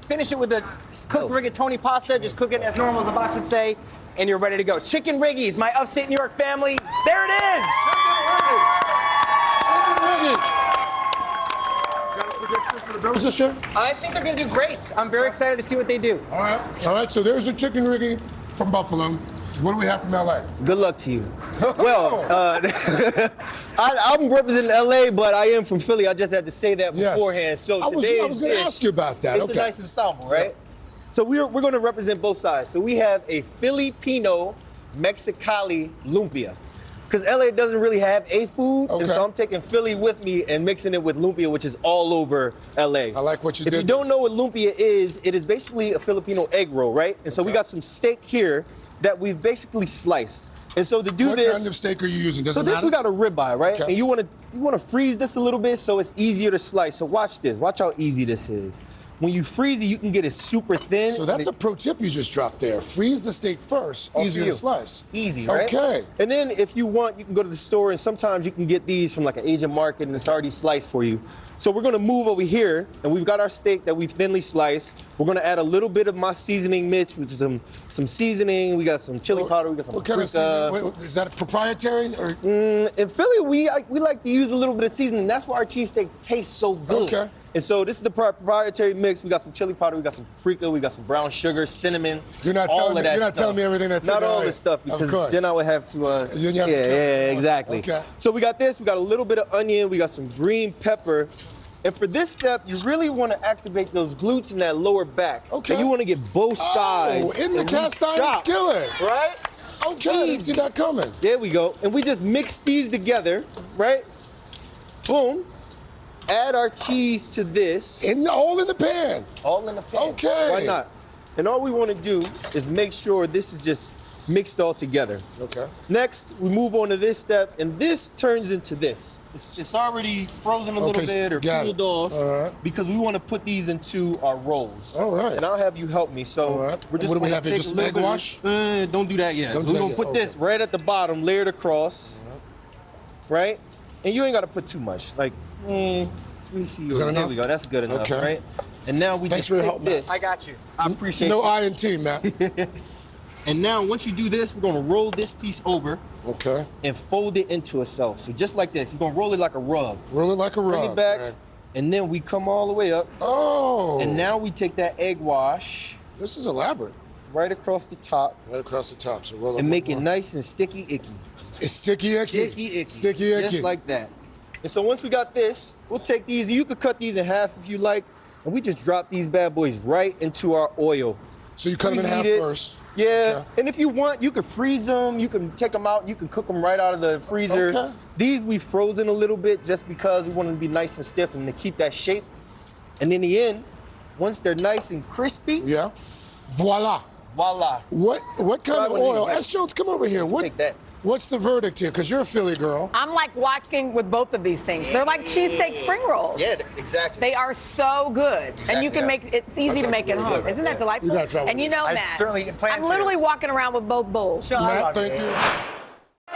finish it with the cooked rigatoni pasta. Just cook it as normal as the box would say, and you're ready to go. Chicken riggies, my upstate New York family. There it is. Chicken riggies. Got a prediction for the Bills this year? I think they're gonna do great. I'm very excited to see what they do. All right. So there's the chicken riggy from Buffalo. What do we have from LA? Good luck to you. Well, I'm representing LA, but I am from Philly. I just had to say that beforehand. So I was going to ask you about that. It's a nice ensemble, right? So we're going to represent both sides. So we have a Filipino Mexicali lumpia. Because LA doesn't really have a food, and so I'm taking Philly with me and mixing it with lumpia, which is all over LA. I like what you did. If you don't know what lumpia is, it is basically a Filipino egg roll, right? And so we got some steak here that we've basically sliced. And so to do this, what kind of steak are you using? Does so it this matter? we got a ribeye, right? Okay. And you want to freeze this a little bit so it's easier to slice. So watch this. Watch how easy this is. When you freeze it, you can get it super thin. So that's a pro tip you just dropped there. Freeze the steak first, easier to slice. Easy, right? Okay. And then if you want, you can go to the store, and sometimes you can get these from like an Asian market, and it's already sliced for you. So we're gonna move over here, and we've got our steak that we've thinly sliced. We're gonna add a little bit of my seasoning mix, which is some seasoning. We got some chili powder. We got some What kind of paprika. seasoning? Wait, is that proprietary? Or? In Philly, we like to use a little bit of seasoning. That's why our cheesesteaks taste so good. Okay. And so this is the proprietary mix. We got some chili powder, we got some paprika, we got some brown sugar, cinnamon. You're not all telling of me. that You're not stuff. telling me everything that's in Not there, all are you? this stuff, Of because course. then I would have to. Then you have to kill it. Exactly. Okay. So we got this. We got a little bit of onion. We got some green pepper. And for this step, you really want to activate those glutes in that lower back. Okay. And you want to get both sides. Oh, in the and cast we iron chop, skillet. right? Okay, I didn't see that coming. There we go. And we just mix these together, right? Boom. Add our cheese to this. All in the pan. All in the pan. Okay. Why not? And all we want to do is make sure this is just mixed all together. Okay. Next, we move on to this step, and this turns into this. It's already frozen a little bit or peeled off because we want to put these into our rolls. All right. And I'll have you help me. So we're just What do we gonna have here? take Just a little egg bit of- wash? Don't do that yet. Don't do We're that gonna yet. put this right at the bottom, layered across. Right? And you ain't got to put too much. Like, let me see. Is that There enough? we go. That's good enough, Okay. right? And now we Thanks just for your take help, Matt. this. I got you. I appreciate No it. I and T, Matt. And now, once you do this, we're gonna roll this piece over. Okay. And fold it into itself. So just like this, you're gonna roll it like a rug. Roll it like a rug. Bring it back, man. and then we come all the way up. Oh. And now we take that egg wash. This is elaborate. Right across the top. Right across the top. So roll it. And make it nice and sticky icky. It's sticky icky. Sticky icky. Sticky icky. Just like that. And so once we got this, we'll take these. You could cut these in half if you like. And we just drop these bad boys right into our oil. So you cut them in half first? Yeah. Okay. And if you want, you can freeze them. You can take them out. You can cook them right out of the freezer. Okay. These we've frozen a little bit just because we want them to be nice and stiff and to keep that shape. And in the end, once they're nice and crispy. Yeah. Voila. Voila. What kind of Try one oil? of these, S. Jones, come over here. Take that. What's the verdict here? Because you're a Philly girl. I'm like watching with both of these things. They're like cheesesteak spring rolls. Yeah, exactly. They are so good. And you can make it's easy to make at home. Isn't that delightful? You gotta try one And you of these. know, I Matt, certainly plan I'm to. literally walking around with both bowls. Matt, thank you.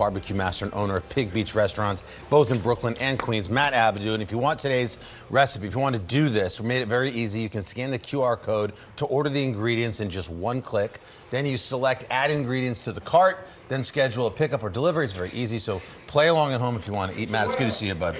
barbecue master and owner of Pig Beach Restaurants, both in Brooklyn and Queens, Matt Abadou. And if you want today's recipe, if you want to do this, we made it very easy. You can scan the QR code to order the ingredients in just one click. Then you select add ingredients to the cart, then schedule a pickup or delivery. It's very easy, so play along at home if you want to eat. Matt, it's good to see you, bud.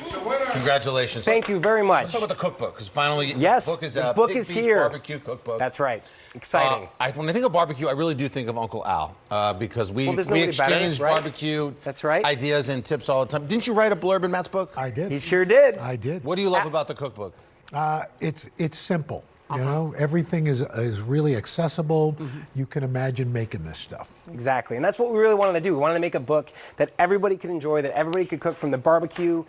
Congratulations. Thank you very much. Let's talk about the cookbook, because finally yes, the book is the out. book Pig is Beach here. Barbecue Cookbook. That's right. Exciting. When I think of barbecue, I really do think of Uncle Al, because we there's nobody better, exchange right? barbecue That's right. ideas and tips all the time. Didn't you write a blurb in Matt's book? I did. He sure did. I did. What do you love about the cookbook? It's simple. You know, everything is really accessible. You can imagine making this stuff. Exactly, and that's what we really wanted to do. We wanted to make a book that everybody could enjoy, that everybody could cook, from the barbecue,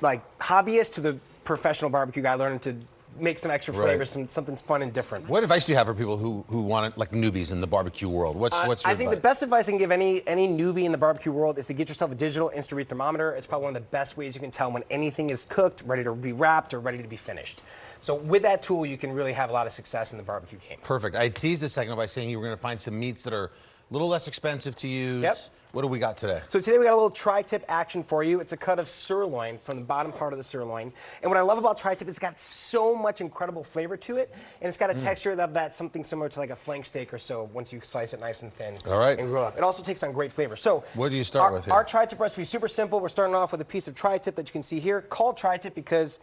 like hobbyist, to the professional barbecue guy learning to make some extra flavors, something fun and different. What advice do you have for people who want to, like newbies in the barbecue world? What's your I think advice? the best advice I can give any newbie in the barbecue world is to get yourself a digital instant read thermometer. It's probably one of the best ways you can tell when anything is cooked, ready to be wrapped, or ready to be finished. So with that tool, you can really have a lot of success in the barbecue game. Perfect. I teased this segment by saying you were going to find some meats that are a little less expensive to use. Yep. What do we got today? So today we got a little tri-tip action for you. It's a cut of sirloin from the bottom part of the sirloin. And what I love about tri-tip is it's got so much incredible flavor to it, and it's got a texture that's something similar to like a flank steak or so once you slice it nice and thin. All right. And grill up. It also takes on great flavor. So what do you start with here? Our tri-tip recipe is super simple. We're starting off with a piece of tri-tip that you can see here, called tri-tip because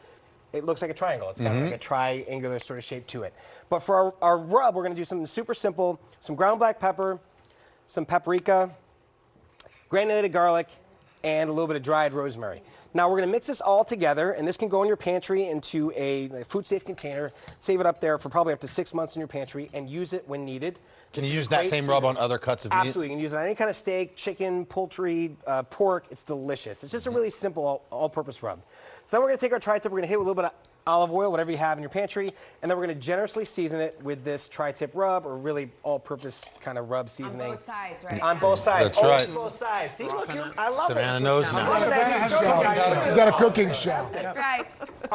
it looks like a triangle. It's got like a triangular sort of shape to it. But for our rub, we're going to do something super simple. Some ground black pepper, some paprika, granulated garlic, and a little bit of dried rosemary. Now we're going to mix this all together, and this can go in your pantry into a food-safe container. Save it up there for probably up to 6 months in your pantry, and use it when needed. Can you use that same rub on other cuts of meat? Absolutely. You can use it on any kind of steak, chicken, poultry, pork. It's delicious. It's just a really simple all-purpose rub. So then we're going to take our tri-tip. We're going to hit it with a little bit of olive oil, whatever you have in your pantry, and then we're going to generously season it with this tri-tip rub, or really all-purpose kind of rub seasoning. On both sides, right? On both sides. That's right. On both sides. See, look, I love Savannah it. knows now. She's got a cooking show. That's right.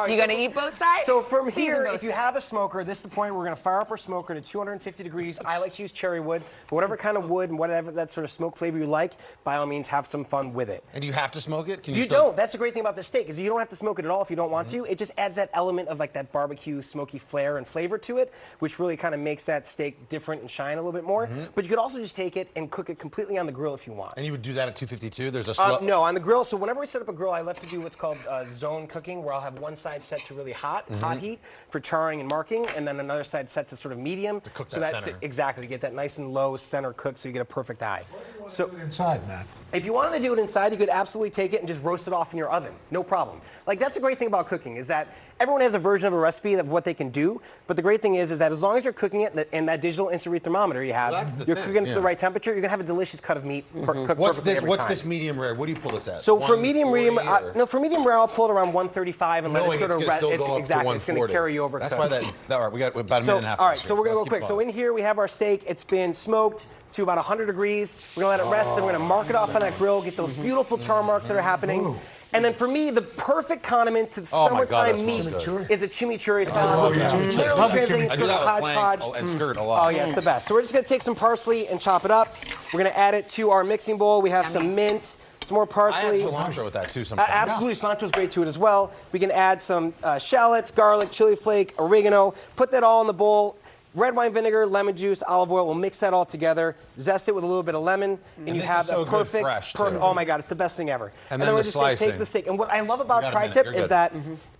You gonna eat both sides? So from Season here, both if you sides. have a smoker, this is the point where we're going to fire up our smoker to 250 degrees. I like to use cherry wood, but whatever kind of wood and whatever that sort of smoke flavor you like, by all means, have some fun with it. And do you have to smoke it? Can You still- don't. That's the great thing about this steak, is you don't have to smoke it at all if you don't want to. It just adds that element of like that barbecue smoky flair and flavor to it, which really kind of makes that steak different and shine a little bit more. But you could also just take it and cook it completely on the grill if you want. And you would do that at 252? There's a slow... No, on the grill. So whenever we set up a grill, I love to do what's called zone cooking, where I'll have one side set to really hot heat for charring and marking, and then another side set to sort of medium. To cook that center. Exactly, to get that nice and low center cooked so you get a perfect eye. So Inside, Matt. if you wanted to do it inside, you could absolutely take it and just roast it off in your oven. No problem. Like, that's the great thing about cooking, is that everyone has a version of a recipe of what they can do, but the great thing is that as long as you're cooking it in that digital instant read thermometer you have, you're cooking it to the right temperature, you're gonna have a delicious cut of meat cooked What's perfectly this? every What's time. this medium rare? What do you pull this at? So for medium rare, 140 or- for medium rare, I'll pull it around 135 and let Knowing it sort it's of gonna still go up to exactly. It's going to 140. carry you over. That's cook. why all right, we got about a minute and a half. All right, left so here, we're going to let's go keep quick. So going. in here we have our steak. It's been smoked to about 100 degrees. We're going to let it rest. Then we're going to mark it off on that grill. Get those beautiful char marks that are happening. And then for me, the perfect condiment to the Oh my God, summertime that meat smells good. is a chimichurri sauce. love chimichurri. Literally Love translating chimichurri. I do sort of that with hodgepodge. flank and skirt a lot. Oh yeah, it's the best. So we're just going to take some parsley and chop it up. We're going to add it to our mixing bowl. We have some mint, some more I parsley. add cilantro with that too sometimes. Absolutely, cilantro's great to it as well. We can add some shallots, garlic, chili flake, oregano. Put that all in the bowl. Red wine vinegar, lemon juice, olive oil. We'll mix that all together. Zest it with a little bit of lemon, and you this have is so a good perfect, fresh, too. Oh my God, it's the best thing ever. And then then we're the just going to take slicing. the steak. And what I love about You got a minute. tri-tip You're is good. that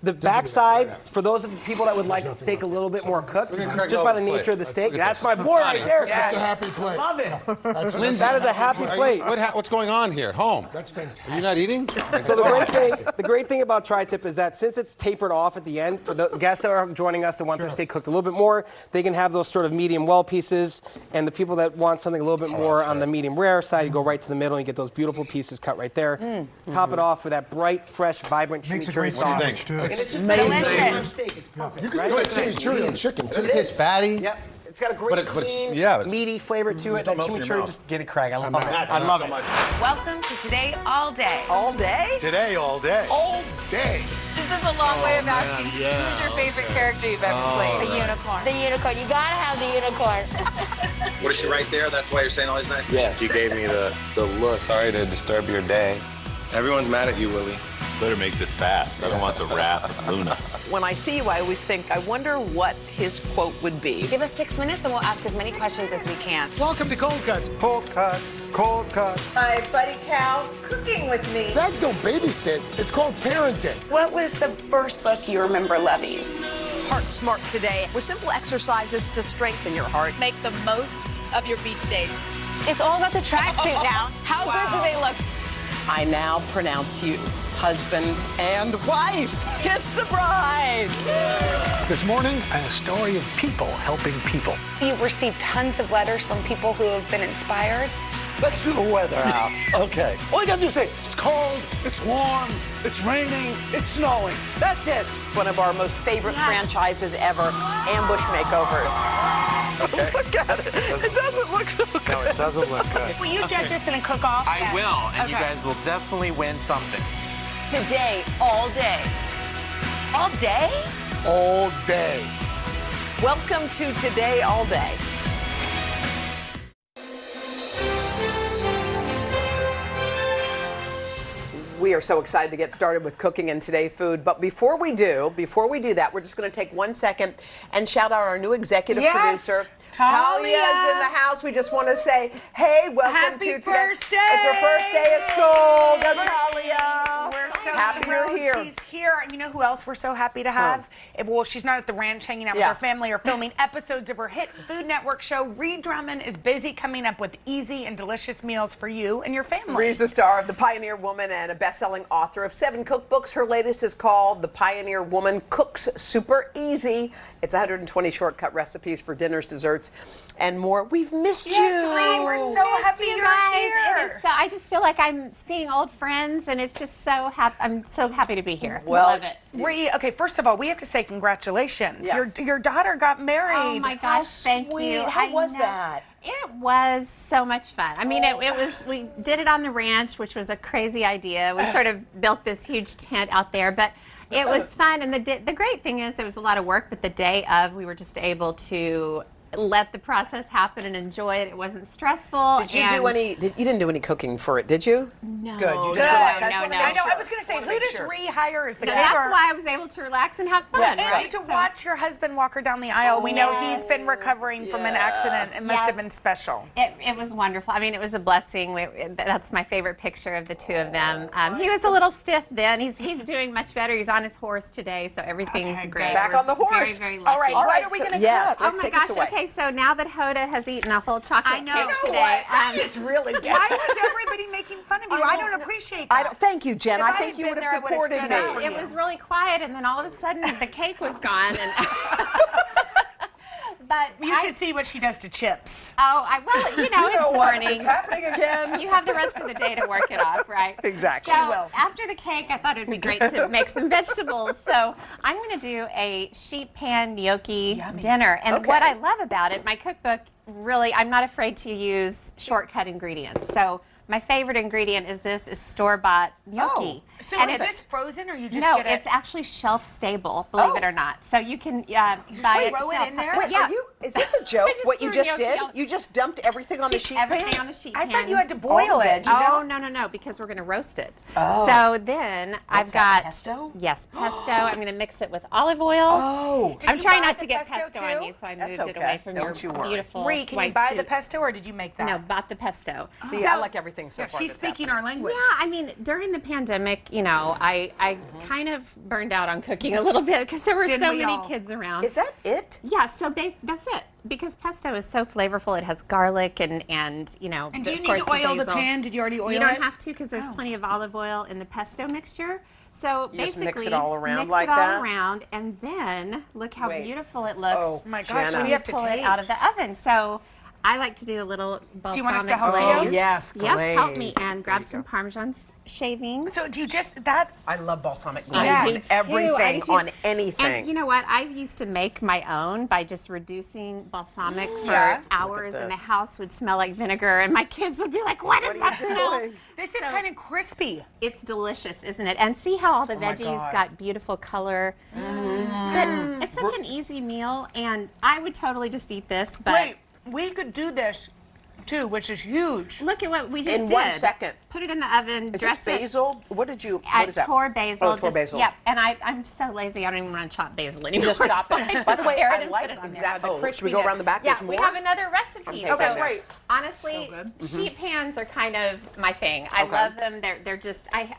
the backside, for those of the people that would like the steak a little bit more cooked, Look at Craig just by the Love's nature plate. of the Let's steak, look at that's this. my boy right there. That's a happy plate. Love it. Lindsay, That is a happy plate. What's going on here? Home? That's fantastic. Are you not eating? So the great thing about tri-tip is that since it's tapered off at the end, for the guests that are joining us and want their steak cooked a little bit more, they can have those sort of medium well pieces. And the people that want something a little bit more on the medium rare side, you go right to the middle and you get those beautiful pieces cut right there. Top it off with that bright, fresh, vibrant Makes a chimichurri great sauce. sandwich, too. And it's just Delicious. steak. It's perfect. You can right? put chimichurri on chicken too. It's fatty. Yep. It's got a great, But it's- clean, yeah, it's- meaty flavor to it. Still That melts in your chimichurri, mouth. just get it, Craig. I love it. Matt, I love so it. much. Welcome to Today All Day. All day? Today, all day. All day. This This is a long way of asking who's your favorite character you've ever played? The unicorn. The unicorn. You gotta have the unicorn. What is she right there? That's why you're saying all these nice things? Yes. You gave me the look. Sorry to disturb your day. Everyone's mad at you, Willie. Better make this fast. I don't want the wrath of Luna. When I see you, I always think, I wonder what his quote would be. Give us 6 minutes and we'll ask as many questions as we can. Welcome to Cold Cuts. Cold cut, cold cut. My buddy Cal cooking with me. Dads don't babysit. It's called parenting. What was the first book you remember loving? Heart Smart today with simple exercises to strengthen your heart. Make the most of your beach days. It's all about the tracksuit now. How good do they look? I now pronounce you husband and wife. Kiss the bride. This morning, a story of people helping people. You've received tons of letters from people who have been inspired. Let's do the weather out. Okay. All you gotta do is say, it's cold, it's warm, it's raining, it's snowing. That's it. One of our most favorite franchises ever, Ambush Makeovers. Okay. Look at it. It doesn't look so good. No, it doesn't look good. Will you judge us in a cook-off? I will, and Okay. you guys will definitely win something. Today, all day. All day? All day. Welcome to Today All Day. We are so excited to get started with cooking and today food. But before we do that, we're just going to take 1 second and shout out our new executive producer. Talia is in the house. We just want to say, hey, welcome Happy to today. first day. It's her first day of school. Go, Talia. We're so happy you're thrilled here. She's here. And you know who else we're so happy to have? Well, she's not at the ranch hanging out with Yeah. her family or filming episodes of her hit Food Network show. Ree Drummond is busy coming up with easy and delicious meals for you and your family. Ree's the star of The Pioneer Woman and a best-selling author of 7 cookbooks. Her latest is called The Pioneer Woman Cooks Super Easy. It's 120 shortcut recipes for dinners, desserts, and more. We've missed you. Ree, we're so happy you you're guys. here. It is so, I just feel like I'm seeing old friends, and it's just so happy. I'm so happy to be here. Well, love it. Ree, okay, first of all, we have to say congratulations. Yes. Your daughter got married. Oh my gosh, thank you. How was know. that? It was so much fun. I mean, it was, we did it on the ranch, which was a crazy idea. We sort of built this huge tent out there, but it was fun. And the great thing is, it was a lot of work, but the day of, we were just able to let the process happen and enjoy it. It wasn't stressful. Did you do any? You didn't do any cooking for it, did you? No. Good. You just No, relaxed. no, I just wanna no. make I know, sure. I was going to say, who does Ree hire as the That's cook? why I was able to relax and have fun. And right? to watch your husband walk her down the aisle, we know he's been recovering from an accident. It must have been special. It was wonderful. I mean, it was a blessing. That's my favorite picture of the two of them. He was a little stiff then. He's doing much better. He's on his horse today, so everything's great. Back We're on the horse. Very, very lucky. All right, what are we going to Yes, cook? oh my Take gosh. us away. Okay, so now that Hoda has eaten a whole chocolate I know. cake You know today, what? That is really good. Why was everybody making fun of you? I don't appreciate that. Thank you, Jen. If I I think had you been would there, I have would've supported stood me. up. It was really quiet, and then all of a sudden the cake was gone. And but You should see what she does to chips. Well, you know, You know it's what? morning. It's happening again. You have the rest of the day to work it off, right? Exactly. So You will. after the cake, I thought it'd be great to make some vegetables. So I'm going to do a sheet pan gnocchi dinner. And what I love about it, my cookbook, really, I'm not afraid to use shortcut ingredients. So my favorite ingredient is store-bought gnocchi. So and is this frozen or you just no, get it? it's actually shelf stable, believe it or not. So you can buy it. throw it in there? Wait, Yeah. is this a joke? What you threw just gnocchi did? on- You just dumped everything on the sheet pan? Everything on the sheet pan. I thought you had to All boil the it. veggies? Oh, no, because we're going to roast it. Oh. So then I've got pesto? Yes, pesto. I'm going to mix it with olive oil. Oh. I'm you trying buy not the to get pesto pesto on too? you, so I That's moved it okay. away from Don't you your worry. beautiful Ree, can you white buy the soup. pesto or did you make that? No, bought the pesto. See, I like everything so far. She's that's speaking happening. our language. Yeah, I mean, during the pandemic, you know, I kind of burned out on cooking a little bit because there were Didn't so we many all? kids around. Is that it? Yeah, so that's it. Because pesto is so flavorful. It has garlic and you know, And do you of need course, to oil the basil. pan? Did you already oil it? You don't have to because there's plenty of olive oil in the pesto mixture. So You just basically, mix it all around mix like it all that? around, and then look how Wait. beautiful it looks. Oh, my gosh, Jenna. what do you have to pull taste? it out of the oven. So I like to do a little balsamic Do you want us to help you? glaze. Oh, yes, Yes, help me glaze. and grab some Parmesan shavings. So do you just that? I love balsamic I glaze do on too. everything, on anything. And you know what? I used to make my own by just reducing balsamic for Yeah. hours, and the this. house would smell like vinegar, and my kids would be like, "What is that smell?" This is kind of crispy. It's delicious, isn't it? And see how all the Oh my veggies God. got beautiful color. But it's such an easy meal, and I would totally just eat this. But Wait, we could do this too, which is huge. look at what we just In did. 1 second. Put it in the oven. Is dress this basil? What did you? I What is that? tore basil. Oh, tore basil. Yep. And I'm so lazy. I don't even want to chop basil anymore. Just chop it. So By the way, tear it I and like put it on there. exactly. Oh, should we go around the back? Yeah, There's we more? have another recipe. I'm taking that. great. Honestly, sheet pans are kind of my thing. I Okay. love them. They're just I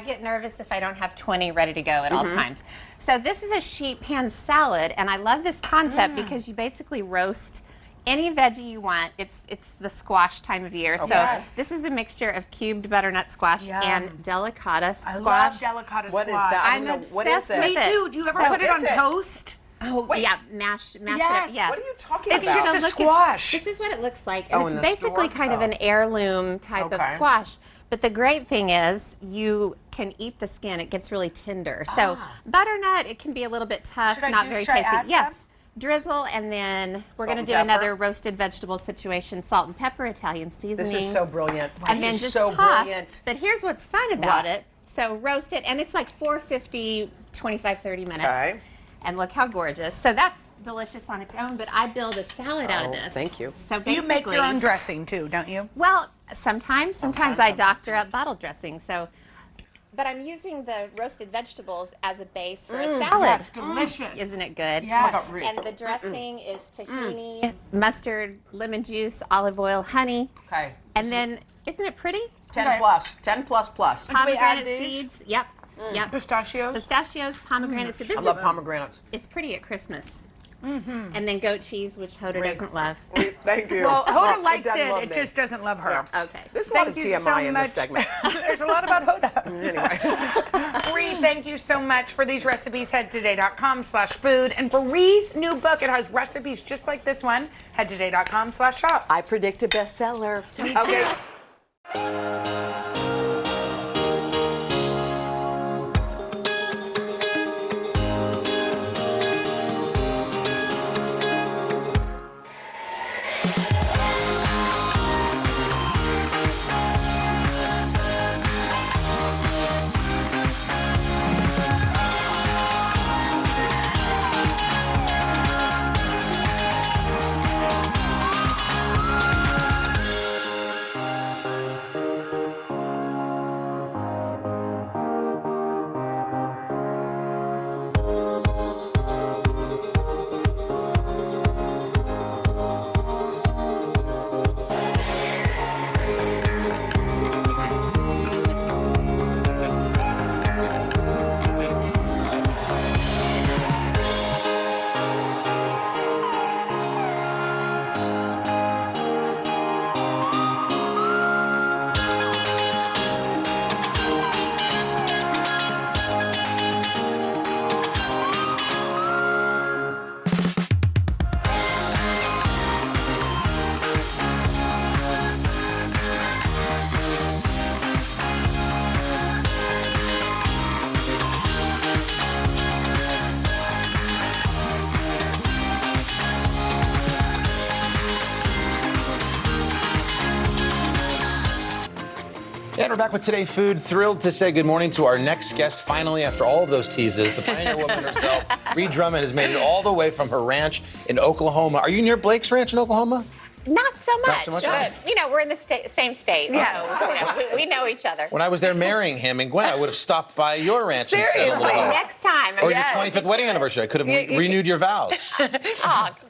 get nervous if I don't have 20 ready to go at all times. So this is a sheet pan salad, and I love this concept because you basically roast any veggie you want. It's the squash time of year. So Yes. this is a mixture of cubed butternut squash Yum. and delicata squash. I love delicata What is squash. that? I I'm don't know. obsessed What is it? with Me it. too. Do you ever So- put it on is it? toast? Oh, Wait. yeah, mash it Yes. up. Yes. What are you talking It's about? just a look squash. This is what it looks like. Oh, And in it's the basically store? kind of an heirloom type of Okay. squash. But the great thing is you can eat the skin. It gets really tender. So butternut, it can be a little bit tough, Should I not do- very should I tasty. add Yes. some? Drizzle, and then we're Salt going and to do pepper? another roasted vegetable situation, salt and pepper, Italian seasoning. This is so brilliant. And This then is just so toss. brilliant. But here's what's fun about What? it. So roast it, and it's like 450, 25, 30 minutes. Okay. And look how gorgeous. So that's delicious on its own, but I build a salad out of this. Thank you. So You make your basically- own dressing too, don't you? Well, sometimes I doctor up bottled dressing. So, but I'm using the roasted vegetables as a base for a salad. That's delicious. Isn't it good? Yes. And the dressing is tahini, mustard, lemon juice, olive oil, honey. Okay. And then, isn't it pretty? 10 plus. 10 plus plus. Do we add Pomegranate these? seeds. Yep. Yep. Pistachios. Pistachios, pomegranate. So this I love is pomegranates. it's pretty at Christmas. And then goat cheese, which Hoda doesn't love. Thank you. Well, Hoda It likes doesn't it. love It me. just doesn't love her. Okay. There's a lot Thank of you TMI so in much. this segment. There's a lot about Hoda. Anyway. Ree, thank you so much for these recipes. Head today.com/food. And for Ree's new book, it has recipes just like this one. Head today.com/shop. I predict a bestseller. Me too. And we're back with Today Food. Thrilled to say good morning to our next guest. Finally, after all of those teases, the pioneer woman herself, Ree Drummond, has made it all the way from her ranch in Oklahoma. Are you near Blake's ranch in Oklahoma? Not so much. Not so much, But, you know, we're in the same state. Yeah. So, you know, we know each other. When I was there marrying him and Gwen, I would have stopped by your ranch and said a Seriously. little. Next time. Or Yes. your 25th wedding anniversary. I could have You- renewed your vows.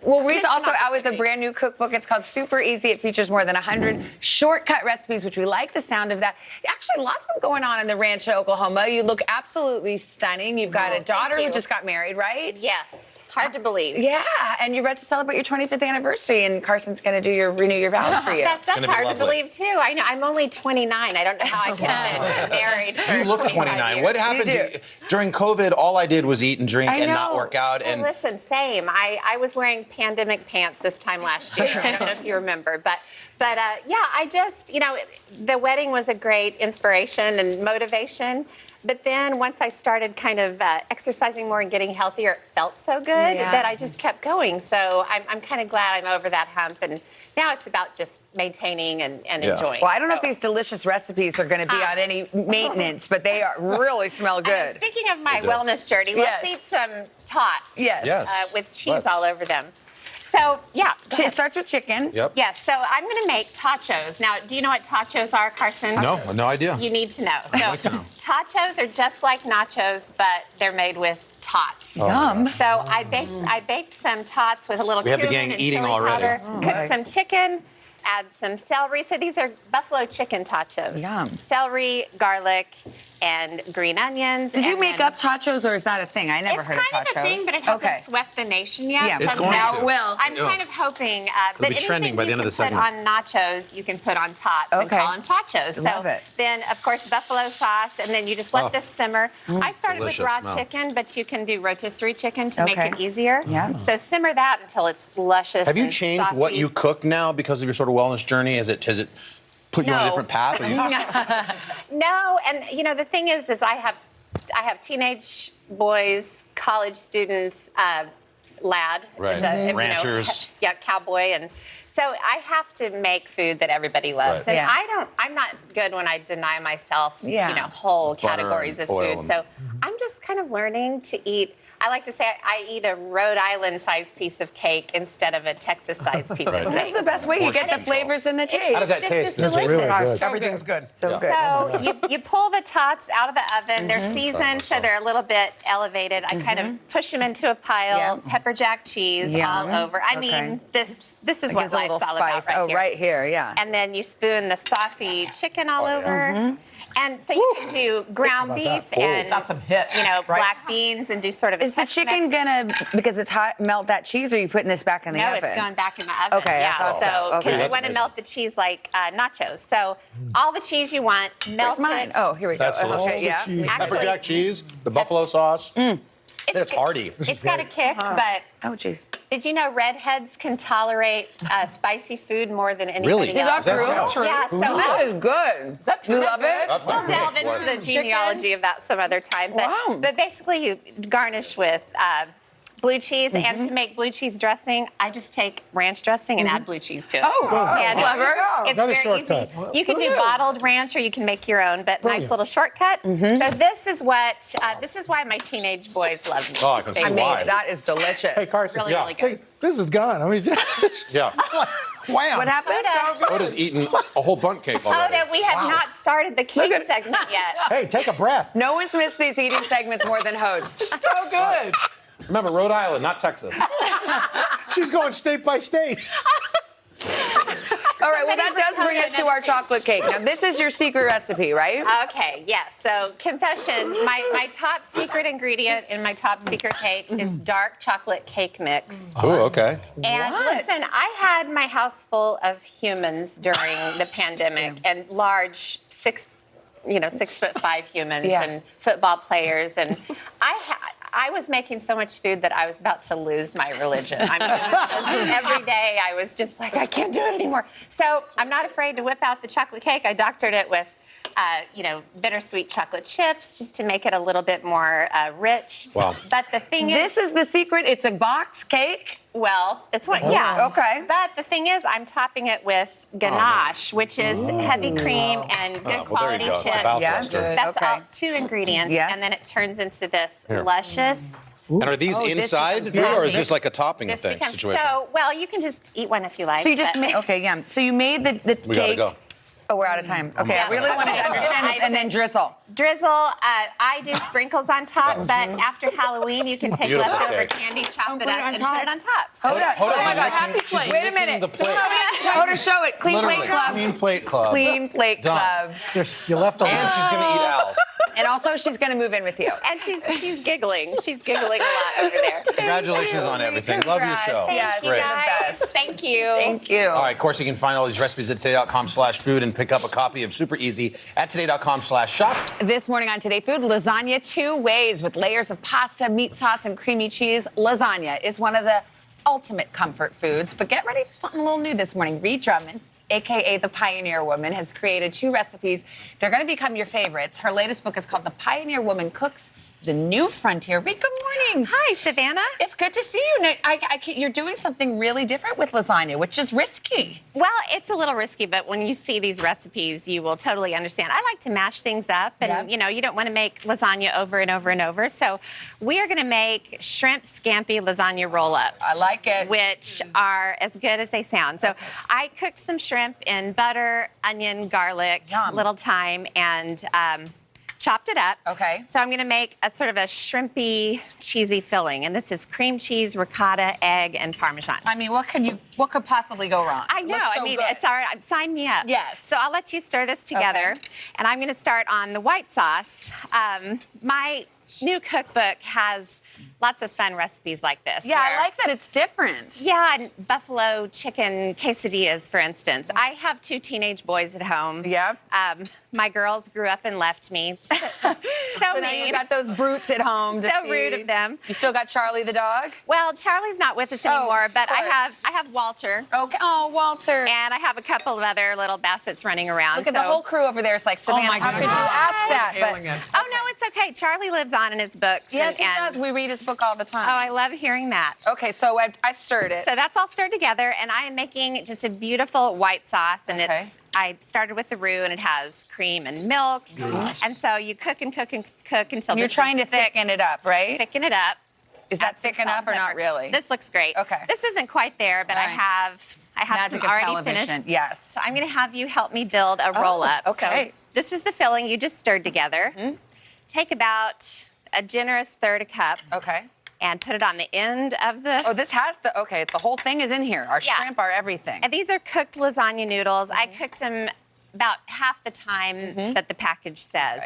Well, Ree's also out with a brand new cookbook. It's called Super Easy. It features more than 100 shortcut recipes, which we like the sound of that. Actually, lots of them going on in the ranch in Oklahoma. You look absolutely stunning. You've got a daughter who just got married, right? Yes. Hard to believe. Yeah, and you're about to celebrate your 25th anniversary, and Carson's going to do your renew your vows for you. That's hard to believe too. I know. I'm only 29. I don't know how I could have been married for You look 25 29. What years. happened during COVID? All I did was eat and drink and not work out. Well, And listen, same. I was wearing pandemic pants this time last year. I don't know if you remember, but yeah, I just, the wedding was a great inspiration and motivation. But then once I started kind of exercising more and getting healthier, it felt so good that I just kept going. So I'm kind of glad I'm over that hump. And now it's about just maintaining and enjoying. Well, I don't know if these delicious recipes are going to be on any maintenance, but they really smell good. Speaking of my wellness journey, let's eat some tots. Yes. With cheese all over them. So, yeah. It starts with chicken. Yep. Yes, so I'm going to make tachos. Now, do you know what tachos are, Carson? no idea. You need to know. I'd So, like to know. tachos are just like nachos, but they're made with tots. Oh, Yum. So I baked some tots with a little We have the cumin gang and eating chili already. powder. Oh, Cooked okay. some chicken, add some celery. So these are buffalo chicken tachos. Yum. Celery, garlic, and green onions. Did you and make then- up tachos, or is that a thing? I never heard of tachos. It's kind of a thing, but it hasn't swept the nation yet. Yeah, so it's I'm going now to. it will. I'm Yeah. kind of hoping. It'll But be trending anything by the you end of the can segment. put on nachos, you can put on tots and Okay. call them tachos. Love So it. then, of course, buffalo sauce, and then you just let Oh. this simmer. I started Delicious with raw smell. chicken, but you can do rotisserie chicken to make Okay. it easier. Yeah. So simmer that until it's luscious. Have you and changed what saucy. you cook now because of your sort of wellness journey? Has it put you on a No. different path? Or you, No, and the thing is I have teenage boys, college students, lad, Right. is a, Ranchers. Cowboy, and so I have to make food that everybody loves. Right. And Yeah. I'm not good when I deny myself, Yeah. whole Butter categories and of oil food. and- So I'm just kind of learning to eat. I like to say I eat a Rhode Island-sized piece of cake instead of a Texas-sized piece Right. of That's cake. the best way. You get the flavors and the taste. How does that It's taste? just delicious. really good. Everything's good. So good. So you pull the tots out of the oven. They're seasoned, so they're a little bit elevated. I kind of push them into a pile, Yeah. pepper jack cheese Yum. all over. I Okay. mean, this is It what gives a little life's all spice. about Right here, yeah. And then you spoon the saucy chicken all over. And so you can do ground Think about beef that. and That's some hit. black beans and do sort of a Is the chicken Tex-Mex. gonna, because it's hot, melt that cheese, or are you putting this back in the No, oven? it's going back in the oven. Okay, I yeah. thought so. So Okay. because you That's want to amazing. melt the cheese like nachos. So all the cheese you want, melt Where's mine? it. Oh, here we go. That's delicious. Okay, yeah. cheese. Pepper Actually- jack cheese, the buffalo sauce. Then it's hearty. It's got a kick, but Oh, jeez. did you know redheads can tolerate spicy food more than anybody Really? else? Is that That's true? Yeah, so This is good. Is that true? You love it? we'll delve into the genealogy of that some other time. But, Wow. but basically, you garnish with blue cheese, and to make blue cheese dressing, I just take ranch dressing and add blue cheese to it. Oh, and clever. It's Another very shortcut. easy. You can do bottled ranch, or you can make your own, but Brilliant. nice little shortcut. So this is why my teenage boys love me. Oh, I can see They why. That is delicious. Hey, Carson. Really, really good. Hey, this is gone. I mean, Yeah. Wham. What happened? Oda's eaten a whole bundt cake already. Hoda, we have not started the cake segment yet. hey, take a breath. No one's missed these eating segments more than Hodes. So good. Remember, Rhode Island, not Texas. She's going state by state. All right, well, that does bring us to our chocolate cake. Now, this is your secret recipe, right? Okay, yes. So, confession, my top secret ingredient in my top secret cake is dark chocolate cake mix. Ooh, okay. And What? listen, I had my house full of humans during the pandemic, and large 6'5" humans Yeah. and football players, and I was making so much food that I was about to lose my religion. I mean, every day I was just like, I can't do it anymore. So I'm not afraid to whip out the chocolate cake. I doctored it with, bittersweet chocolate chips just to make it a little bit more rich. Wow. But the thing This is the secret. It's a box cake. well, it's what, yeah. Okay. But the thing is, I'm topping it with ganache, which is heavy cream and good well, there you quality go. It's a chips. mouth Yeah, buster. good. That's Okay. all 2 ingredients, Yes. and then it turns into this Here. luscious. And are these Oh, this inside becomes food, or is nasty. this like a topping This thing becomes situation? so well. You can just eat one if you like. So you just but- made, okay, yeah. So you made the We gotta cake. go. Oh, we're out of time. Okay, I really wanted to understand this, and then drizzle. drizzle. I do sprinkles on top, but after Halloween, you can take Beautiful leftover cake. candy, chop it put it up, on and top. put it on top. So Hold on. Hold Oh on, my she's God, happy licking- plate. she's Wait a licking minute. the plate. Hold on, show it. Clean Literally. Plate Club. Clean plate club. Clean Plate Done. Club. You left a And she's gonna eat Al's. And also, she's going to move in with you. And she's giggling. She's giggling a lot over there. Congratulations on everything. Love your show. Yes, Great. guys. Thank you. Thank you. All right, of course, you can find all these recipes at today.com/food and pick up a copy of Super Easy at today.com/shop. This morning on Today Food, lasagna 2 ways with layers of pasta, meat sauce, and creamy cheese. Lasagna is one of the ultimate comfort foods, but get ready for something a little new this morning. Ree Drummond, AKA the Pioneer Woman, has created 2 recipes. They're going to become your favorites. Her latest book is called The Pioneer Woman Cooks the New Frontier. Ree, good morning. Hi, Savannah. It's good to see you. Now, you're doing something really different with lasagna, which is risky. Well, it's a little risky, but when you see these recipes, you will totally understand. I like to mash things up, and you don't want to make lasagna over and over and over. So we are going to make shrimp scampi lasagna roll-ups. I like it. Which are as good as they sound. So I cooked some shrimp in butter, onion, garlic, little thyme, and chopped it up. Okay. So I'm going to make a sort of a shrimpy, cheesy filling, and this is cream cheese, ricotta, egg, and Parmesan. I mean, what could possibly go wrong? I know. Looks so I mean, good. it's all right. Sign me up. Yes. So I'll let you stir this together, and I'm going to start on the white sauce. My new cookbook has lots of fun recipes like this. Yeah, I like that it's different. Yeah, and buffalo chicken quesadillas, for instance. I have 2 teenage boys at home. Yeah. My girls grew up and left me. So now you've got those brutes at home. So rude of them. You still got Charlie the dog? Well, Charlie's not with us anymore, but I have Walter. Okay. Oh, Walter. And I have a couple of other little bassets running around. Look at the whole crew over there. It's like, Savannah, how could you ask that? Oh, no, it's okay. Charlie lives on in his books. Yes, he does. We read his book all the time. Oh, I love hearing that. Okay, so I stirred it. So that's all stirred together, and I am making just a beautiful white sauce, and I started with the roux, and it has cream and milk. And so you cook and cook and cook until You're this trying is to thicken it up, right? Thicken it up. Is that thick enough or not really? This looks great. Okay. This isn't quite there, but I have Magic some of already television. finished. Yes. So I'm going to have you help me build a roll-up. Okay. So this is the filling you just stirred together. Take about a generous third a cup. Okay. And put it on the end of the... Oh, this has the whole thing is in here. Our shrimp, our everything. And these are cooked lasagna noodles. I cooked them about half the time that the package says.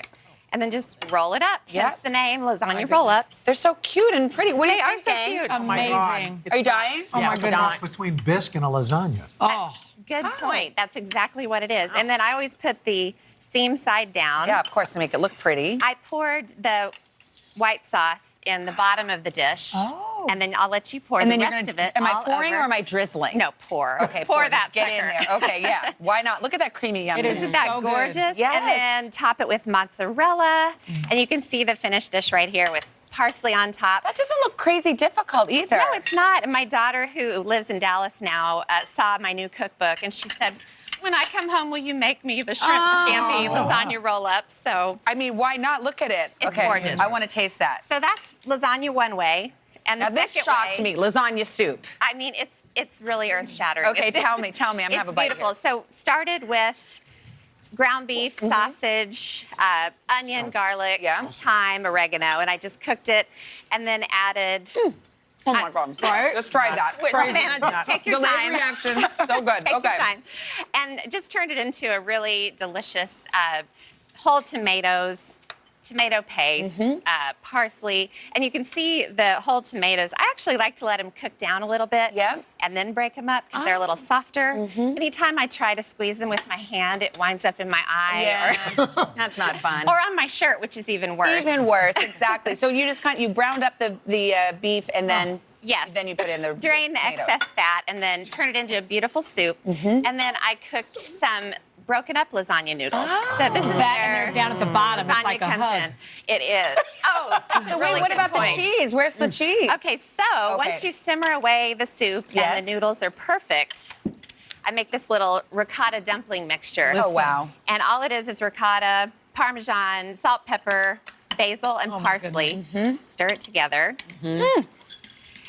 And then just roll it up. Hence the name, lasagna roll-ups. They're so cute and pretty. What do you think, They are gang? so cute. Oh my God. Are you dying? Oh my goodness. Between bisque and a lasagna. Oh. Good point. That's exactly what it is. And then I always put the seam side down. Yeah, of course, to make it look pretty. I poured the white sauce in the bottom of the dish. Oh. And then I'll let you pour And the then rest of it. Am I all pouring over. or am I drizzling? No, pour. Okay, pour that Get in sucker. there. Okay, yeah. Why not? Look at that creamy yummy. Isn't that gorgeous? Yes. And then top it with mozzarella. And you can see the finished dish right here with parsley on top. That doesn't look crazy difficult either. No, it's not. And my daughter, who lives in Dallas now, saw my new cookbook, and she said, when I come home, will you make me the shrimp scampi lasagna roll-up? So, I mean, why not? Look at it. It's okay. gorgeous. I want to taste that. So that's lasagna one way. And the Now this second shocked way, me. Lasagna soup. I mean, it's really earth-shattering. Okay, tell me. I'm gonna have a bite beautiful. here. So started with ground beef, sausage, onion, garlic, thyme, oregano, and I just cooked it, and then added. Oh my God! Let's try that. Savannah, just take your Delayed time. reaction. So good. Take Okay. your time, and just turned it into a really delicious whole tomatoes. Tomato paste, parsley, and you can see the whole tomatoes. I actually like to let them cook down a little bit and then break them up because they're a little softer. Anytime I try to squeeze them with my hand, it winds up in my eye. Yeah. That's not fun. Or on my shirt, which is even worse. Even worse, exactly. So you just you browned up the beef and then then you put in the drain the tomatoes. excess fat and then turn it into a beautiful soup. And then I cooked some broken up lasagna noodles. So this is That where and they're down at the bottom. It's lasagna like a comes hug. in. It is. Oh, So wait, what about the cheese? Where's the cheese? Okay, so once you simmer away the soup and the noodles are perfect, I make this little ricotta dumpling mixture. Oh, wow. And all it is ricotta, Parmesan, salt, pepper, basil, and parsley. Stir it together.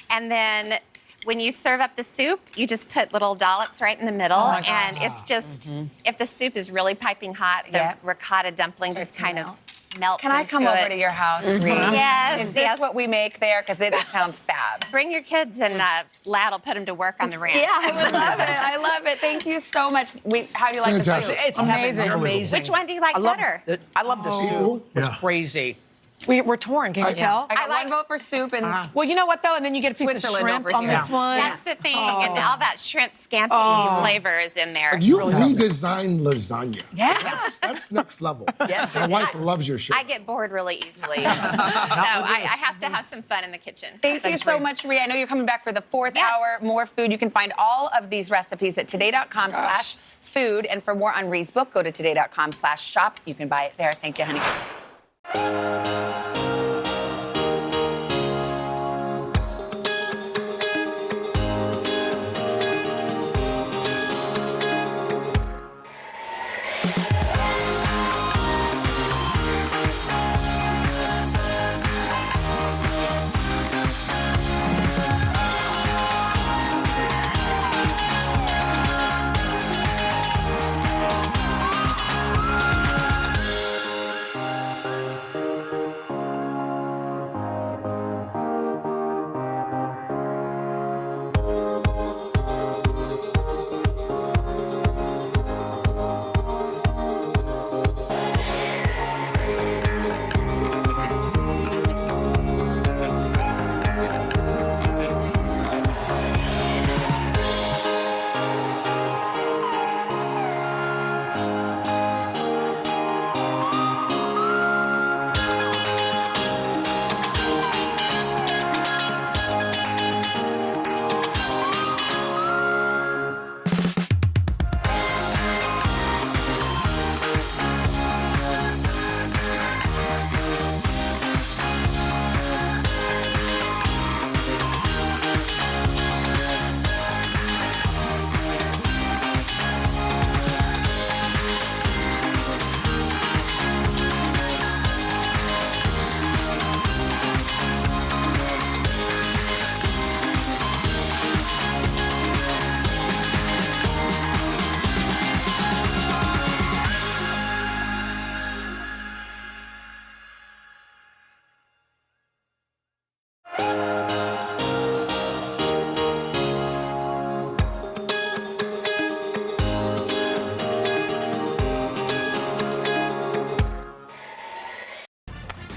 And then when you serve up the soup, you just put little dollops right in the middle. Oh and it's just, if the soup is really piping hot, the ricotta dumpling just kind of melts Can I into come it. over to your house, Ree? Yes. Is this what we make there? Because it sounds fab. Bring your kids and Lad will put them to work on the ranch. Yeah, I would love it. I love it. Thank you so much. How do you like the Fantastic. soup? It's amazing. Which one do you like I love better? I love the soup. It's crazy. We're torn. Can you tell? I got one vote for soup and Well, you know what though, and then you get a piece of Switzerland shrimp over on here. this one. That's the thing, and all that shrimp scampi flavor is in there. You redesigned lasagna. Yeah. That's next level. Yeah. My wife loves your shit. I get bored really easily, so I have to have some fun in the kitchen. Thank you so much, Ree. I know you're coming back for the 4th hour. More food. You can find all of these recipes at today.com/food. And for more on Ree's book, go to today.com/shop. You can buy it there. Thank you, honey.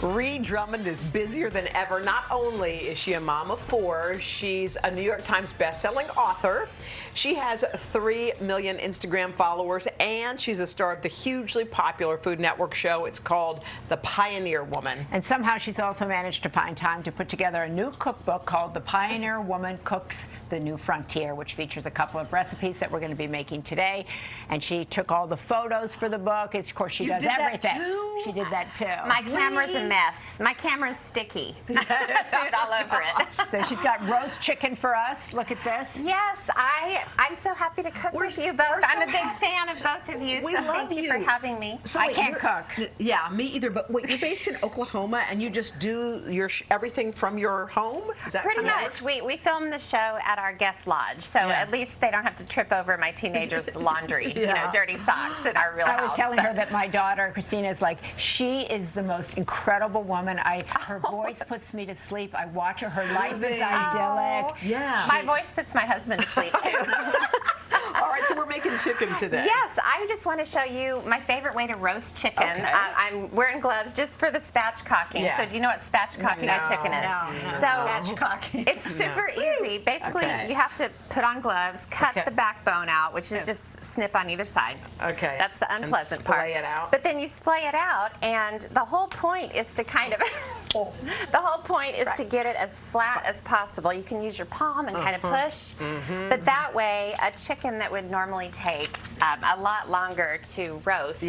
Ree Drummond is busier than ever. Not only is she a mom of 4, she's a New York Times bestselling author. She has 3 million Instagram followers, and she's a star of the hugely popular Food Network show. It's called The Pioneer Woman. And somehow she's also managed to find time to put together a new cookbook called The Pioneer Woman Cooks the New Frontier, which features a couple of recipes that we're going to be making today. And she took all the photos for the book. Of course, she does everything. She did that too. My camera's a mess. My camera's sticky. Food all over it. So she's got roast chicken for us. Look at this. Yes, I'm so happy to cook with you both. I'm a big fan of both of you, We so love thank you for having me. So I wait, can't you're- cook. Yeah, me either. But wait, you're based in Oklahoma, and you just do your everything from your home? Is that Pretty kinda how it much. works? We film the show at our guest lodge, so at least they don't have to trip over my teenagers' laundry, dirty socks in our real house. I was telling her that my daughter, Christina, is like, she is the most incredible woman. Her voice puts me to sleep. I watch her. Her life is idyllic. Yeah. My voice puts my husband to sleep, too. All right, so we're making chicken today. Yes, I just want to show you my favorite way to roast chicken. Okay. I'm wearing gloves just for the spatchcocking. Yeah. So do you know what spatchcocking a chicken is? No. So Spatchcocking. it's super easy. Basically, you have to put on gloves, cut the backbone out, which is just snip on either side. Okay. That's the unpleasant and part. splay it out. But then you splay it out, and the whole point is to kind of the whole point is to get it as flat as possible. You can use your palm and kind of push, but that way a chicken that would normally take a lot longer to roast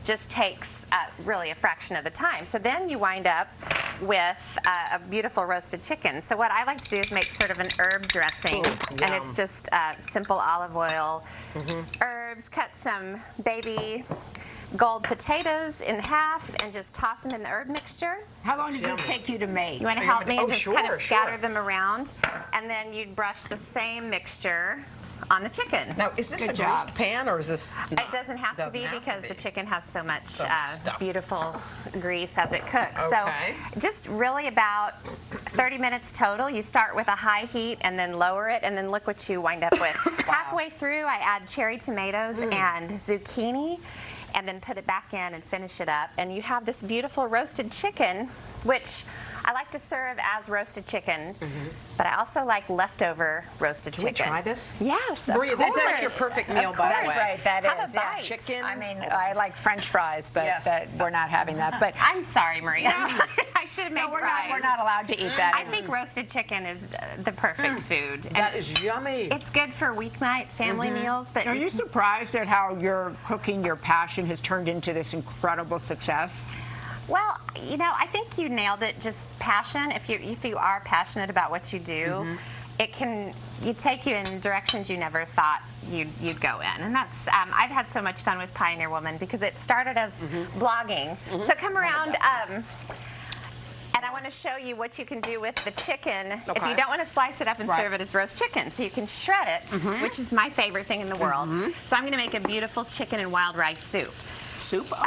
just takes really a fraction of the time. So then you wind up with a beautiful roasted chicken. So what I like to do is make sort of an herb dressing, and it's just simple olive oil, herbs, cut some baby gold potatoes in half and just toss them in the herb mixture. How long does this take you to make? You want to help me and just kind of sure. scatter them around, and then you'd brush the same mixture on the chicken. Now, is this a greased pan or is this? It doesn't have to be because the chicken has so much beautiful grease as it cooks. Okay. So just really about 30 minutes total. You start with a high heat and then lower it, and then look what you wind up with. Halfway through, I add cherry tomatoes and zucchini, and then put it back in and finish it up. And you have this beautiful roasted chicken, which I like to serve as roasted chicken, but I also like leftover roasted chicken. Can we try this? Yes, Maria, of this course. is like your perfect meal, Of by course, the way. right, that Have is. a bite. Chicken. I mean, I like French fries, but Yes. we're not having that. But I'm sorry, Maria. I should have made fries. we're not allowed to eat that. I think roasted chicken is the perfect food. That is yummy. It's good for weeknight family meals, but Are you surprised at how your cooking, your passion, has turned into this incredible success? well, you know, I think you nailed it. Just passion. If you are passionate about what you do, it can take you in directions you never thought you'd go in. And that's I've had so much fun with Pioneer Woman because it started as blogging. So come around. And I want to show you what you can do with the chicken if you don't want to slice it up and serve it as roast chicken. So you can shred it, which is my favorite thing in the world. So I'm going to make a beautiful chicken and wild rice soup.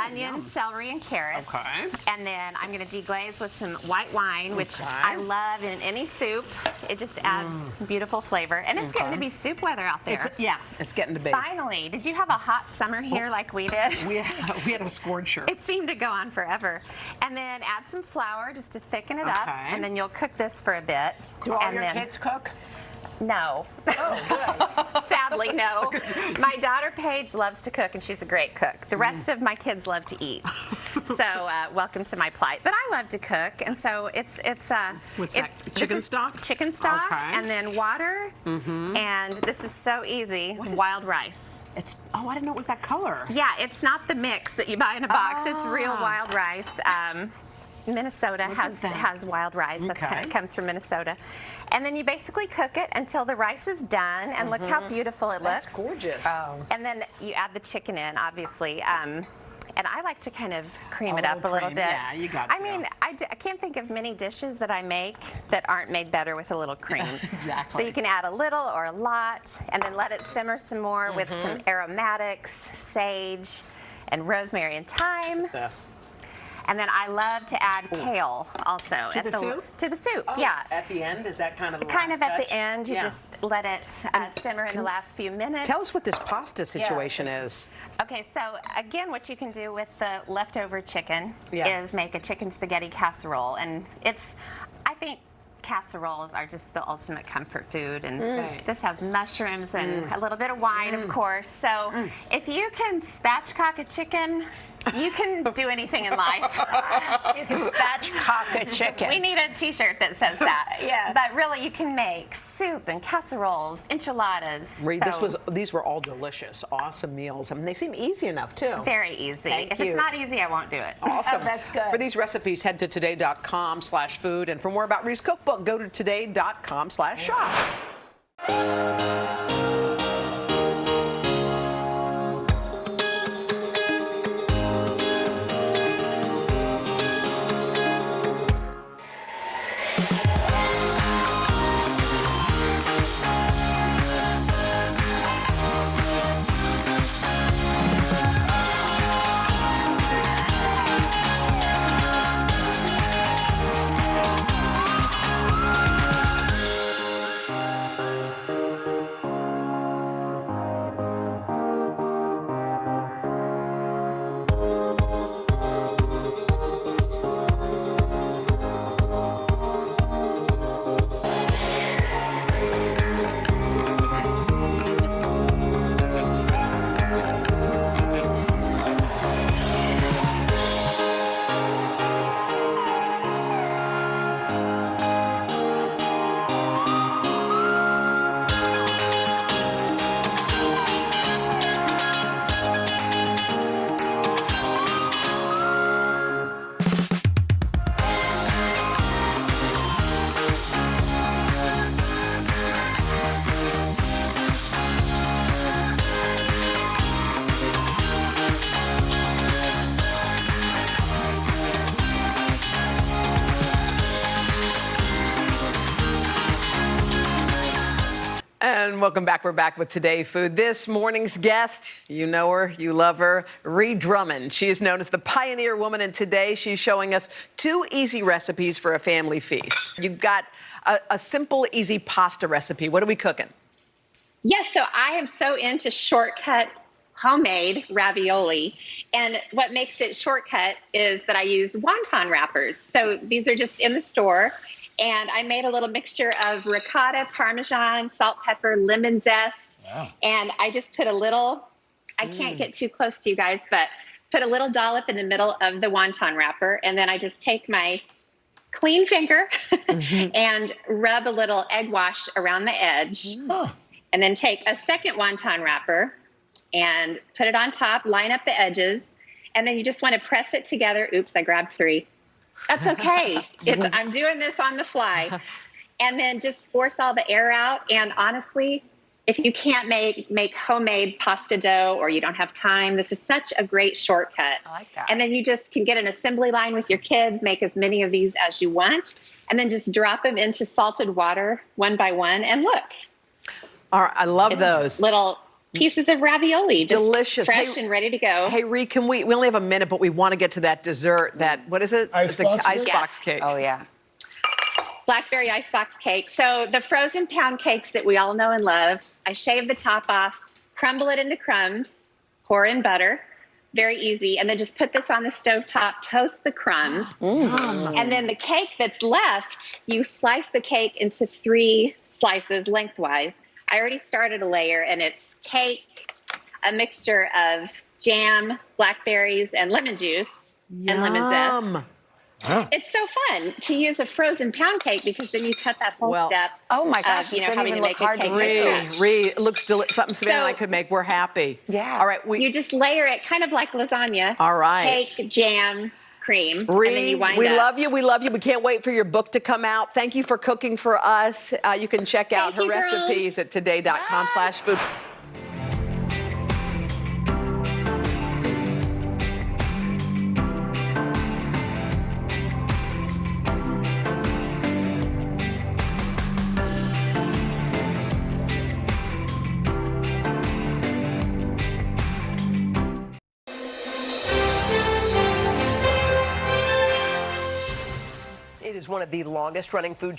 Onions, celery, and carrots. Okay. And then I'm going to deglaze with some white wine, which I love in any soup. It just adds beautiful flavor. And it's getting to be soup weather out there. It's getting to be. Finally, did you have a hot summer here like we did? We had a scorcher. It seemed to go on forever. And then add some flour just to thicken it up. And then you'll cook this for a bit. Do all and your then, kids cook? No. Sadly, no. My daughter Paige loves to cook, and she's a great cook. The rest of my kids love to eat. So welcome to my plight. But I love to cook, and so it's What's that? Chicken stock? Chicken stock, Okay. and then water, and this is so easy. Wild rice. I didn't know it was that color. Yeah, it's not the mix that you buy in a box. It's real wild rice. Minnesota has wild rice. That comes from Minnesota. And then you basically cook it until the rice is done, and look how beautiful it looks. That's gorgeous. And then you add the chicken in, obviously. And I like to kind of cream it up a little cream, bit. yeah, you got I to. mean, I can't think of many dishes that I make that aren't made better with a little cream. Exactly. So you can add a little or a lot, and then let it simmer some more with some aromatics, sage, and rosemary and thyme. And then I love to add kale also. To the soup? To the soup, Oh, yeah. At the end, is that kind of the Kind last of at touch? the end, you just let it simmer in the last few minutes. Tell us what this pasta situation is. Okay, so again, what you can do with the leftover chicken is make a chicken spaghetti casserole. And I think casseroles are just the ultimate comfort food. And this has mushrooms and a little bit of wine, of course. So if you can spatchcock a chicken, you can do anything in life. You can spatchcock a chicken. We need a T-shirt that says that. Yeah. But really, you can make soup and casseroles, enchiladas. Ree, So these were all delicious, awesome meals. I mean, they seem easy enough too. very easy. If it's not easy, I won't do it. Awesome. That's good. For these recipes, head to today.com/food. And for more about Ree's cookbook, go to today.com/shop. And welcome back. We're back with Today Food. This morning's guest, you know her, you love her, Ree Drummond. She is known as the pioneer woman, and today she's showing us 2 easy recipes for a family feast. You've got a simple, easy pasta recipe. What are we cooking? Yes, so I am so into shortcut homemade ravioli. And what makes it shortcut is that I use wonton wrappers. So these are just in the store. And I made a little mixture of ricotta, Parmesan, salt, pepper, lemon zest. Wow. And I just put a little, I can't get too close to you guys, but put a little dollop in the middle of the wonton wrapper. And then I just take my clean finger and rub a little egg wash around the edge. And then take a second wonton wrapper and put it on top, line up the edges. And then you just want to press it together. Oops, I grabbed 3. That's okay. I'm doing this on the fly. And then just force all the air out. And honestly, if you can't make homemade pasta dough or you don't have time, this is such a great shortcut. I like that. And then you just can get an assembly line with your kids, make as many of these as you want, and then just drop them into salted water one by one. And look. All right, I love those. Little pieces of ravioli. Just delicious. Fresh and ready to go. Hey, Ree, can we only have a minute, but we want to get to that dessert, what is it? Icebox cake? Icebox cake. Oh, yeah. Blackberry icebox cake. So the frozen pound cakes that we all know and love, I shave the top off, crumble it into crumbs, pour in butter. Very easy. And then just put this on the stovetop, toast the crumbs. And then the cake that's left, you slice the cake into 3 slices lengthwise. I already started a layer, and it's cake, a mixture of jam, blackberries, and lemon juice and lemon zest. It's so fun to use a frozen pound cake because then you cut that whole step. Oh my gosh, you know, it didn't having even to look make a hard to cake. do. Ree, it looks something Savannah and I could make. We're happy. Yeah. All right. You just layer it kind of like lasagna. All right. Cake, jam, cream. Ree, and then you wind we up. love you. We love you. We can't wait for your book to come out. Thank you for cooking for us. You can check out her recipes at today.com/food. It is one of the longest running food